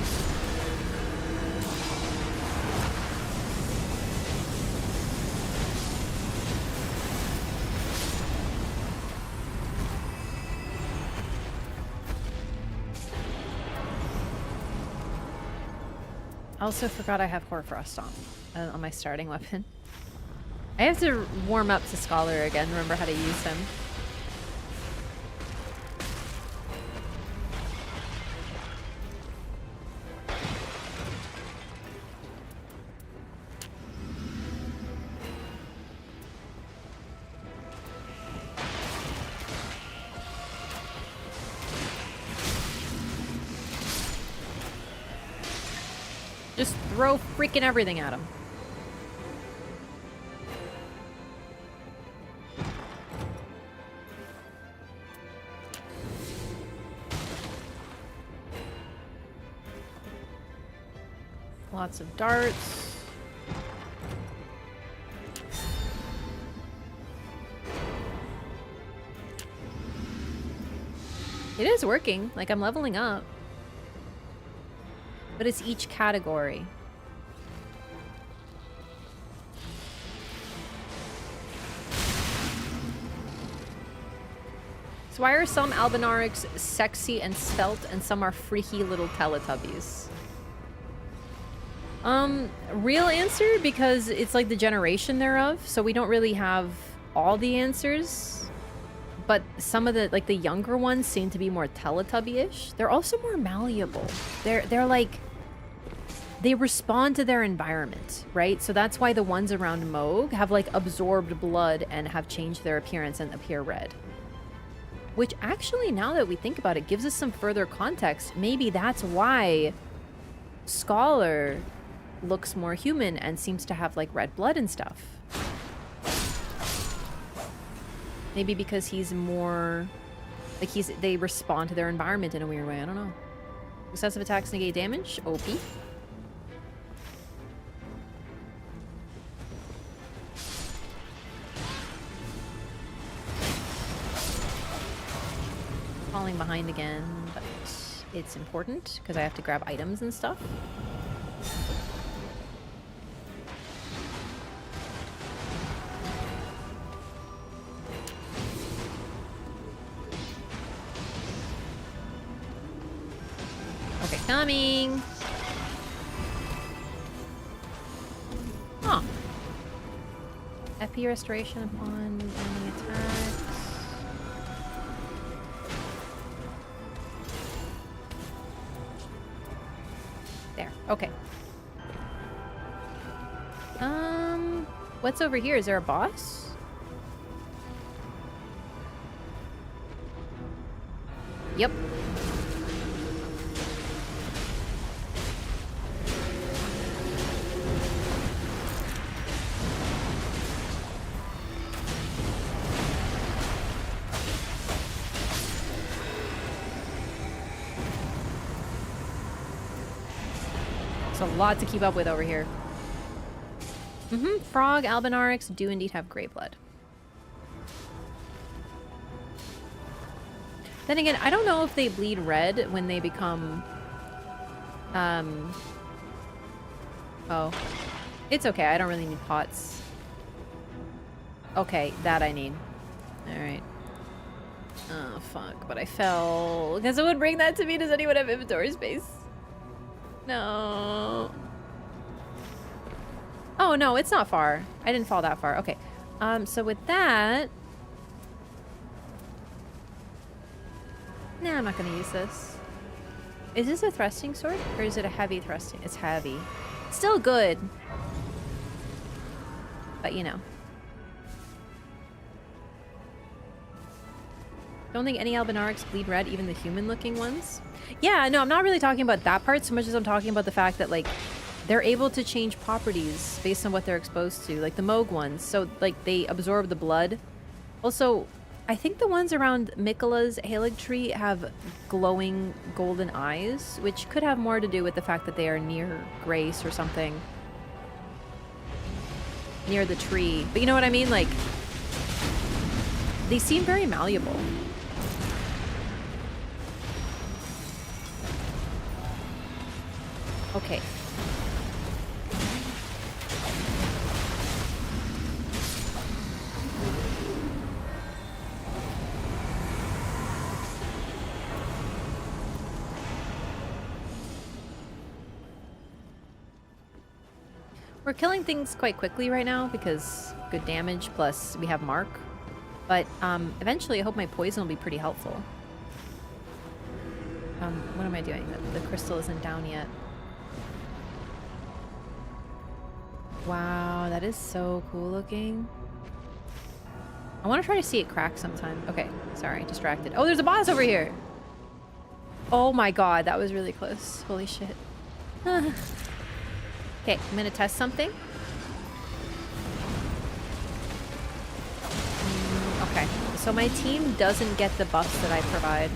I also forgot I have Hoarfrost on my starting weapon. I have to warm up to Scholar again, remember how to use him. Just throw freaking everything at him. Lots of darts. It is working. Like, I'm leveling up. But it's each category. So why are some Albinarics sexy and svelte and some are freaky little Teletubbies? Real answer, because it's like the generation thereof, so we don't really have all the answers. But some of the, like, the younger ones seem to be more Teletubby-ish. They're also more malleable. They're like, they respond to their environment, right? So that's why the ones around Moog have, like, absorbed blood and have changed their appearance and appear red. Which actually, now that we think about it, gives us some further context. Maybe that's why Scholar looks more human and seems to have, like, red blood and stuff. Maybe because he's more... like, they respond to their environment in a weird way. I don't know. Excessive attacks negate damage. OP. Falling behind again, but it's important because I have to grab items and stuff. Okay, coming. Huh. FP restoration upon enemy attacks. There. Okay. What's over here? Is there a boss? Yep. It's a lot to keep up with over here. Frog Albinarics do indeed have gray blood. Then again, I don't know if they bleed red when they become... Oh. It's okay, I don't really need pots. Okay, that I need. Alright. Oh, fuck, but I fell. Can someone bring that to me? Does anyone have inventory space? No. Oh, no, it's not far. I didn't fall that far. Okay. So with that... Nah, I'm not gonna use this. Is this a thrusting sword? Or is it a heavy thrusting? It's heavy. Still good. But, you know. Don't think any Albinarics bleed red, even the human-looking ones. Yeah, no, I'm not really talking about that part so much as I'm talking about the fact that, like, they're able to change properties based on what they're exposed to, like the Moog ones. So, like, they absorb the blood. Also, I think the ones around Miquella's Halig tree have glowing golden eyes, which could have more to do with the fact that they are near Grace or something. Near the tree. But you know what I mean? Like, they seem very malleable. Okay. We're killing things quite quickly right now because good damage plus we have Mark. But eventually I hope my poison will be pretty helpful. What am I doing? The crystal isn't down yet. Wow, that is so cool looking. I want to try to see it crack sometime. Okay, sorry, distracted. Oh, there's a boss over here! Oh my god, that was really close. Holy shit. Okay, I'm gonna test something. Okay, so my team doesn't get the buffs that I provide.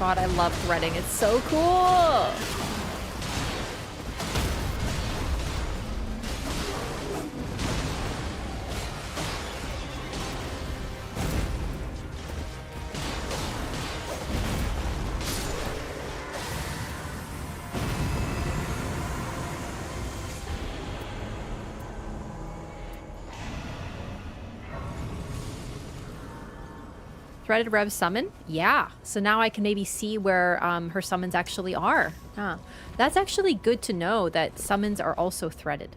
god, I love threading. It's so cool. Threaded Rev summon? Yeah. So now I can maybe see where her summons actually are. Huh. That's actually good to know that summons are also threaded.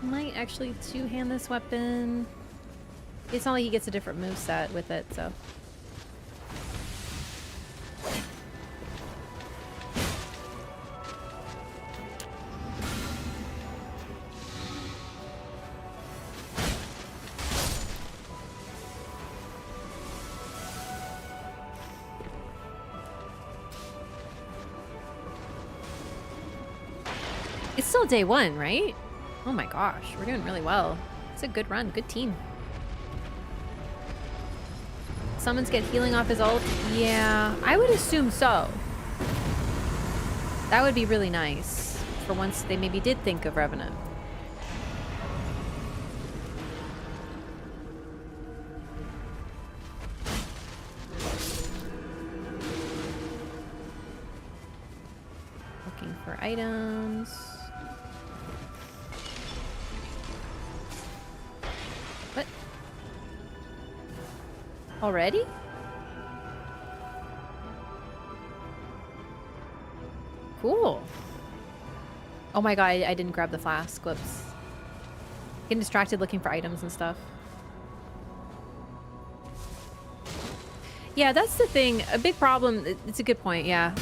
Might actually two-hand this weapon. It's not like he gets a different moveset with it, so. It's still day one, right? Oh my gosh, we're doing really well. It's a good run, good team. Summons get healing off his ult? Yeah, I would assume so. That would be really nice for once they maybe did think of Revenant. Looking for items. What? Already? Cool. Oh my god, I didn't grab the flask. Whoops. Getting distracted looking for items and stuff. Yeah, that's the thing. A big problem. It's a good point, yeah.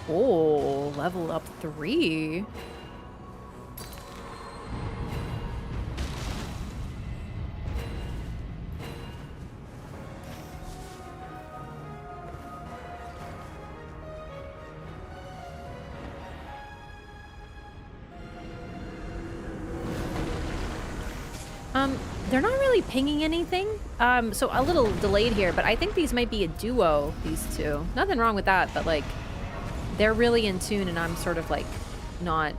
Oh, level up 3. They're not really pinging anything. So a little delayed here, but I think these might be a duo, these two. Nothing wrong with that, but like, they're really in tune and I'm sort of like not,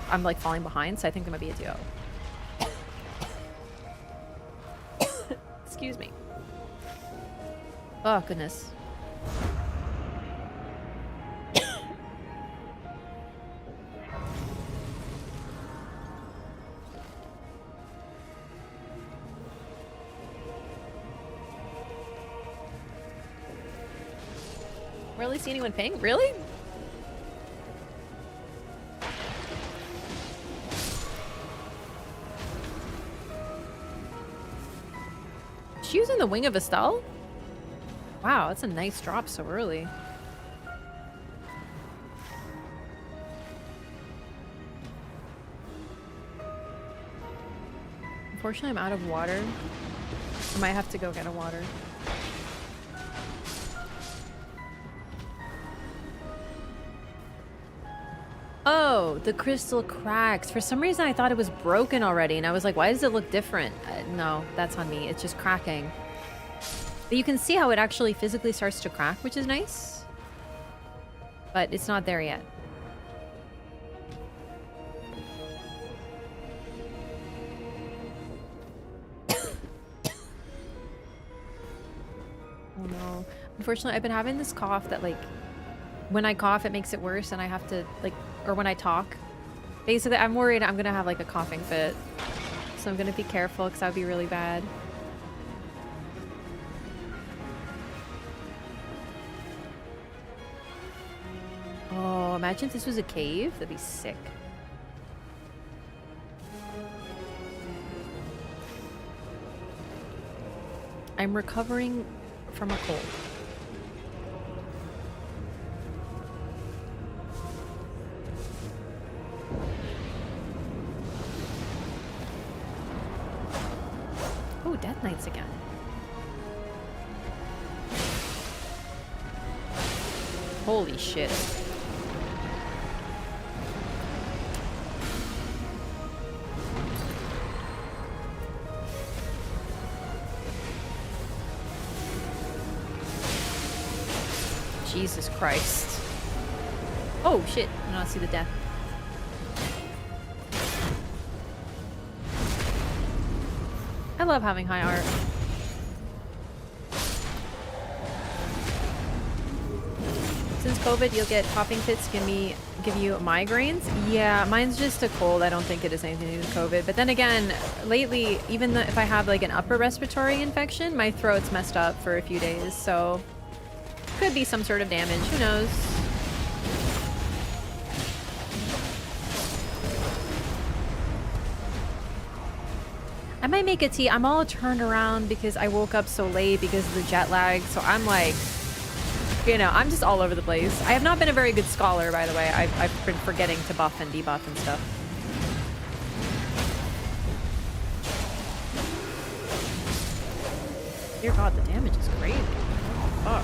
I'm like falling behind, so I think they might be a duo. Excuse me. Oh, goodness. Really see anyone ping? Really? She using the Wing of Estelle? Wow, that's a nice drop so early. Unfortunately, I'm out of water. I might have to go get a water. Oh, the crystal cracks. For some reason, I thought it was broken already, and I was like, why does it look different? No, that's on me. It's just cracking. But you can see how it actually physically starts to crack, which is nice. But it's not there yet. Oh no. Unfortunately, I've been having this cough that, like, when I cough, it makes it worse, and I have to, like, or when I talk. Basically, I'm worried I'm gonna have, like, a coughing fit. So I'm gonna be careful, because that would be really bad. Oh, imagine if this was a cave. That'd be sick. I'm recovering from a cold. points again. Holy shit. Jesus Christ. Oh shit, I do not see the death. I love having high art. Since COVID, you'll get popping fits, give you migraines. Yeah, mine's just a cold. I don't think it has anything to do with COVID. But then again, lately, even if I have like an upper respiratory infection, my throat's messed up for a few days. So could be some sort of damage. Who knows? I might make a tea. I'm all turned around because I woke up so late because of the jet lag. So I'm like, you know, I'm just all over the place. I have not been a very good scholar, by the way. I've been forgetting to buff and debuff and stuff. Dear God, the damage is crazy. Fuck.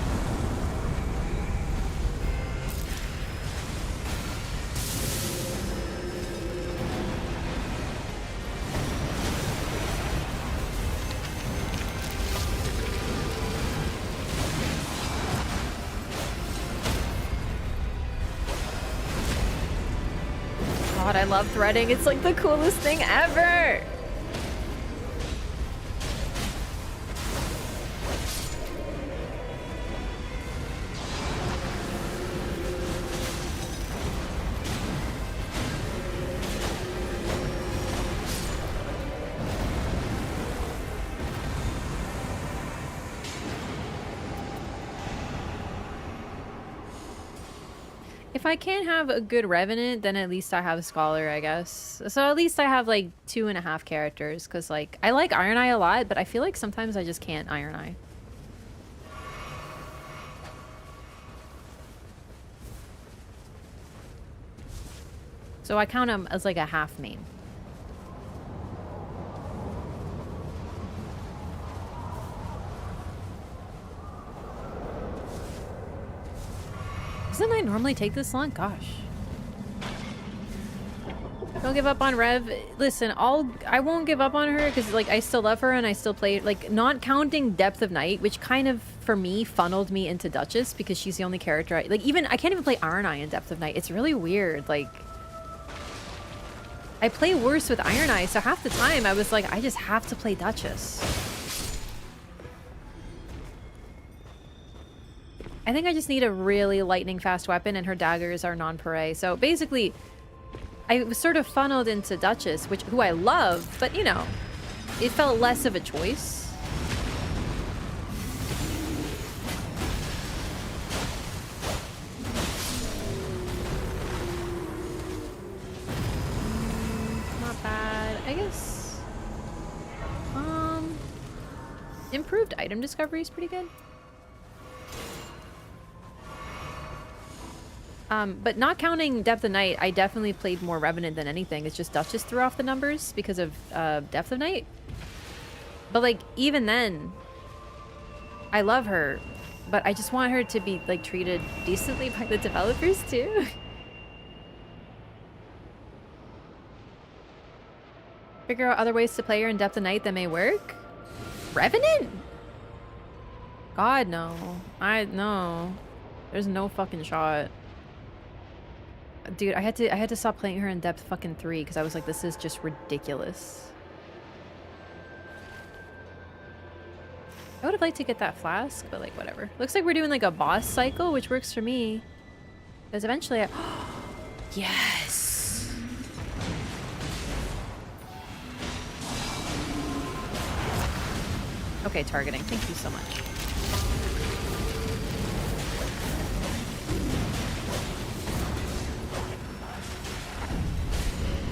God, I love threading. It's like the coolest thing ever. If I can't have a good Revenant, then at least I have a Scholar, I guess. So at least I have like 2.5 characters, because like I like Iron Eye a lot, but I feel like sometimes I just can't Iron Eye. So I count him as like a half main. Doesn't I normally take this long? Gosh. Don't give up on Rev. Listen, I won't give up on her because like I still love her and I still play, like, not counting Depth of Night, which kind of for me funneled me into Duchess because she's the only character I can't even play Iron Eye in Depth of Night. It's really weird. Like, I play worse with Iron Eye, so half the time I was like, I just have to play Duchess. I think I just need a really lightning fast weapon, and her daggers are non-puree. So basically, I was sort of funneled into Duchess, who I love, but you know, it felt less of a choice. Not bad, I guess. Improved item discovery is pretty good. But not counting Depth of Night, I definitely played more Revenant than anything. It's just Duchess threw off the numbers because of Depth of Night. But like, even then, I love her, but I just want her to be like treated decently by the developers too. Figure out other ways to play her in Depth of Night that may work? Revenant? God, no. No. There's no fucking shot. Dude, I had to stop playing her in Depth fucking 3 because I was like, this is just ridiculous. I would have liked to get that flask, but like, whatever. Looks like we're doing like a boss cycle, which works for me. Because eventually yes! Okay, targeting. Thank you so much.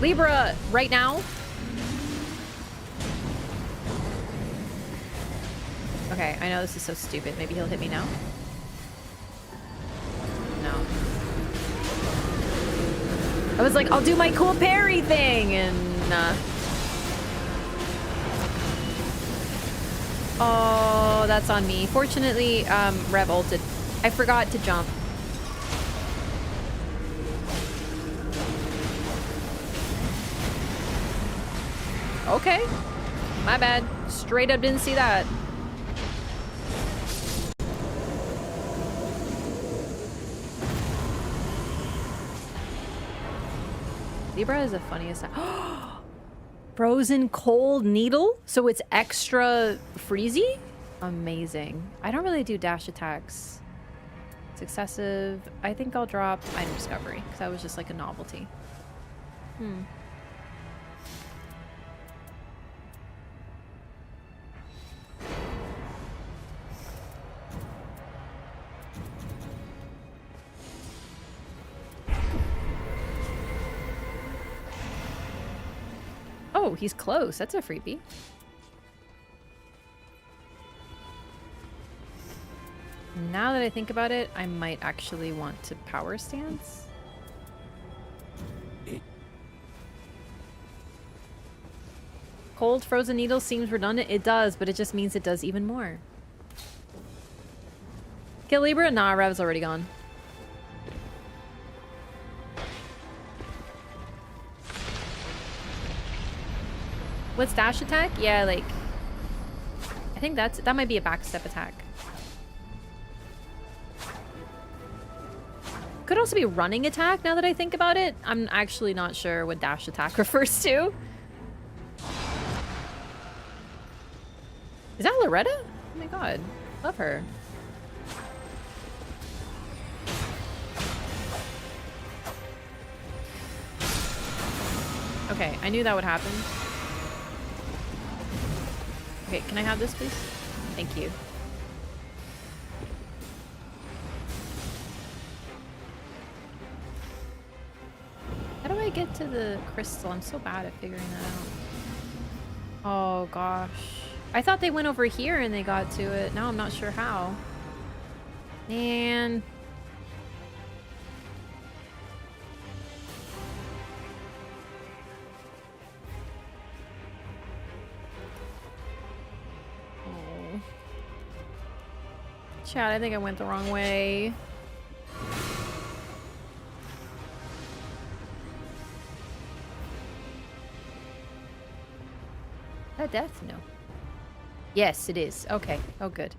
Libra, right now. Okay, I know this is so stupid. Maybe he'll hit me now. No. I was like, I'll do my cool parry thing, and Oh, that's on me. Fortunately, Rev ulted. I forgot to jump. Okay. My bad. Straight up didn't see that. Zebra is the funniest. Frozen cold needle? So it's extra freezy? Amazing. I don't really do dash attacks. It's excessive. I think I'll drop item discovery because that was just like a novelty. Oh, he's close. That's a freebie. Now that I think about it, I might actually want to power stance. Cold frozen needle seems redundant. It does, but it just means it does even more. Kill Libra? Nah, Rev's already gone. What's dash attack? Yeah, like I think that might be a backstep attack. Could also be running attack now that I think about it. I'm actually not sure what dash attack refers to. Is that Loretta? Oh my god. Love her. Okay, I knew that would happen. Okay, can I have this, please? Thank you. How do I get to the crystal? I'm so bad at figuring that out. Oh, gosh. I thought they went over here and they got to it. Now I'm not sure how. Man. Chad, I think I went the wrong way. Is that death? No. Yes, it is. Okay. Oh, good.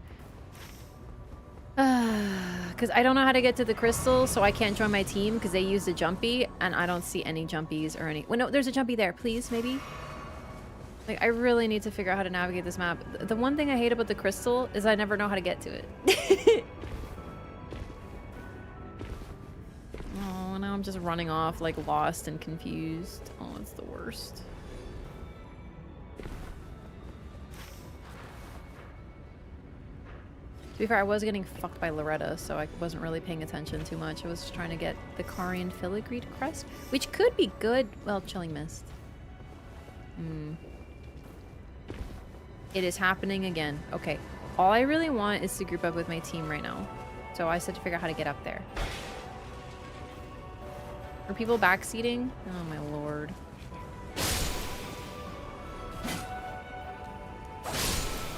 Because I don't know how to get to the crystal, so I can't join my team because they use a jumpy, and I don't see any jumpies or any... Well, no, there's a jumpy there. Please, maybe? Like, I really need to figure out how to navigate this map. The one thing I hate about the crystal is I never know how to get to it. Oh, now I'm just running off, like, lost and confused. Oh, it's the worst. To be fair, I was getting fucked by Loretta, so I wasn't really paying attention too much. I was just trying to get the Carian Filigree crest, which could be good. Well, Chilling Mist. It is happening again. Okay. All I really want is to group up with my team right now. So I just have to figure out how to get up there. Are people backseating? Oh my lord.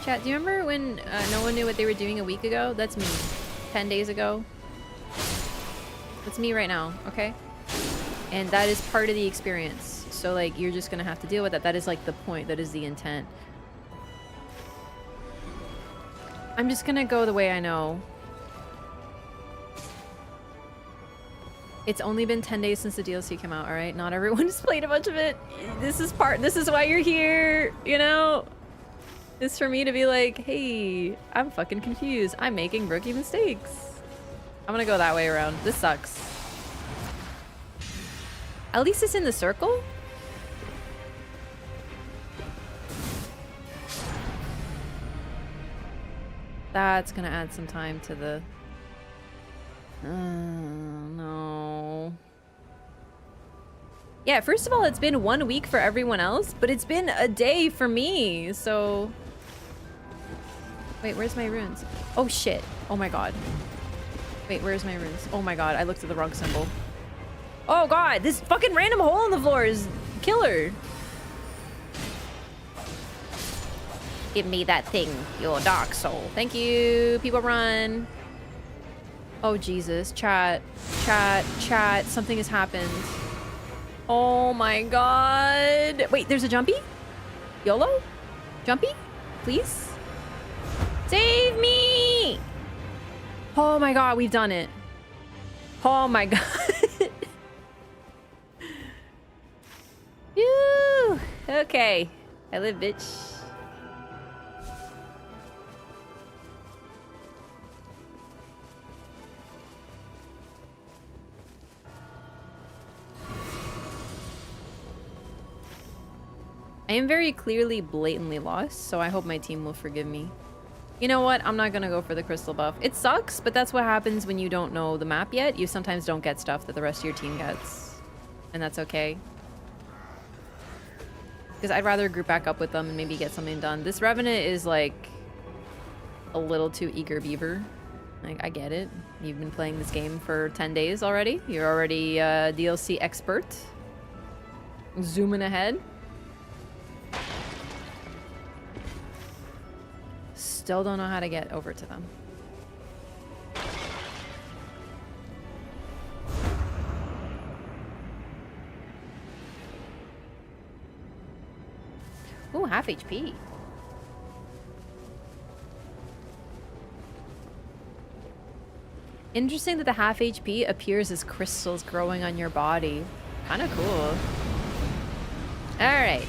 Chat, do you remember when no one knew what they were doing a week ago? That's me. 10 days ago. That's me right now, okay? And that is part of the experience. So, like, you're just gonna have to deal with that. That is, like, the point. That is the intent. I'm just gonna go the way I know. It's only been 10 days since the DLC came out, alright? Not everyone has played a bunch of it. This is why you're here, you know? It's for me to be like, hey, I'm fucking confused. I'm making rookie mistakes. I'm gonna go that way around. This sucks. At least it's in the circle? That's gonna add some time to the... no. Yeah, first of all, it's been 1 week for everyone else, but it's been a day for me, so... Wait, where's my runes? Oh, shit. Oh, my God. Wait, where's my runes? Oh, my God. I looked at the wrong symbol. Oh, God. This fucking random hole in the floor is killer. Give me that thing, your dark soul. Thank you. People run. Oh, Jesus. Chat. Chat. Chat. Something has happened. Oh, my God. Wait, there's a jumpy? YOLO? Jumpy? Please? Save me! Oh, my God. We've done it. Oh, my God. Phew. Okay. I live, bitch. I am very clearly blatantly lost, so I hope my team will forgive me. You know what? I'm not gonna go for the crystal buff. It sucks, but that's what happens when you don't know the map yet. You sometimes don't get stuff that the rest of your team gets. And that's okay. Because I'd rather group back up with them and maybe get something done. This Revenant is like a little too eager beaver. Like, I get it. You've been playing this game for 10 days already. You're already a DLC expert. Zooming ahead. Still don't know how to get over to them. Ooh, half HP. Interesting that the half HP appears as crystals growing on your body. Kind of cool. Alright.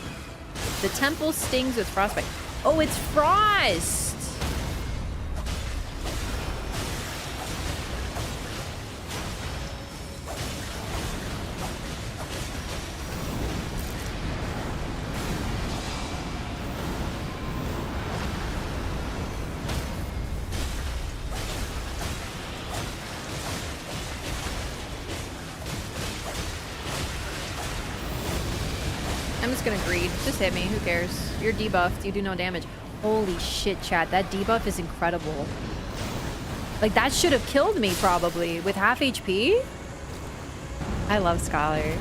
The temple stings with frostbite. Oh, it's frost! I'm just gonna greed. Just hit me. Who cares? You're debuffed. You do no damage. Holy shit, chat. That debuff is incredible. Like, that should have killed me, probably. With half HP? I love Scholar.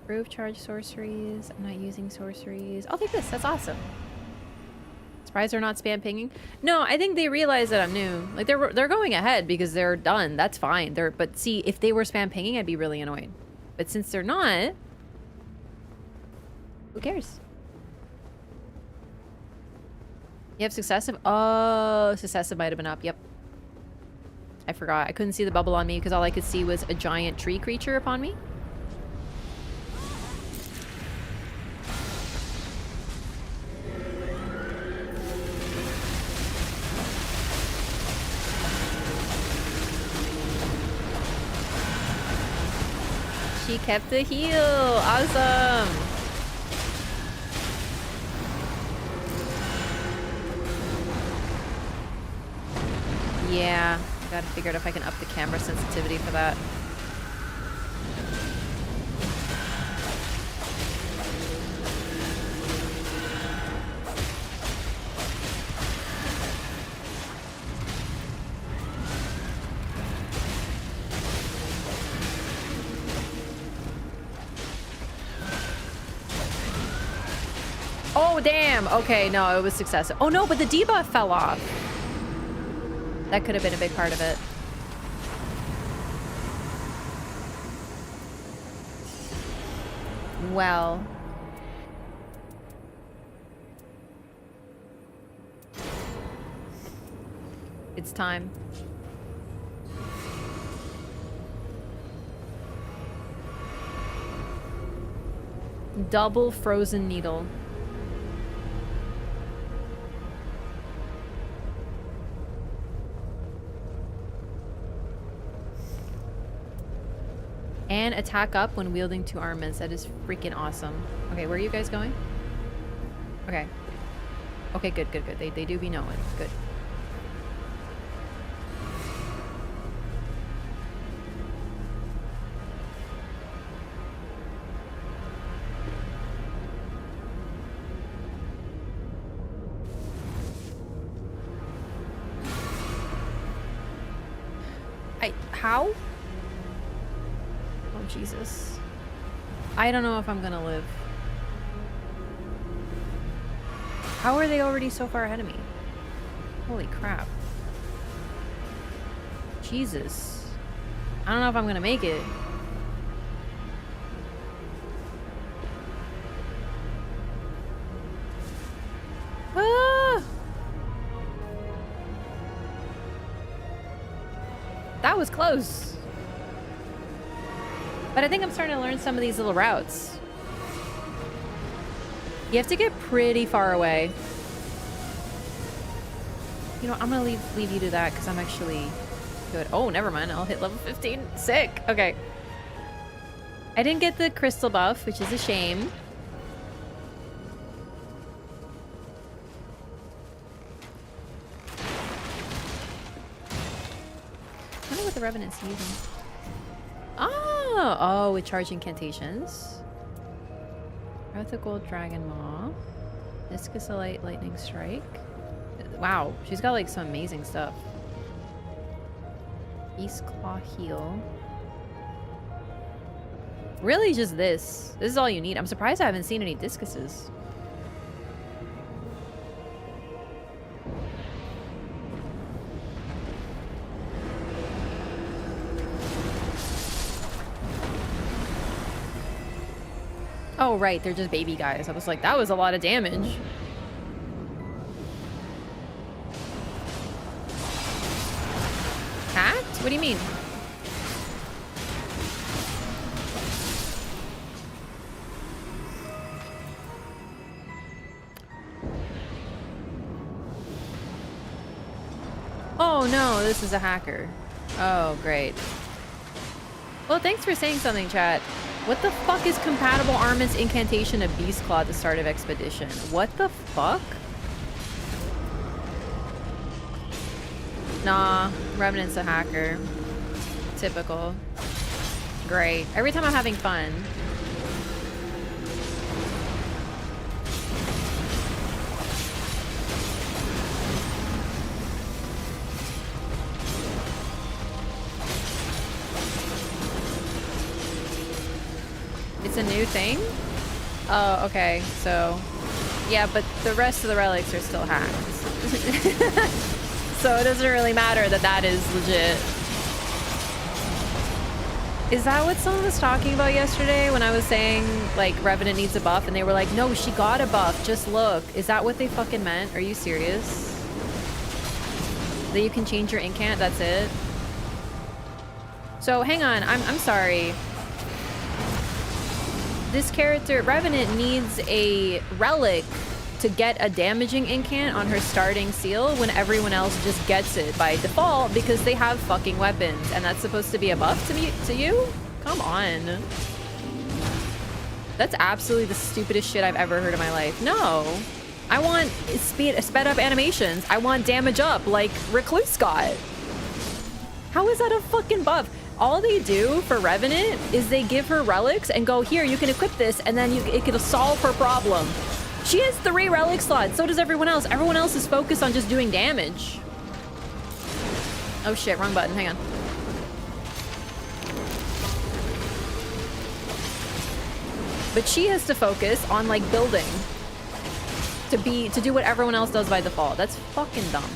Proof charge sorceries. I'm not using sorceries. I'll take this. That's awesome. Surprised they're not spam pinging. No, I think they realize that I'm new. Like, they're going ahead because they're done. That's fine. But see, if they were spam pinging, I'd be really annoyed. But since they're not, who cares? You have successive? Oh, successive might have been up. Yep. I forgot. I couldn't see the bubble on me because all I could see was a giant tree creature upon me. She kept the heal. Awesome. Yeah. Gotta figure out if I can up the camera sensitivity for that. Oh, damn. Okay, no, it was successive. Oh, no, but the debuff fell off. That could have been a big part of it. Well. It's time. Double frozen needle. And attack up when wielding two armaments. That is freaking awesome. Okay, where are you guys going? Okay. Okay, good, good, good. They do be knowing. Good. How? Oh, Jesus. I don't know if I'm gonna live. How are they already so far ahead of me? Holy crap. Jesus. I don't know if I'm gonna make it. Ah! That was close. But I think I'm starting to learn some of these little routes. You have to get pretty far away. You know, I'm gonna leave you to that because I'm actually good. Oh, never mind. I'll hit level 15. Sick. Okay. I didn't get the crystal buff, which is a shame. I wonder what the Revenant's using. Oh, with charge incantations. Wrath of Gold Dragon Maw. Discusalite Lightning Strike. Wow, she's got like some amazing stuff. Beast Claw Heal. Really just this. This is all you need. I'm surprised I haven't seen any discuses. Oh, right. They're just baby guys. I was like, that was a lot of damage. Hacked? What do you mean? Oh, no. This is a hacker. Oh, great. Well, thanks for saying something, chat. What the fuck is compatible armaments incantation of Beast Claw at the start of expedition? What the fuck? Nah, Revenant's a hacker. Typical. Great. Every time I'm having fun. It's a new thing? Oh, okay. So, yeah, but the rest of the relics are still hacked. So it doesn't really matter that that is legit. Is that what someone was talking about yesterday when I was saying, like, Revenant needs a buff? And they were like, no, she got a buff. Just look. Is that what they fucking meant? Are you serious? That you can change your incant? That's it? So, hang on. I'm sorry. This character, Revenant, needs a relic to get a damaging incant on her starting seal when everyone else just gets it by default because they have fucking weapons. And that's supposed to be a buff to you? Come on. That's absolutely the stupidest shit I've ever heard in my life. No. I want sped up animations. I want damage up like Recluse got. How is that a fucking buff? All they do for Revenant is they give her relics and go, here, you can equip this, and then it can solve her problem. She has 3 relic slots, so does everyone else. Everyone else is focused on just doing damage. Oh shit, wrong button, hang on. But she has to focus on, like, building. To do what everyone else does by default. That's fucking dumb.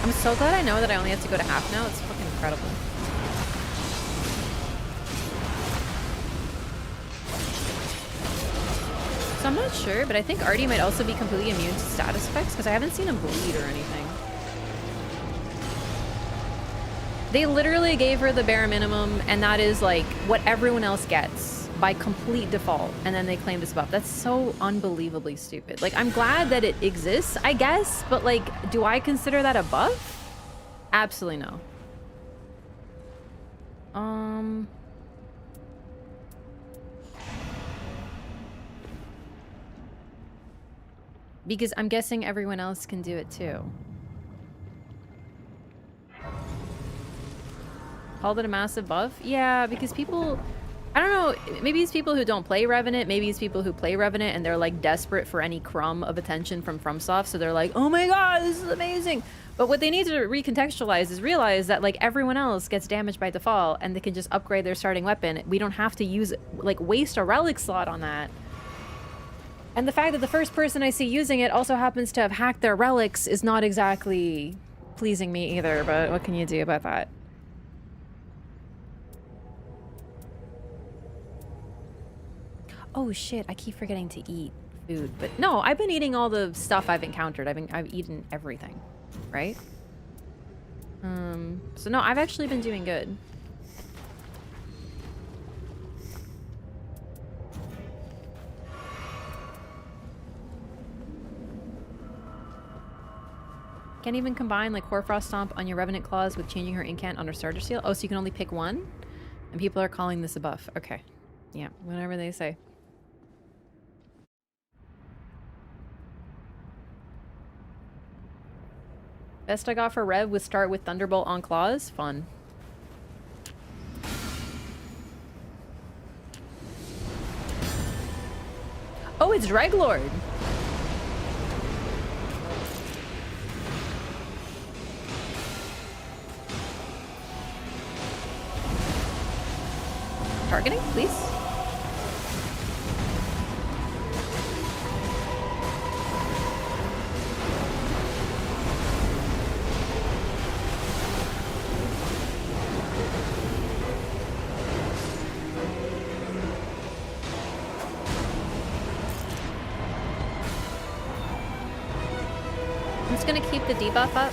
I'm so glad I know that I only have to go to half now. It's fucking incredible. So I'm not sure, but I think Artie might also be completely immune to status effects because I haven't seen him bleed or anything. They literally gave her the bare minimum, and that is like what everyone else gets by complete default, and then they claim this buff. That's so unbelievably stupid. Like, I'm glad that it exists, I guess, but like, do I consider that a buff? Absolutely no. Because I'm guessing everyone else can do it too. Called it a massive buff? Yeah, because people I don't know, maybe it's people who don't play Revenant, maybe it's people who play Revenant and they're like desperate for any crumb of attention from FromSoft, so they're like, oh my god, this is amazing. But what they need to recontextualize is realize that like everyone else gets damaged by default and they can just upgrade their starting weapon. We don't have to use, like, waste a relic slot on that. And the fact that the first person I see using it also happens to have hacked their relics is not exactly pleasing me either, but what can you do about that? Oh shit, I keep forgetting to eat food. But no, I've been eating all the stuff I've encountered. I've eaten everything, right? So no, I've actually been doing good. Can't even combine like Hoarfrost Stomp on your Revenant Claws with changing her incant on her starter seal. Oh, so you can only pick one? And people are calling this a buff. Okay. Yeah, whatever they say. Best I got for Rev was start with Thunderbolt on Claws. Fun. Oh, it's Dreglord. Targeting, please. I'm just gonna keep the debuff up.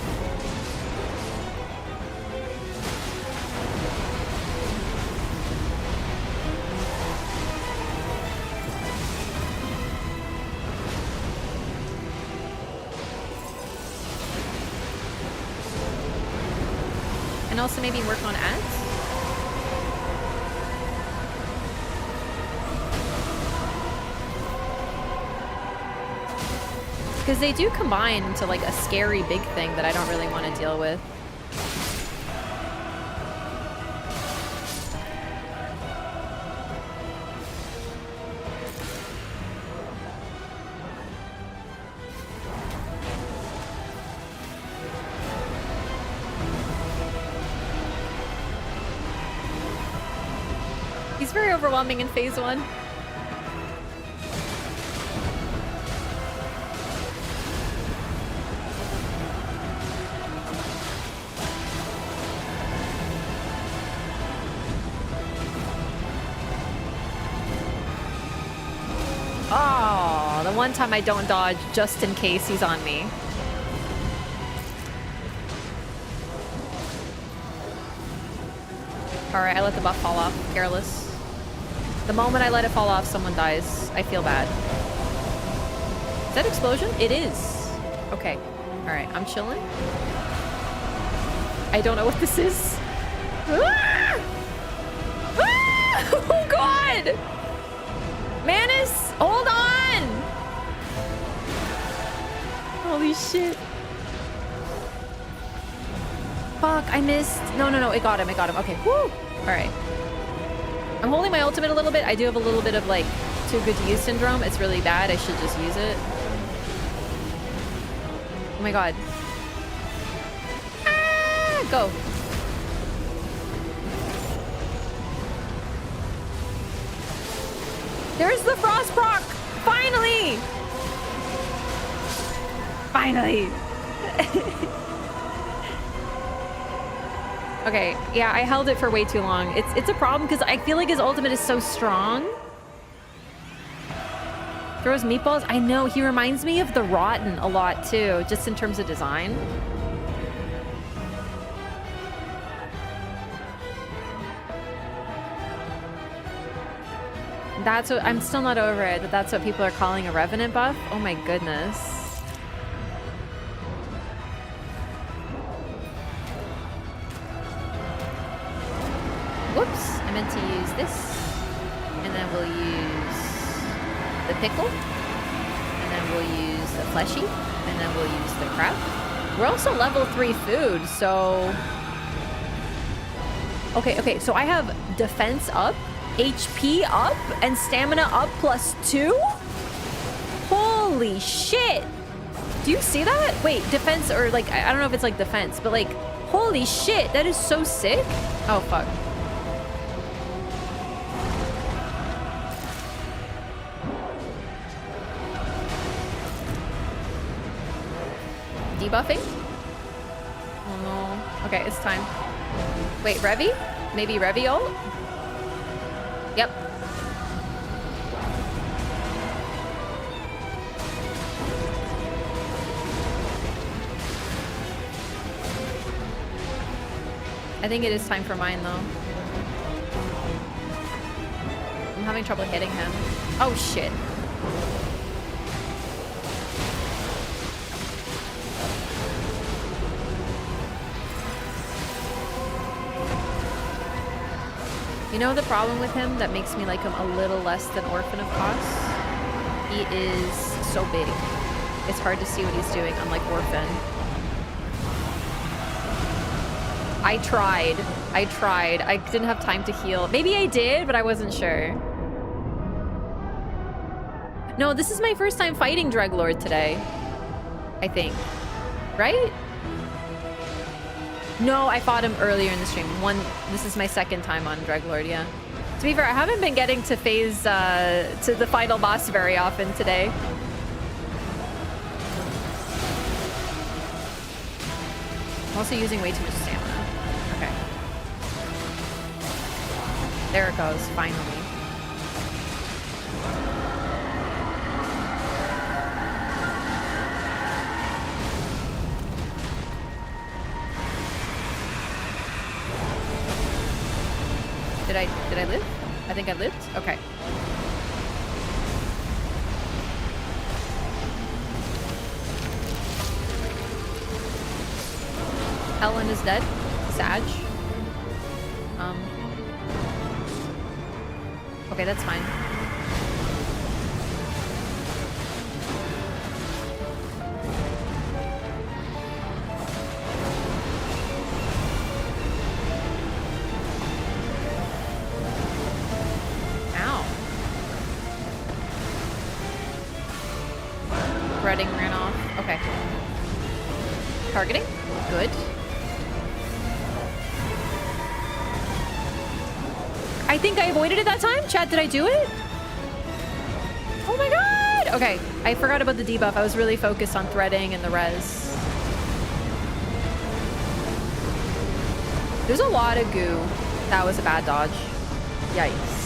And also maybe work on ads. Because they do combine into like a scary big thing that I don't really want to deal with. He's very overwhelming in phase 1. Oh, the one time I don't dodge just in case he's on me. Alright, I let the buff fall off. Careless. The moment I let it fall off, someone dies. I feel bad. Is that explosion? It is. Okay. Alright, I'm chilling. I don't know what this is. Ah! Ah! Oh god! Manus, hold on! Holy shit. Fuck, I missed. No, it got him, Okay, woo! Alright. I'm holding my ultimate a little bit. I do have a little bit of, like, too good to use syndrome. It's really bad. I should just use it. Oh my god. Ah! Go. There's the frost proc! Finally! Finally! Okay, yeah, I held it for way too long. It's a problem because I feel like his ultimate is so strong. Throws meatballs? I know, he reminds me of the Rotten a lot too, just in terms of design. That's what, I'm still not over it, that's what people are calling a Revenant buff. Oh my goodness. Whoops, I meant to use this. And then we'll use the pickle. And then we'll use the fleshy. And then we'll use the crab. We're also level 3 food, so... Okay, so I have defense up HP up and stamina up +2? Holy shit! Do you see that? Wait, defense or like, I don't know if it's like defense, but like, holy shit, that is so sick. Oh, fuck. Debuffing? Oh no. Okay, it's time. Wait, Revy? Maybe Revy ult? Yep. I think it is time for mine though. I'm having trouble hitting him. Oh shit. You know the problem with him that makes me like him a little less than Orphan of Kos? He is so big. It's hard to see what he's doing, unlike Orphan. I tried. I didn't have time to heal. Maybe I did, but I wasn't sure. No, this is my first time fighting Dreglord today. I think. Right? No, I fought him earlier in the stream. This is my second time on Dreglord, yeah. To be fair, I haven't been getting to phase to the final boss very often today. I'm also using way too much stamina. Okay. There it goes, finally. Did I live? I think I lived? Okay. Helen is dead. Sag. Okay, that's fine. Redding ran off. Okay. Targeting. Good. I think I avoided it that time. Chat, did I do it? Oh my god! Okay. I forgot about the debuff. I was really focused on threading and the res. There's a lot of goo. That was a bad dodge. Yikes.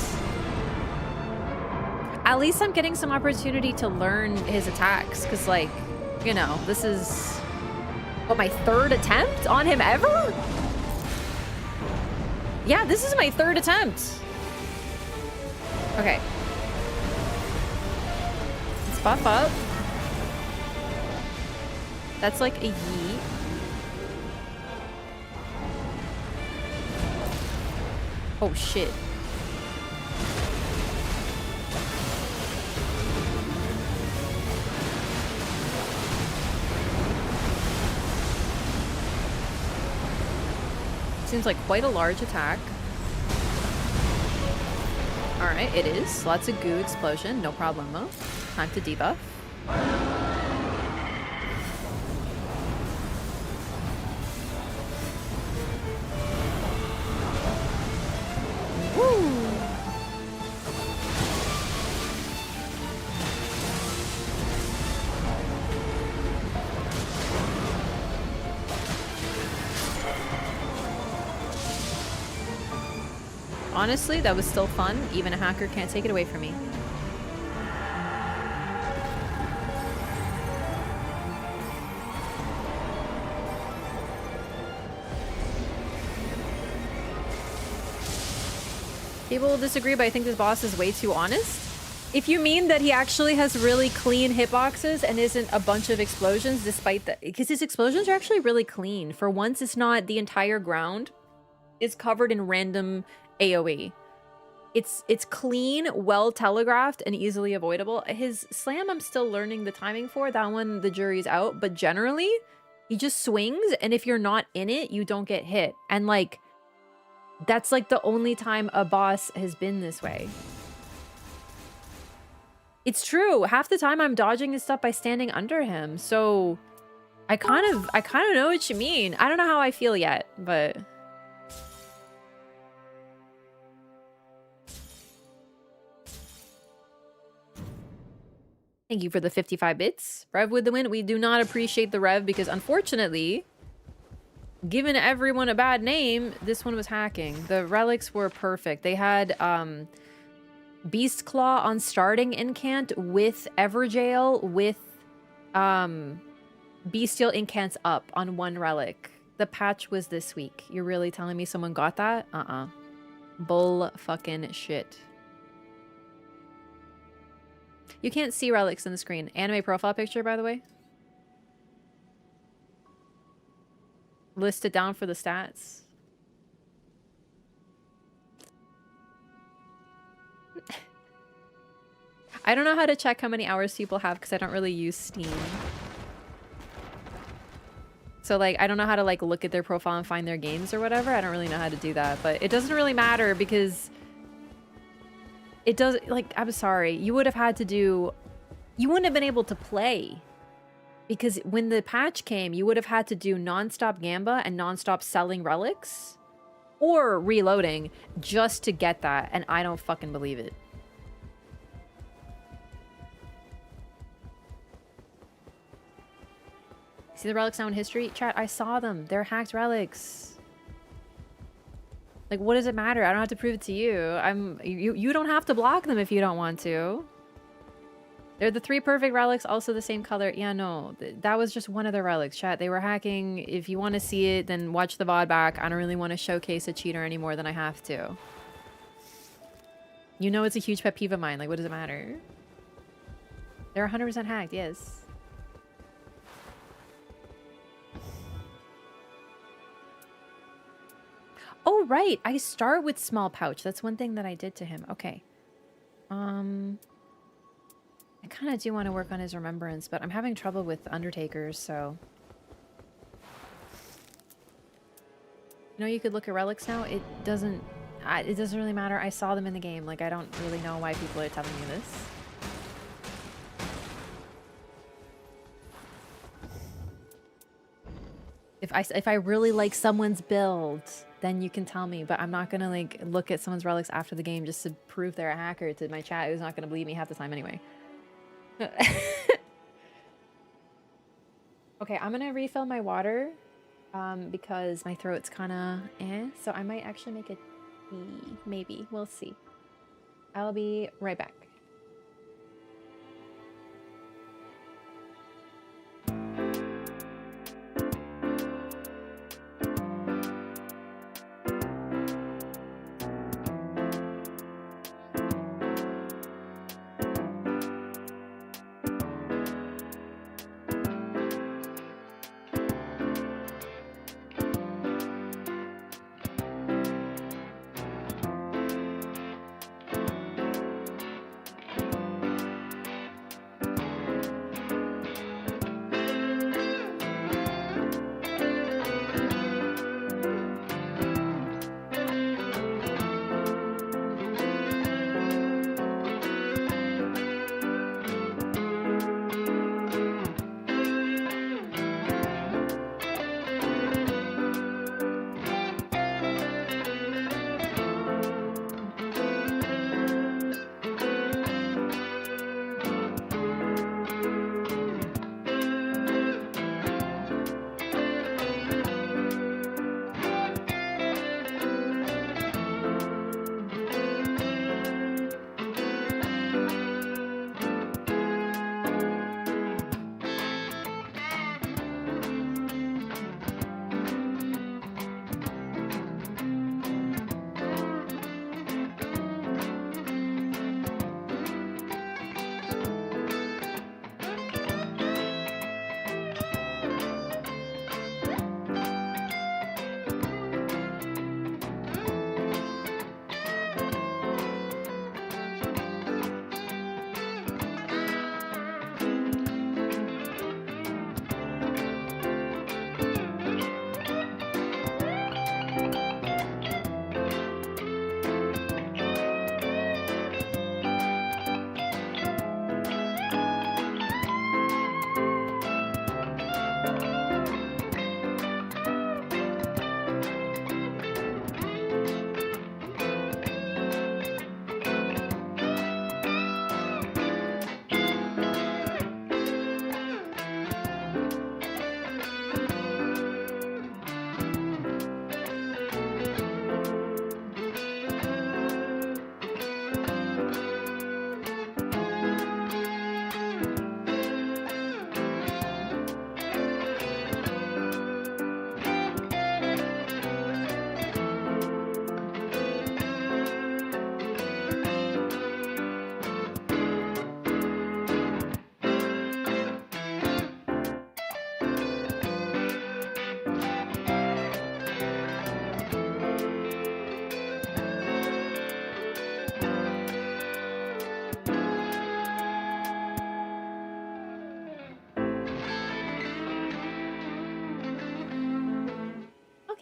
At least I'm getting some opportunity to learn his attacks, because, like, you know, this is, what, my third attempt on him ever? Yeah, this is my third attempt. Okay. Let's buff up. That's like a yeet. Oh, shit. Seems like quite a large attack. Alright, it is. Lots of goo explosion. No problemo. Time to debuff. Woo! Honestly, that was still fun. Even a hacker can't take it away from me. People will disagree, but I think this boss is way too honest. If you mean that he actually has really clean hitboxes and isn't a bunch of explosions, despite that, because his explosions are actually really clean. For once, it's not the entire ground is covered in random AoE. It's clean, well telegraphed, and easily avoidable. His slam, I'm still learning the timing for. That one, the jury's out. But generally, he just swings, and if you're not in it, you don't get hit. And like, That's like the only time a boss has been this way. It's true. Half the time I'm dodging his stuff by standing under him. So I kind of know what you mean. I don't know how I feel yet, but thank you for the 55 bits. Rev with the win. We do not appreciate the Rev because unfortunately, given everyone a bad name, this one was hacking. The relics were perfect. They had Beast Claw on starting incant with Everjail with Bestial incants up on one relic. The patch was this week. You're really telling me someone got that? Bull fucking shit. You can't see relics in the screen. Anime profile picture, by the way. List it down for the stats. I don't know how to check how many hours people have because I don't really use Steam. So like, I don't know how to like look at their profile and find their games or whatever. I don't really know how to do that, but it doesn't really matter because it does, like, I'm sorry. You would have had to do, you wouldn't have been able to play because when the patch came, you would have had to do non-stop Gamba and non-stop selling relics or reloading just to get that. And I don't fucking believe it. See the relics now in history? Chat, I saw them. They're hacked relics. Like, what does it matter? I don't have to prove it to you. You don't have to block them if you don't want to. They're the 3 perfect relics, also the same color. Yeah, no. That was just one of the relics, chat. They were hacking. If you want to see it, then watch the VOD back. I don't really want to showcase a cheater any more than I have to. You know it's a huge pet peeve of mine. Like, what does it matter? They're 100% hacked, yes. Oh, right. I start with small pouch. That's one thing that I did to him. Okay. I kind of do want to work on his remembrance, but I'm having trouble with Undertakers, so... You know, you could look at relics now. It doesn't really matter. I saw them in the game. Like, I don't really know why people are telling me this. If I really like someone's build, then you can tell me, but I'm not gonna like look at someone's relics after the game just to prove they're a hacker to my chat who's not gonna believe me half the time anyway. Okay, I'm gonna refill my water because my throat's kinda so I might actually make a tea, maybe. We'll see. I'll be right back.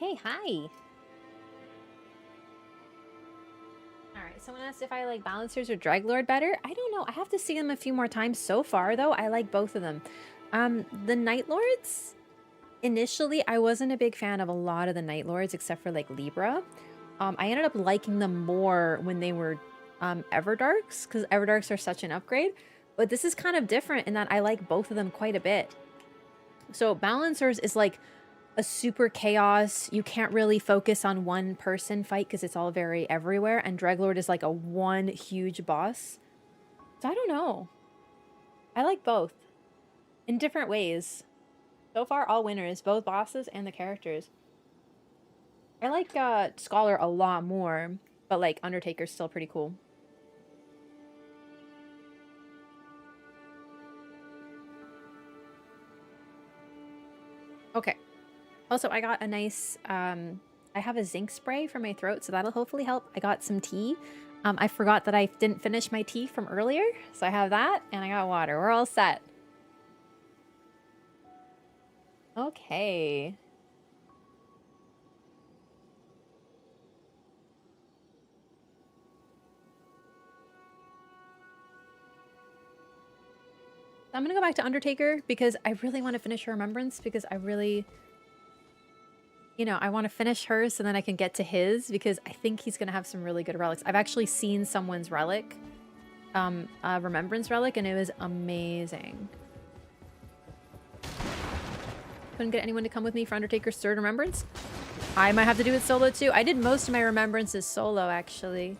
Okay, hi. Alright, someone asked if I like Balancers or Dreglord better. I don't know. I have to see them a few more times. So far, though, I like both of them. The Night Lords, initially, I wasn't a big fan of a lot of the Night Lords, except for like Libra. I ended up liking them more when they were Everdarks, because Everdarks are such an upgrade. But this is kind of different in that I like both of them quite a bit. So Balancers is like a super chaos. You can't really focus on one person fight because it's all very everywhere. And Dreglord is like a one huge boss. So I don't know. I like both in different ways. So far, all winners, both bosses and the characters. I like Scholar a lot more, but like Undertaker's still pretty cool. Okay. Also, I got a nice, I have a zinc spray for my throat, so that'll hopefully help. I got some tea. I forgot that I didn't finish my tea from earlier, so I have that, and I got water. We're all set. Okay. I'm gonna go back to Undertaker because I really want to finish Remembrance because I really, you know, I want to finish hers so then I can get to his because I think he's gonna have some really good relics. I've actually seen someone's relic, Remembrance relic, and it was amazing. Couldn't get anyone to come with me for Undertaker's third Remembrance. I might have to do it solo too. I did most of my Remembrances solo actually.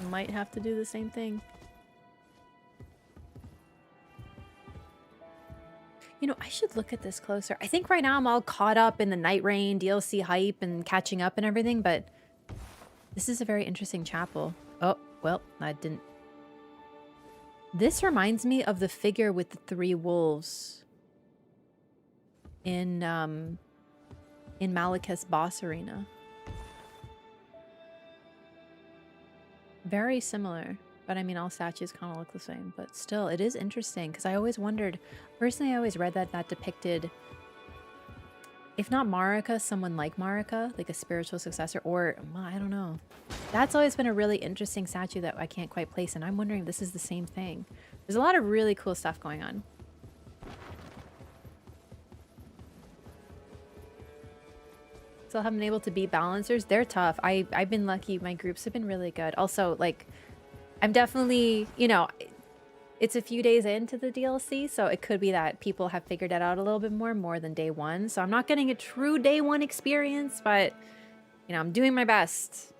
Might have to do the same thing. You know, I should look at this closer. I think right now I'm all caught up in the Nightreign DLC hype and catching up and everything, but this is a very interesting chapel. Oh, well, I didn't. This reminds me of the figure with the 3 wolves in Malekith's boss arena. Very similar, but I mean, all statues kind of look the same, but still, it is interesting because I always wondered, personally, I always read that depicted, if not Marika, someone like Marika, like a spiritual successor, or, I don't know. That's always been a really interesting statue that I can't quite place, and I'm wondering if this is the same thing. There's a lot of really cool stuff going on. Still haven't been able to beat Balancers. They're tough. I've been lucky. My groups have been really good. Also, like, I'm definitely, you know, it's a few days into the DLC, so it could be that people have figured it out a little bit more than day one. So I'm not getting a true day one experience, but, you know, I'm doing my best.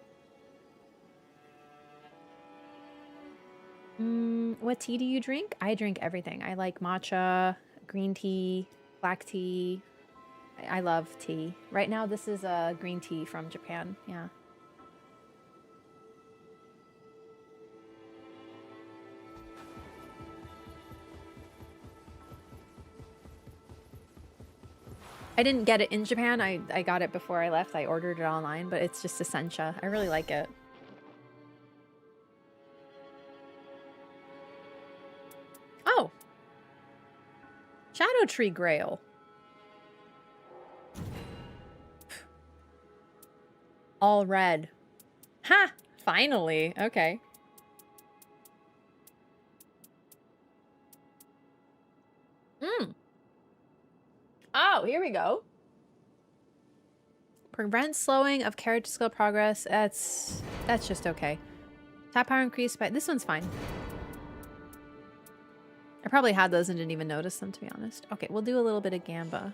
What tea do you drink? I drink everything. I like matcha, green tea, black tea. I love tea. Right now, this is a green tea from Japan. Yeah. I didn't get it in Japan. I got it before I left. I ordered it online, but it's just a sencha. I really like it. Oh! Shadow Tree Grail. All red. Ha! Finally. Okay. Oh, here we go. Prevent slowing of character skill progress. That's just okay. Tap power increased by... This one's fine. I probably had those and didn't even notice them, to be honest. Okay, we'll do a little bit of Gamba.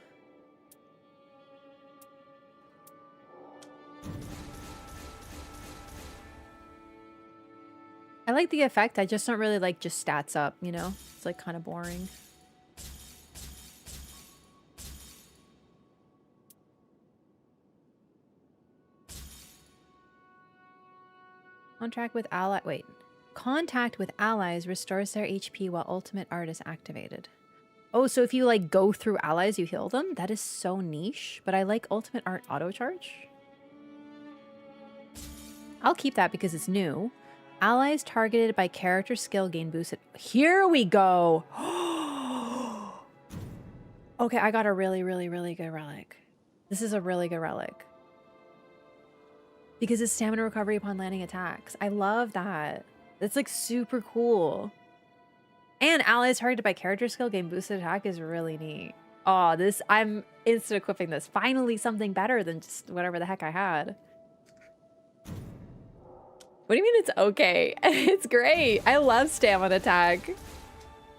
I like the effect. I just don't really like just stats up, you know? It's like kind of boring. Contact with Contact with allies restores their HP while ultimate art is activated. Oh, so if you like go through allies, you heal them? That is so niche, but I like ultimate art auto charge. I'll keep that because it's new. Allies targeted by character skill gain boosted. Here we go. Okay, I got a really, really, really good relic. This is a really good relic. Because it's stamina recovery upon landing attacks. I love that. That's like super cool. And allies targeted by character skill gain boosted attack is really neat. Oh, this, I'm instant equipping this. Finally something better than just whatever the heck I had. What do you mean it's okay? It's great. I love stamina attack.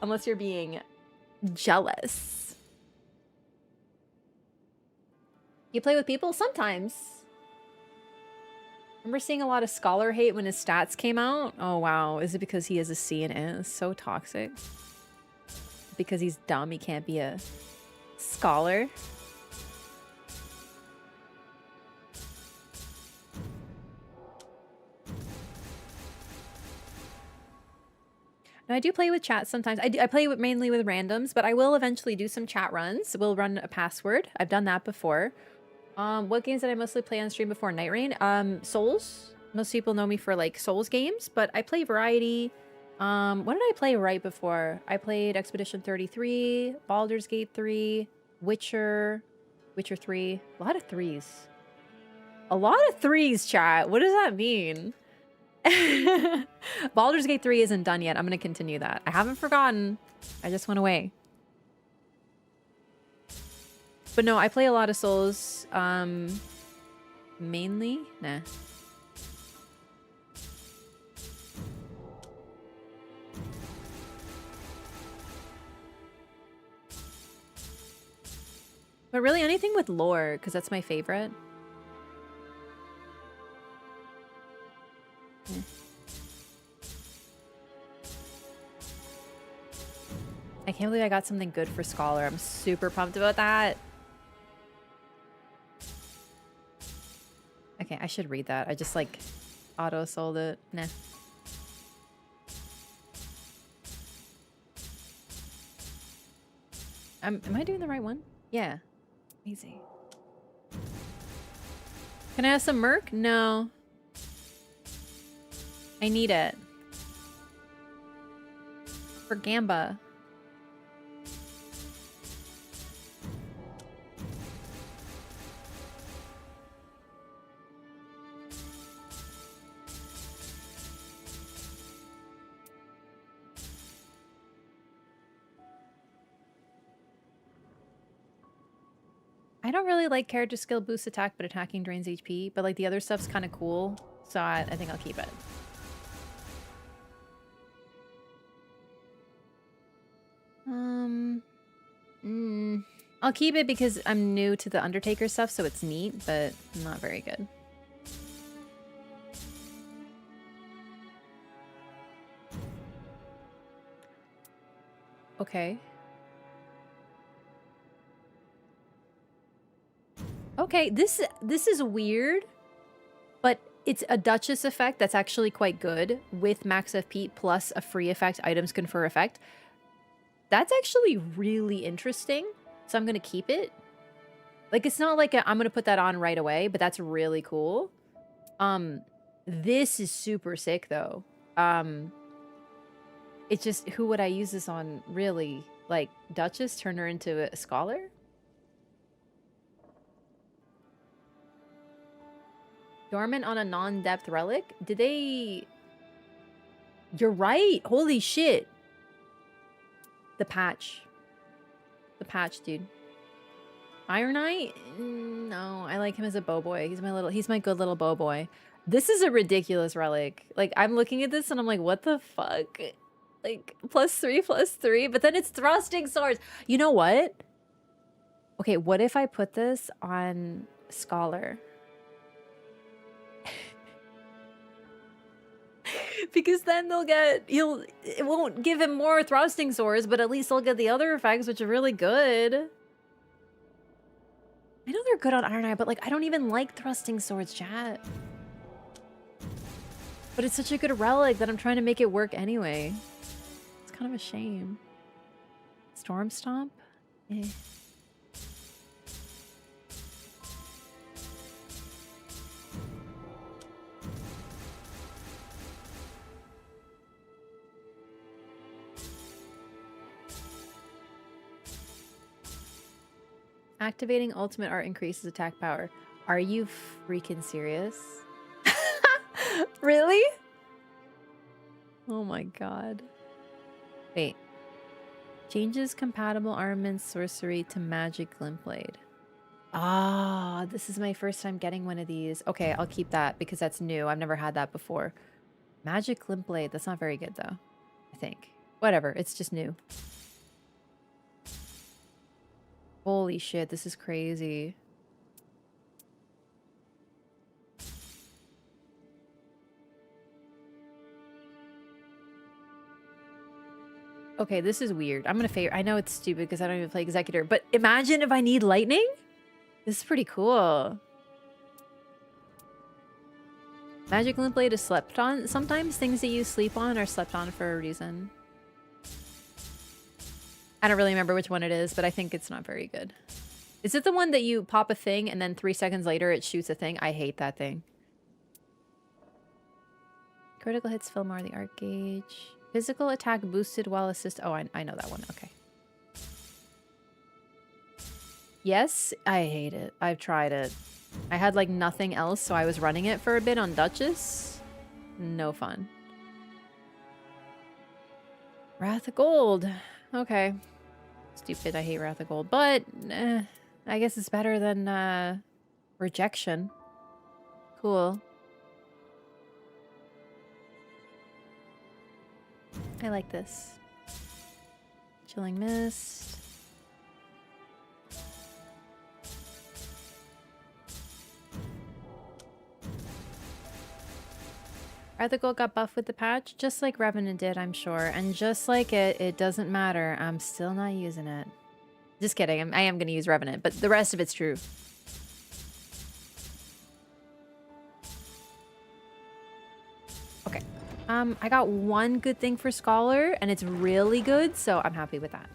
Unless you're being jealous. You play with people? Sometimes. Remember seeing a lot of scholar hate when his stats came out? Oh wow, is it because he has a C in it? It's so toxic. Because he's dumb, he can't be a scholar. Now, I do play with chat sometimes. I play mainly with randoms, but I will eventually do some chat runs. We'll run a password. I've done that before. What games did I mostly play on stream before Nightreign? Souls. Most people know me for like Souls games, but I play variety. What did I play right before? I played Expedition 33, Baldur's Gate 3, Witcher 3. A lot of threes. A lot of threes, chat. What does that mean? Baldur's Gate 3 isn't done yet. I'm going to continue that. I haven't forgotten. I just went away. But no, I play a lot of Souls. Mainly? Nah. But really anything with lore, because that's my favorite. I can't believe I got something good for Scholar. I'm super pumped about that. Okay, I should read that. I just like auto-sold it. Nah. Am I doing the right one? Yeah. Easy. Can I have some Merc? No. I need it. For Gamba. I don't really like character skill boost attack, but attacking drains HP. But like the other stuff's kind of cool, so I think I'll keep it. I'll keep it because I'm new to the Undertaker stuff, so it's neat, but not very good. Okay. Okay, this is weird, but it's a Duchess effect that's actually quite good with max FP plus a free effect, items confer effect. That's actually really interesting, so I'm going to keep it. Like, it's not like I'm going to put that on right away, but that's really cool. This is super sick, though. It's just, who would I use this on, really? Like, Duchess, turn her into a Scholar? Dormant on a non-depth relic? Did they... You're right! Holy shit! The patch. The patch, dude. Iron Knight? No, I like him as a bow boy. He's my good little bow boy. This is a ridiculous relic. Like, I'm looking at this and I'm like, what the fuck? Like, +3/+3, but then it's thrusting swords. You know what? Okay, what if I put this on Scholar? Because then they'll get, it won't give him more thrusting swords, but at least they'll get the other effects, which are really good. I know they're good on Iron Eye, but like, I don't even like thrusting swords, chat. But it's such a good relic that I'm trying to make it work anyway. It's kind of a shame. Storm Stomp? Eh. Activating ultimate art increases attack power. Are you freaking serious? Really? Oh my god. Wait. Changes compatible armaments sorcery to magic glint blade. Ah, this is my first time getting one of these. Okay, I'll keep that because that's new. I've never had that before. Magic glint blade. That's not very good though, I think. Whatever, it's just new. Holy shit, this is crazy. Okay, this is weird. I'm gonna favor. I know it's stupid because I don't even play Executor, but imagine if I need lightning? This is pretty cool. Magic Glint Blade is slept on. Sometimes things that you sleep on are slept on for a reason. I don't really remember which one it is, but I think it's not very good. Is it the one that you pop a thing and then 3 seconds later it shoots a thing? I hate that thing. Critical hits fill more of the art gauge. Physical attack boosted while assist. Oh, I know that one. Okay. Yes, I hate it. I've tried it. I had like nothing else, so I was running it for a bit on Duchess. No fun. Wrath of Gold. Okay. Stupid. I hate Wrath of Gold. But I guess it's better than Rejection. Cool. I like this. Chilling Mist. Wrath of Gold got buffed with the patch, just like Revenant did, I'm sure. And just like it doesn't matter. I'm still not using it. Just kidding. I am going to use Revenant, but the rest of it's true. Okay. I got one good thing for Scholar, and it's really good, so I'm happy with that.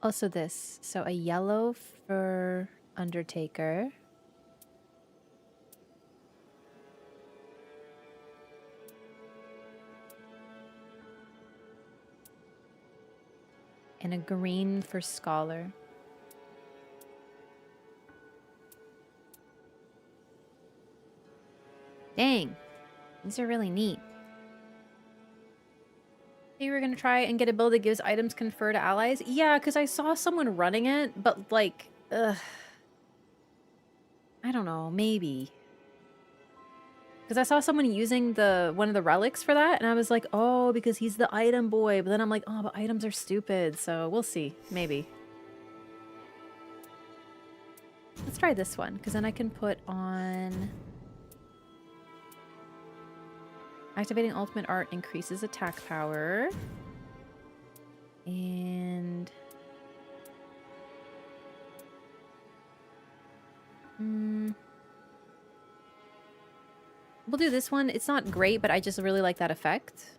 Also this. So a yellow for Undertaker. And a green for Scholar. Dang. These are really neat. You were gonna try and get a build that gives items confer to allies? Yeah, because I saw someone running it, but like, I don't know, maybe. Because I saw someone using one of the relics for that, and I was like, oh, because he's the item boy. But then I'm like, oh, but items are stupid, so we'll see. Maybe. Let's try this one, because then I can put on... Activating ultimate art increases attack power. And... We'll do this one. It's not great, but I just really like that effect.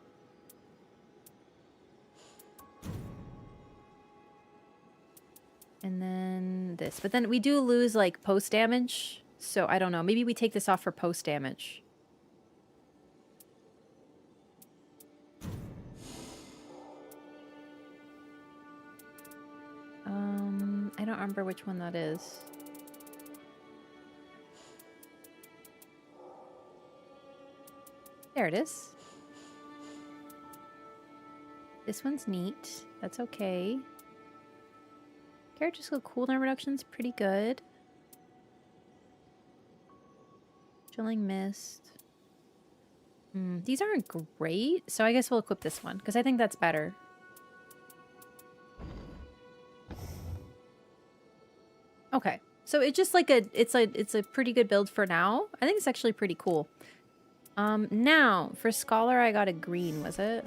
And then this. But then we do lose, like, post damage. So, I don't know. Maybe we take this off for post damage. I don't remember which one that is. There it is. This one's neat. That's okay. Character skill cooldown reduction's pretty good. Chilling Mist. These aren't great, so I guess we'll equip this one, because I think that's better. Okay, so it's just like it's a pretty good build for now. I think it's actually pretty cool. Now for Scholar, I got a green. Was it?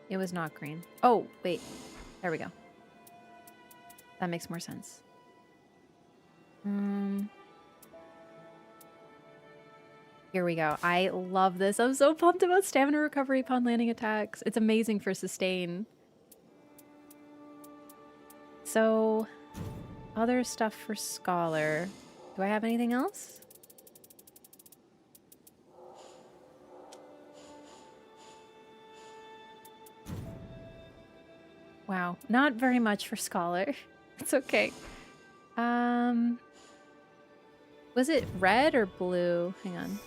It was not green. Oh wait, there we go. That makes more sense. Here we go. I love this. I'm so pumped about stamina recovery upon landing attacks. It's amazing for sustain. So, other stuff for Scholar. Do I have anything else? Wow, not very much for Scholar. It's okay. Was it red or blue? Hang on.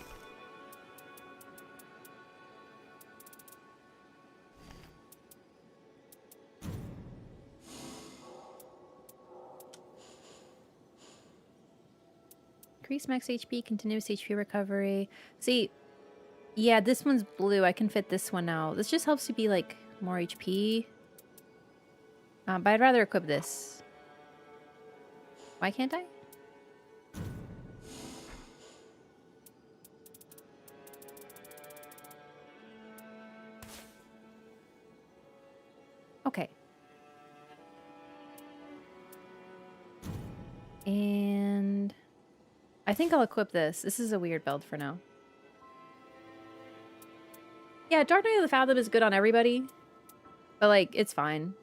Increase max HP, continuous HP recovery. See, yeah, this one's blue. I can fit this one now. This just helps you be like more HP. But I'd rather equip this. Why can't I? Okay. And I think I'll equip this. This is a weird build for now. Yeah, Dark Knight of the Fathom is good on everybody. But like, it's fine.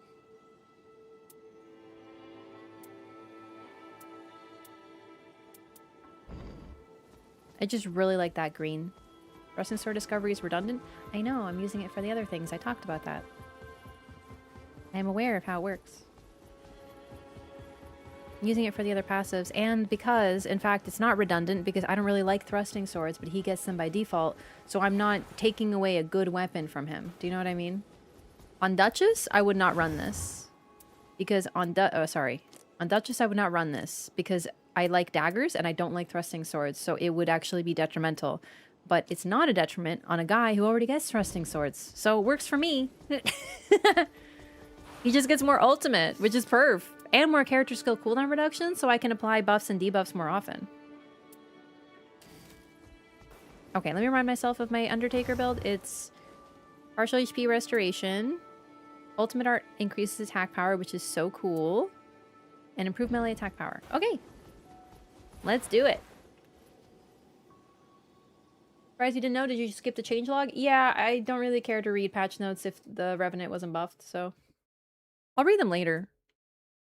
I just really like that green. Thrusting Sword Discovery is redundant. I know, I'm using it for the other things. I talked about that. I am aware of how it works. I'm using it for the other passives, and because, in fact, it's not redundant because I don't really like thrusting swords, but he gets them by default, so I'm not taking away a good weapon from him. Do you know what I mean? On Duchess, I would not run this. Because on Duchess, I would not run this because I like daggers and I don't like thrusting swords, so it would actually be detrimental. But it's not a detriment on a guy who already gets thrusting swords, so it works for me. He just gets more ultimate, which is perf, and more character skill cooldown reduction, so I can apply buffs and debuffs more often. Okay, let me remind myself of my Undertaker build. It's partial HP restoration. Ultimate art increases attack power, which is so cool. And improved melee attack power. Okay. Let's do it. Surprised you didn't know? Did you skip the changelog? Yeah, I don't really care to read patch notes if the Revenant wasn't buffed, so I'll read them later.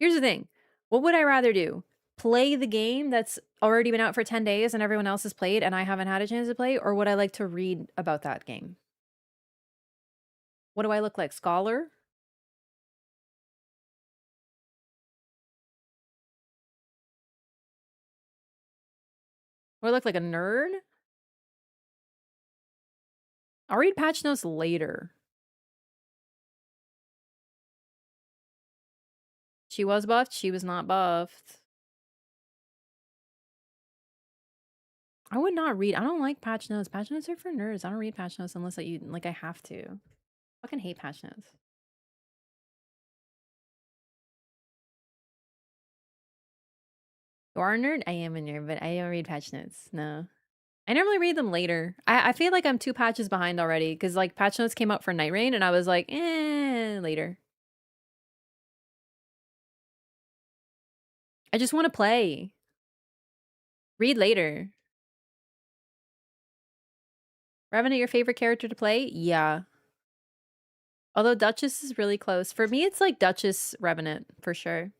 Here's the thing. What would I rather do? Play the game that's already been out for 10 days and everyone else has played and I haven't had a chance to play? Or would I like to read about that game? What do I look like? Scholar? Or I look like a nerd? I'll read patch notes later. She was buffed. She was not buffed. I would not read. I don't like patch notes. Patch notes are for nerds. I don't read patch notes unless I have to. Fucking hate patch notes. You are a nerd? I am a nerd, but I don't read patch notes. No. I normally read them later. I feel like I'm 2 patches behind already because like patch notes came out for Nightreign and I was like, later. I just want to play. Read later. Revenant, your favorite character to play? Yeah. Although Duchess is really close. For me, it's like Duchess Revenant for sure.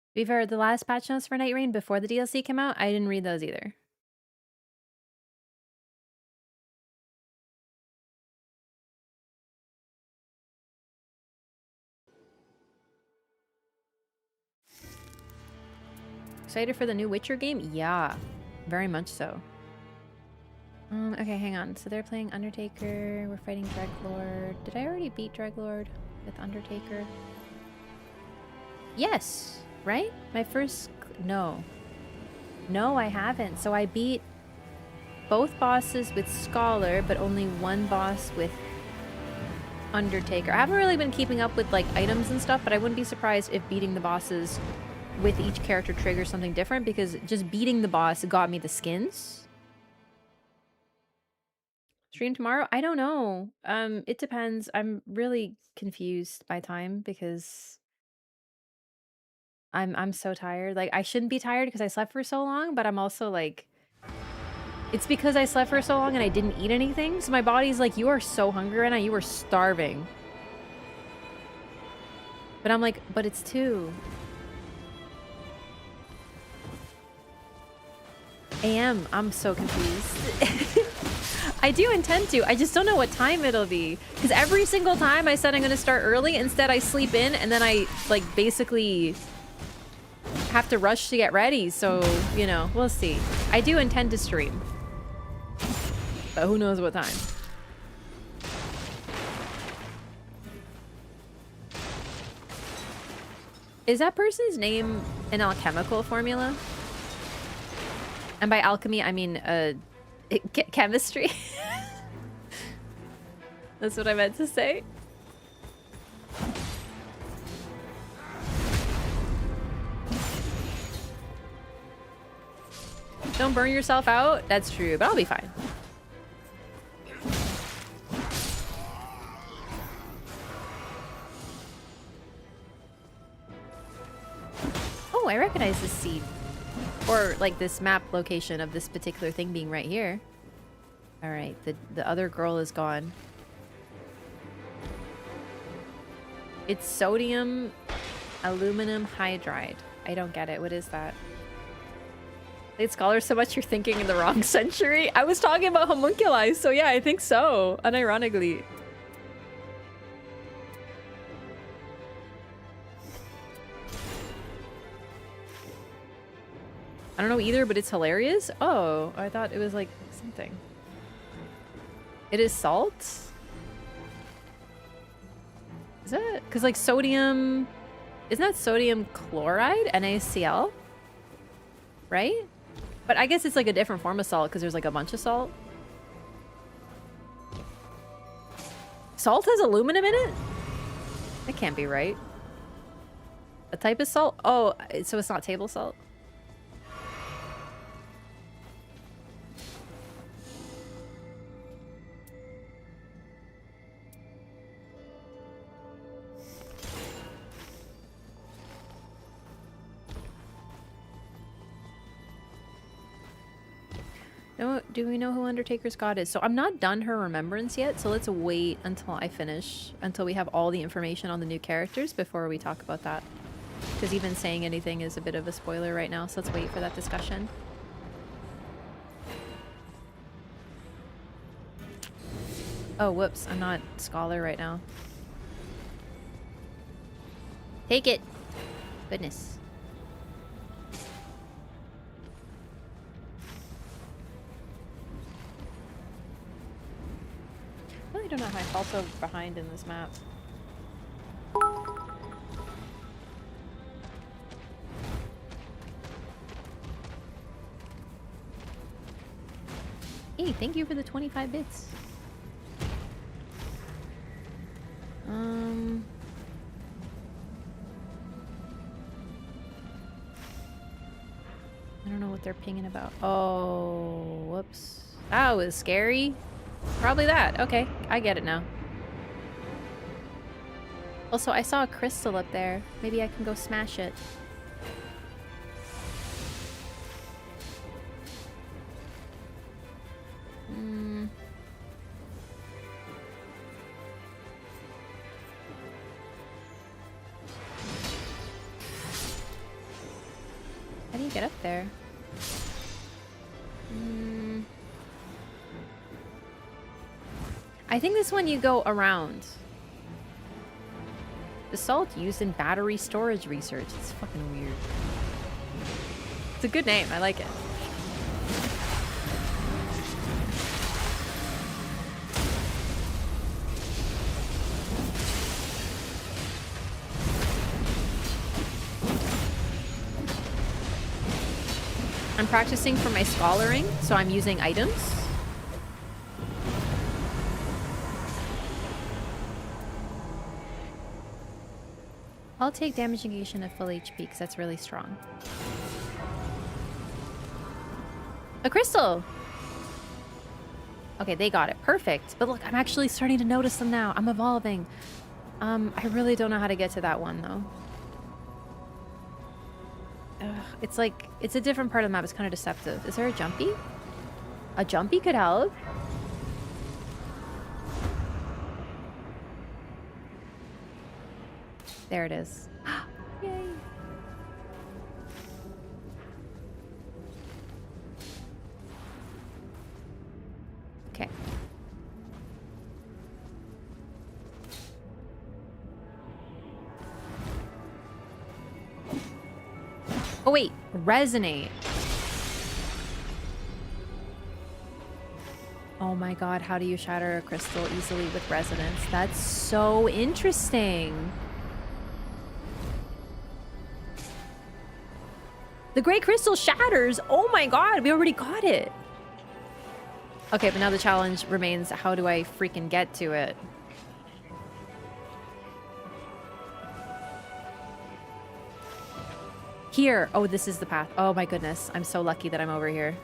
To be fair, the last patch notes for Nightreign before the DLC came out, I didn't read those either. Excited for the new Witcher game? Yeah, very much so. Okay, hang on. So they're playing Undertaker. We're fighting Dreadlord. Did I already beat Dreadlord with Undertaker? Yes, right? My first... No. No, I haven't. So I beat both bosses with Scholar, but only one boss with Undertaker. I haven't really been keeping up with like items and stuff, but I wouldn't be surprised if beating the bosses with each character triggers something different, because just beating the boss got me the skins. Stream tomorrow? I don't know. It depends. I'm really confused by time because I'm so tired. Like, I shouldn't be tired because I slept for so long, but I'm also like, it's because I slept for so long and I didn't eat anything. So my body's like, you are so hungry right now. You are starving. But I'm like, but it's 2 a.m. I'm so confused. I do intend to. I just don't know what time it'll be. Because every single time I said I'm going to start early, instead I sleep in and then I, like, basically have to rush to get ready. So, you know, we'll see. I do intend to stream. But who knows what time. Is that person's name an alchemical formula? And by alchemy, I mean chemistry. That's what I meant to say. Don't burn yourself out. That's true, but I'll be fine. Oh, I recognize this seed. Or, like, this map location of this particular thing being right here. Alright, the other girl is gone. It's sodium aluminum hydride. I don't get it. What is that? Played Scholar so much you're thinking in the wrong century? I was talking about homunculi, so yeah, I think so. Unironically. I don't know either, but it's hilarious. Oh, I thought it was like something. It is salt? Is it? Because like sodium... Isn't that sodium chloride? NaCl? Right? But I guess it's like a different form of salt because there's like a bunch of salt. Salt has aluminum in it? That can't be right. A type of salt? Oh, so it's not table salt? Do we know who Undertaker's god is? So I'm not done her Remembrance yet, so let's wait until I finish, until we have all the information on the new characters before we talk about that. Because even saying anything is a bit of a spoiler right now, so let's wait for that discussion. Oh, whoops, I'm not Scholar right now. Take it! Goodness. I don't know how I fell so behind in this map. Hey, thank you for the 25 bits. I don't know what they're pinging about. Oh, whoops. That was scary. Probably that. Okay, I get it now. Also, I saw a crystal up there. Maybe I can go smash it. How do you get up there? I think this one you go around. The salt used in battery storage research. It's fucking weird. It's a good name. I like it. I'm practicing for my scholaring, so I'm using items. I'll take damage negation at full HP because that's really strong. A crystal! Okay, they got it. Perfect. But look, I'm actually starting to notice them now. I'm evolving. I really don't know how to get to that one, though. It's like, it's a different part of the map. It's kind of deceptive. Is there a jumpy? A jumpy could help. There it is. Yay. Okay. Oh wait, resonate. Oh my god, how do you shatter a crystal easily with resonance? That's so interesting. The great crystal shatters. Oh my god, we already got it. Okay, but now the challenge remains, how do I freaking get to it? Here. Oh, this is the path. Oh my goodness. I'm so lucky that I'm over here.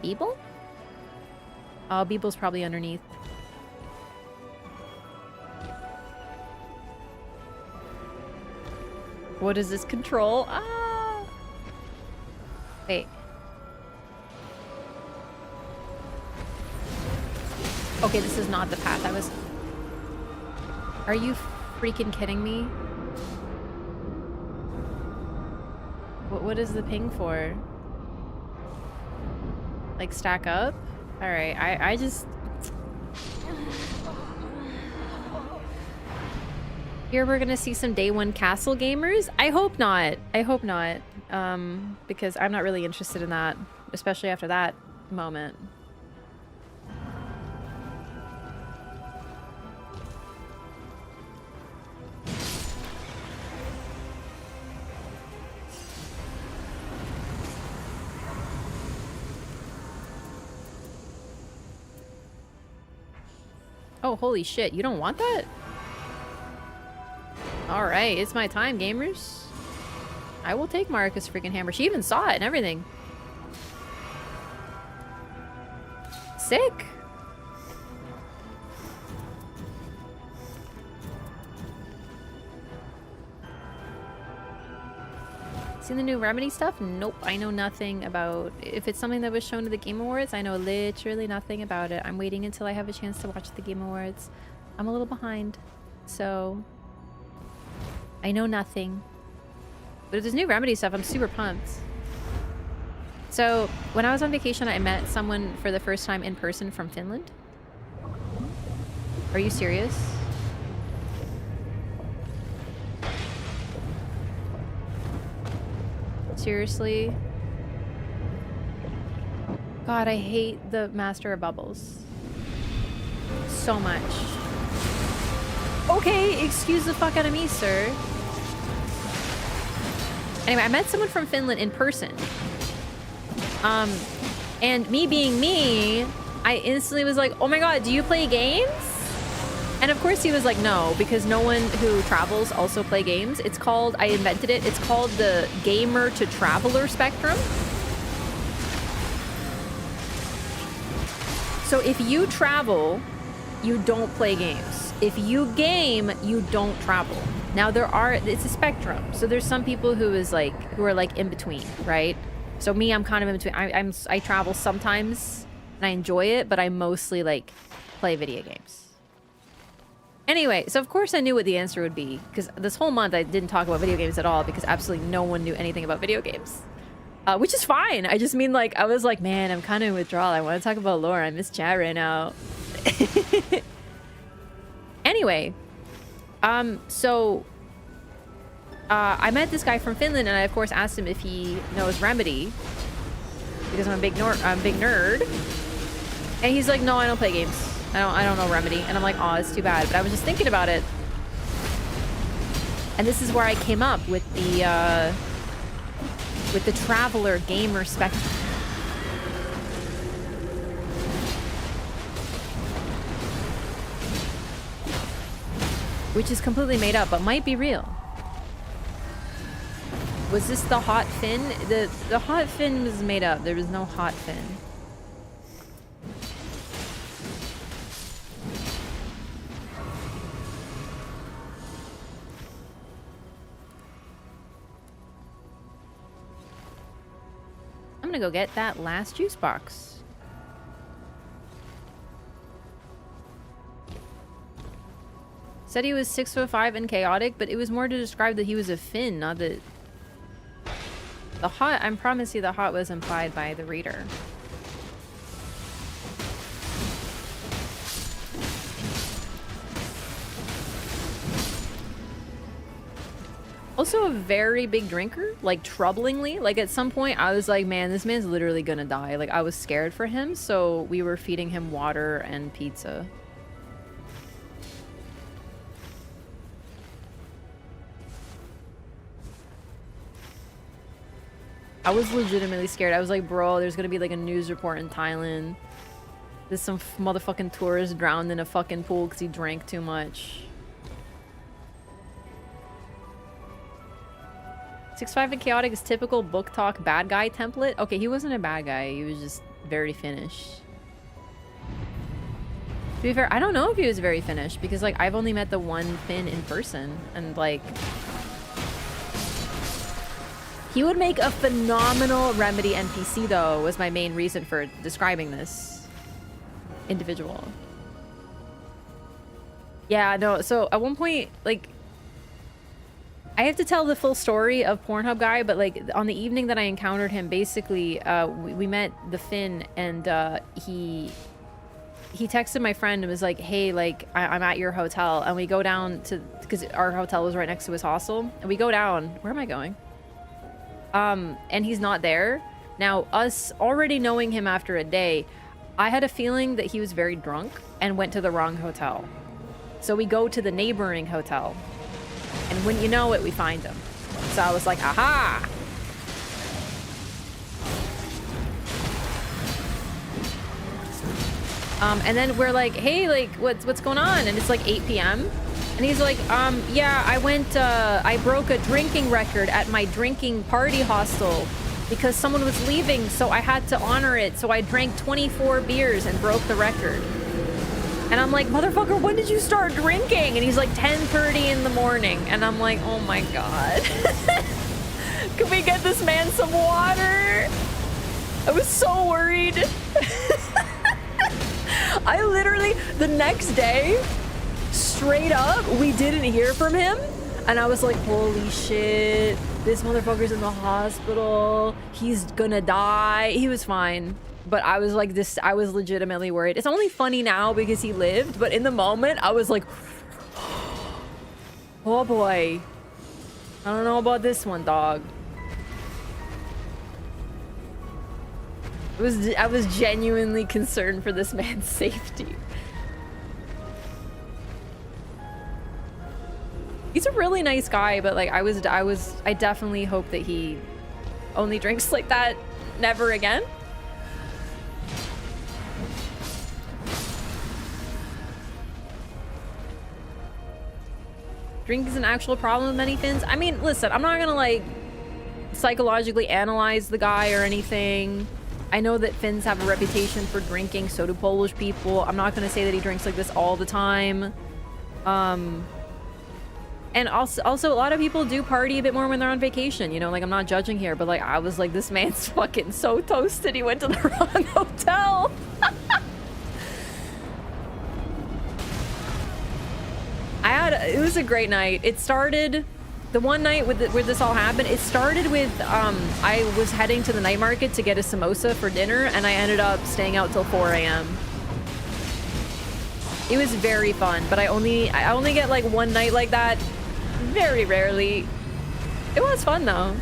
Beeble? Oh, Beeble's probably underneath. What does this control? Ah! Wait. Okay, this is not the path I was... Are you freaking kidding me? What is the ping for? Like, stack up? Alright, I just... Here we're gonna see some day one castle gamers? I hope not. I hope not. Because I'm not really interested in that. Especially after that moment. Oh, holy shit. You don't want that? Alright, it's my time, gamers. I will take Marika's freaking hammer. She even saw it and everything. Sick. Seen the new Remedy stuff? Nope, I know nothing about... If it's something that was shown at the Game Awards, I know literally nothing about it. I'm waiting until I have a chance to watch the Game Awards. I'm a little behind, so... I know nothing. But if there's new Remedy stuff, I'm super pumped. So, when I was on vacation, I met someone for the first time in person from Finland. Are you serious? Seriously? God, I hate the Master of Bubbles. So much. Okay, excuse the fuck out of me, sir. Anyway, I met someone from Finland in person. And me being me, I instantly was like, oh my god, do you play games? And of course he was like, no, because no one who travels also play games. It's called, I invented it, it's called the gamer to traveler spectrum. So if you travel, you don't play games. If you game, you don't travel. Now it's a spectrum. So there's some people who are like in between, right? So me, I'm kind of in between. I travel sometimes and I enjoy it, but I mostly like play video games. Anyway, so of course I knew what the answer would be, because this whole month I didn't talk about video games at all because absolutely no one knew anything about video games. Which is fine. I just mean, like, I was like, man, I'm kind of in withdrawal. I want to talk about lore. I miss chat right now. Anyway, I met this guy from Finland, and I of course asked him if he knows Remedy, because I'm a big nerd. And he's like, no, I don't play games. I don't know Remedy. And I'm like, oh, it's too bad. But I was just thinking about it. And this is where I came up with the Traveler gamer spectrum. Which is completely made up, but might be real. Was this the hot fin? The hot fin was made up. There was no hot fin. gonna go get that last juice box. Said he was 6'5" and chaotic, but it was more to describe that he was a Finn, not that... The hot, I promise you the hot was implied by the reader. Also a very big drinker, like troublingly. Like at some point I was like, man, this man's literally gonna die. Like I was scared for him, so we were feeding him water and pizza. I was legitimately scared. I was like, bro, there's gonna be like a news report in Thailand. There's some motherfucking tourist drowned in a fucking pool because he drank too much. 6'5" and chaotic is typical book talk bad guy template. Okay, he wasn't a bad guy. He was just very finished. To be fair, I don't know if he was very finished because like I've only met the one Finn in person and like he would make a phenomenal Remedy NPC though, was my main reason for describing this individual. Yeah, no, so at one point, like, I have to tell the full story of Pornhub guy, but like on the evening that I encountered him, basically, we met the Finn and he texted my friend and was like, hey, like, I'm at your hotel, and we go down to, because our hotel was right next to his hostel, and we go down, where am I going? And he's not there. Now, us already knowing him after a day, I had a feeling that he was very drunk and went to the wrong hotel. So we go to the neighboring hotel, and when you know it, we find him. So I was like, aha! And then we're like, hey, like, what's going on? And it's like 8 p.m. And he's like, yeah, I broke a drinking record at my drinking party hostel because someone was leaving, so I had to honor it. So I drank 24 beers and broke the record. And I'm like, motherfucker, when did you start drinking? And he's like, 10:30 in the morning. And I'm like, oh my God. Can we get this man some water? I was so worried. I literally, the next day, straight up, we didn't hear from him. And I was like, holy shit, this motherfucker's in the hospital. He's gonna die. He was fine. But I was like, I was legitimately worried. It's only funny now because he lived, but in the moment, I was like, oh boy. I don't know about this one, dog. I was genuinely concerned for this man's safety. He's a really nice guy, but like I definitely hope that he only drinks like that never again. Drink is an actual problem with many Finns. I mean, listen, I'm not gonna like psychologically analyze the guy or anything. I know that Finns have a reputation for drinking, so do Polish people. I'm not gonna say that he drinks like this all the time. And also a lot of people do party a bit more when they're on vacation, you know, like I'm not judging here, but like I was like, this man's fucking so toasted, he went to the wrong hotel. It was a great night. It started, the one night where this all happened, it started with, I was heading to the night market to get a samosa for dinner, and I ended up staying out till 4 a.m. It was very fun, but I only get like one night like that very rarely. It was fun though.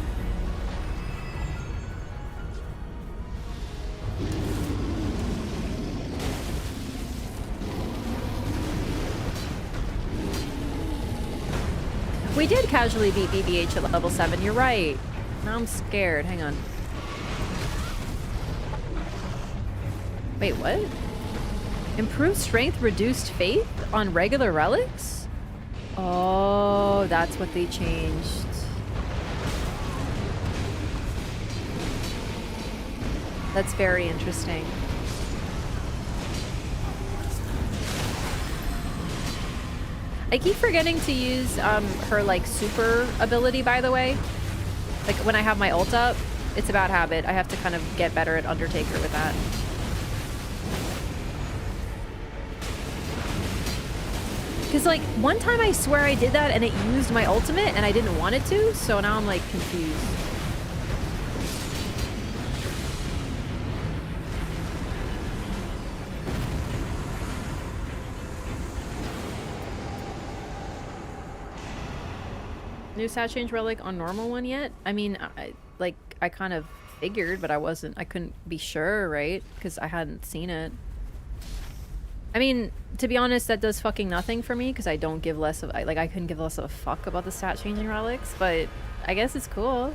We did casually beat BBH at level 7, you're right. Now I'm scared, hang on. Wait, what? Improved strength, reduced faith on regular relics? Oh, that's what they changed. That's very interesting. I keep forgetting to use her like super ability, by the way. Like when I have my ult up, It's a bad habit. I have to kind of get better at Undertaker with that. Because, like, one time I swear I did that and it used my ultimate and I didn't want it to, so now I'm, like, confused. New stat change relic on normal one yet? I mean, I kind of figured, but I couldn't be sure, right? Because I hadn't seen it. I mean, to be honest, that does fucking nothing for me because I don't give less of, I couldn't give less of a fuck about the stat changing relics, but I guess it's cool.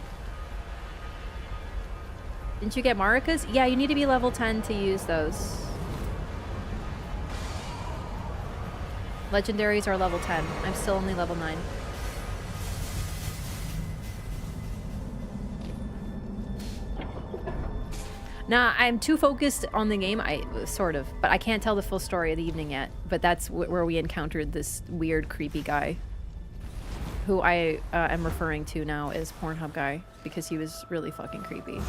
Didn't you get Marika's? Yeah, you need to be level 10 to use those. Legendaries are level 10. I'm still only level 9. Nah, I'm too focused on the game, sort of, but I can't tell the full story of the evening yet. But that's where we encountered this weird, creepy guy, who I am referring to now as Pornhub guy, because he was really fucking creepy.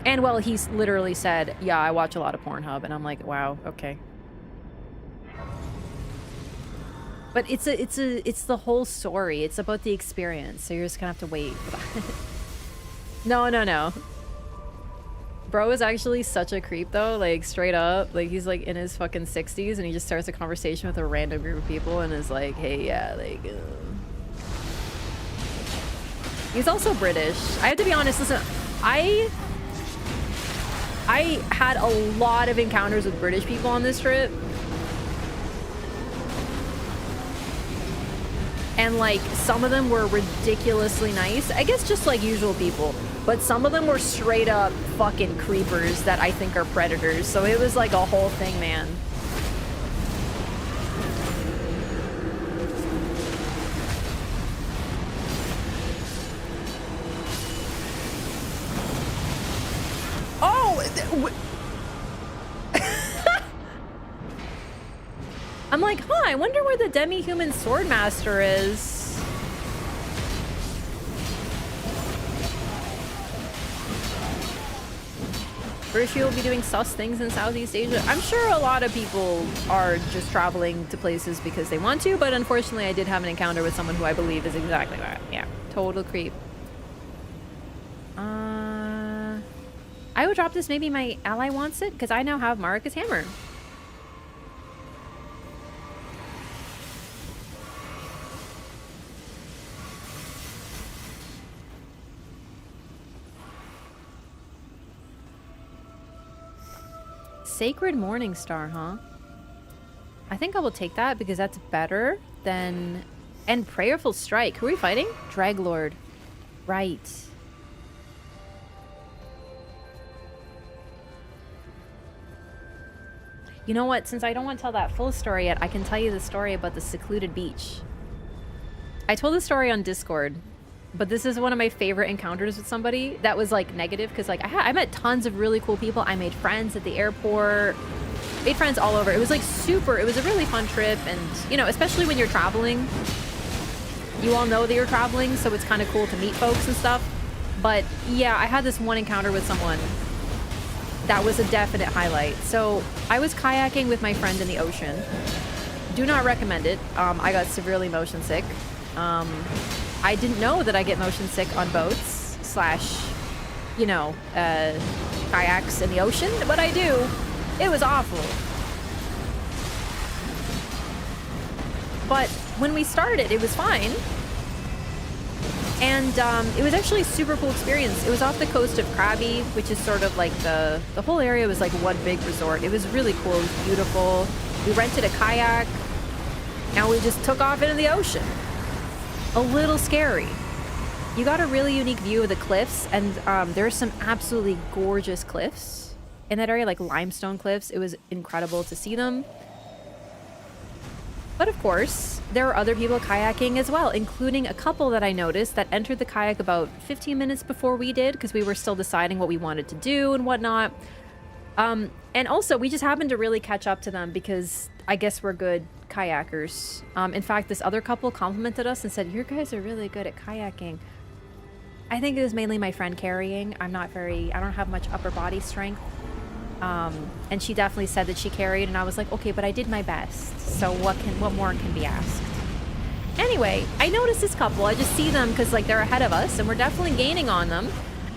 And well, he's literally said, yeah, I watch a lot of Pornhub, and I'm like, wow, okay. But it's the whole story. It's about the experience, so you're just gonna have to wait for that. No. Bro is actually such a creep though, like straight up. Like he's like in his fucking 60s and he just starts a conversation with a random group of people and is like, hey, yeah, like... He's also British. I have to be honest, listen, I had a lot of encounters with British people on this trip. And like some of them were ridiculously nice. I guess just like usual people. But some of them were straight up fucking creepers that I think are predators. So it was like a whole thing, man. Oh! I'm like, huh, I wonder where the demi-human swordmaster is. British will be doing sus things in Southeast Asia. I'm sure a lot of people are just traveling to places because they want to, but unfortunately I did have an encounter with someone who I believe is exactly that. Yeah, total creep. I would drop this, maybe my ally wants it, because I now have Marika's hammer. Sacred Morning Star, huh? I think I will take that because that's better than... And Prayerful Strike. Who are we fighting? Draglord. Right. You know what? Since I don't want to tell that full story yet, I can tell you the story about the secluded beach. I told the story on Discord, but this is one of my favorite encounters with somebody that was like negative because like I met tons of really cool people. I made friends at the airport, made friends all over. It was like super, it was a really fun trip. And you know, especially when you're traveling, you all know that you're traveling, so it's kind of cool to meet folks and stuff. But yeah, I had this one encounter with someone that was a definite highlight. So I was kayaking with my friend in the ocean. Do not recommend it. I got severely motion sick. I didn't know that I get motion sick on boats / you know, kayaks in the ocean, but I do. It was awful. But when we started, it was fine. And it was actually a super cool experience. It was off the coast of Krabi, which is sort of like the whole area was like one big resort. It was really cool. It was beautiful. We rented a kayak and we just took off into the ocean. A little scary. You got a really unique view of the cliffs, and there's some absolutely gorgeous cliffs in that area, like limestone cliffs. It was incredible to see them. But of course, there were other people kayaking as well, including a couple that I noticed that entered the kayak about 15 minutes before we did, because we were still deciding what we wanted to do and whatnot. And also, we just happened to really catch up to them because I guess we're good kayakers. In fact, this other couple complimented us and said, "You guys are really good at kayaking." I think it was mainly my friend carrying. I don't have much upper body strength. And she definitely said that she carried, and I was like, okay, but I did my best. So what more can be asked? Anyway, I noticed this couple. I just see them because like they're ahead of us, and we're definitely gaining on them.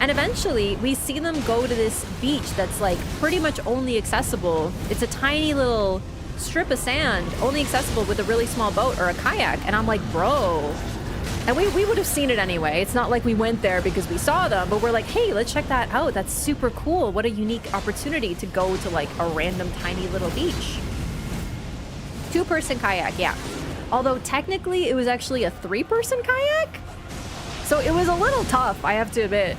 And eventually, we see them go to this beach that's like pretty much only accessible. It's a tiny little strip of sand, only accessible with a really small boat or a kayak. And I'm like, bro. And we would have seen it anyway. It's not like we went there because we saw them, but we're like, hey, let's check that out. That's super cool. What a unique opportunity to go to like a random tiny little beach. 2-person kayak, yeah. Although technically it was actually a 3-person kayak. So it was a little tough, I have to admit.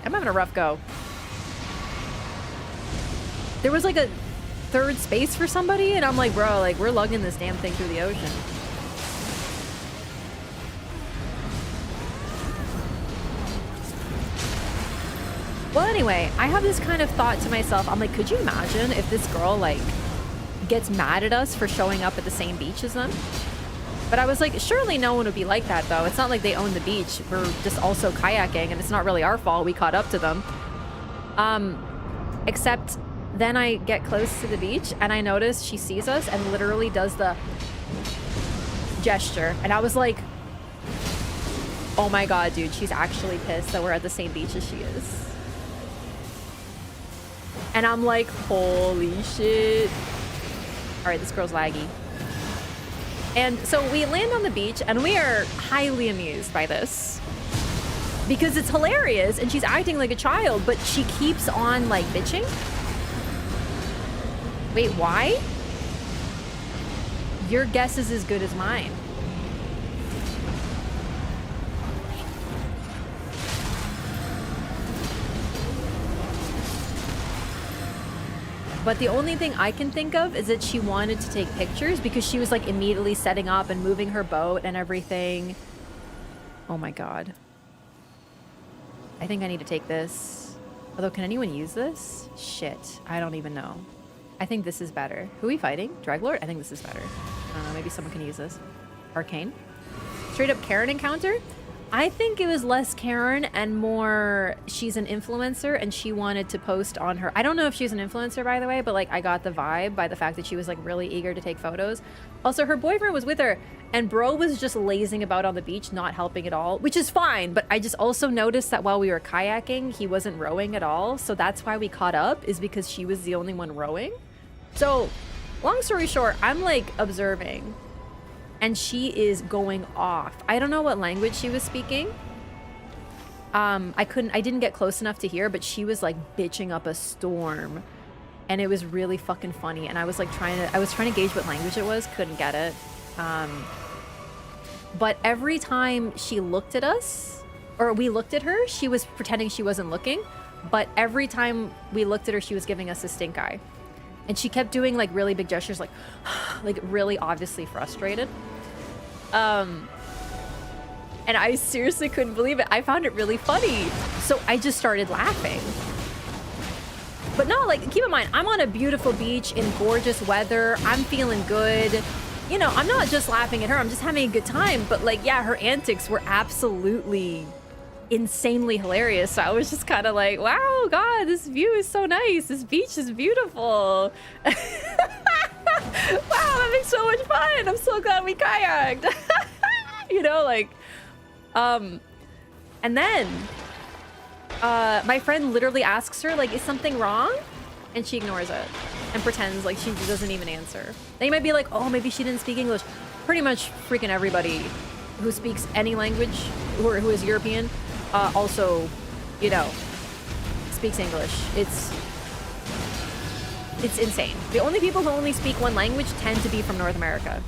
I'm having a rough go. There was like a 3rd space for somebody, and I'm like, bro, like we're lugging this damn thing through the ocean. Well, anyway, I have this kind of thought to myself. I'm like, could you imagine if this girl like gets mad at us for showing up at the same beach as them? But I was like, surely no one would be like that, though. It's not like they own the beach. We're just also kayaking, and it's not really our fault. We caught up to them. Except then I get close to the beach, and I notice she sees us and literally does the gesture. And I was like, oh my god, dude, she's actually pissed that we're at the same beach as she is. And I'm like, holy shit. All right, this girl's laggy. And so we land on the beach, and we are highly amused by this because it's hilarious, and she's acting like a child, but she keeps on like bitching. Wait, why? Your guess is as good as mine. But the only thing I can think of is that she wanted to take pictures because she was like immediately setting up and moving her boat and everything. Oh my god. I think I need to take this. Although, can anyone use this? Shit, I don't even know. I think this is better. Who are we fighting? Draglord? I think this is better. I don't know, maybe someone can use this. Arcane? Straight up Karen encounter? I think it was less Karen and more she's an influencer and she wanted to post on her. I don't know if she's an influencer, by the way, but like I got the vibe by the fact that she was like really eager to take photos. Also, her boyfriend was with her and bro was just lazing about on the beach, not helping at all, which is fine. But I just also noticed that while we were kayaking, he wasn't rowing at all. So that's why we caught up, is because she was the only one rowing. So long story short, I'm like observing. And she is going off. I don't know what language she was speaking. I didn't get close enough to hear, but she was like bitching up a storm. And it was really fucking funny. And I was like trying to gauge what language it was, couldn't get it. But every time she looked at us, or we looked at her, she was pretending she wasn't looking. But every time we looked at her, she was giving us a stink eye. And she kept doing like really big gestures, like really obviously frustrated. And I seriously couldn't believe it. I found it really funny. So I just started laughing. But no, like, keep in mind, I'm on a beautiful beach in gorgeous weather. I'm feeling good. You know, I'm not just laughing at her. I'm just having a good time. But like, yeah, her antics were absolutely insanely hilarious. So I was just kind of like, wow, God, this view is so nice. This beach is beautiful. Wow, I'm having so much fun. I'm so glad we kayaked. You know, like, and then my friend literally asks her, like, is something wrong? And she ignores it and pretends like she doesn't even answer. They might be like, oh, maybe she didn't speak English. Pretty much freaking everybody who speaks any language who is European also, you know, speaks English. It's insane. The only people who only speak one language tend to be from North America.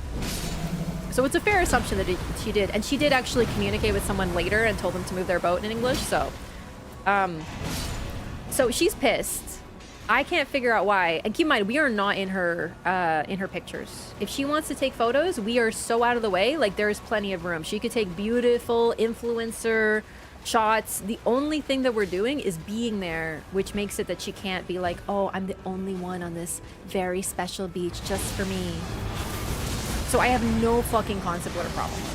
So it's a fair assumption that she did. And she did actually communicate with someone later and told them to move their boat in English. So, so she's pissed. I can't figure out why. And keep in mind, we are not in her pictures. If she wants to take photos, we are so out of the way. Like, there's plenty of room. She could take beautiful influencer shots. The only thing that we're doing is being there, which makes it that she can't be like, oh, I'm the only one on this very special beach just for me. So I have no fucking concept what her problem was.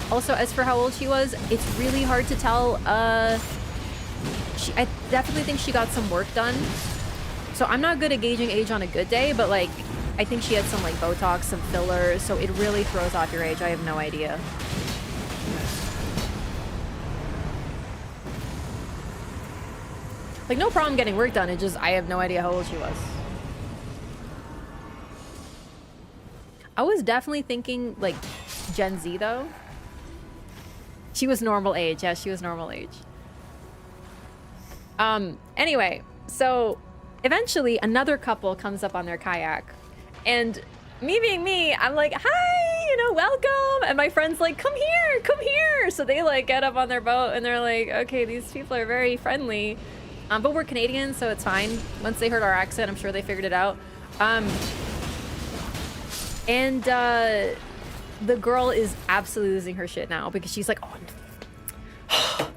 Also, as for how old she was, it's really hard to tell. I definitely think she got some work done. So I'm not good at gauging age on a good day, but like, I think she had some like Botox, some fillers, so it really throws off your age. I have no idea. Like, no problem getting work done, it just, I have no idea how old she was. I was definitely thinking, like, Gen Z, though. She was normal age. Yeah, she was normal age. Anyway, so eventually another couple comes up on their kayak. And me being me, I'm like, hi, you know, welcome. And my friend's like, come here, come here. So they, like, get up on their boat and they're like, okay, these people are very friendly. But we're Canadian, so it's fine. Once they heard our accent, I'm sure they figured it out. The girl is absolutely losing her shit now because she's like, oh.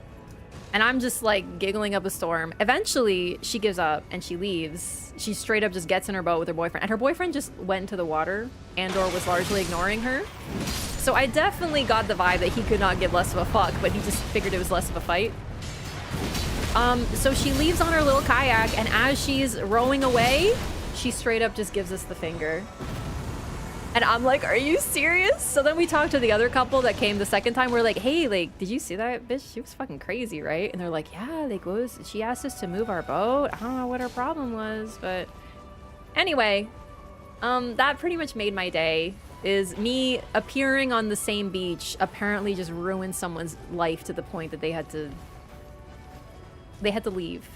And I'm just like giggling up a storm. Eventually, she gives up and she leaves. She straight up just gets in her boat with her boyfriend. And her boyfriend just went into the water and/or was largely ignoring her. So I definitely got the vibe that he could not give less of a fuck, but he just figured it was less of a fight. So she leaves on her little kayak, and as she's rowing away, she straight up just gives us the finger. And I'm like, are you serious? So then we talked to the other couple that came the second time. We're like, hey, like, did you see that bitch? She was fucking crazy, right? And they're like, yeah, like, she asked us to move our boat. I don't know what her problem was, but anyway, that pretty much made my day. Is me appearing on the same beach apparently just ruined someone's life to the point that they had to leave.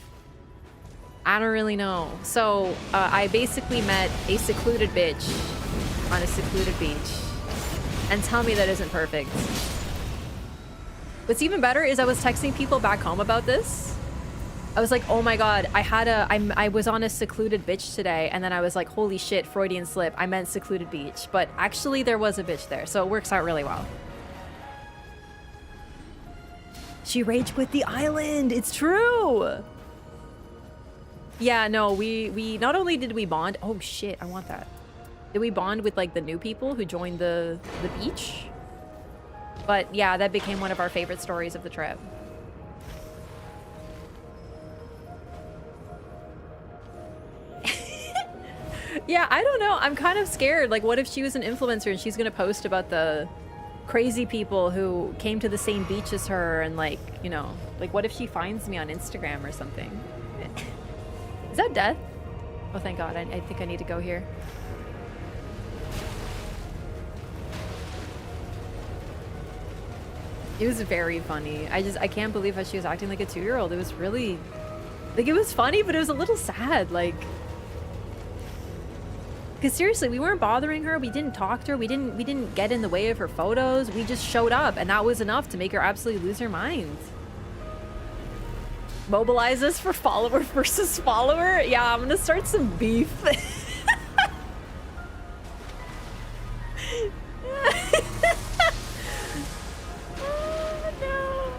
I don't really know. So I basically met a secluded bitch on a secluded beach. And tell me that isn't perfect. What's even better is I was texting people back home about this. I was like, oh my god, I was on a secluded bitch today, and then I was like, holy shit, Freudian slip. I meant secluded beach. But actually there was a bitch there, so it works out really well. She rage quit the island. It's true. Yeah, no, we not only did we bond. Oh shit, I want that. Did we bond with like the new people who joined the beach? But yeah, that became one of our favorite stories of the trip. Yeah, I don't know. I'm kind of scared. Like, what if she was an influencer and she's gonna post about the crazy people who came to the same beach as her, and like, you know, like what if she finds me on Instagram or something? Is that death? Oh, thank God. I think I need to go here. It was very funny. I can't believe how she was acting like a 2-year-old. It was really, like, it was funny, but it was a little sad. Like, because seriously, we weren't bothering her. We didn't talk to her. We didn't get in the way of her photos. We just showed up, and that was enough to make her absolutely lose her mind. Mobilize us for follower versus follower? Yeah, I'm gonna start some beef. Oh, no.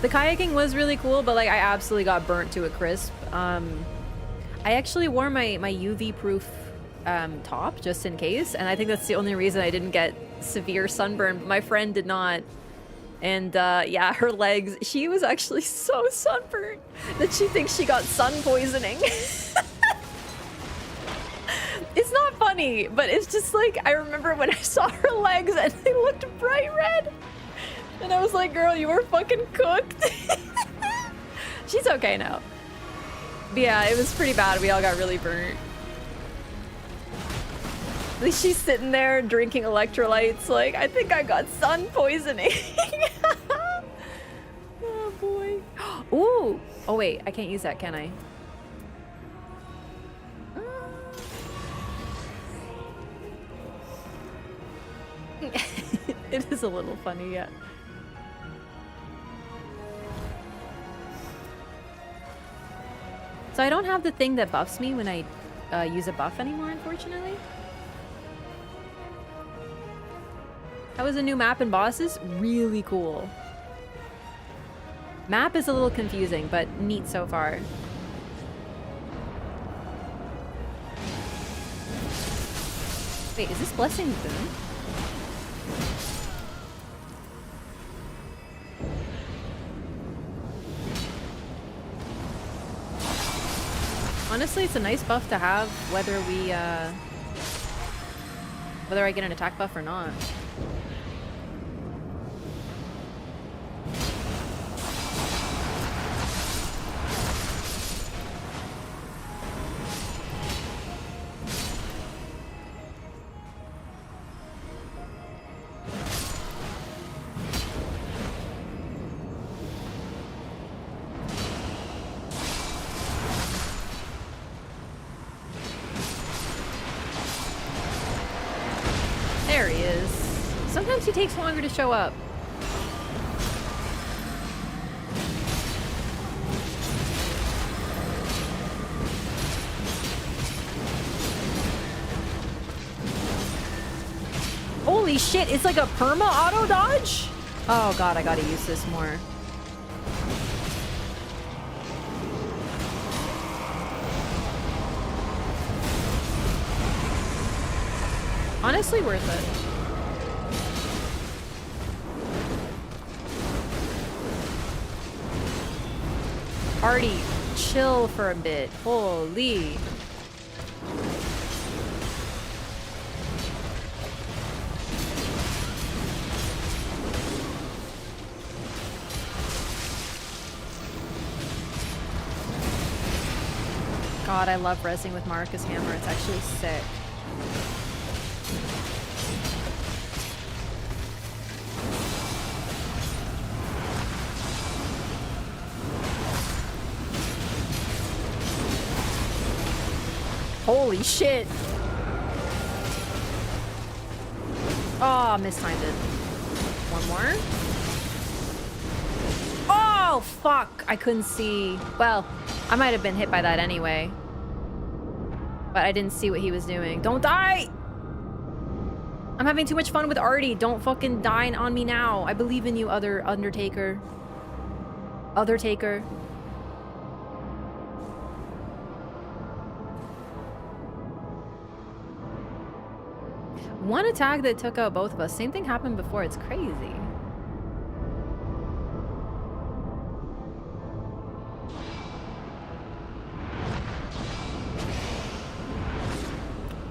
The kayaking was really cool, but like I absolutely got burnt to a crisp. I actually wore my UV proof top just in case, and I think that's the only reason I didn't get severe sunburn, but my friend did not. And yeah, her legs, she was actually so sunburned that she thinks she got sun poisoning. It's not funny, but it's just like, I remember when I saw her legs and they looked bright red, and I was like, girl, you were fucking cooked. She's okay now. But yeah, it was pretty bad. We all got really burnt. At least she's sitting there drinking electrolytes like, I think I got sun poisoning. Oh boy. Ooh. Oh wait, I can't use that, can I? It is a little funny, yeah. So I don't have the thing that buffs me when I use a buff anymore, unfortunately. That was a new map and bosses. Really cool. Map is a little confusing, but neat so far. Wait, is this Blessing Boon? Honestly, it's a nice buff to have, whether we, whether I get an attack buff or not. There he is. Sometimes he takes longer to show up. Holy shit, it's like a perma auto dodge? Oh god, I gotta use this more. Honestly, worth it. Artie, chill for a bit. Holy. God, I love rezzing with Marcus Hammer. It's actually sick. Holy shit. Oh, mistimed it. One more. Oh, fuck. I couldn't see. Well, I might have been hit by that anyway. But I didn't see what he was doing. Don't die! I'm having too much fun with Artie. Don't fucking die on me now. I believe in you, other Undertaker. Othertaker. One attack that took out both of us. Same thing happened before. It's crazy.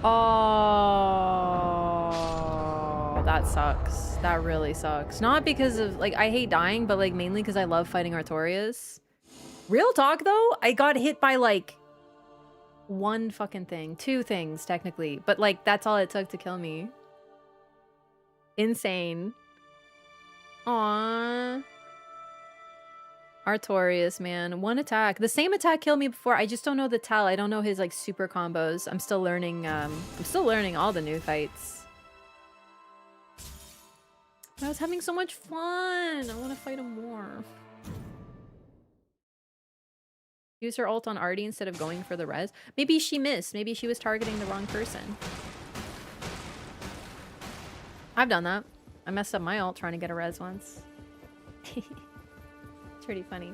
Oh, that sucks. That really sucks. Not because of, like, I hate dying, but, like, mainly because I love fighting Artorias. Real talk, though, I got hit by, like, one fucking thing. Two things, technically. But, like, that's all it took to kill me. Insane. Aww. Artorias, man. One attack. The same attack killed me before. I just don't know the tell. I don't know his, like, super combos. I'm still learning all the new fights. I was having so much fun. I want to fight him more. Use her ult on Artie instead of going for the res. Maybe she missed. Maybe she was targeting the wrong person. I've done that. I messed up my ult trying to get a res once. It's pretty funny.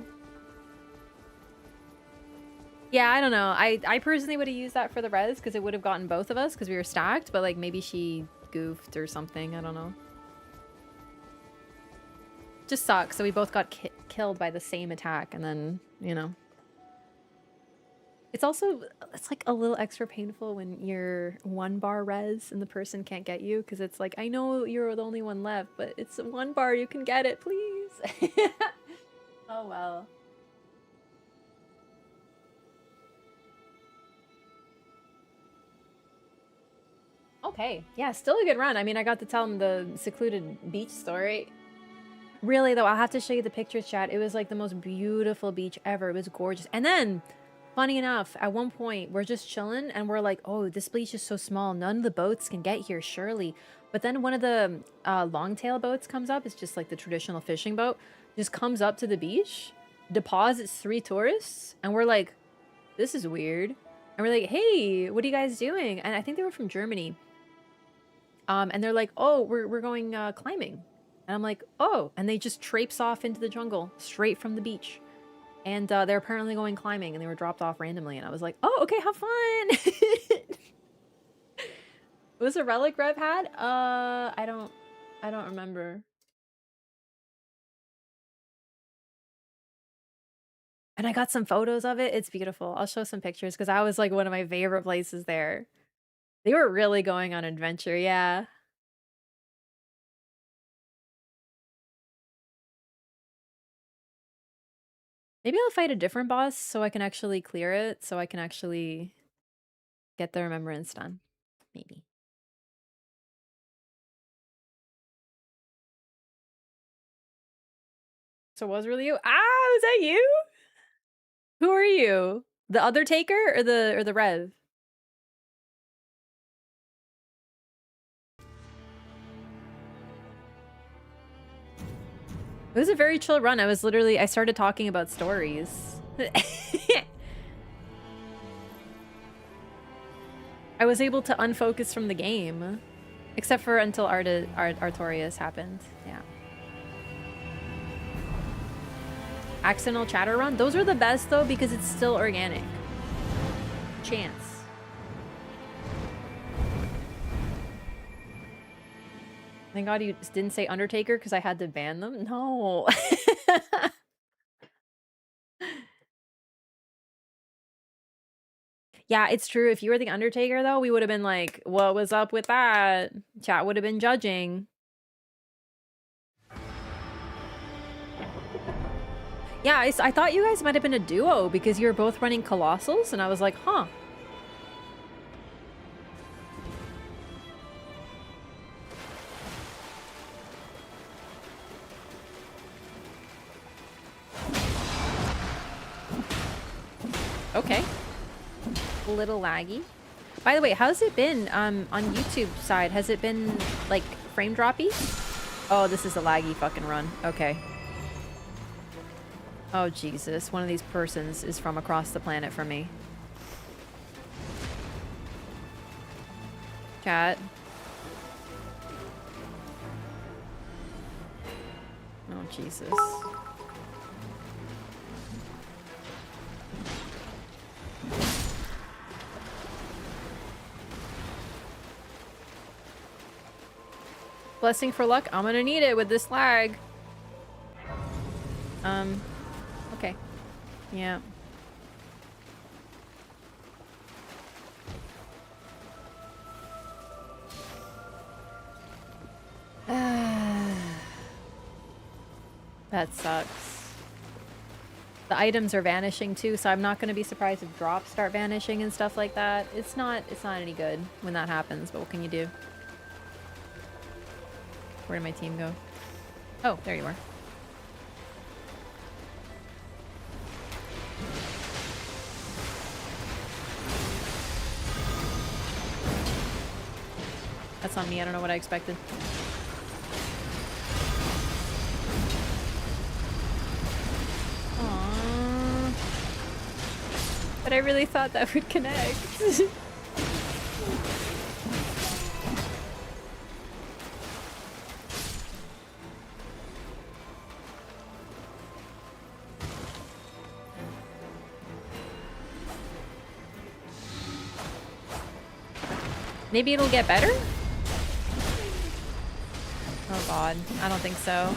Yeah, I don't know. I personally would have used that for the res because it would have gotten both of us because we were stacked, but like maybe she goofed or something. I don't know. Just sucks. So we both got killed by the same attack and then, you know. It's also, it's like a little extra painful when you're 1 bar res and the person can't get you because it's like, I know you're the only one left, but it's 1 bar, you can get it, please. Oh well. Okay, yeah, still a good run. I mean, I got to tell him the secluded beach story. Really though, I'll have to show you the pictures, chat. It was like the most beautiful beach ever. It was gorgeous. And then, funny enough, at one point, we're just chilling and we're like, oh, this beach is so small. None of the boats can get here, surely. But then one of the longtail boats comes up. It's just like the traditional fishing boat. Just comes up to the beach, deposits 3 tourists. And we're like, this is weird. And we're like, hey, what are you guys doing? And I think they were from Germany. And they're like, oh, we're going climbing. And I'm like, oh, and they just traipse off into the jungle straight from the beach. And they're apparently going climbing and they were dropped off randomly. And I was like, oh, okay, have fun. Was a relic Rev had? I don't remember. And I got some photos of it. It's beautiful. I'll show some pictures because that was like one of my favorite places there. They were really going on adventure, yeah. Maybe I'll fight a different boss so I can actually clear it, so I can actually get the remembrance done. Maybe. So was really you? Ah, was that you? Who are you? The other taker or the Rev? It was a very chill run. I started talking about stories. I was able to unfocus from the game. Except for until Artorias happened. Yeah. Accidental chatter run? Those are the best though because it's still organic. Chance. Thank God you didn't say Undertaker because I had to ban them? No. Yeah, it's true. If you were the Undertaker, though, we would have been like, what was up with that? Chat would have been judging. Yeah, I thought you guys might have been a duo because you were both running Colossals, and I was like, huh. Okay. A little laggy. By the way, how's it been on YouTube side? Has it been like frame droppy? Oh, this is a laggy fucking run. Okay. Oh Jesus, one of these persons is from across the planet from me. Chat. Oh Jesus. Blessing for luck. I'm gonna need it with this lag. Okay. Yeah. That sucks. The items are vanishing too, so I'm not gonna be surprised if drops start vanishing and stuff like that. It's not any good when that happens, but what can you do? Where did my team go? Oh, there you are. That's on me. I don't know what I expected. Aww. But I really thought that would connect. Maybe it'll get better? Oh god, I don't think so.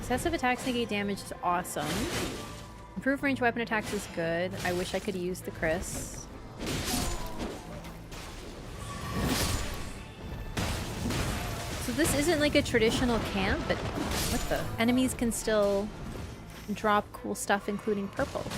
Excessive attacks negate damage is awesome. Improved range weapon attacks is good. I wish I could use the Chris. So this isn't like a traditional camp, but what the? Enemies can still drop cool stuff, including purples.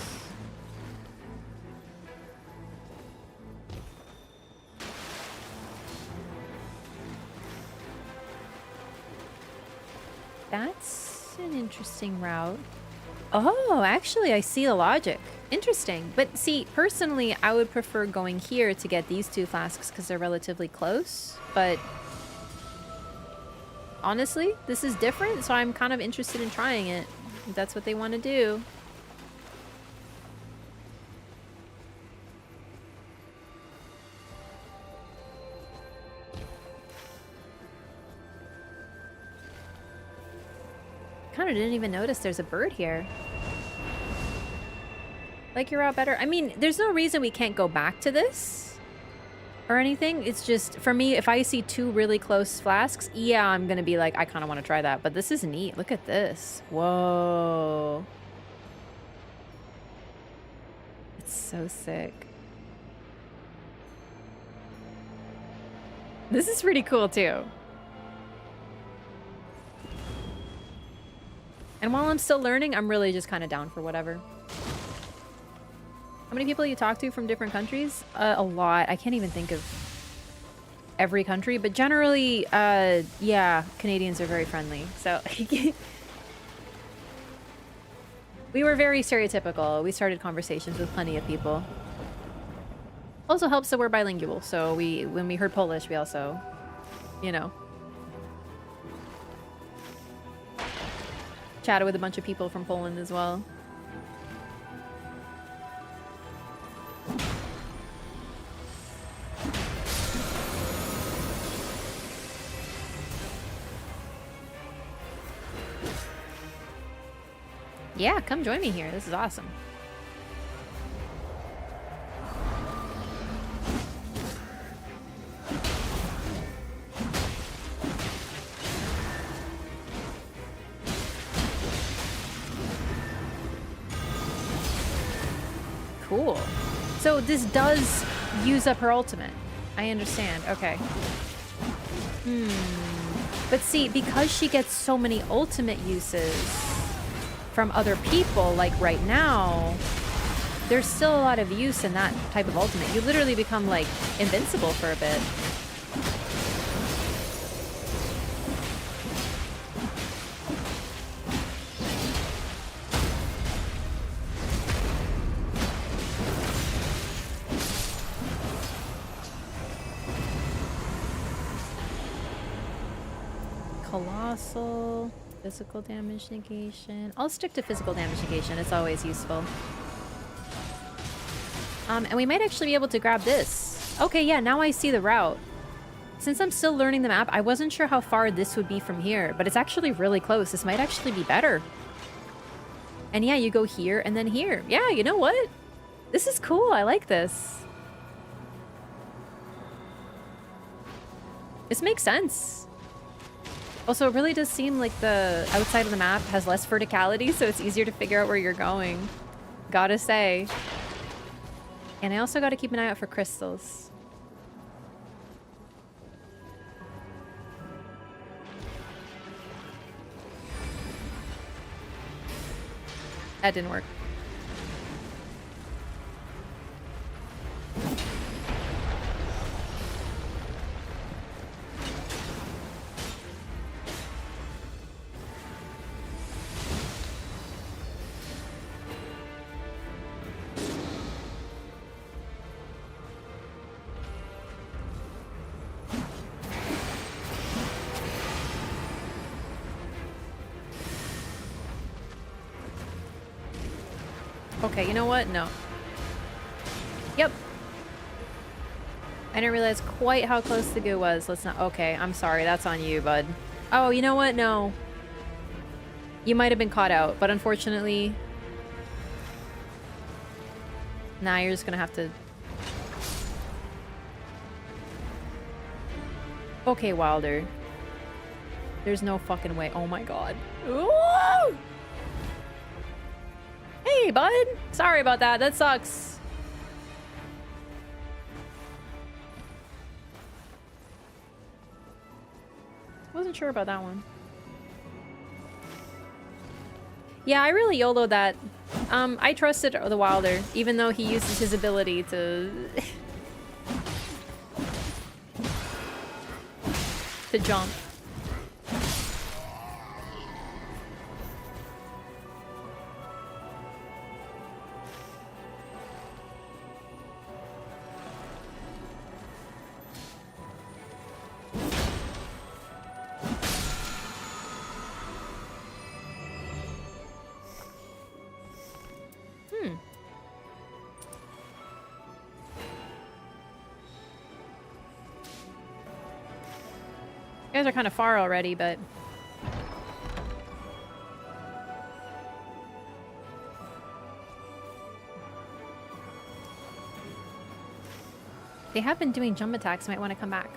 That's an interesting route. Oh, actually, I see the logic. Interesting. But see, personally, I would prefer going here to get these 2 flasks because they're relatively close. But honestly, this is different, so I'm kind of interested in trying it. If that's what they want to do. Kind of didn't even notice there's a bird here. Like your route better? I mean, there's no reason we can't go back to this or anything. It's just, for me, if I see 2 really close flasks, yeah, I'm gonna be like, I kind of want to try that. But this is neat. Look at this. Whoa. It's so sick. This is pretty cool too. And while I'm still learning, I'm really just kind of down for whatever. How many people you talk to from different countries? A lot. I can't even think of every country, but generally, yeah, Canadians are very friendly. So we were very stereotypical. We started conversations with plenty of people. Also helps that we're bilingual. So when we heard Polish, we also, you know, chatted with a bunch of people from Poland as well. Yeah, come join me here. This is awesome. Cool. So this does use up her ultimate. I understand. Okay. But see, because she gets so many ultimate uses from other people, like right now, there's still a lot of use in that type of ultimate. You literally become, like, invincible for a bit. Colossal, physical damage negation. I'll stick to physical damage negation. It's always useful. And we might actually be able to grab this. Okay, yeah, now I see the route. Since I'm still learning the map, I wasn't sure how far this would be from here, but it's actually really close. This might actually be better. And yeah, you go here and then here. Yeah, you know what? This is cool. I like this. This makes sense. Also, it really does seem like the outside of the map has less verticality, so it's easier to figure out where you're going. Gotta say. And I also gotta keep an eye out for crystals. That didn't work. Okay, you know what? No. Yep. I didn't realize quite how close the goo was. Let's not... Okay, I'm sorry. That's on you, bud. Oh, you know what? No. You might have been caught out, but unfortunately... Nah, you're just gonna have to... Okay, Wilder. There's no fucking way. Oh my god. Ooh! Hey, bud. Sorry about that. That sucks. Wasn't sure about that one. Yeah, I really YOLO'd that. I trusted the Wilder, even though he uses his ability to... to jump. guys are kind of far already, but... They have been doing jump attacks. Might want to come back.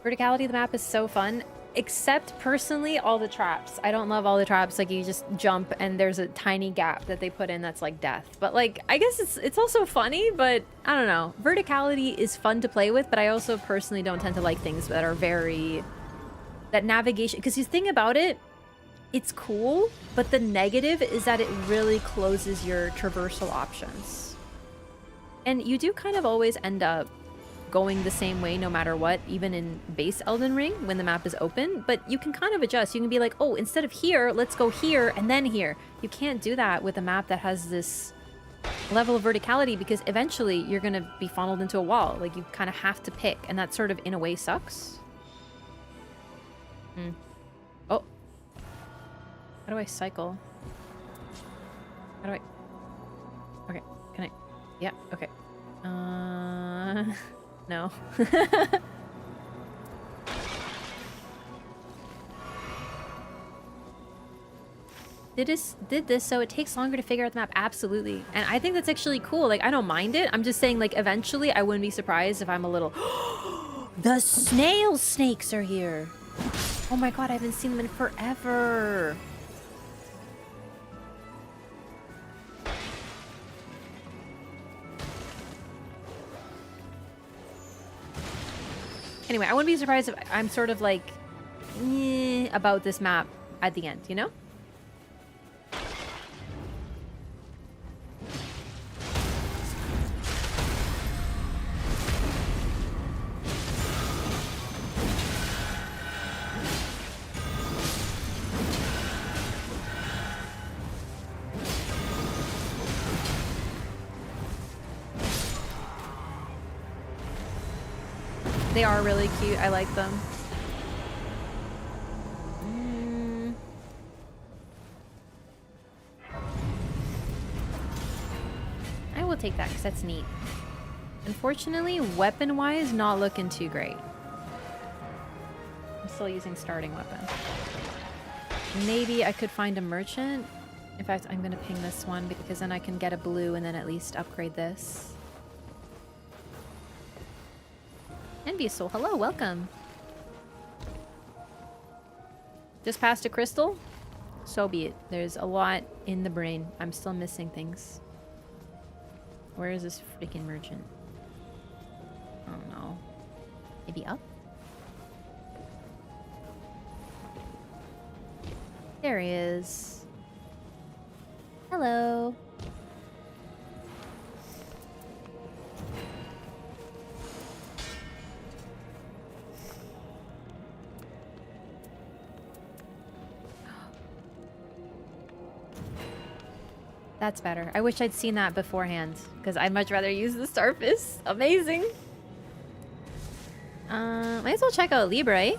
Verticality of the map is so fun. Except, personally, all the traps. I don't love all the traps. Like, you just jump and there's a tiny gap that they put in that's like death. But, like, I guess it's also funny, but I don't know. Verticality is fun to play with, but I also personally don't tend to like things that are very... That navigation... Because the thing about it, it's cool, but the negative is that it really closes your traversal options. And you do kind of always end up going the same way no matter what, even in base Elden Ring when the map is open, but you can kind of adjust. You can be like, oh, instead of here, let's go here and then here. You can't do that with a map that has this level of verticality because eventually you're going to be funneled into a wall. Like, you kind of have to pick, and that sort of, in a way, sucks. Oh. How do I cycle? How do I... Okay, can I... Yeah, okay. No. Did this so it takes longer to figure out the map? Absolutely. And I think that's actually cool. Like, I don't mind it. I'm just saying, like, eventually I wouldn't be surprised if I'm a little... The snail snakes are here! Oh my god, I haven't seen them in forever! Anyway, I wouldn't be surprised if I'm sort of like about this map at the end, you know? They are really cute. I like them. I will take that because that's neat. Unfortunately, weapon-wise, not looking too great. I'm still using starting weapon. Maybe I could find a merchant. In fact, I'm going to ping this one because then I can get a blue and then at least upgrade this. Envious Soul, hello, welcome. Just passed a crystal? So be it. There's a lot in the brain. I'm still missing things. Where is this freaking merchant? I don't know. Maybe up? There he is. Hello. That's better. I wish I'd seen that beforehand, because I'd much rather use the Starfish. Amazing. Might as well check out Libra, eh?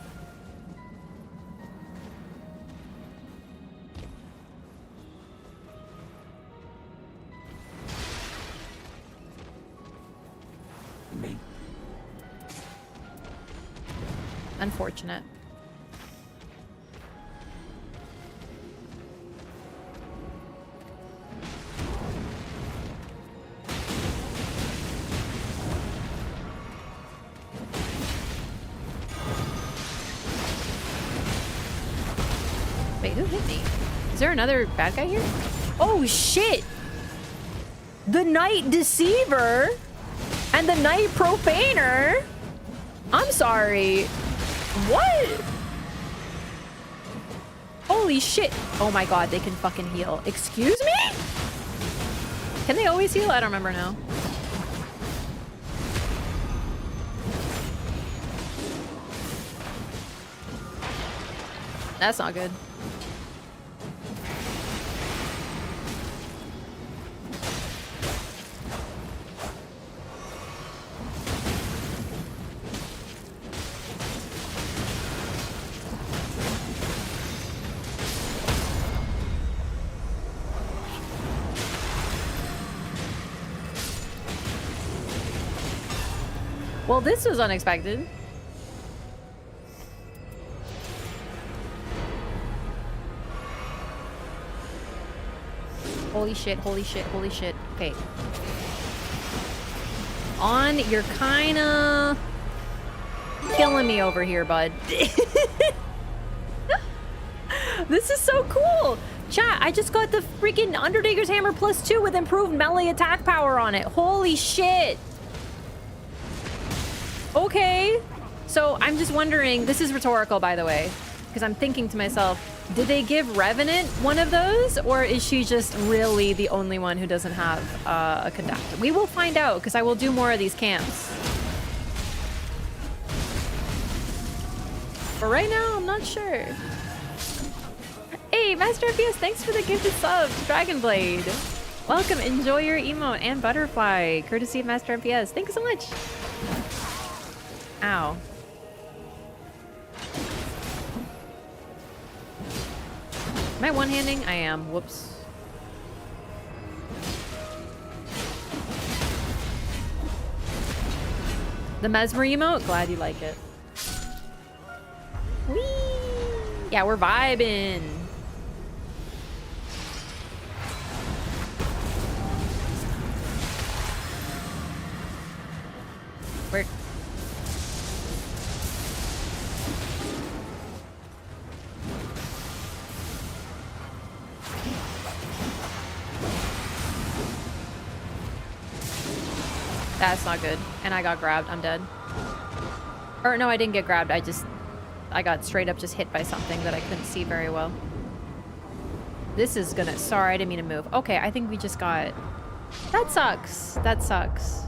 Unfortunate. Wait, who hit me? Is there another bad guy here? Oh shit! The Night Deceiver and the Night Profaner? I'm sorry. What? Holy shit. Oh my god, they can fucking heal. Excuse me? Can they always heal? I don't remember now. That's not good. Well, this was unexpected. Holy shit, holy shit, holy shit. Okay. On, you're kinda killing me over here, bud. This is so cool! Chat, I just got the freaking Undertaker's Hammer +2 with improved melee attack power on it. Holy shit! Okay. So I'm just wondering, this is rhetorical, by the way, because I'm thinking to myself, did they give Revenant one of those, or is she just really the only one who doesn't have a conductor? We will find out, because I will do more of these camps. But right now, I'm not sure. Hey, Master FPS, thanks for the gifted sub, Dragonblade. Welcome, enjoy your emote and butterfly, courtesy of Master FPS. Thank you so much. Ow. Am I one-handing? I am. Whoops. The Mesmer emote? Glad you like it. Whee! Yeah, we're vibing. We're... That's not good. And I got grabbed. I'm dead. Or no, I didn't get grabbed. I got straight up just hit by something that I couldn't see very well. This is gonna... Sorry, I didn't mean to move. Okay, I think we just got... That sucks. That sucks.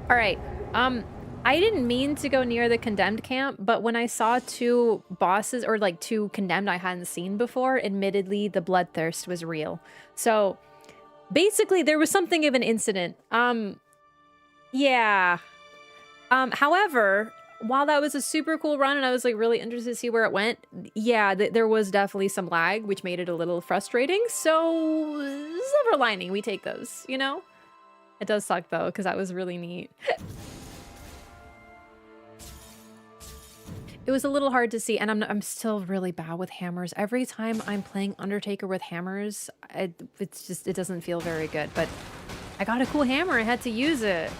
Alright. I didn't mean to go near the condemned camp, but when I saw two bosses, or like two condemned I hadn't seen before, admittedly, the bloodthirst was real. So, basically, there was something of an incident. Yeah. However, while that was a super cool run and I was like really interested to see where it went, yeah, there was definitely some lag, which made it a little frustrating. So, silver lining, we take those, you know? It does suck though, because that was really neat. It was a little hard to see, and I'm still really bad with hammers. Every time I'm playing Undertaker with hammers, it doesn't feel very good. But I got a cool hammer, I had to use it.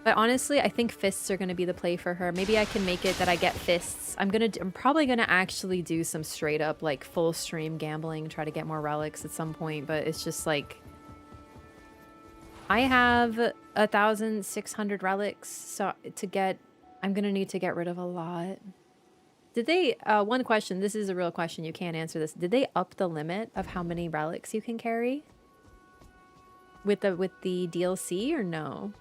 But honestly, I think fists are gonna be the play for her. Maybe I can make it that I get fists. I'm probably gonna actually do some straight up like full stream gambling, try to get more relics at some point. But it's just like, I have 1,600 relics, so I'm gonna need to get rid of a lot. Did they, one question, this is a real question, you can't answer this. Did they up the limit of how many relics you can carry? With the DLC or no?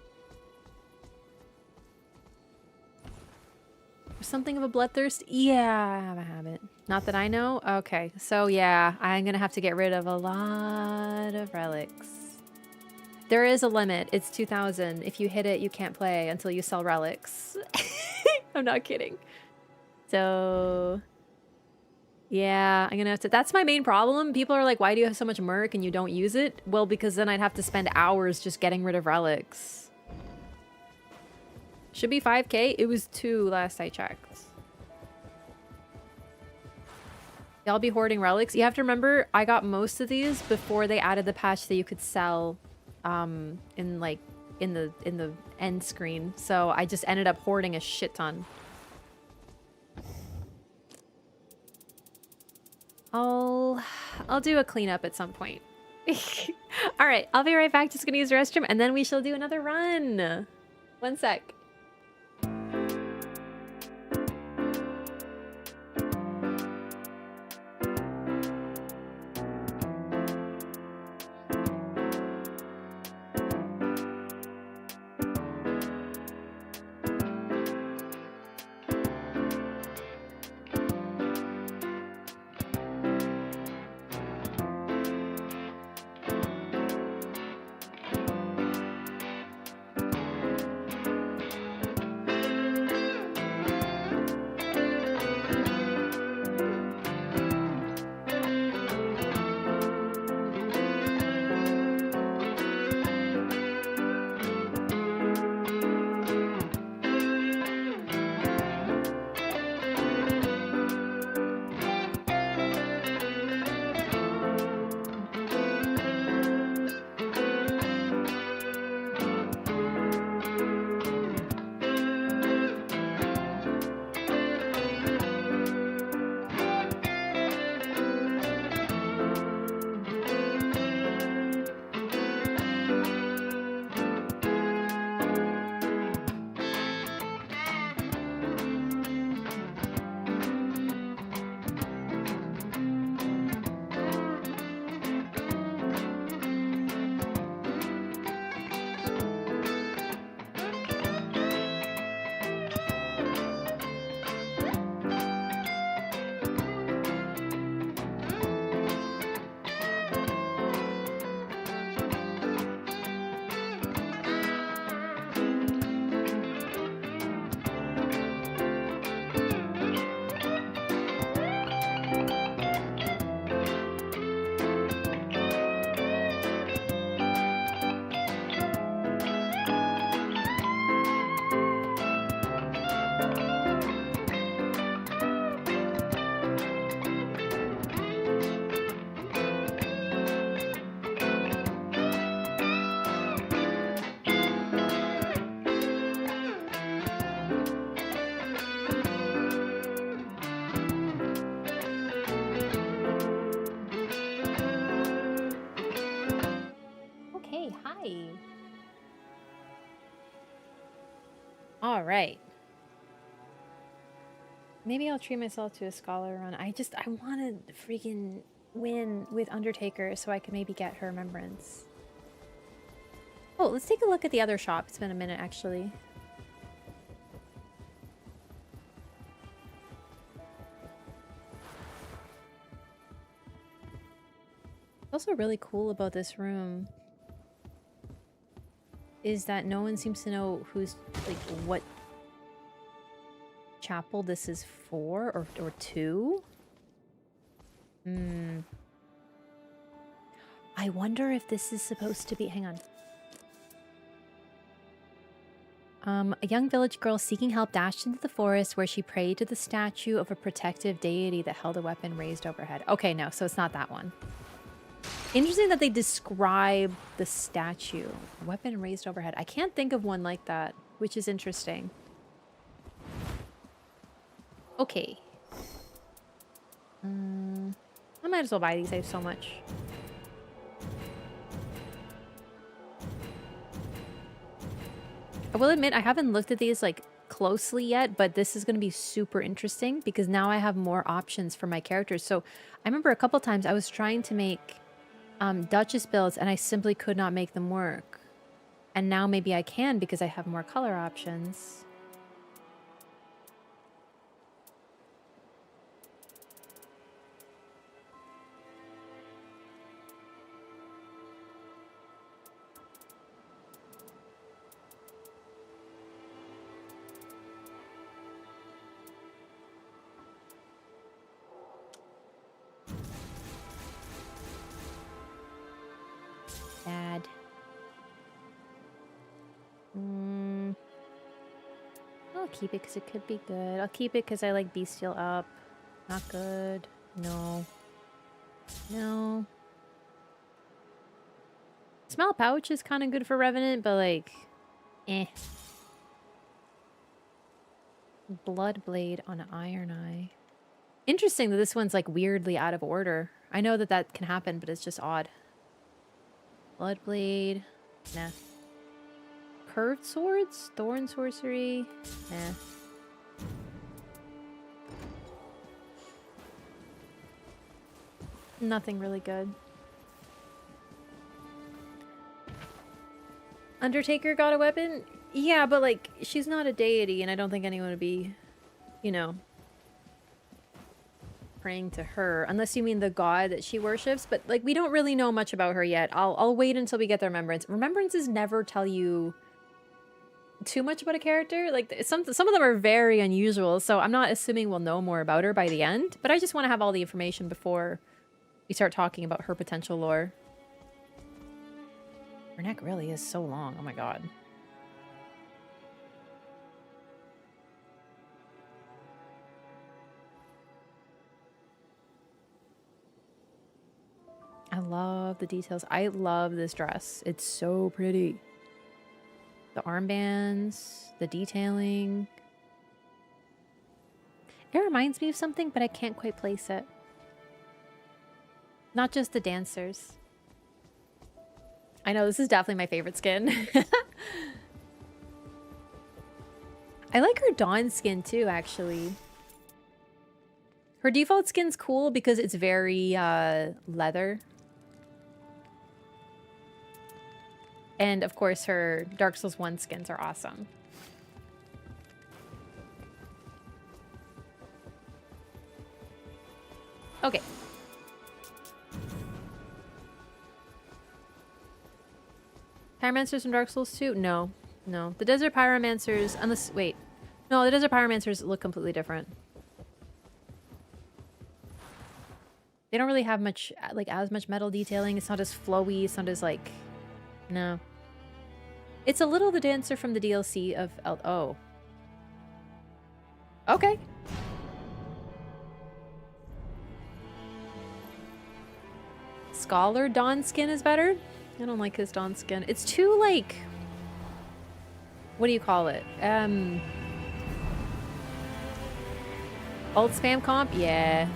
Something of a bloodthirst? Yeah, I have a habit. Not that I know? Okay, so yeah, I'm gonna have to get rid of a lot of relics. There is a limit. It's 2,000. If you hit it, you can't play until you sell relics. I'm not kidding. So, yeah, I'm gonna have to... That's my main problem. People are like, why do you have so much merc and you don't use it? Well, because then I'd have to spend hours just getting rid of relics. Should be 5k. It was 2 last I checked. Y'all be hoarding relics. You have to remember, I got most of these before they added the patch that you could sell in the end screen. So I just ended up hoarding a shit ton. I'll do a cleanup at some point. All right, I'll be right back. Just gonna use the restroom and then we shall do another run. One sec. Hi. All right. Maybe I'll treat myself to a scholar run. I want to freaking win with Undertaker so I can maybe get her Remembrance. Oh, let's take a look at the other shop. It's been a minute, actually. Also really cool about this room is that no one seems to know who's, like, what chapel this is for, or to. I wonder if this is supposed to be... Hang on. A young village girl seeking help dashed into the forest where she prayed to the statue of a protective deity that held a weapon raised overhead. Okay, no, so it's not that one. Interesting that they describe the statue. A weapon raised overhead. I can't think of one like that, which is interesting. Okay. I might as well buy these. I have so much. I will admit I haven't looked at these like closely yet, but this is going to be super interesting because now I have more options for my characters. So I remember a couple times I was trying to make Duchess builds and I simply could not make them work. And now maybe I can because I have more color options. Bad. I'll keep it because it could be good. I'll keep it because I like Bestial up. Not good. No. No. Smell pouch is kind of good for Revenant, but like, eh. Bloodblade on Iron Eye. Interesting that this one's like weirdly out of order. I know that that can happen, but it's just odd. Bloodblade. Nah. Curved swords? Thorn sorcery? Nah. Nothing really good. Undertaker got a weapon? Yeah, but like, she's not a deity, and I don't think anyone would be, you know, praying to her, unless you mean the god that she worships. But like, we don't really know much about her yet. I'll wait until we get the Remembrance. Remembrances never tell you too much about a character. Like, some of them are very unusual, so I'm not assuming we'll know more about her by the end, but I just want to have all the information before we start talking about her potential lore. Her neck really is so long. Oh my god. I love the details. I love this dress. It's so pretty. The armbands, the detailing. It reminds me of something, but I can't quite place it. Not just the dancers. I know, this is definitely my favorite skin. I like her Dawn skin too, actually. Her default skin's cool because it's very leather. And of course her Dark Souls 1 skins are awesome. Okay. Pyromancers from Dark Souls 2? No. No. The Desert Pyromancers, unless, wait. No, the Desert Pyromancers look completely different. They don't really have much, like, as much metal detailing. It's not as flowy. It's not as, like, no. It's a little the dancer from the DLC of oh. Okay. Scholar Dawn skin is better? I don't like his Dawn skin. It's too, like, what do you call it? Alt spam comp? Yeah.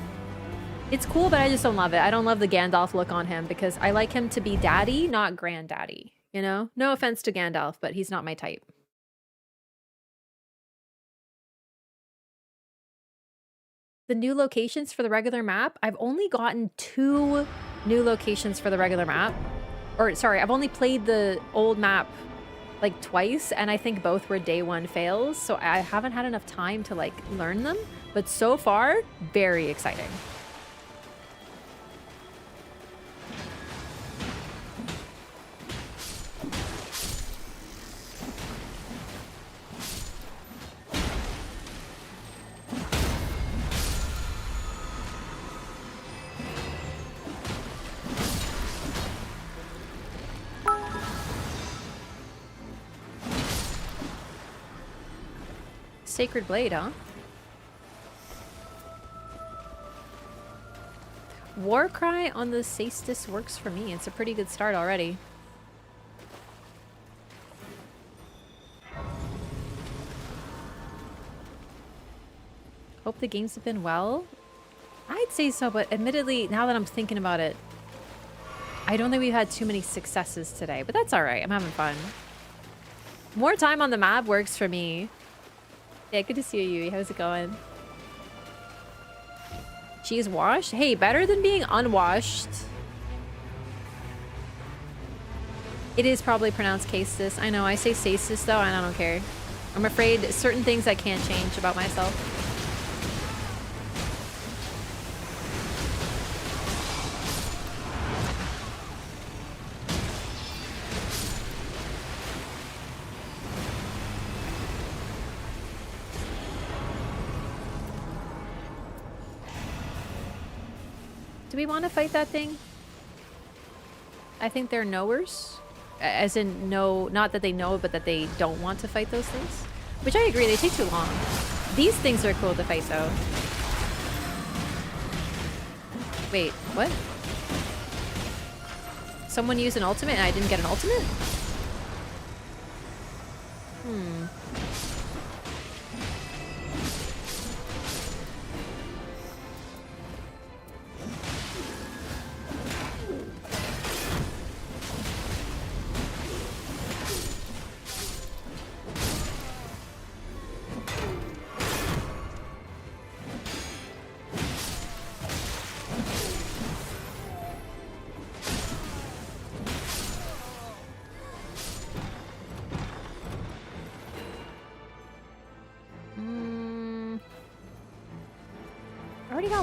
It's cool, but I just don't love it. I don't love the Gandalf look on him because I like him to be daddy, not granddaddy, You know? No offense to Gandalf, but he's not my type. The new locations for the regular map? I've only gotten 2 new locations for the regular map. Or, sorry, I've only played the old map like twice, and I think both were day 1 fails, so I haven't had enough time to like learn them. But so far, very exciting. Sacred Blade, huh? Warcry on the Saestis works for me. It's a pretty good start already. Hope the games have been well. I'd say so, but admittedly, now that I'm thinking about it, I don't think we've had too many successes today, but that's all right. I'm having fun. More time on the map works for me. Yeah, good to see you, Yui. How's it going? She's washed? Hey, better than being unwashed. It is probably pronounced Caestis. I know, I say Saestis though, and I don't care. I'm afraid certain things I can't change about myself. Do we want to fight that thing? I think they're knowers. As in, no, not that they know, but that they don't want to fight those things. Which I agree, they take too long. These things are cool to fight, though. Wait, what? Someone used an ultimate and I didn't get an ultimate? Hmm.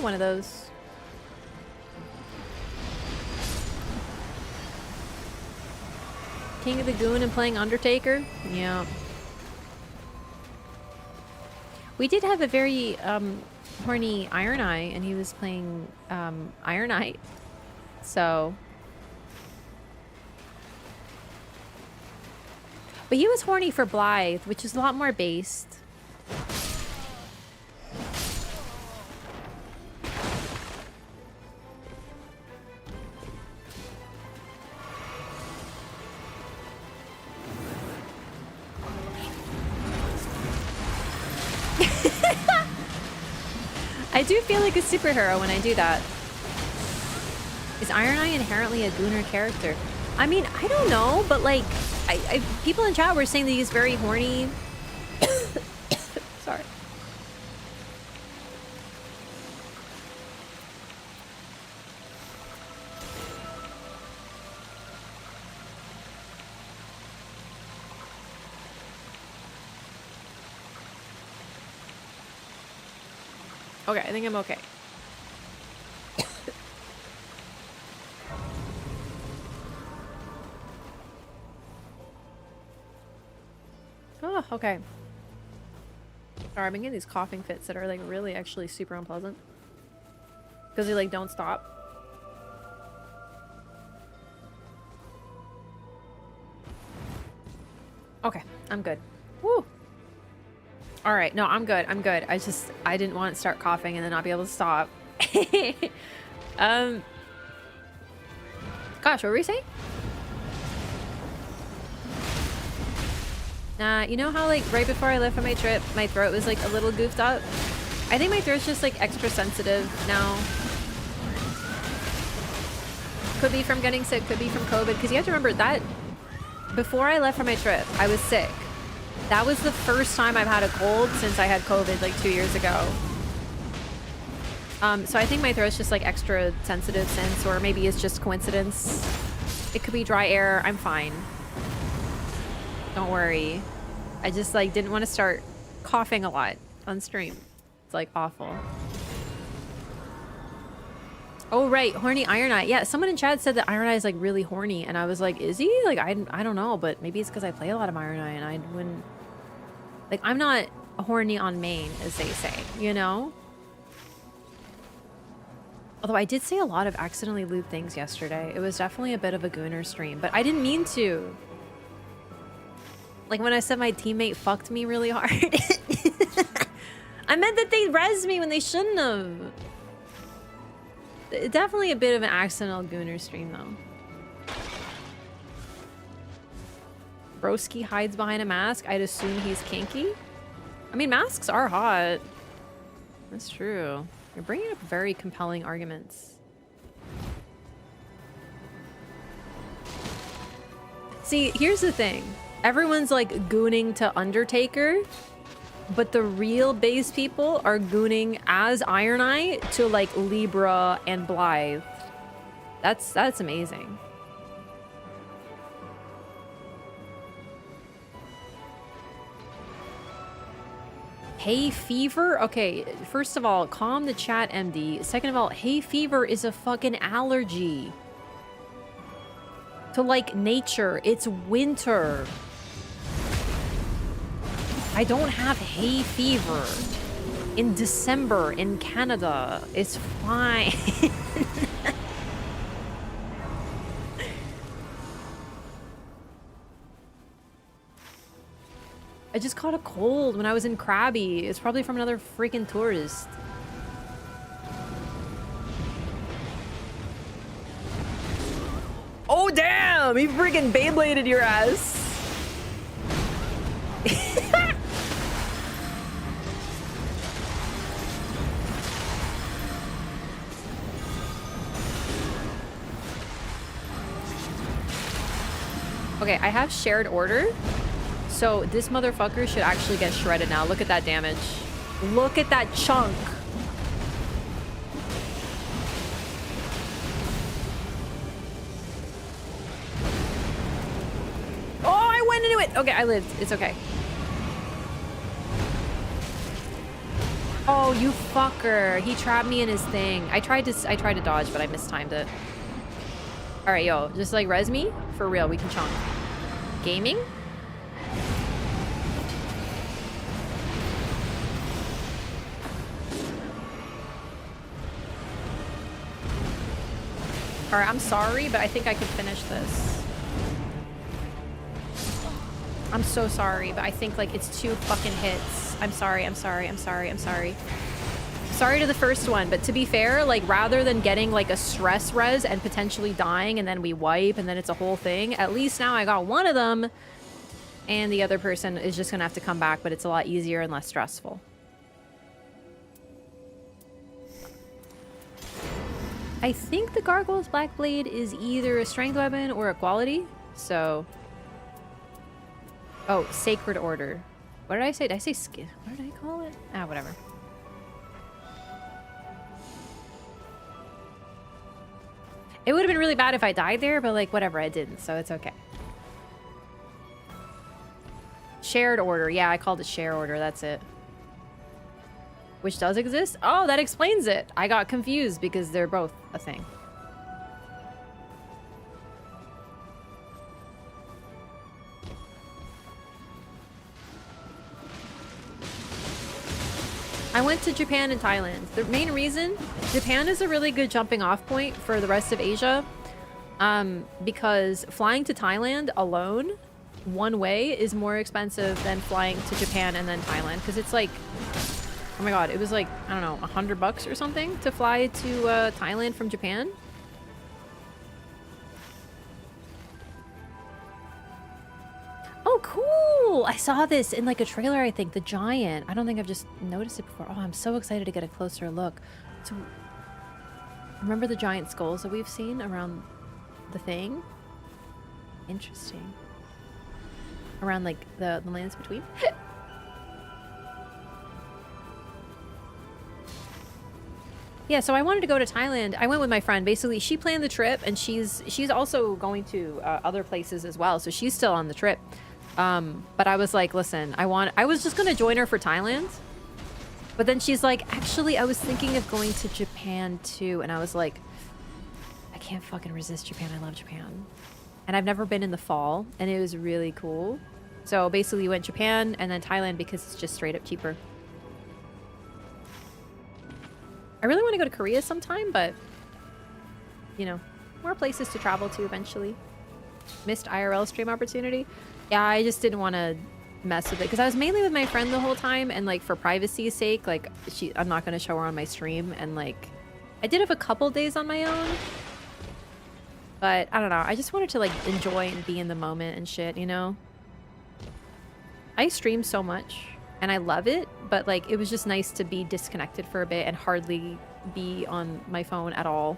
One of those. King of the Goon and playing Undertaker? Yeah. We did have a very horny Iron Eye, and he was playing Iron Eye. So. But he was horny for Blythe, which is a lot more based. I do feel like a superhero when I do that. Is Iron Eye inherently a Gooner character? I mean, I don't know, but like, people in chat were saying that he's very horny. Sorry. Okay, I think I'm okay. Oh, okay. Sorry, I've been getting these coughing fits that are like really actually super unpleasant. Because they like don't stop. Okay, I'm good. Woo! Alright, no, I'm good. I'm good. I didn't want to start coughing and then not be able to stop. Gosh, what were we saying? You know how like right before I left on my trip, my throat was like a little goofed up? I think my throat's just like extra sensitive now. Could be from getting sick, could be from COVID, because you have to remember that before I left for my trip, I was sick. That was the first time I've had a cold since I had COVID like 2 years ago. So I think my throat's just like extra sensitive since, or maybe it's just coincidence. It could be dry air. I'm fine. Don't worry. I just like didn't want to start coughing a lot on stream. It's like awful. Oh right, horny Iron Eye. Yeah, someone in chat said that Iron Eye is like really horny, and I was like, is he? Like I don't know, but maybe it's because I play a lot of Iron Eye and I wouldn't. Like I'm not horny on main, as they say, you know. Although I did say a lot of accidentally lewd things yesterday. It was definitely a bit of a gooner stream, but I didn't mean to. Like when I said my teammate fucked me really hard. I meant that they rezzed me when they shouldn't have. Definitely a bit of an accidental gooner stream though. Broski hides behind a mask. I'd assume he's kinky. I mean, masks are hot. That's true. You're bringing up very compelling arguments. See, here's the thing. Everyone's like gooning to Undertaker, but the real base people are gooning as Iron Eye to like Libra and Blythe. That's amazing. Hay fever? Okay, first of all, calm the chat, MD. Second of all, hay fever is a fucking allergy to like nature. It's winter. I don't have hay fever in December in Canada. It's fine. I just caught a cold when I was in Krabi. It's probably from another freaking tourist. Oh damn! He freaking Beybladed your ass. Okay, I have shared order. So this motherfucker should actually get shredded now. Look at that damage. Look at that chunk. Oh, I went into it. Okay, I lived. It's okay. Oh, you fucker. He trapped me in his thing. I tried to dodge, but I mistimed it. All right, yo, just like res me. For real, we can chunk. Gaming? Alright, I'm sorry, but I think I can finish this. I'm so sorry, but I think like it's 2 fucking hits. I'm sorry, I'm sorry, I'm sorry, I'm sorry. Sorry to the first one, but to be fair, like rather than getting like a stress res and potentially dying and then we wipe and then it's a whole thing, at least now I got one of them and the other person is just gonna have to come back, but it's a lot easier and less stressful. I think the Gargoyle's Black Blade is either a strength weapon or a quality, so... Oh, Sacred Order. What did I say? Did I say skin? What did I call it? Ah, whatever. It would have been really bad if I died there, but like, whatever, I didn't, so it's okay. Shared Order. Yeah, I called it Share Order, that's it. Which does exist? Oh, that explains it. I got confused because they're both a thing. I went to Japan and Thailand. The main reason, Japan is a really good jumping off point for the rest of Asia. Because flying to Thailand alone, one way, is more expensive than flying to Japan and then Thailand. Because it's like... Oh my god, it was like, I don't know, $100 or something to fly to Thailand from Japan. Oh, cool! I saw this in like a trailer, I think. The giant. I don't think I've just noticed it before. Oh, I'm so excited to get a closer look. So, remember the giant skulls that we've seen around the thing? Interesting. around like the lands between. Yeah, so I wanted to go to Thailand. I went with my friend. Basically, she planned the trip, and she's also going to other places as well. So she's still on the trip. But I was like, listen, I was just gonna join her for Thailand. But then she's like, actually, I was thinking of going to Japan too. And I was like, I can't fucking resist Japan. I love Japan. And I've never been in the fall, and it was really cool. So basically, we went Japan and then Thailand because it's just straight up cheaper. I really want to go to Korea sometime, but, you know, more places to travel to eventually. Missed IRL stream opportunity. Yeah, I just didn't want to mess with it because I was mainly with my friend the whole time, and like for privacy's sake, like I'm not going to show her on my stream, and like I did have a couple days on my own, but I don't know. I just wanted to like enjoy and be in the moment and shit, you know? I stream so much. And I love it, but like it was just nice to be disconnected for a bit and hardly be on my phone at all.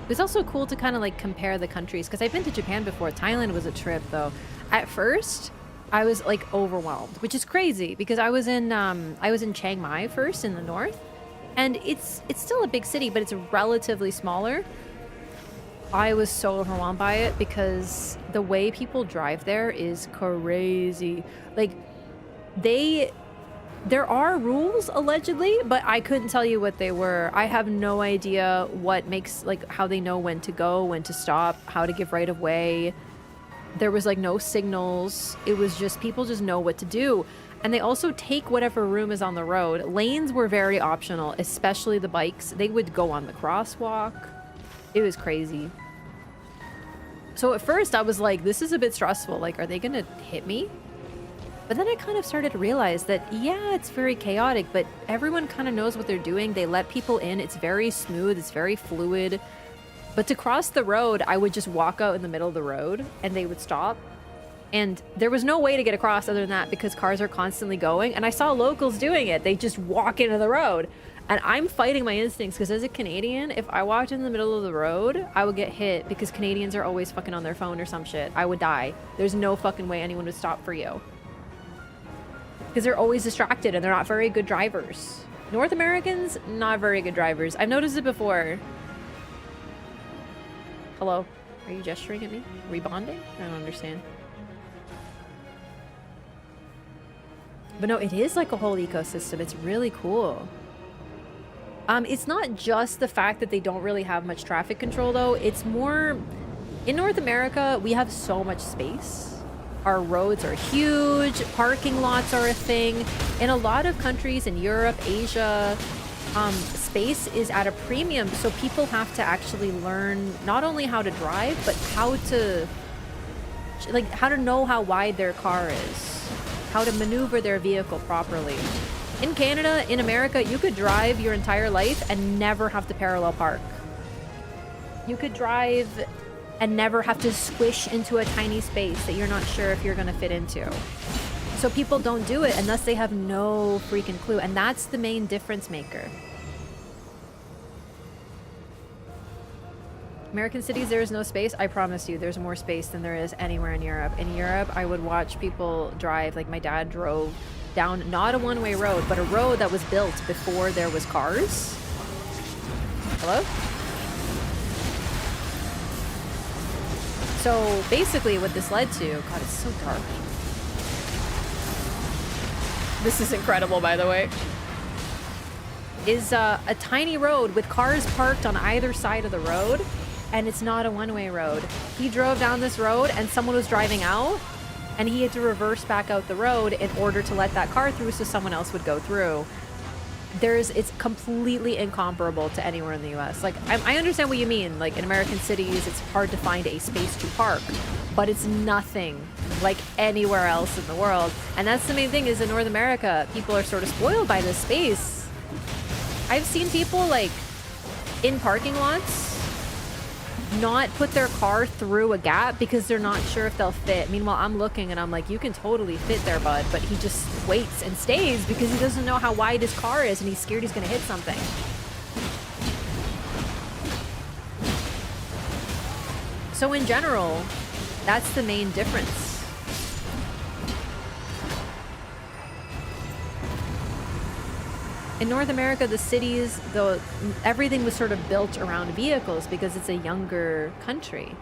It was also cool to kind of like compare the countries because I've been to Japan before. Thailand was a trip though. At first, I was like overwhelmed, which is crazy because I was in Chiang Mai first in the north, and it's still a big city, but it's relatively smaller. I was so overwhelmed by it because the way people drive there is crazy. Like there are rules allegedly, but I couldn't tell you what they were. I have no idea what makes, like, how they know when to go, when to stop, how to give right of way. There was like no signals. It was just people just know what to do. And they also take whatever room is on the road. Lanes were very optional, especially the bikes. They would go on the crosswalk. It was crazy. So at first I was like, this is a bit stressful. Like, are they gonna hit me? But then I kind of started to realize that, yeah, it's very chaotic, but everyone kind of knows what they're doing. They let people in. It's very smooth. It's very fluid. But to cross the road, I would just walk out in the middle of the road and they would stop. And there was no way to get across other than that because cars are constantly going. And I saw locals doing it. They just walk into the road. And I'm fighting my instincts because as a Canadian, if I walked in the middle of the road, I would get hit because Canadians are always fucking on their phone or some shit. I would die. There's no fucking way anyone would stop for you. Because they're always distracted and they're not very good drivers. North Americans, not very good drivers. I've noticed it before. Hello? Are you gesturing at me? Are we bonding? I don't understand. But no, it is like a whole ecosystem. It's really cool. It's not just the fact that they don't really have much traffic control though. It's more, in North America, we have so much space. Our roads are huge, parking lots are a thing. In a lot of countries in Europe, Asia, space is at a premium, so people have to actually learn not only how to drive, but how to know how wide their car is, how to maneuver their vehicle properly. In Canada, in America, you could drive your entire life and never have to parallel park. You could drive and never have to squish into a tiny space that you're not sure if you're going to fit into. So people don't do it, and thus they have no freaking clue, and that's the main difference maker. American cities, there is no space. I promise you, there's more space than there is anywhere in Europe. In Europe, I would watch people drive, like my dad drove down, not a one-way road, but a road that was built before there was cars. Hello? So basically what this led to, God, it's so dark. This is incredible, by the way. Is a tiny road with cars parked on either side of the road, and it's not a one-way road. He drove down this road and someone was driving out, and he had to reverse back out the road in order to let that car through so someone else would go through. it's completely incomparable to anywhere in the US. Like, I understand what you mean. Like, in American cities, it's hard to find a space to park, but it's nothing like anywhere else in the world. And that's the main thing, is in North America, people are sort of spoiled by this space. I've seen people, like, in parking lots not put their car through a gap because they're not sure if they'll fit. Meanwhile, I'm looking and I'm like, you can totally fit there, bud. But he just waits and stays because he doesn't know how wide his car is and he's scared he's gonna hit something. So in general, that's the main difference. In North America, the cities, though, everything was sort of built around vehicles because it's a younger country.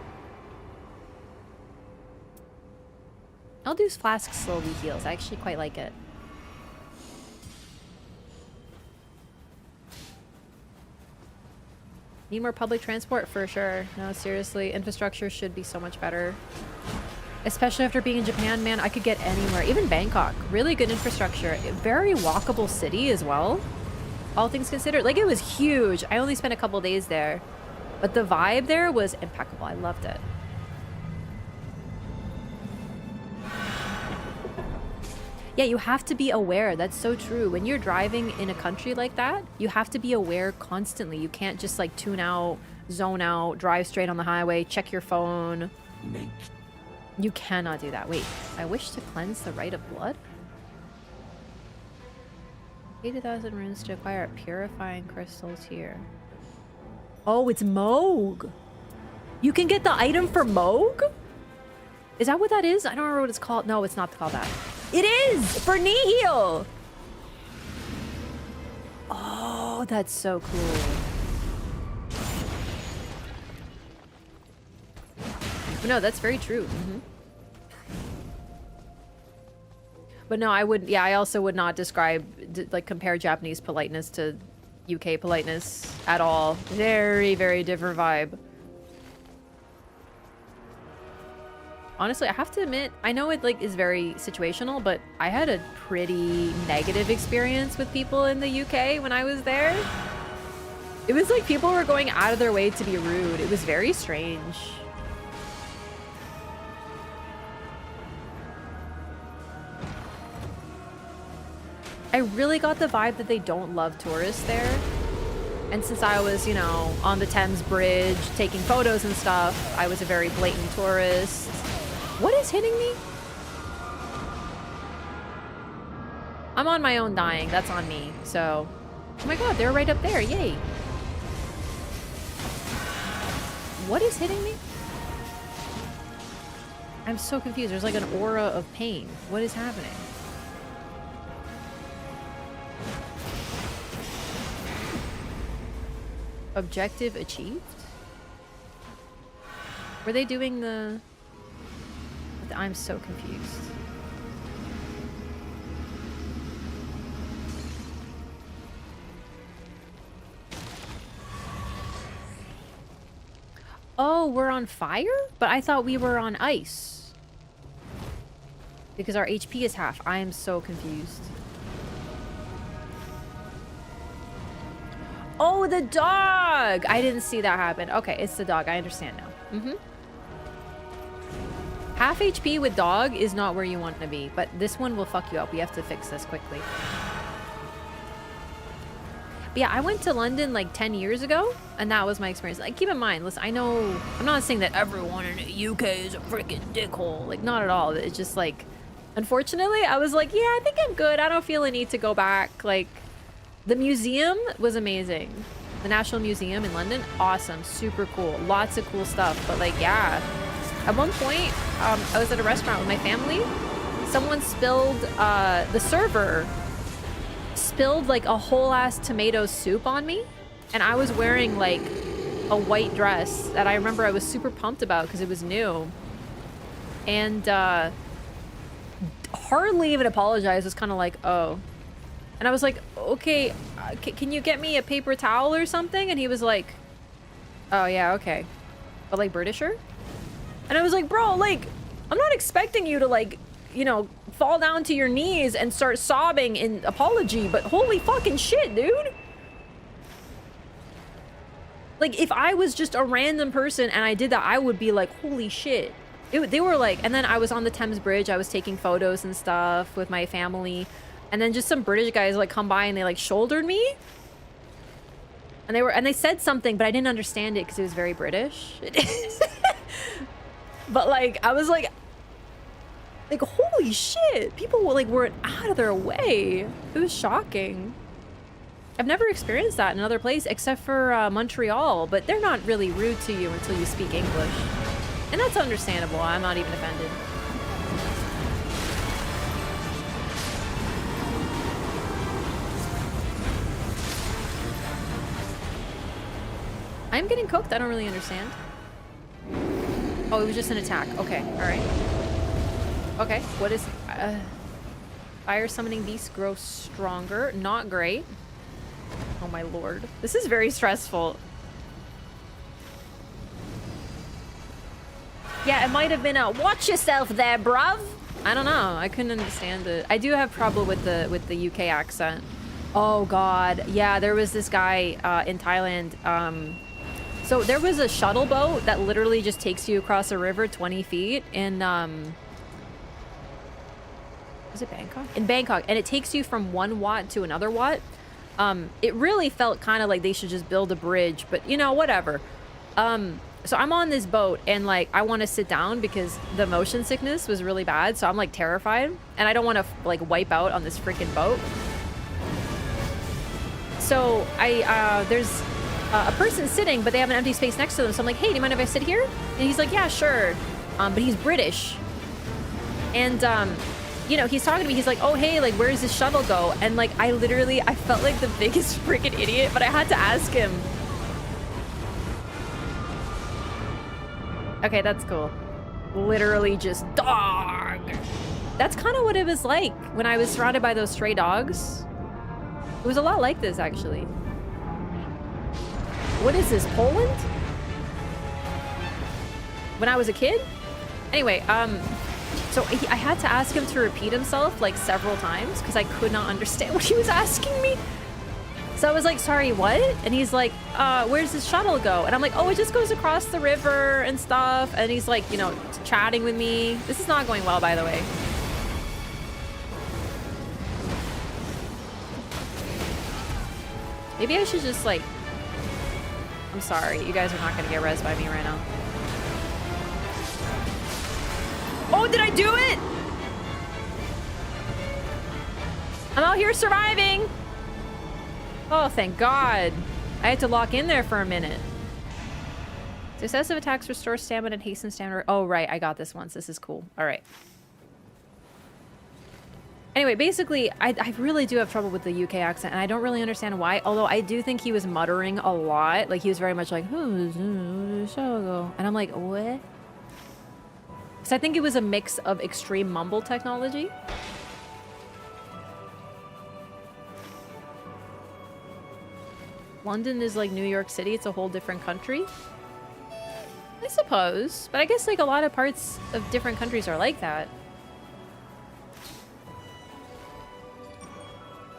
I'll do Flask slowly heals. I actually quite like it. Need more public transport for sure. No, seriously, infrastructure should be so much better. Especially after being in Japan, man, I could get anywhere. Even Bangkok, really good infrastructure. Very walkable city as well. All things considered, like, it was huge. I only spent a couple days there, but the vibe there was impeccable. I loved it. Yeah, you have to be aware. That's so true. When you're driving in a country like that, you have to be aware constantly. You can't just like tune out, zone out, drive straight on the highway, check your phone. You cannot do that. Wait, I wish to cleanse the rite of blood? 80,000 runes to acquire purifying crystals here. Oh, it's Moog. You can get the item for Moog? Is that what that is? I don't remember what it's called. No, it's not called that. It is! For knee heal! Oh, that's so cool. No, that's very true. Mm-hmm. But no, I would, yeah, I also would not describe, like, compare Japanese politeness to UK politeness at all. Very, very different vibe. Honestly, I have to admit, I know it, like, is very situational, but I had a pretty negative experience with people in the UK when I was there. It was like people were going out of their way to be rude. It was very strange. I really got the vibe that they don't love tourists there. And since I was, you know, on the Thames Bridge taking photos and stuff, I was a very blatant tourist. What is hitting me? I'm on my own dying. That's on me. So, oh my god, they're right up there. Yay. What is hitting me? I'm so confused. There's like an aura of pain. What is happening? Objective achieved? Were they doing the... I'm so confused. Oh, we're on fire? But I thought we were on ice. Because our HP is half. I am so confused. Oh, the dog! I didn't see that happen. Okay, it's the dog. I understand now. Mm-hmm. Half HP with dog is not where you want to be, but this one will fuck you up. We have to fix this quickly. But yeah, I went to London like 10 years ago, and that was my experience. Like, keep in mind, listen, I know, I'm not saying that everyone in the UK is a freaking dickhole. Like, not at all. It's just like, unfortunately, I was like, yeah, I think I'm good. I don't feel a need to go back. Like, the museum was amazing. The National Museum in London, awesome, super cool. Lots of cool stuff, but like, yeah. At one point, I was at a restaurant with my family. Someone spilled, the server spilled like a whole ass tomato soup on me. And I was wearing like a white dress that I remember I was super pumped about because it was new. And hardly even apologized. It was kind of like, oh. And I was like, okay, can you get me a paper towel or something? And he was like, oh yeah, okay. But like Britisher? And I was like, bro, like, I'm not expecting you to like you know, fall down to your knees and start sobbing in apology, but holy fucking shit, dude. Like, if I was just a random person and I did that, I would be like, holy shit. They were like, and then I was on the Thames Bridge, I was taking photos and stuff with my family, and then just some British guys like come by and they like shouldered me. And they said something, but I didn't understand it because it was very British. But like, I was like, holy shit, people were out of their way. It was shocking. I've never experienced that in another place except for Montreal, but they're not really rude to you until you speak English. And that's understandable. I'm not even offended. I'm getting cooked? I don't really understand. Oh, it was just an attack. Okay, alright. Okay, what is... fire summoning beasts grow stronger. Not great. Oh my lord. This is very stressful. Yeah, it might have been a watch yourself there, bruv. I don't know. I couldn't understand it. I do have trouble with the UK accent. Oh god. Yeah, there was this guy in Thailand. So there was a shuttle boat that literally just takes you across a river 20 feet in was it Bangkok? In Bangkok, and it takes you from one Wat to another Wat. It really felt kind of like they should just build a bridge, but you know, whatever. So I'm on this boat and like I want to sit down because the motion sickness was really bad, so I'm like terrified and I don't want to like wipe out on this freaking boat. So there's a person sitting, but they have an empty space next to them, so I'm like, hey, do you mind if I sit here? And he's like, yeah, sure. But he's British. And you know, he's talking to me, he's like, oh hey, like where does this shuttle go? And like I felt like the biggest freaking idiot, but I had to ask him. Okay, that's cool. Literally just dog. That's kind of what it was like when I was surrounded by those stray dogs. It was a lot like this, actually. What is this, Poland? When I was a kid? Anyway, so I had to ask him to repeat himself like several times because I could not understand what he was asking me. So I was like, sorry, what? And he's like, where's this shuttle go? And I'm like, oh, it just goes across the river and stuff. And he's like, you know, chatting with me. This is not going well, by the way. Maybe I should just like... I'm sorry, you guys are not gonna get rezzed by me right now. Oh, did I do it? I'm out here surviving. Oh, thank God. I had to lock in there for a minute. Successive attacks restore stamina and hasten stamina. Oh, right. I got this once. This is cool. All right. Anyway, basically, I really do have trouble with the UK accent, and I don't really understand why. Although I do think he was muttering a lot. Like, he was very much like, and I'm like, what? So I think it was a mix of extreme mumble technology. London is like New York City. It's a whole different country. I suppose. But I guess like a lot of parts of different countries are like that.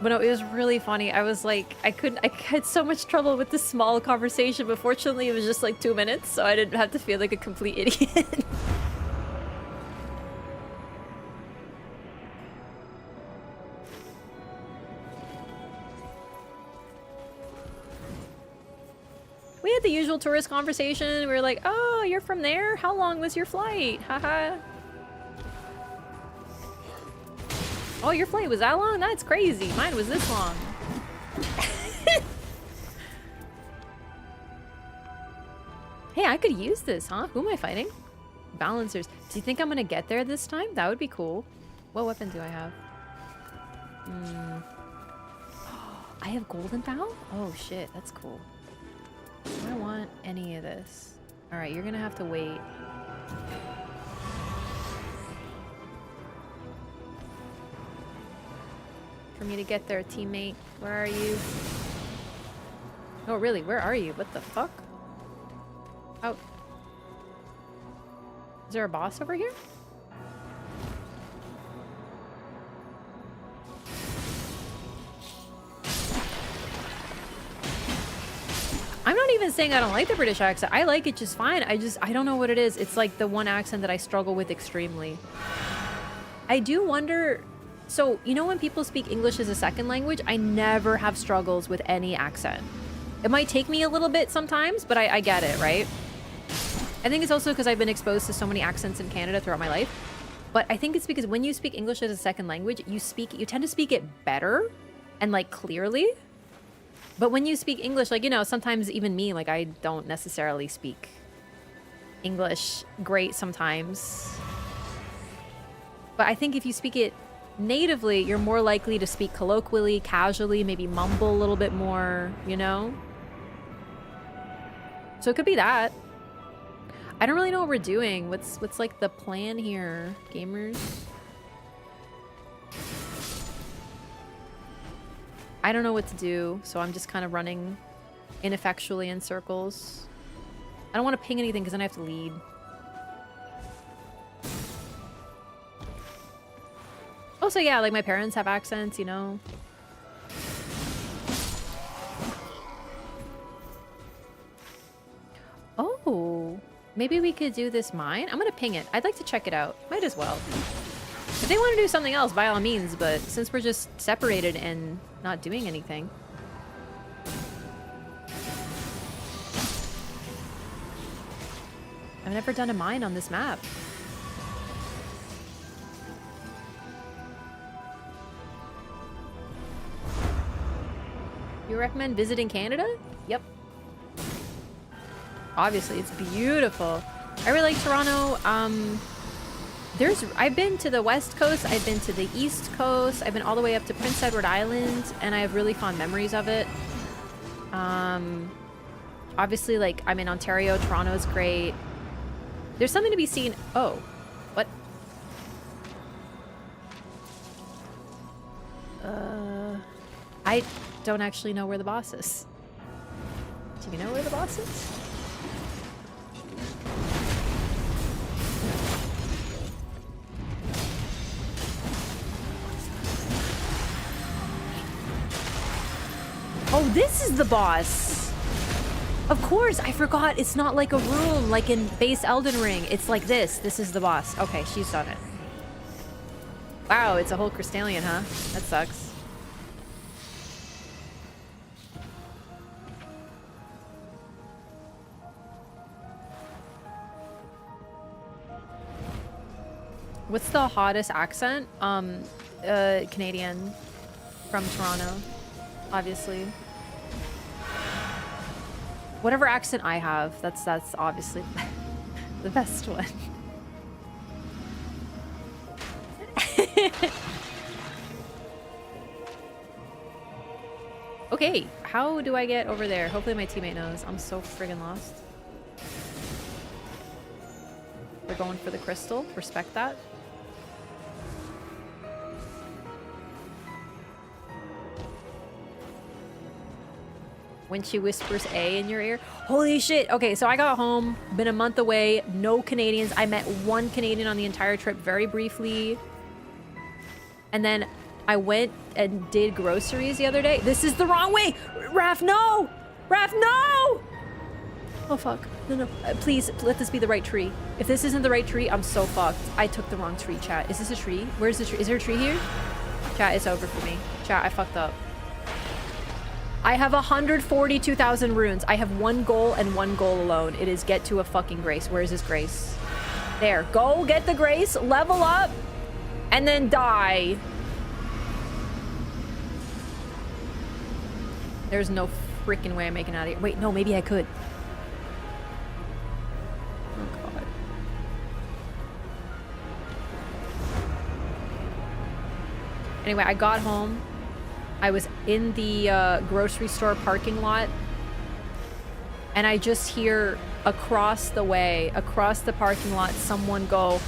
But no, it was really funny. I was like, I had so much trouble with this small conversation, but fortunately it was just like 2 minutes, so I didn't have to feel like a complete idiot. We had the usual tourist conversation. We were like, oh, you're from there? How long was your flight? Haha. Oh, your flight was that long? That's crazy. Mine was this long. Hey, I could use this, huh? Who am I fighting? Balancers. Do you think I'm gonna get there this time? That would be cool. What weapon do I have? I have golden bow? Oh shit, that's cool. I don't want any of this. Alright, you're gonna have to wait. For me to get there, teammate. Where are you? Oh, really? Where are you? What the fuck? Oh. Is there a boss over here? I'm not even saying I don't like the British accent. I like it just fine. I don't know what it is. It's like the one accent that I struggle with extremely. I do wonder, so you know when people speak English as a second language, I never have struggles with any accent. It might take me a little bit sometimes, but I get it, right? I think it's also because I've been exposed to so many accents in Canada throughout my life. But I think it's because when you speak English as a second language, you tend to speak it better and like clearly. But when you speak English, like, you know, sometimes even me, like, I don't necessarily speak English great sometimes. But I think if you speak it natively, you're more likely to speak colloquially, casually, maybe mumble a little bit more, you know? So it could be that. I don't really know what we're doing. What's like the plan here, gamers? I don't know what to do, so I'm just kind of running ineffectually in circles. I don't want to ping anything because then I have to lead. Also, yeah, like my parents have accents, you know? Oh, maybe we could do this mine? I'm gonna ping it. I'd like to check it out. Might as well. If they want to do something else, by all means, but since we're just separated and not doing anything. I've never done a mine on this map. You recommend visiting Canada? Yep. Obviously, it's beautiful. I really like Toronto. I've been to the West Coast, I've been to the East Coast, I've been all the way up to Prince Edward Island, and I have really fond memories of it. Obviously, like, I'm in Ontario, Toronto is great. There's something to be seen. Oh, what? I don't actually know where the boss is. Do you know where the boss is? Oh, this is the boss. Of course, I forgot. It's not like a room like in base Elden Ring. It's like this. This is the boss. Okay, she's done it. Wow, it's a whole Crystallian, huh? That sucks. What's the hottest accent? Canadian from Toronto. Obviously. Whatever accent I have, that's obviously the best one. Okay, how do I get over there? Hopefully my teammate knows. I'm so friggin' lost. We're going for the crystal. Respect that. When she whispers A in your ear. Holy shit. Okay, so I got home, been a month away, no Canadians. I met one Canadian on the entire trip very briefly. And then I went and did groceries the other day. This is the wrong way. Wraff, no! Wraff, no! Oh, fuck. No. Please, let this be the right tree. If this isn't the right tree, I'm so fucked. I took the wrong tree, chat. Is this a tree? Where's the tree? Is there a tree here? Chat, it's over for me. Chat, I fucked up. I have 142,000 runes. I have one goal and one goal alone. It is get to a fucking grace. Where is this grace? There. Go get the grace, level up, and then die. There's no freaking way I'm making it out of here. Wait, no, maybe I could. Oh, God. Anyway, I got home. I was in the grocery store parking lot, and I just hear across the way, across the parking lot, someone go,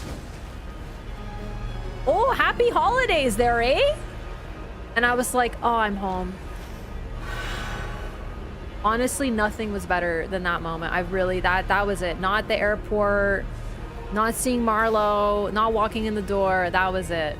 "Oh, happy holidays there, eh?" And I was like, oh, I'm home. Honestly, nothing was better than that moment. I really, that was it. Not the airport, not seeing Marlo, not walking in the door. That was it.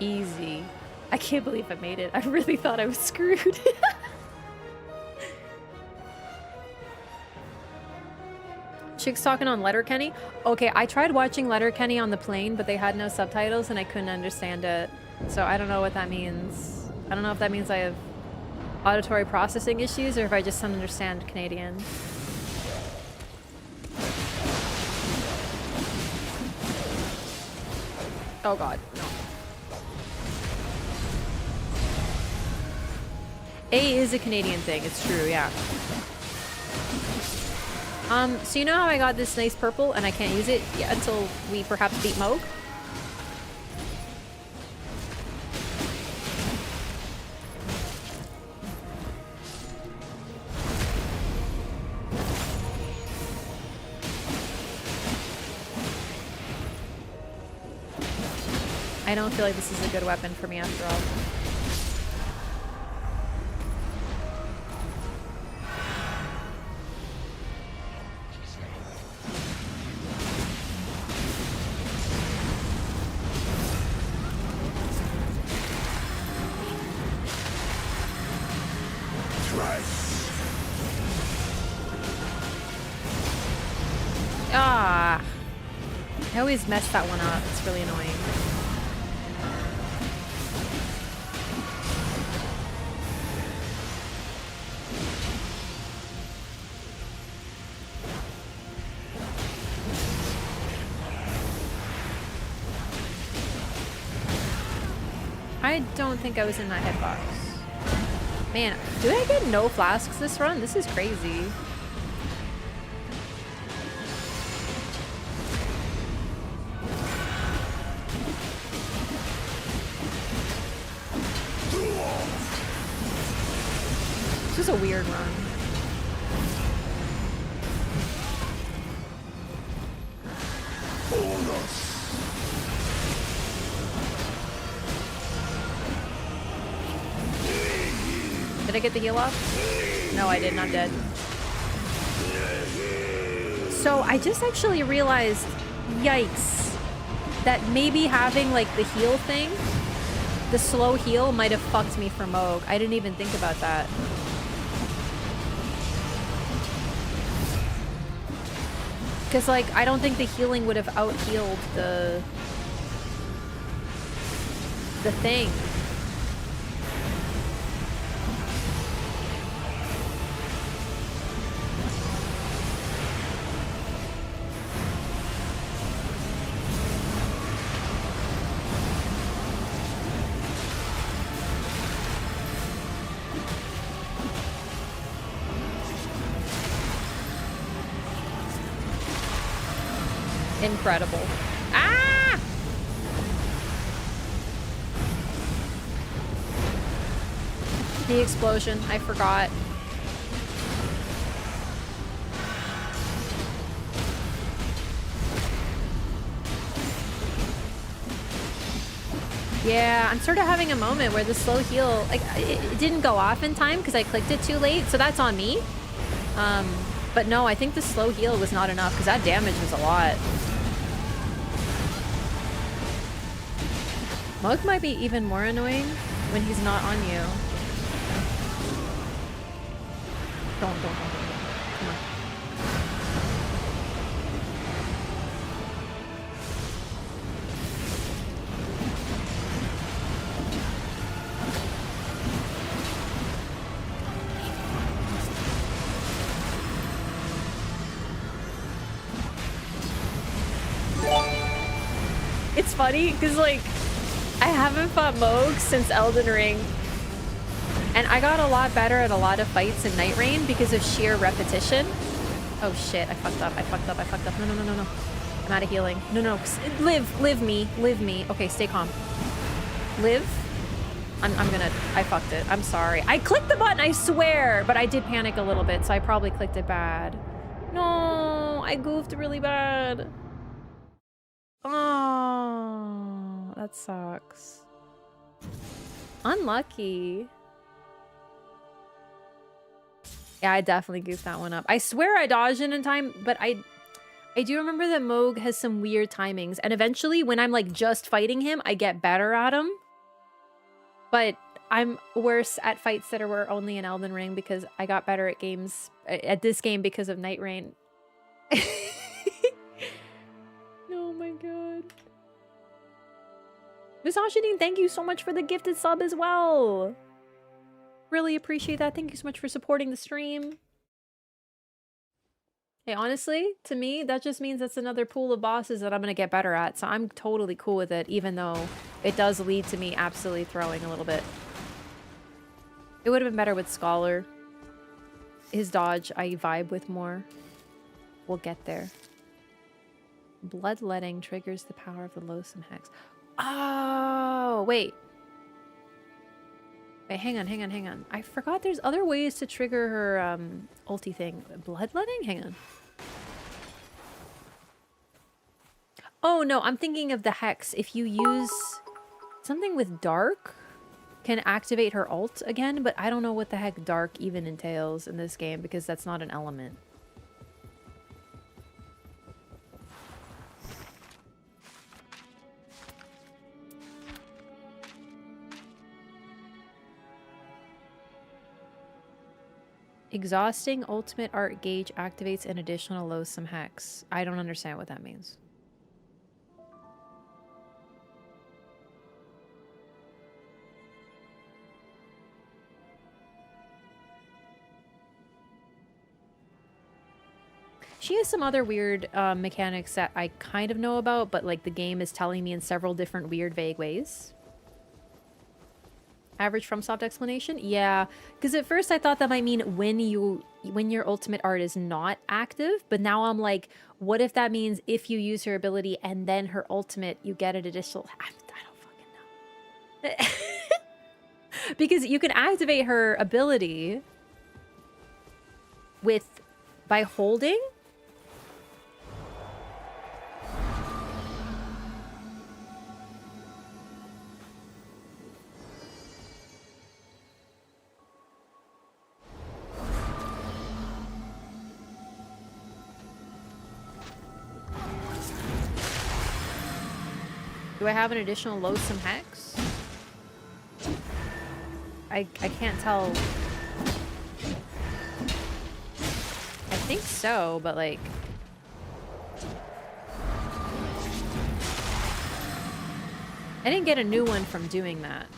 Easy. I can't believe I made it. I really thought I was screwed. Chicks talking on Letterkenny? Okay, I tried watching Letterkenny on the plane, but they had no subtitles and I couldn't understand it. So I don't know what that means. I don't know if that means I have auditory processing issues or if I just don't understand Canadian. Oh god, no. A is a Canadian thing, it's true, yeah. So you know how I got this nice purple and I can't use it yet until we perhaps beat Moog? I don't feel like this is a good weapon for me after all. Ah, I always mess that one up. It's really annoying. I don't think I was in that hitbox. Man, do I get no flasks this run? This is crazy. This is a weird run. Did I get the heal off? No, I didn't. I'm dead. So I just actually realized, yikes, that maybe having like the heal thing, the slow heal might have fucked me for Moog. I didn't even think about that. Because like, I don't think the healing would have out-healed the thing. Incredible. Ah! The explosion, I forgot. Yeah, I'm sort of having a moment where the slow heal, like, it didn't go off in time because I clicked it too late, so that's on me. But no, I think the slow heal was not enough because that damage was a lot. Moog might be even more annoying when he's not on you. Don't. Come on. It's funny because, like, I haven't fought Moog since Elden Ring, and I got a lot better at a lot of fights in Nightreign because of sheer repetition. Oh shit, I fucked up. No. I'm out of healing. No. Live me. Okay, stay calm. Live. I fucked it. I'm sorry. I clicked the button, I swear, but I did panic a little bit, so I probably clicked it bad. No, I goofed really bad. Oh, that sucks. Unlucky. Yeah, I definitely goofed that one up. I swear I dodged in time, but I do remember that Moog has some weird timings, and eventually when I'm like just fighting him, I get better at him. But I'm worse at fights that were only in Elden Ring because I got better at games at this game because of Nightreign. Oh my god. Miss Ashidine, thank you so much for the gifted sub as well. Really appreciate that. Thank you so much for supporting the stream. Hey, honestly, to me, that just means that's another pool of bosses that I'm going to get better at. So I'm totally cool with it, even though it does lead to me absolutely throwing a little bit. It would have been better with Scholar. His dodge, I vibe with more. We'll get there. Bloodletting triggers the power of the loathsome hex. Oh, wait. Wait, hang on. I forgot there's other ways to trigger her ulti thing. Bloodletting? Hang on. Oh, no, I'm thinking of the hex. If you use something with dark, can activate her ult again, but I don't know what the heck dark even entails in this game because that's not an element. Exhausting ultimate art gauge activates an additional loathsome hex. I don't understand what that means. She has some other weird mechanics that I kind of know about, but like the game is telling me in several different weird, vague ways. Average FromSoft explanation? Yeah, because at first I thought that might mean when your ultimate art is not active, but now I'm like, what if that means if you use her ability and then her ultimate, you get an additional... I don't fucking know. Because you can activate her ability by holding. Do I have an additional loathsome hex? I can't tell. I think so, but like... I didn't get a new one from doing that.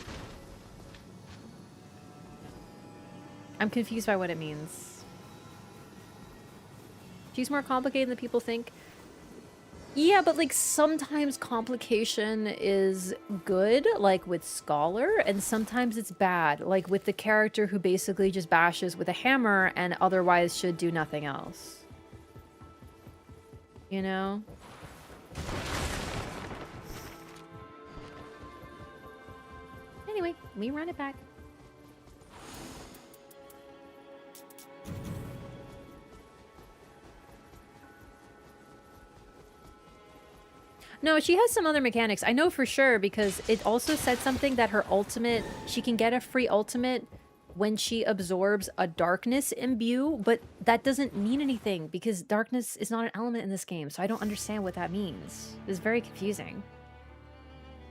I'm confused by what it means. She's more complicated than people think. Yeah, but like sometimes complication is good, like with Scholar, and sometimes it's bad, like with the character who basically just bashes with a hammer and otherwise should do nothing else. You know? Anyway, we run it back. No, she has some other mechanics. I know for sure because it also said something that her ultimate, she can get a free ultimate when she absorbs a darkness imbue, but that doesn't mean anything because darkness is not an element in this game, so I don't understand what that means. It's very confusing.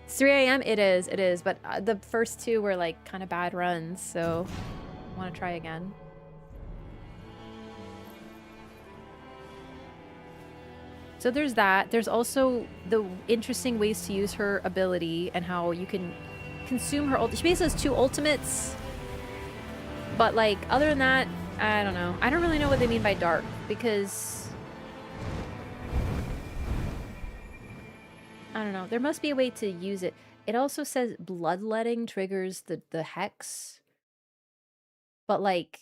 It's 3 a.m.? It is, but the first two were like kind of bad runs, so I want to try again. So there's that. There's also the interesting ways to use her ability and how you can consume her ult. She basically has 2 ultimates. But like, other than that, I don't know. I don't really know what they mean by dark because... I don't know. There must be a way to use it. It also says bloodletting triggers the hex. But like...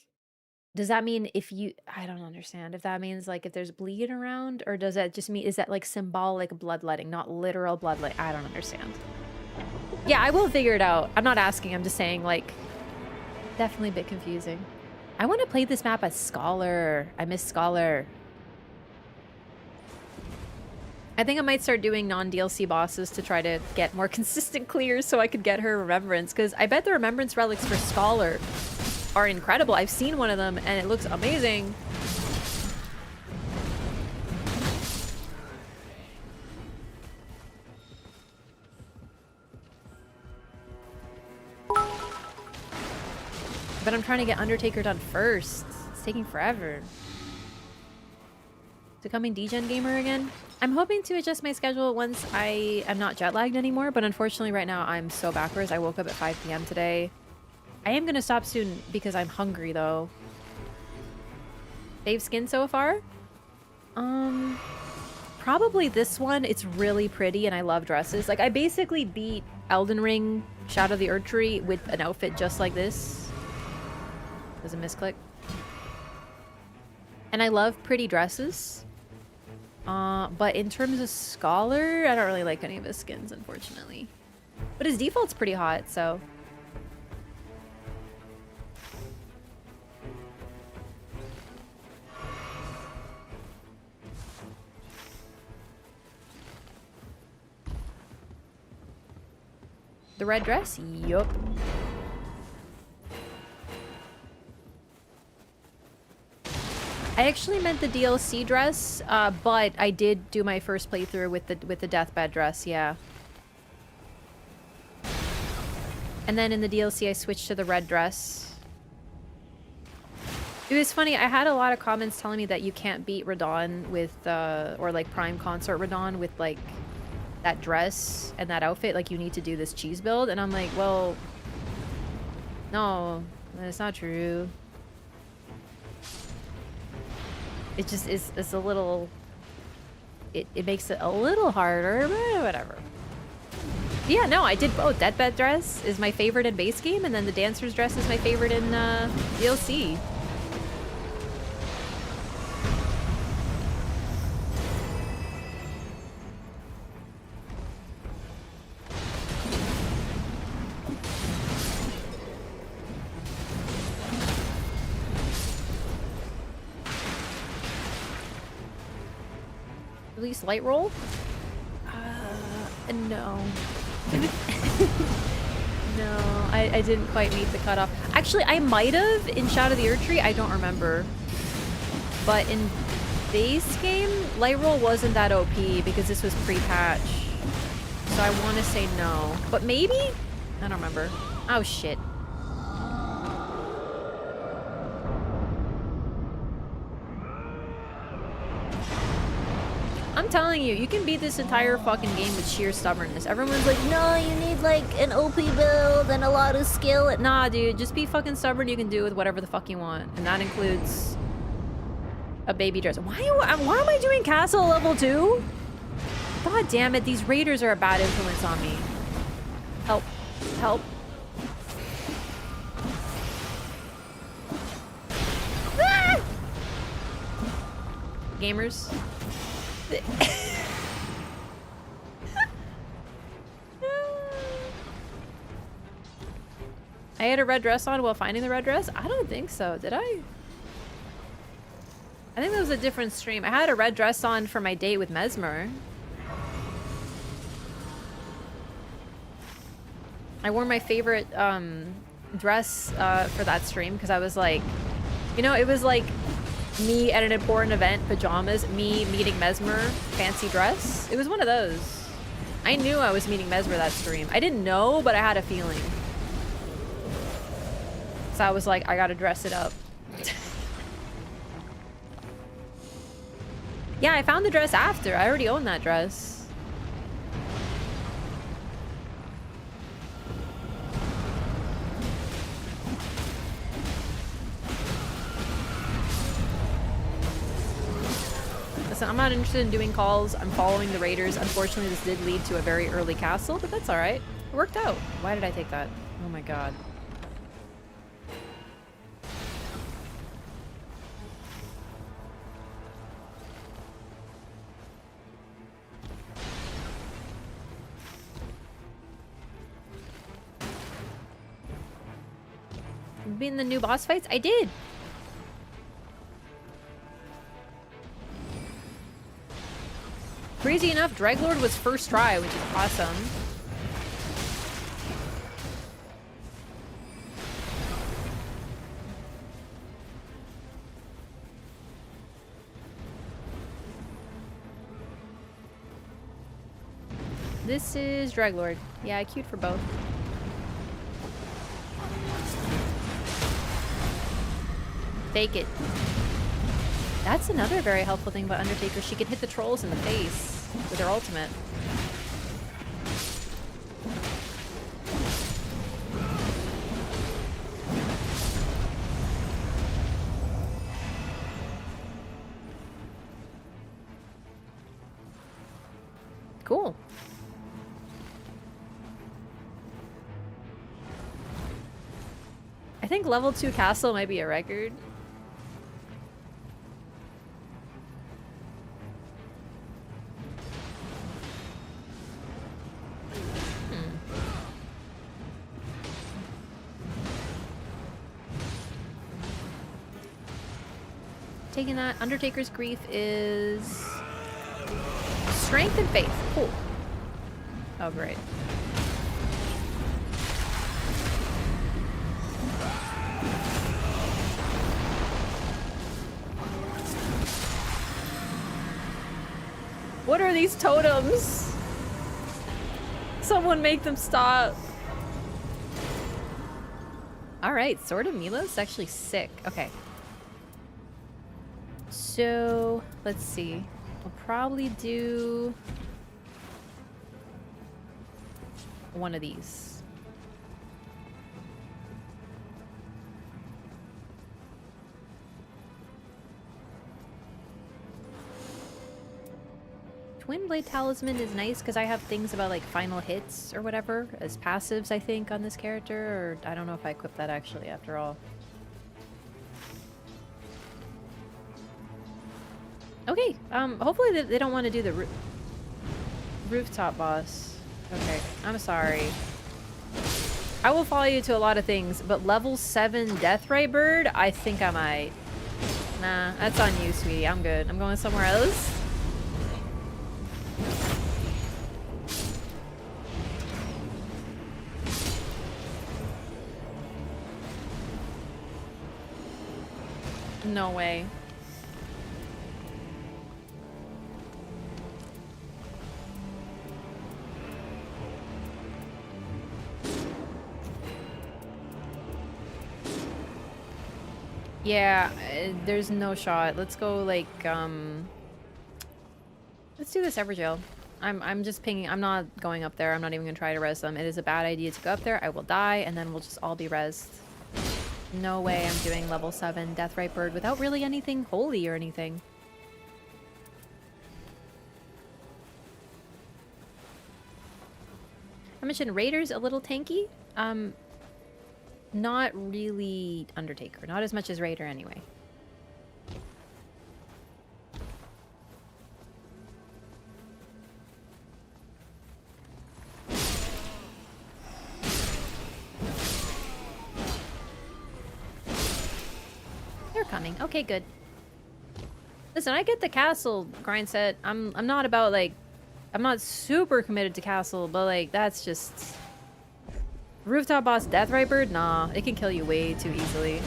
Does that mean if you... I don't understand. If that means, like, if there's bleed around? Or does that just mean... Is that, like, symbolic bloodletting, not literal bloodletting? I don't understand. Yeah, I will figure it out. I'm not asking. I'm just saying, like... Definitely a bit confusing. I want to play this map as Scholar. I miss Scholar. I think I might start doing non-DLC bosses to try to get more consistent clears so I could get her Remembrance. Because I bet the Remembrance relics for Scholar... are incredible. I've seen one of them and it looks amazing. But I'm trying to get Undertaker done first. It's taking forever. Becoming D-Gen gamer again? I'm hoping to adjust my schedule once I am not jet lagged anymore, but unfortunately right now I'm so backwards. I woke up at 5 p.m. today. I am gonna stop soon because I'm hungry though. Save skin so far? Probably this one. It's really pretty and I love dresses. Like I basically beat Elden Ring Shadow of the Erdtree with an outfit just like this. There's a misclick. And I love pretty dresses. But in terms of Scholar, I don't really like any of his skins, unfortunately. But his default's pretty hot, so... The red dress? Yup. I actually meant the DLC dress, but I did do my first playthrough with the deathbed dress, yeah. And then in the DLC I switched to the red dress. It was funny, I had a lot of comments telling me that you can't beat Radon with, or like Prime Consort Radon with like that dress and that outfit, like you need to do this cheese build, and I'm like, well, no, that's not true. It just is, it's a little, it makes it a little harder, but whatever. Yeah, no, I did both. Deathbed dress is my favorite in base game, and then the dancer's dress is my favorite in DLC. Release light roll? No. No, I didn't quite meet the cutoff. Actually, I might have in Shadow of the Erdtree. I don't remember. But in base game, light roll wasn't that OP because this was pre-patch. So I want to say no. But maybe? I don't remember. Oh, shit. I'm telling you, you can beat this entire fucking game with sheer stubbornness. Everyone's like, no, you need like an OP build and a lot of skill. Nah, dude, just be fucking stubborn. You can do with whatever the fuck you want. And that includes a baby dress. Why am I doing castle level 2? God damn it, these raiders are a bad influence on me. Help. Help. Ah! Gamers. I had a red dress on while finding the red dress? I don't think so. Did I? I think that was a different stream. I had a red dress on for my date with Mesmer. I wore my favorite dress for that stream because I was like, you know, it was like me at an important event, pajamas, me meeting Mesmer, fancy dress. It was one of those. I knew I was meeting Mesmer that stream. I didn't know, but I had a feeling. So I was like, I gotta dress it up. Yeah, I found the dress after. I already owned that dress. Listen, I'm not interested in doing calls. I'm following the raiders. Unfortunately, this did lead to a very early castle, but that's all right. It worked out. Why did I take that? Oh my god. Beating the new boss fights? I did. Crazy enough, Dreglord was first try, which is awesome. This is Dreglord. Yeah, I queued for both. Take it. That's another very helpful thing about Undertaker. She can hit the trolls in the face with her ultimate. Cool. I think level 2 castle might be a record. Taking that. Undertaker's grief is strength and faith. Cool. Oh, great. What are these totems? Someone make them stop. Alright, Sword of Milo's actually sick. Okay. So, let's see. We'll probably do one of these. Twin Blade Talisman is nice because I have things about like final hits or whatever as passives, I think, on this character. Or I don't know if I equipped that actually after all. Okay, hopefully they don't want to do the rooftop boss. Okay, I'm sorry. I will follow you to a lot of things, but level 7 Deathray Bird, I think I might. Nah, that's on you, sweetie. I'm good. I'm going somewhere else. No way. Yeah, there's no shot. Let's go like let's do this Everjail. I'm just pinging. I'm not going up there. I'm not even gonna try to res them. It is a bad idea to go up there. I will die and then we'll just all be resed. No way I'm doing level 7 Deathray Bird without really anything holy or anything. I mentioned Raiders a little tanky. Not really Undertaker. Not as much as Raider anyway. They're coming. Okay, good. Listen, I get the castle grind set. I'm not about like I'm not super committed to castle, but like that's just rooftop boss Deathray Bird? Nah, it can kill you way too easily.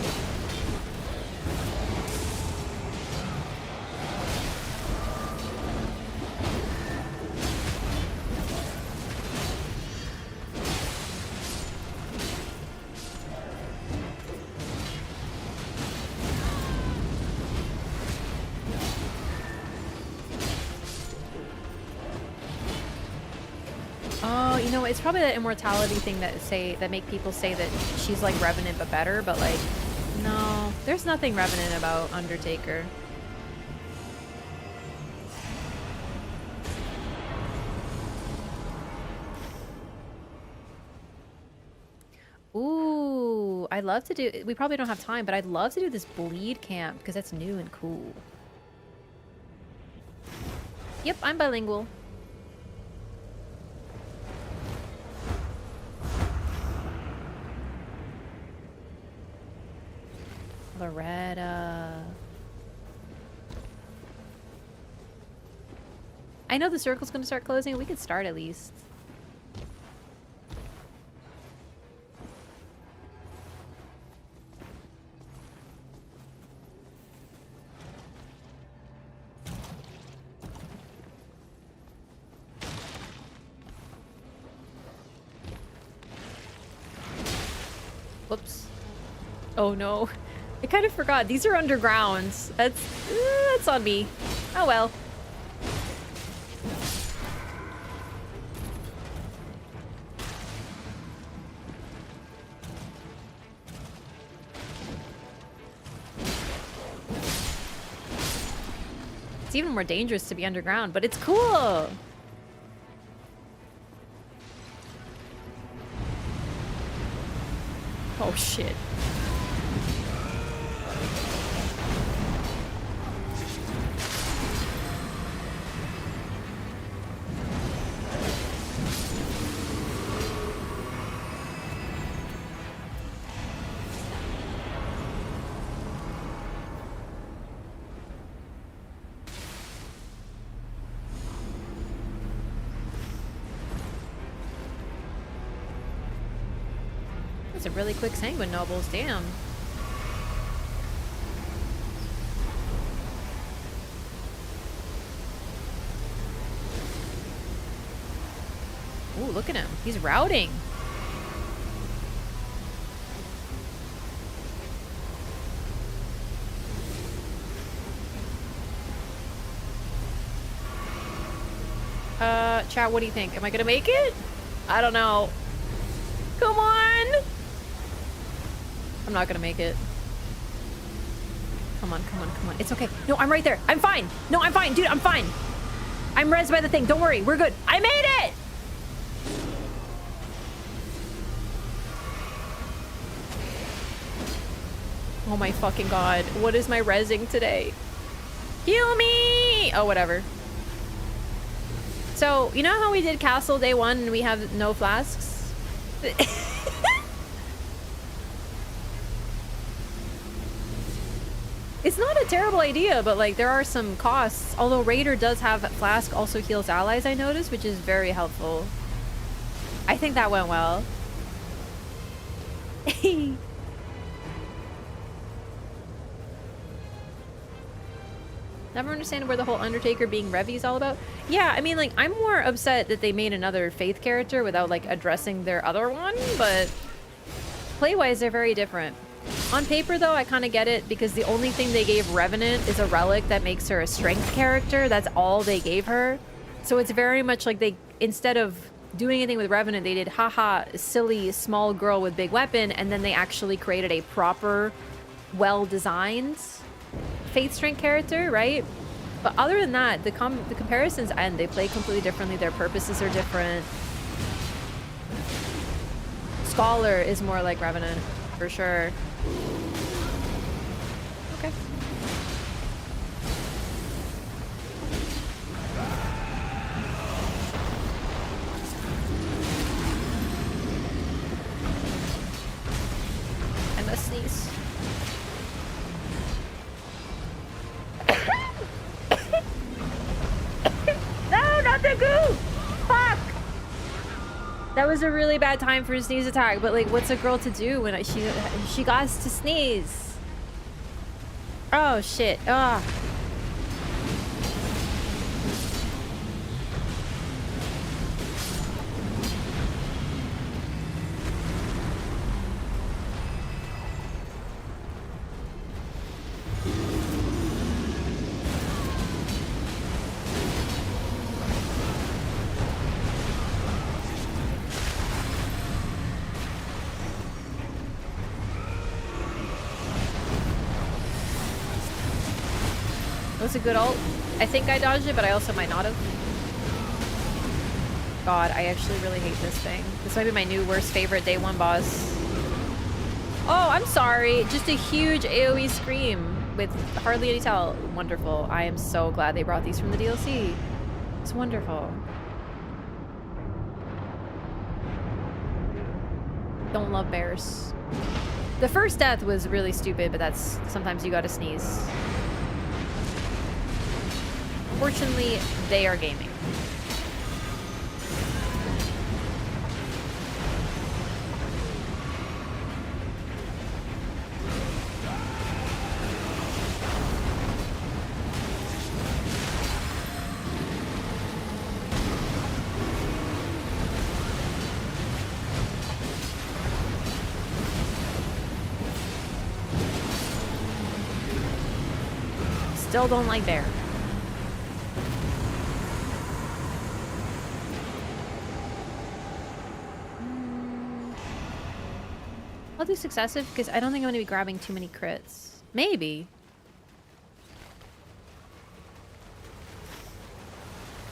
Oh, you know, it's probably that immortality thing that make people say that she's like Revenant but better, but like, no, there's nothing Revenant about Undertaker. Ooh, I'd love to do, we probably don't have time, but I'd love to do this bleed camp because that's new and cool. Yep, I'm bilingual. Loretta. I know the circle's gonna start closing. We could start at least. Whoops. Oh no. I kind of forgot. These are underground. That's on me. Oh well. It's even more dangerous to be underground, but it's cool. Oh shit. It's a really quick sanguine nobles, damn. Ooh, look at him. He's routing. Chat, what do you think? Am I gonna make it? I don't know. Come on! I'm not gonna make it. Come on, come on, come on. It's okay. No, I'm right there. I'm fine. No, I'm fine. Dude, I'm fine. I'm res by the thing. Don't worry. We're good. I made it! Oh my fucking god. What is my resing today? Heal me! Oh, whatever. So, you know how we did castle day 1 and we have no flasks? It's not a terrible idea, but like there are some costs. Although Raider does have flask also heals allies, I noticed, which is very helpful. I think that went well. Never understand where the whole Undertaker being Revy is all about. Yeah, I mean, like, I'm more upset that they made another Faith character without, like, addressing their other one, but play-wise, they're very different. On paper, though, I kind of get it, because the only thing they gave Revenant is a relic that makes her a strength character. That's all they gave her. So it's very much like they, instead of doing anything with Revenant, they did, haha, silly, small girl with big weapon, and then they actually created a proper, well-designed Faith strength character, right? But other than that, the comparisons end. They play completely differently. Their purposes are different. Scholar is more like Revenant, for sure. Okay. I must sneeze. No, not the goo! Fuck! That was a really bad time for a sneeze attack, but like, what's a girl to do when she got to sneeze? Oh shit! Ah. That was a good ult. I think I dodged it, but I also might not have. God, I actually really hate this thing. This might be my new worst favorite day 1 boss. Oh, I'm sorry. Just a huge AoE scream with hardly any tell. Wonderful. I am so glad they brought these from the DLC. It's wonderful. Don't love bears. The first death was really stupid, but that's sometimes you gotta sneeze. Fortunately, they are gaming. still don't like bear. I'll do successive because I don't think I'm going to be grabbing too many crits. Maybe.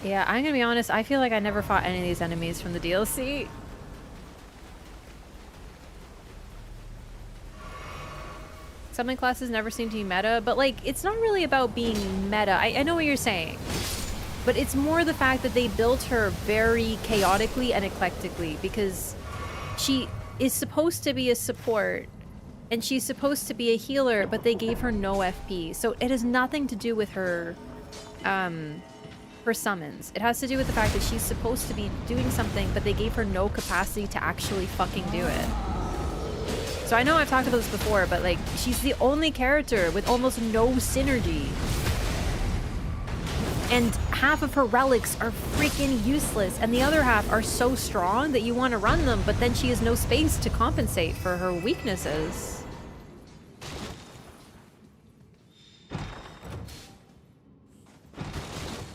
Yeah, I'm going to be honest. I feel like I never fought any of these enemies from the DLC. Summon classes never seem to be meta, but like, it's not really about being meta. I know what you're saying. But it's more the fact that they built her very chaotically and eclectically because she is supposed to be a support and she's supposed to be a healer, but they gave her no FP. So it has nothing to do with her summons. It has to do with the fact that she's supposed to be doing something, but they gave her no capacity to actually fucking do it. So I know I've talked about this before, but like, she's the only character with almost no synergy. And half of her relics are freaking useless, and the other half are so strong that you want to run them, but then she has no space to compensate for her weaknesses.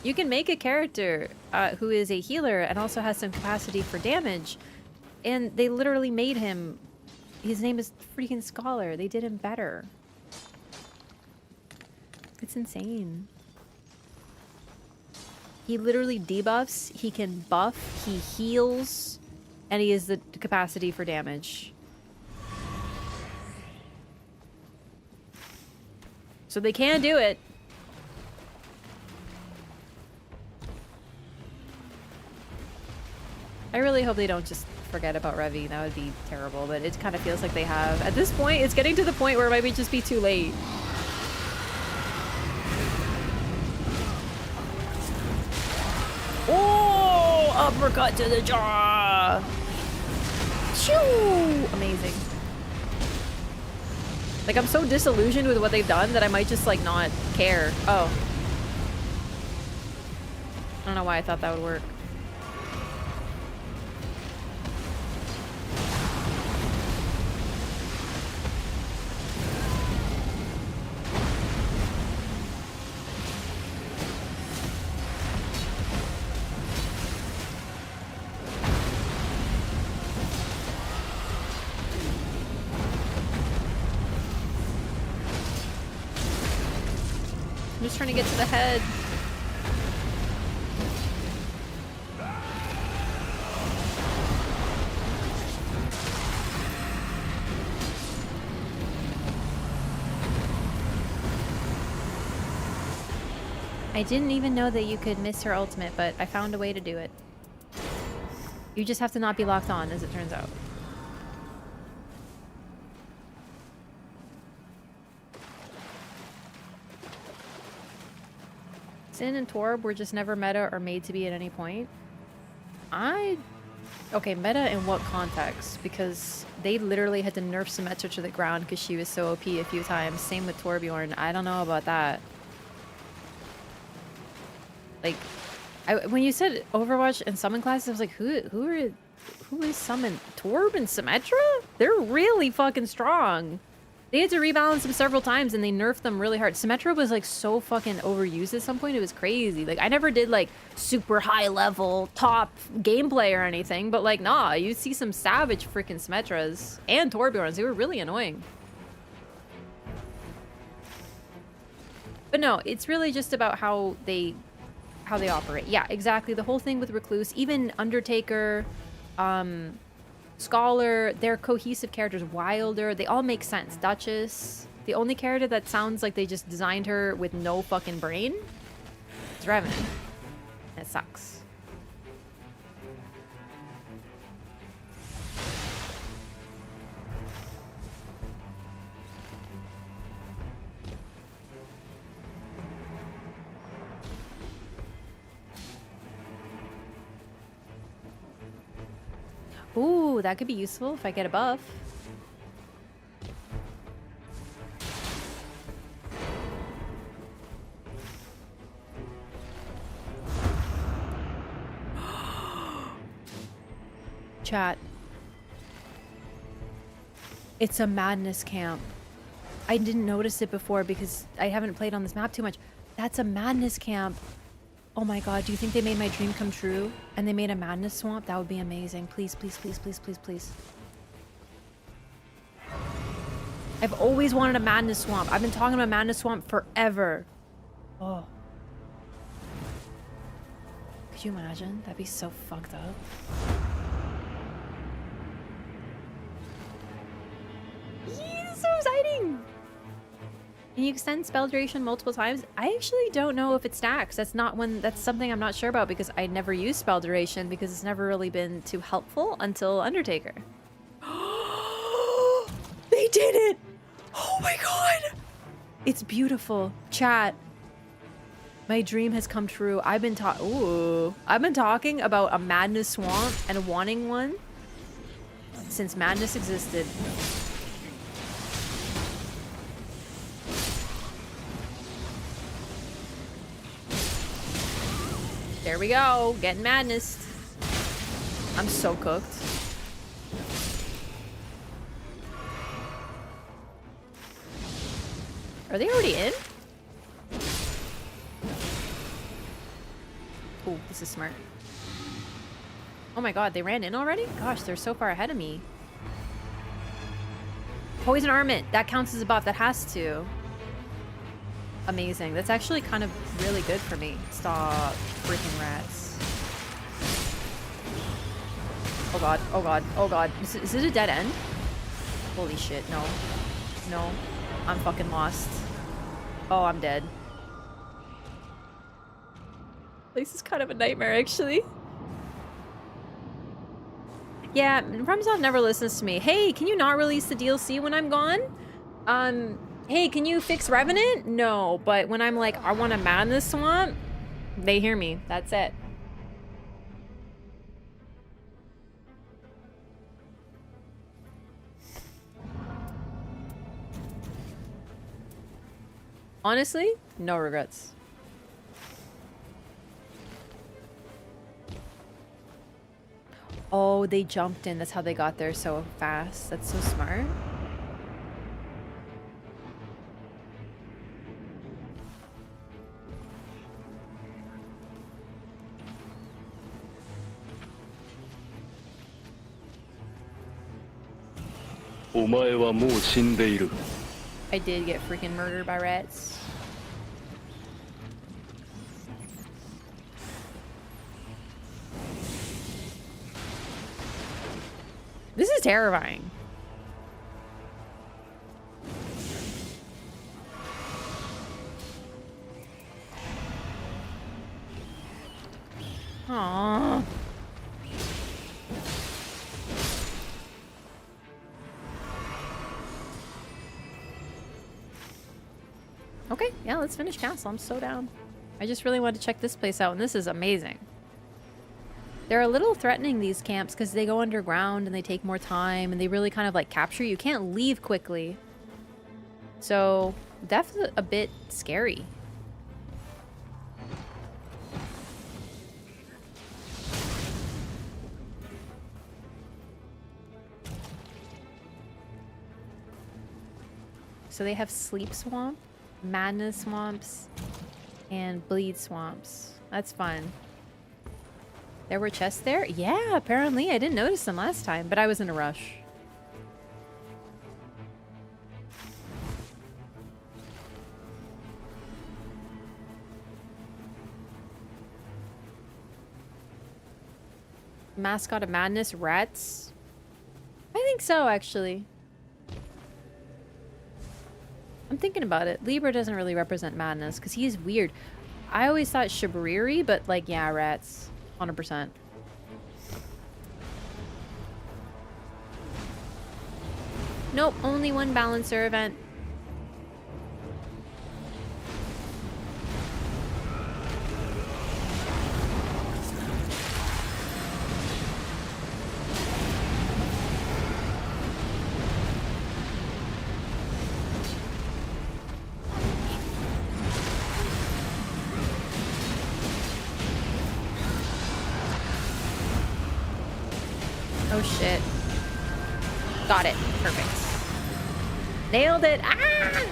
You can make a character who is a healer and also has some capacity for damage, and they literally made him... His name is freaking Scholar. They did him better. It's insane. He literally debuffs, he can buff, he heals, and he has the capacity for damage. So they can do it. I really hope they don't just forget about Revi. That would be terrible, but it kind of feels like they have. At this point, it's getting to the point where it might just be too late. Oh, uppercut to the jaw. Shoo! Amazing. Like, I'm so disillusioned with what they've done that I might just, like, not care. Oh. I don't know why I thought that would work. I'm just trying to get to the head. I didn't even know that you could miss her ultimate, but I found a way to do it. You just have to not be locked on, as it turns out. Sin and Torb were just never meta or made to be at any point. Okay, meta in what context? Because they literally had to nerf Symmetra to the ground because she was so OP a few times. Same with Torbjorn. I don't know about that. Like, when you said Overwatch and summon classes, I was like, who is summon? Torb and Symmetra? They're really fucking strong. They had to rebalance them several times and they nerfed them really hard. Symmetra was like so fucking overused at some point. It was crazy. Like, I never did like super high level top gameplay or anything, but like, nah, you see some savage freaking Symmetras and Torbjorns. They were really annoying. But no, it's really just about how they operate. Yeah, exactly. The whole thing with Recluse, even Undertaker, Scholar, they're cohesive characters. Wilder, they all make sense. Duchess, the only character that sounds like they just designed her with no fucking brain is Revenant. It sucks. Ooh, that could be useful if I get a buff. Chat. It's a madness camp. I didn't notice it before because I haven't played on this map too much. That's a madness camp. Oh my god, do you think they made my dream come true? And they made a madness swamp? That would be amazing. Please, please, please, please, please, please. I've always wanted a madness swamp. I've been talking about madness swamp forever. Oh. Could you imagine? That'd be so fucked up. Yeah, so exciting! Can you extend spell duration multiple times? I actually don't know if it stacks. That's something I'm not sure about because I never used spell duration because it's never really been too helpful until Undertaker. They did it! Oh my god! It's beautiful. Chat. My dream has come true. I've been talking about a madness swamp and wanting one since madness existed. There we go, getting madness. I'm so cooked. Are they already in? Oh, this is smart. Oh my god, they ran in already? Gosh, they're so far ahead of me. Poison Armament, that counts as a buff. That has to. Amazing. That's actually kind of really good for me. Stop freaking rats. Oh god, oh god, oh god. Is it a dead end? Holy shit, no. No. I'm fucking lost. Oh, I'm dead. This is kind of a nightmare, actually. Yeah, Remsoft never listens to me. Hey, can you not release the DLC when I'm gone? Hey, can you fix Revenant? No, but when I'm like, I want a madness swamp, they hear me. That's it. Honestly, no regrets. Oh, they jumped in. That's how they got there so fast. That's so smart. I did get freaking murdered by rats. This is terrifying. Aww. Okay, yeah, let's finish castle. I'm so down. I just really wanted to check this place out, and this is amazing. They're a little threatening, these camps, because they go underground and they take more time and they really kind of like capture you. You can't leave quickly. So, definitely a bit scary. So they have Sleep Swamp, Madness Swamps, and Bleed Swamps. That's fun. There were chests there? Yeah, apparently. I didn't notice them last time, but I was in a rush. Mascot of Madness, rats? I think so, actually. I'm thinking about it. Libra doesn't really represent madness because he's weird. I always thought Shibariri, but like, yeah, rats. 100%. Nope, only one balancer event. Oh shit. Got it. Perfect. Nailed it. Ah!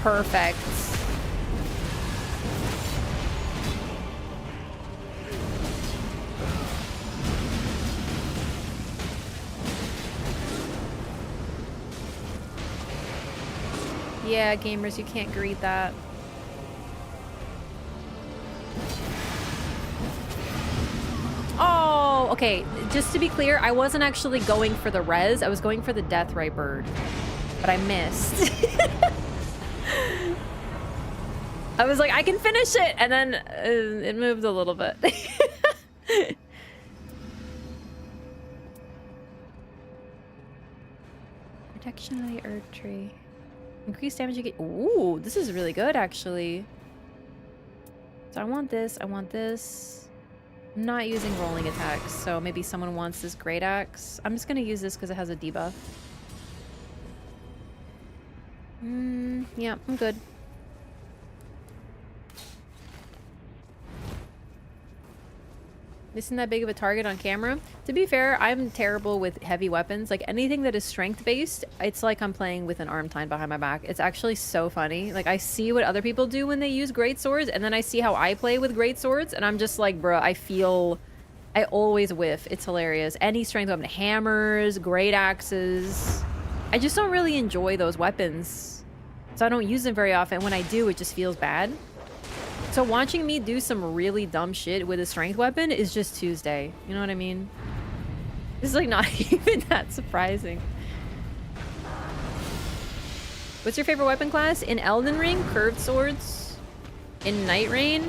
Perfect. Yeah, gamers, you can't greet that. Oh, okay. Just to be clear, I wasn't actually going for the res. I was going for the Deathray bird. But I missed. I was like, I can finish it! And then it moved a little bit. Protection of the Earth Tree. Increased damage you get. Ooh, this is really good, actually. So I want this. I want this. I'm not using rolling attacks, so maybe someone wants this great axe. I'm just gonna use this because it has a debuff. Yeah, I'm good. Isn't that big of a target on camera? To be fair, I'm terrible with heavy weapons. Like anything that is strength based, it's like I'm playing with an arm tied behind my back. It's actually so funny. Like I see what other people do when they use great swords, and then I see how I play with great swords, and I'm just like, bro, I always whiff. It's hilarious. Any strength weapon, hammers, great axes. I just don't really enjoy those weapons. So I don't use them very often. When I do, it just feels bad. So watching me do some really dumb shit with a strength weapon is just Tuesday. You know what I mean? This is like not even that surprising. What's your favorite weapon class? In Elden Ring, curved swords. In Nightreign,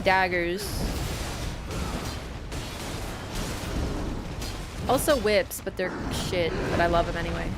daggers. Also whips, but they're shit, but I love them anyway.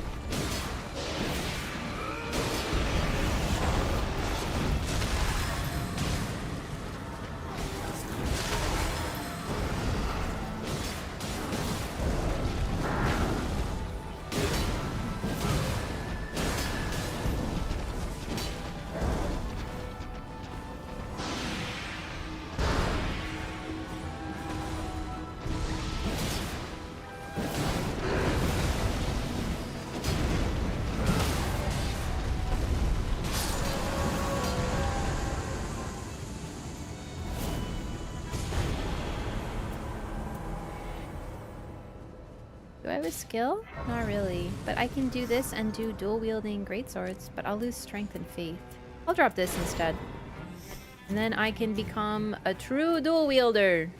Do I have a skill? Not really, but I can do this and do dual wielding greatswords, but I'll lose strength and faith. I'll drop this instead. And then I can become a true dual wielder.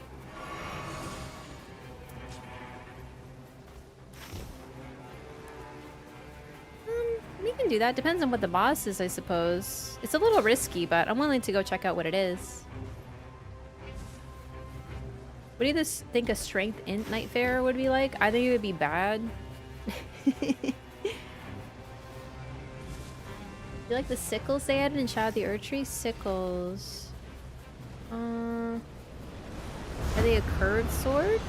We can do that. Depends on what the boss is, I suppose. It's a little risky, but I'm willing to go check out what it is. What do you think a strength in Nightfare would be like? I think it would be bad. You like the sickles they added in Shadow of the Earth Tree? Sickles. Are they a curved sword?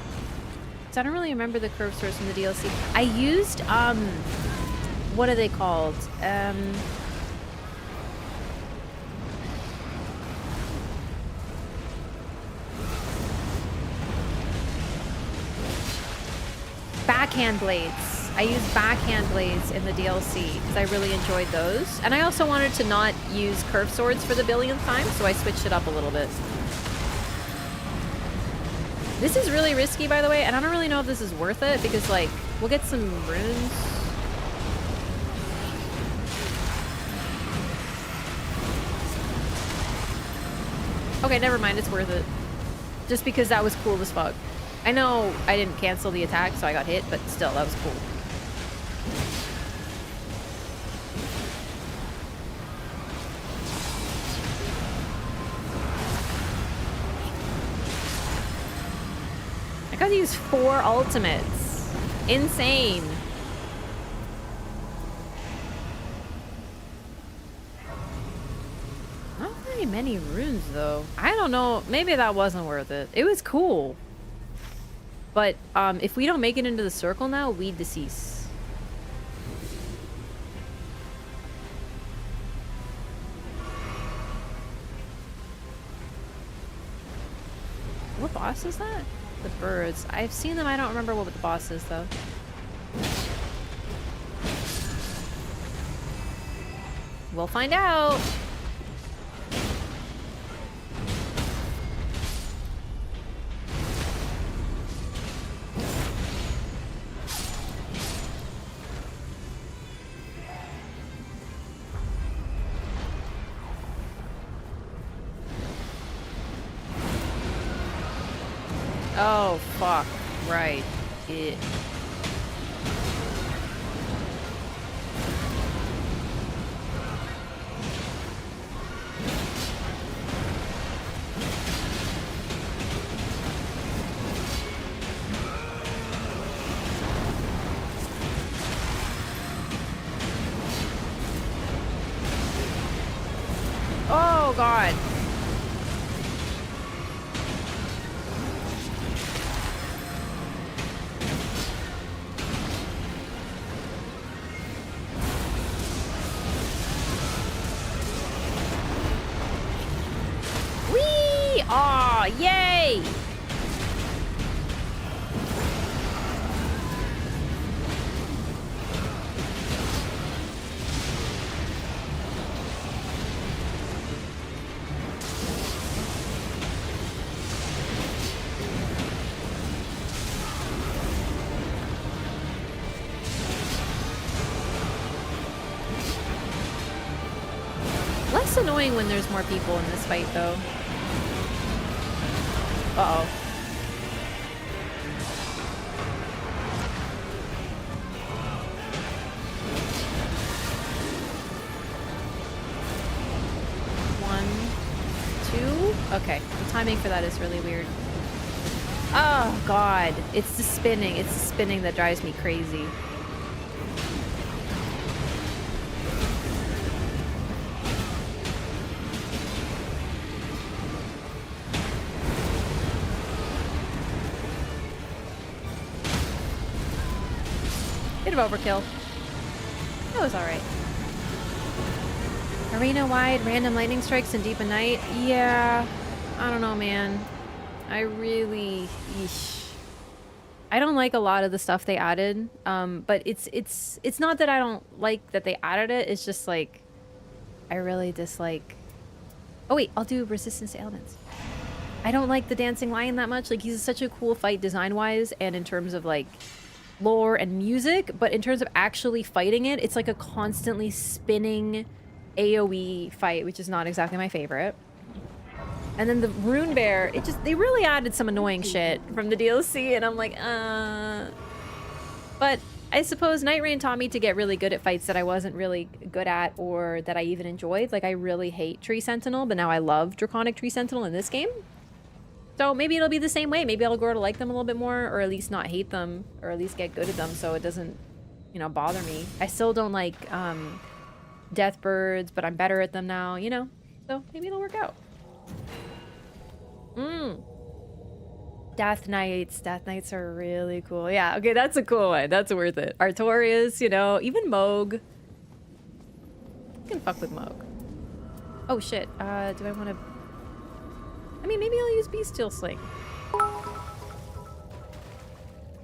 So I don't really remember the curved swords from the DLC. I used, what are they called? Backhand blades. I used backhand blades in the DLC because I really enjoyed those. And I also wanted to not use curved swords for the billionth time, so I switched it up a little bit. This is really risky, by the way, and I don't really know if this is worth it because, like, we'll get some runes. Okay, never mind, it's worth it. Just because that was cool as fuck. I know I didn't cancel the attack, so I got hit, but still, that was cool. I got to use 4 ultimates. Insane. Not very many runes, though. I don't know. Maybe that wasn't worth it. It was cool. But if we don't make it into the circle now, we decease. What boss is that? The birds. I've seen them. I don't remember what the boss is, though. We'll find out. Oh, fuck. Right. It. Oh, God. Whee! Aw, yay! Less annoying when there's more people in this fight, though. Uh-oh. One, two. Okay, the timing for that is really weird. Oh, God. It's the spinning. It's the spinning that drives me crazy. Bit of overkill. That was alright. Arena-wide random lightning strikes in Deep of Night? Yeah. I don't know, man. I really... Eesh. I don't like a lot of the stuff they added. But it's not that I don't like that they added it. It's just like... I really dislike... Oh wait, I'll do resistance to elements. I don't like the Dancing Lion that much. Like, he's such a cool fight design-wise and in terms of, like... lore and music, but in terms of actually fighting it, it's like a constantly spinning AoE fight, which is not exactly my favorite. And then the Rune Bear, they really added some annoying shit from the DLC, and I'm like, But I suppose Nightreign taught me to get really good at fights that I wasn't really good at or that I even enjoyed. Like, I really hate Tree Sentinel, but now I love Draconic Tree Sentinel in this game. So maybe it'll be the same way. Maybe I'll grow to like them a little bit more, or at least not hate them, or at least get good at them so it doesn't, you know, bother me. I still don't like Death Birds, but I'm better at them now, you know? So maybe it'll work out. Death Knights. Death Knights are really cool. Yeah, okay, that's a cool one. That's worth it. Artorias, you know, even Moog. You can fuck with Moog. Oh shit, do I want to... I mean, maybe I'll use Beasteel Sling.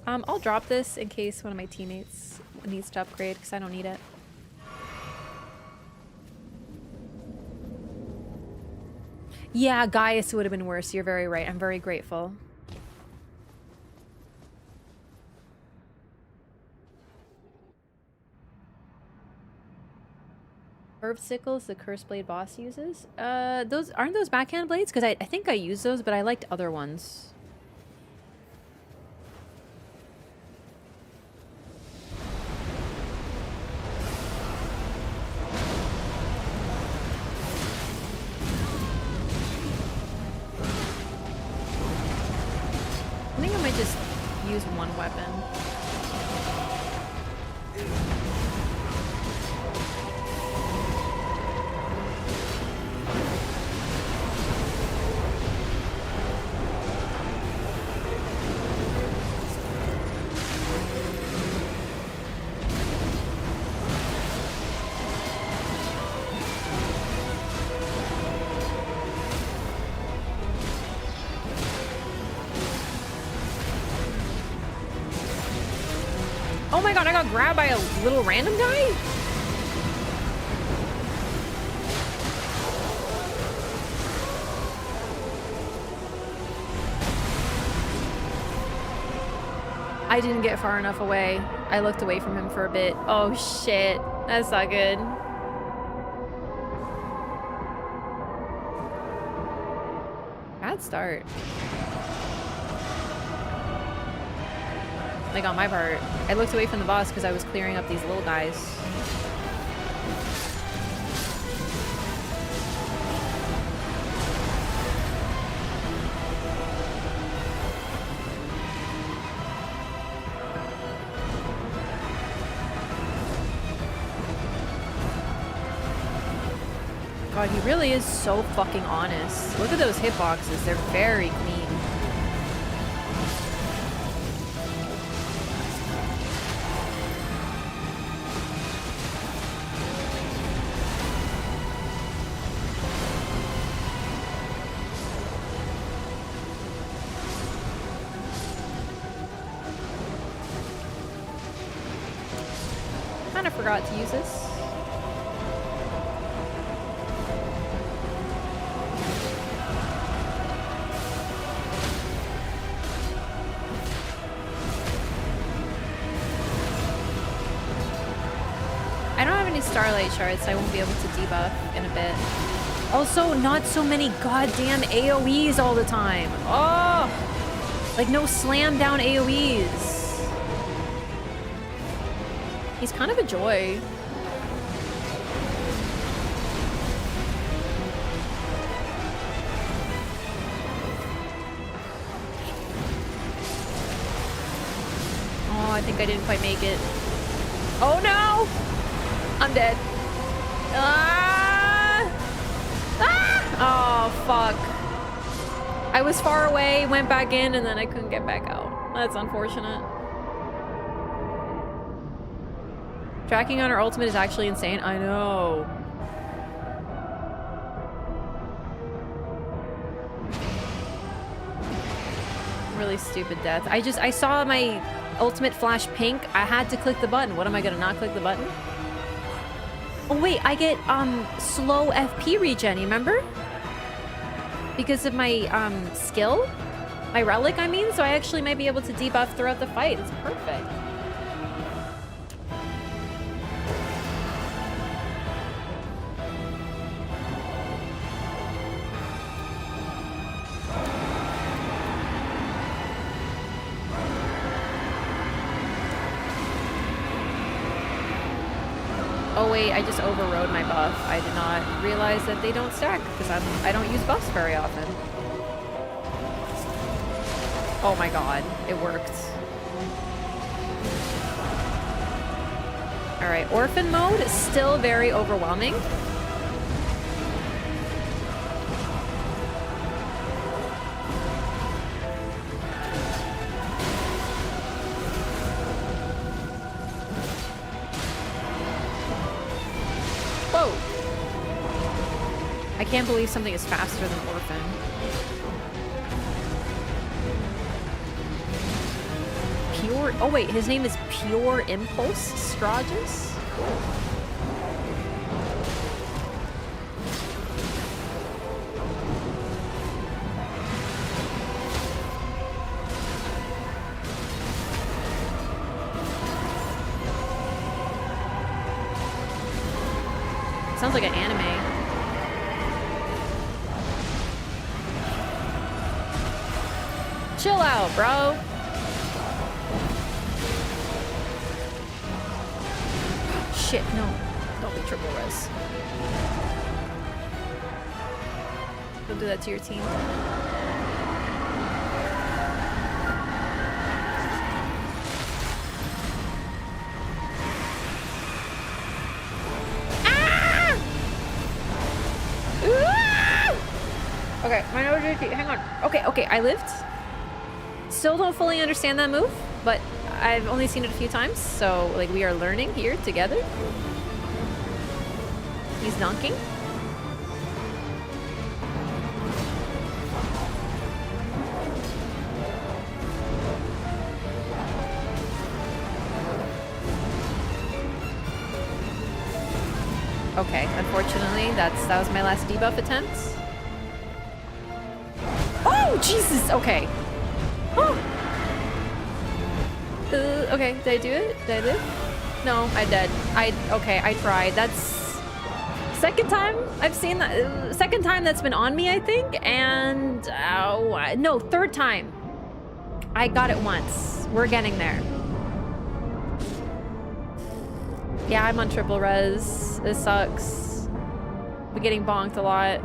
I'll drop this in case one of my teammates needs to upgrade, because I don't need it. Yeah, Gaius would have been worse. You're very right. I'm very grateful. Herb sickles the Curse Blade boss uses. Those aren't those backhand blades? Because I think I used those, but I liked other ones. I think I might just use one weapon. Oh my god, I got grabbed by a little random guy? I didn't get far enough away. I looked away from him for a bit. Oh shit. That's not good. Bad start. Like on my part. I looked away from the boss because I was clearing up these little guys. God, he really is so fucking honest. Look at those hitboxes. They're very clean. Kind of forgot to use this. Starlight shards, so I won't be able to debuff in a bit. Also, not so many goddamn AoEs all the time. Oh! Like, no slam down AoEs. He's kind of a joy. Oh, I think I didn't quite make it. Oh no! I'm dead. Ah! Ah! Oh, fuck. I was far away, went back in, and then I couldn't get back out. That's unfortunate. Tracking on her ultimate is actually insane. I know. Really stupid death. I saw my ultimate flash pink. I had to click the button. What am I gonna not click the button? Oh wait, I get slow FP regen, you remember? Because of my skill? My relic, I mean, so I actually might be able to debuff throughout the fight. It's perfect. Oh wait, I just overrode my buff. I did not realize that they don't stack because I don't use buffs very often. Oh my god, it worked. Alright, orphan mode is still very overwhelming. I can't believe something is faster than Orphan. Pure... Oh wait, his name is Pure Impulse Stragus? Sounds like an anime. Chill out, bro. Shit, no. Don't be triple res. Don't do that to your team. Ah! Okay, my nose is... Hang on. Okay, I lived. Still don't fully understand that move, but I've only seen it a few times, so like we are learning here together. He's dunking. Okay, unfortunately, that was my last debuff attempt. Oh, Jesus! Okay. Oh. Okay, did I do it? Did I live? No, I did. Okay, I tried. That's second time I've seen that. Second time that's been on me, I think. And no, third time. I got it once. We're getting there. Yeah, I'm on triple res. This sucks. We're getting bonked a lot.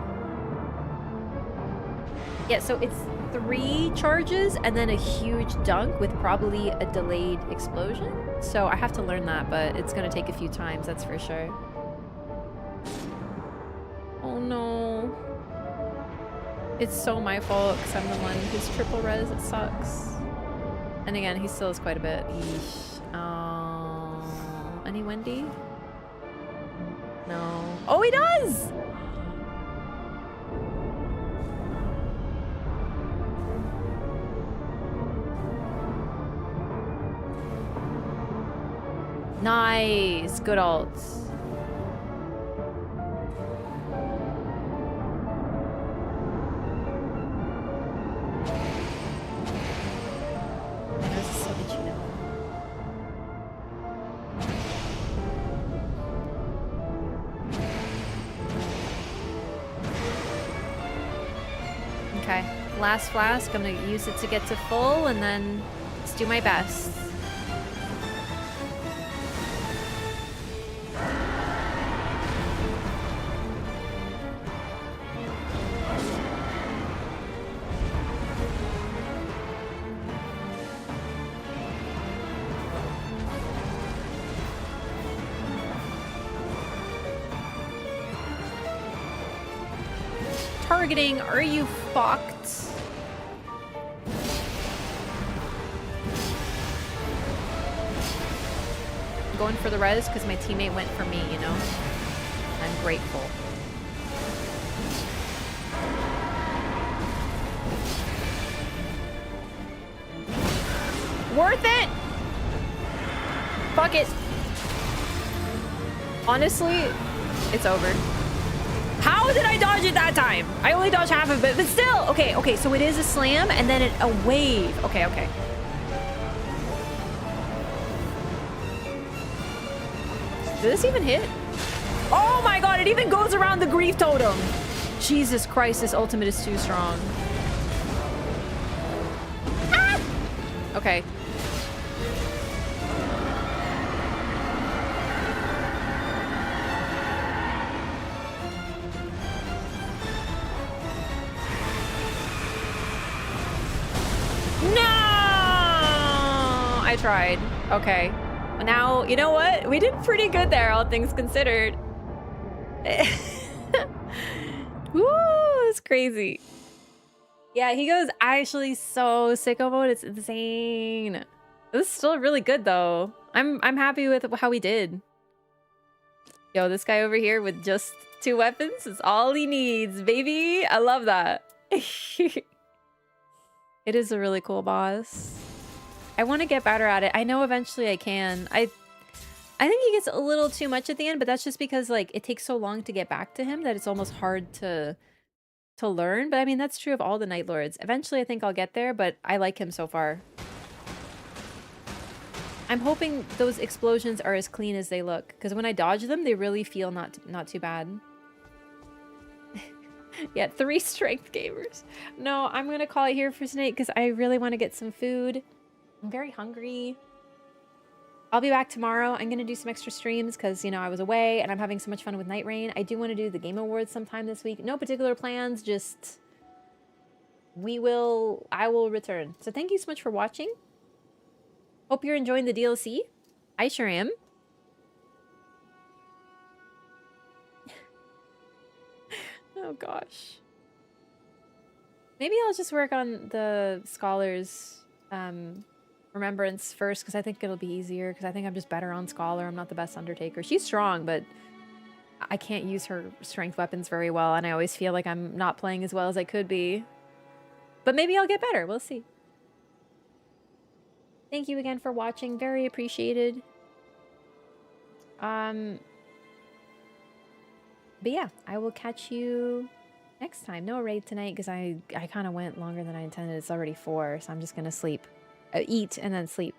Yeah, so it's 3 charges and then a huge dunk with probably a delayed explosion. So I have to learn that, but it's gonna take a few times, that's for sure. Oh no. It's so my fault because I'm the one who's triple res. It sucks. And again, he still has quite a bit. Yeesh. Any Wendy? No. Oh, he does! Nice. Good ults. There's a Savicino. Okay. Last flask. I'm gonna use it to get to full and then let's do my best. Targeting, are you fucked? I'm going for the res because my teammate went for me, you know? I'm grateful. Worth it! Fuck it. Honestly, it's over. How did I dodge it that time? I only dodged half of it, but still. Okay, so it is a slam and then a wave. Okay. Did this even hit? Oh my god, it even goes around the grief totem. Jesus Christ, this ultimate is too strong. Ah! Okay. I tried. Okay. Now, you know what? We did pretty good there, all things considered. Woo, it's crazy. Yeah, he goes actually so sicko mode. It's insane. It was still really good though. I'm happy with how we did. Yo, this guy over here with just 2 weapons is all he needs, baby. I love that. It is a really cool boss. I want to get better at it. I know eventually I can. I think he gets a little too much at the end, but that's just because like it takes so long to get back to him that it's almost hard to learn. But I mean, that's true of all the Night Lords. Eventually I think I'll get there, but I like him so far. I'm hoping those explosions are as clean as they look, because when I dodge them, they really feel not too bad. Yeah, 3 strength gamers. No, I'm gonna call it here for tonight because I really want to get some food. I'm very hungry. I'll be back tomorrow. I'm going to do some extra streams because, you know, I was away and I'm having so much fun with Nightreign. I do want to do the Game Awards sometime this week. No particular plans, just I will return. So thank you so much for watching. Hope you're enjoying the DLC. I sure am. Oh gosh. Maybe I'll just work on the Scholars Remembrance first, because I think it'll be easier, because I think I'm just better on Scholar. I'm not the best Undertaker. She's strong, but I can't use her strength weapons very well, and I always feel like I'm not playing as well as I could be. But maybe I'll get better. We'll see. Thank you again for watching. Very appreciated. But yeah, I will catch you next time. No raid tonight, because I kind of went longer than I intended. It's already 4, so I'm just going to sleep. Eat and then sleep.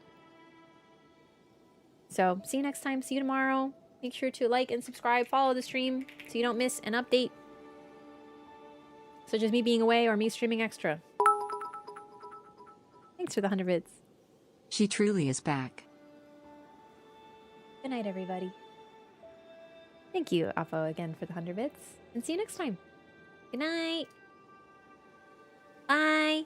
So see you next time. See you tomorrow. Make sure to like and subscribe. Follow the stream so you don't miss an update, such as me being away or me streaming extra. Thanks for the 100 bits. She truly is back. Good night, everybody. Thank you, Apo, again for the 100 bits. And see you next time. Good night. Bye.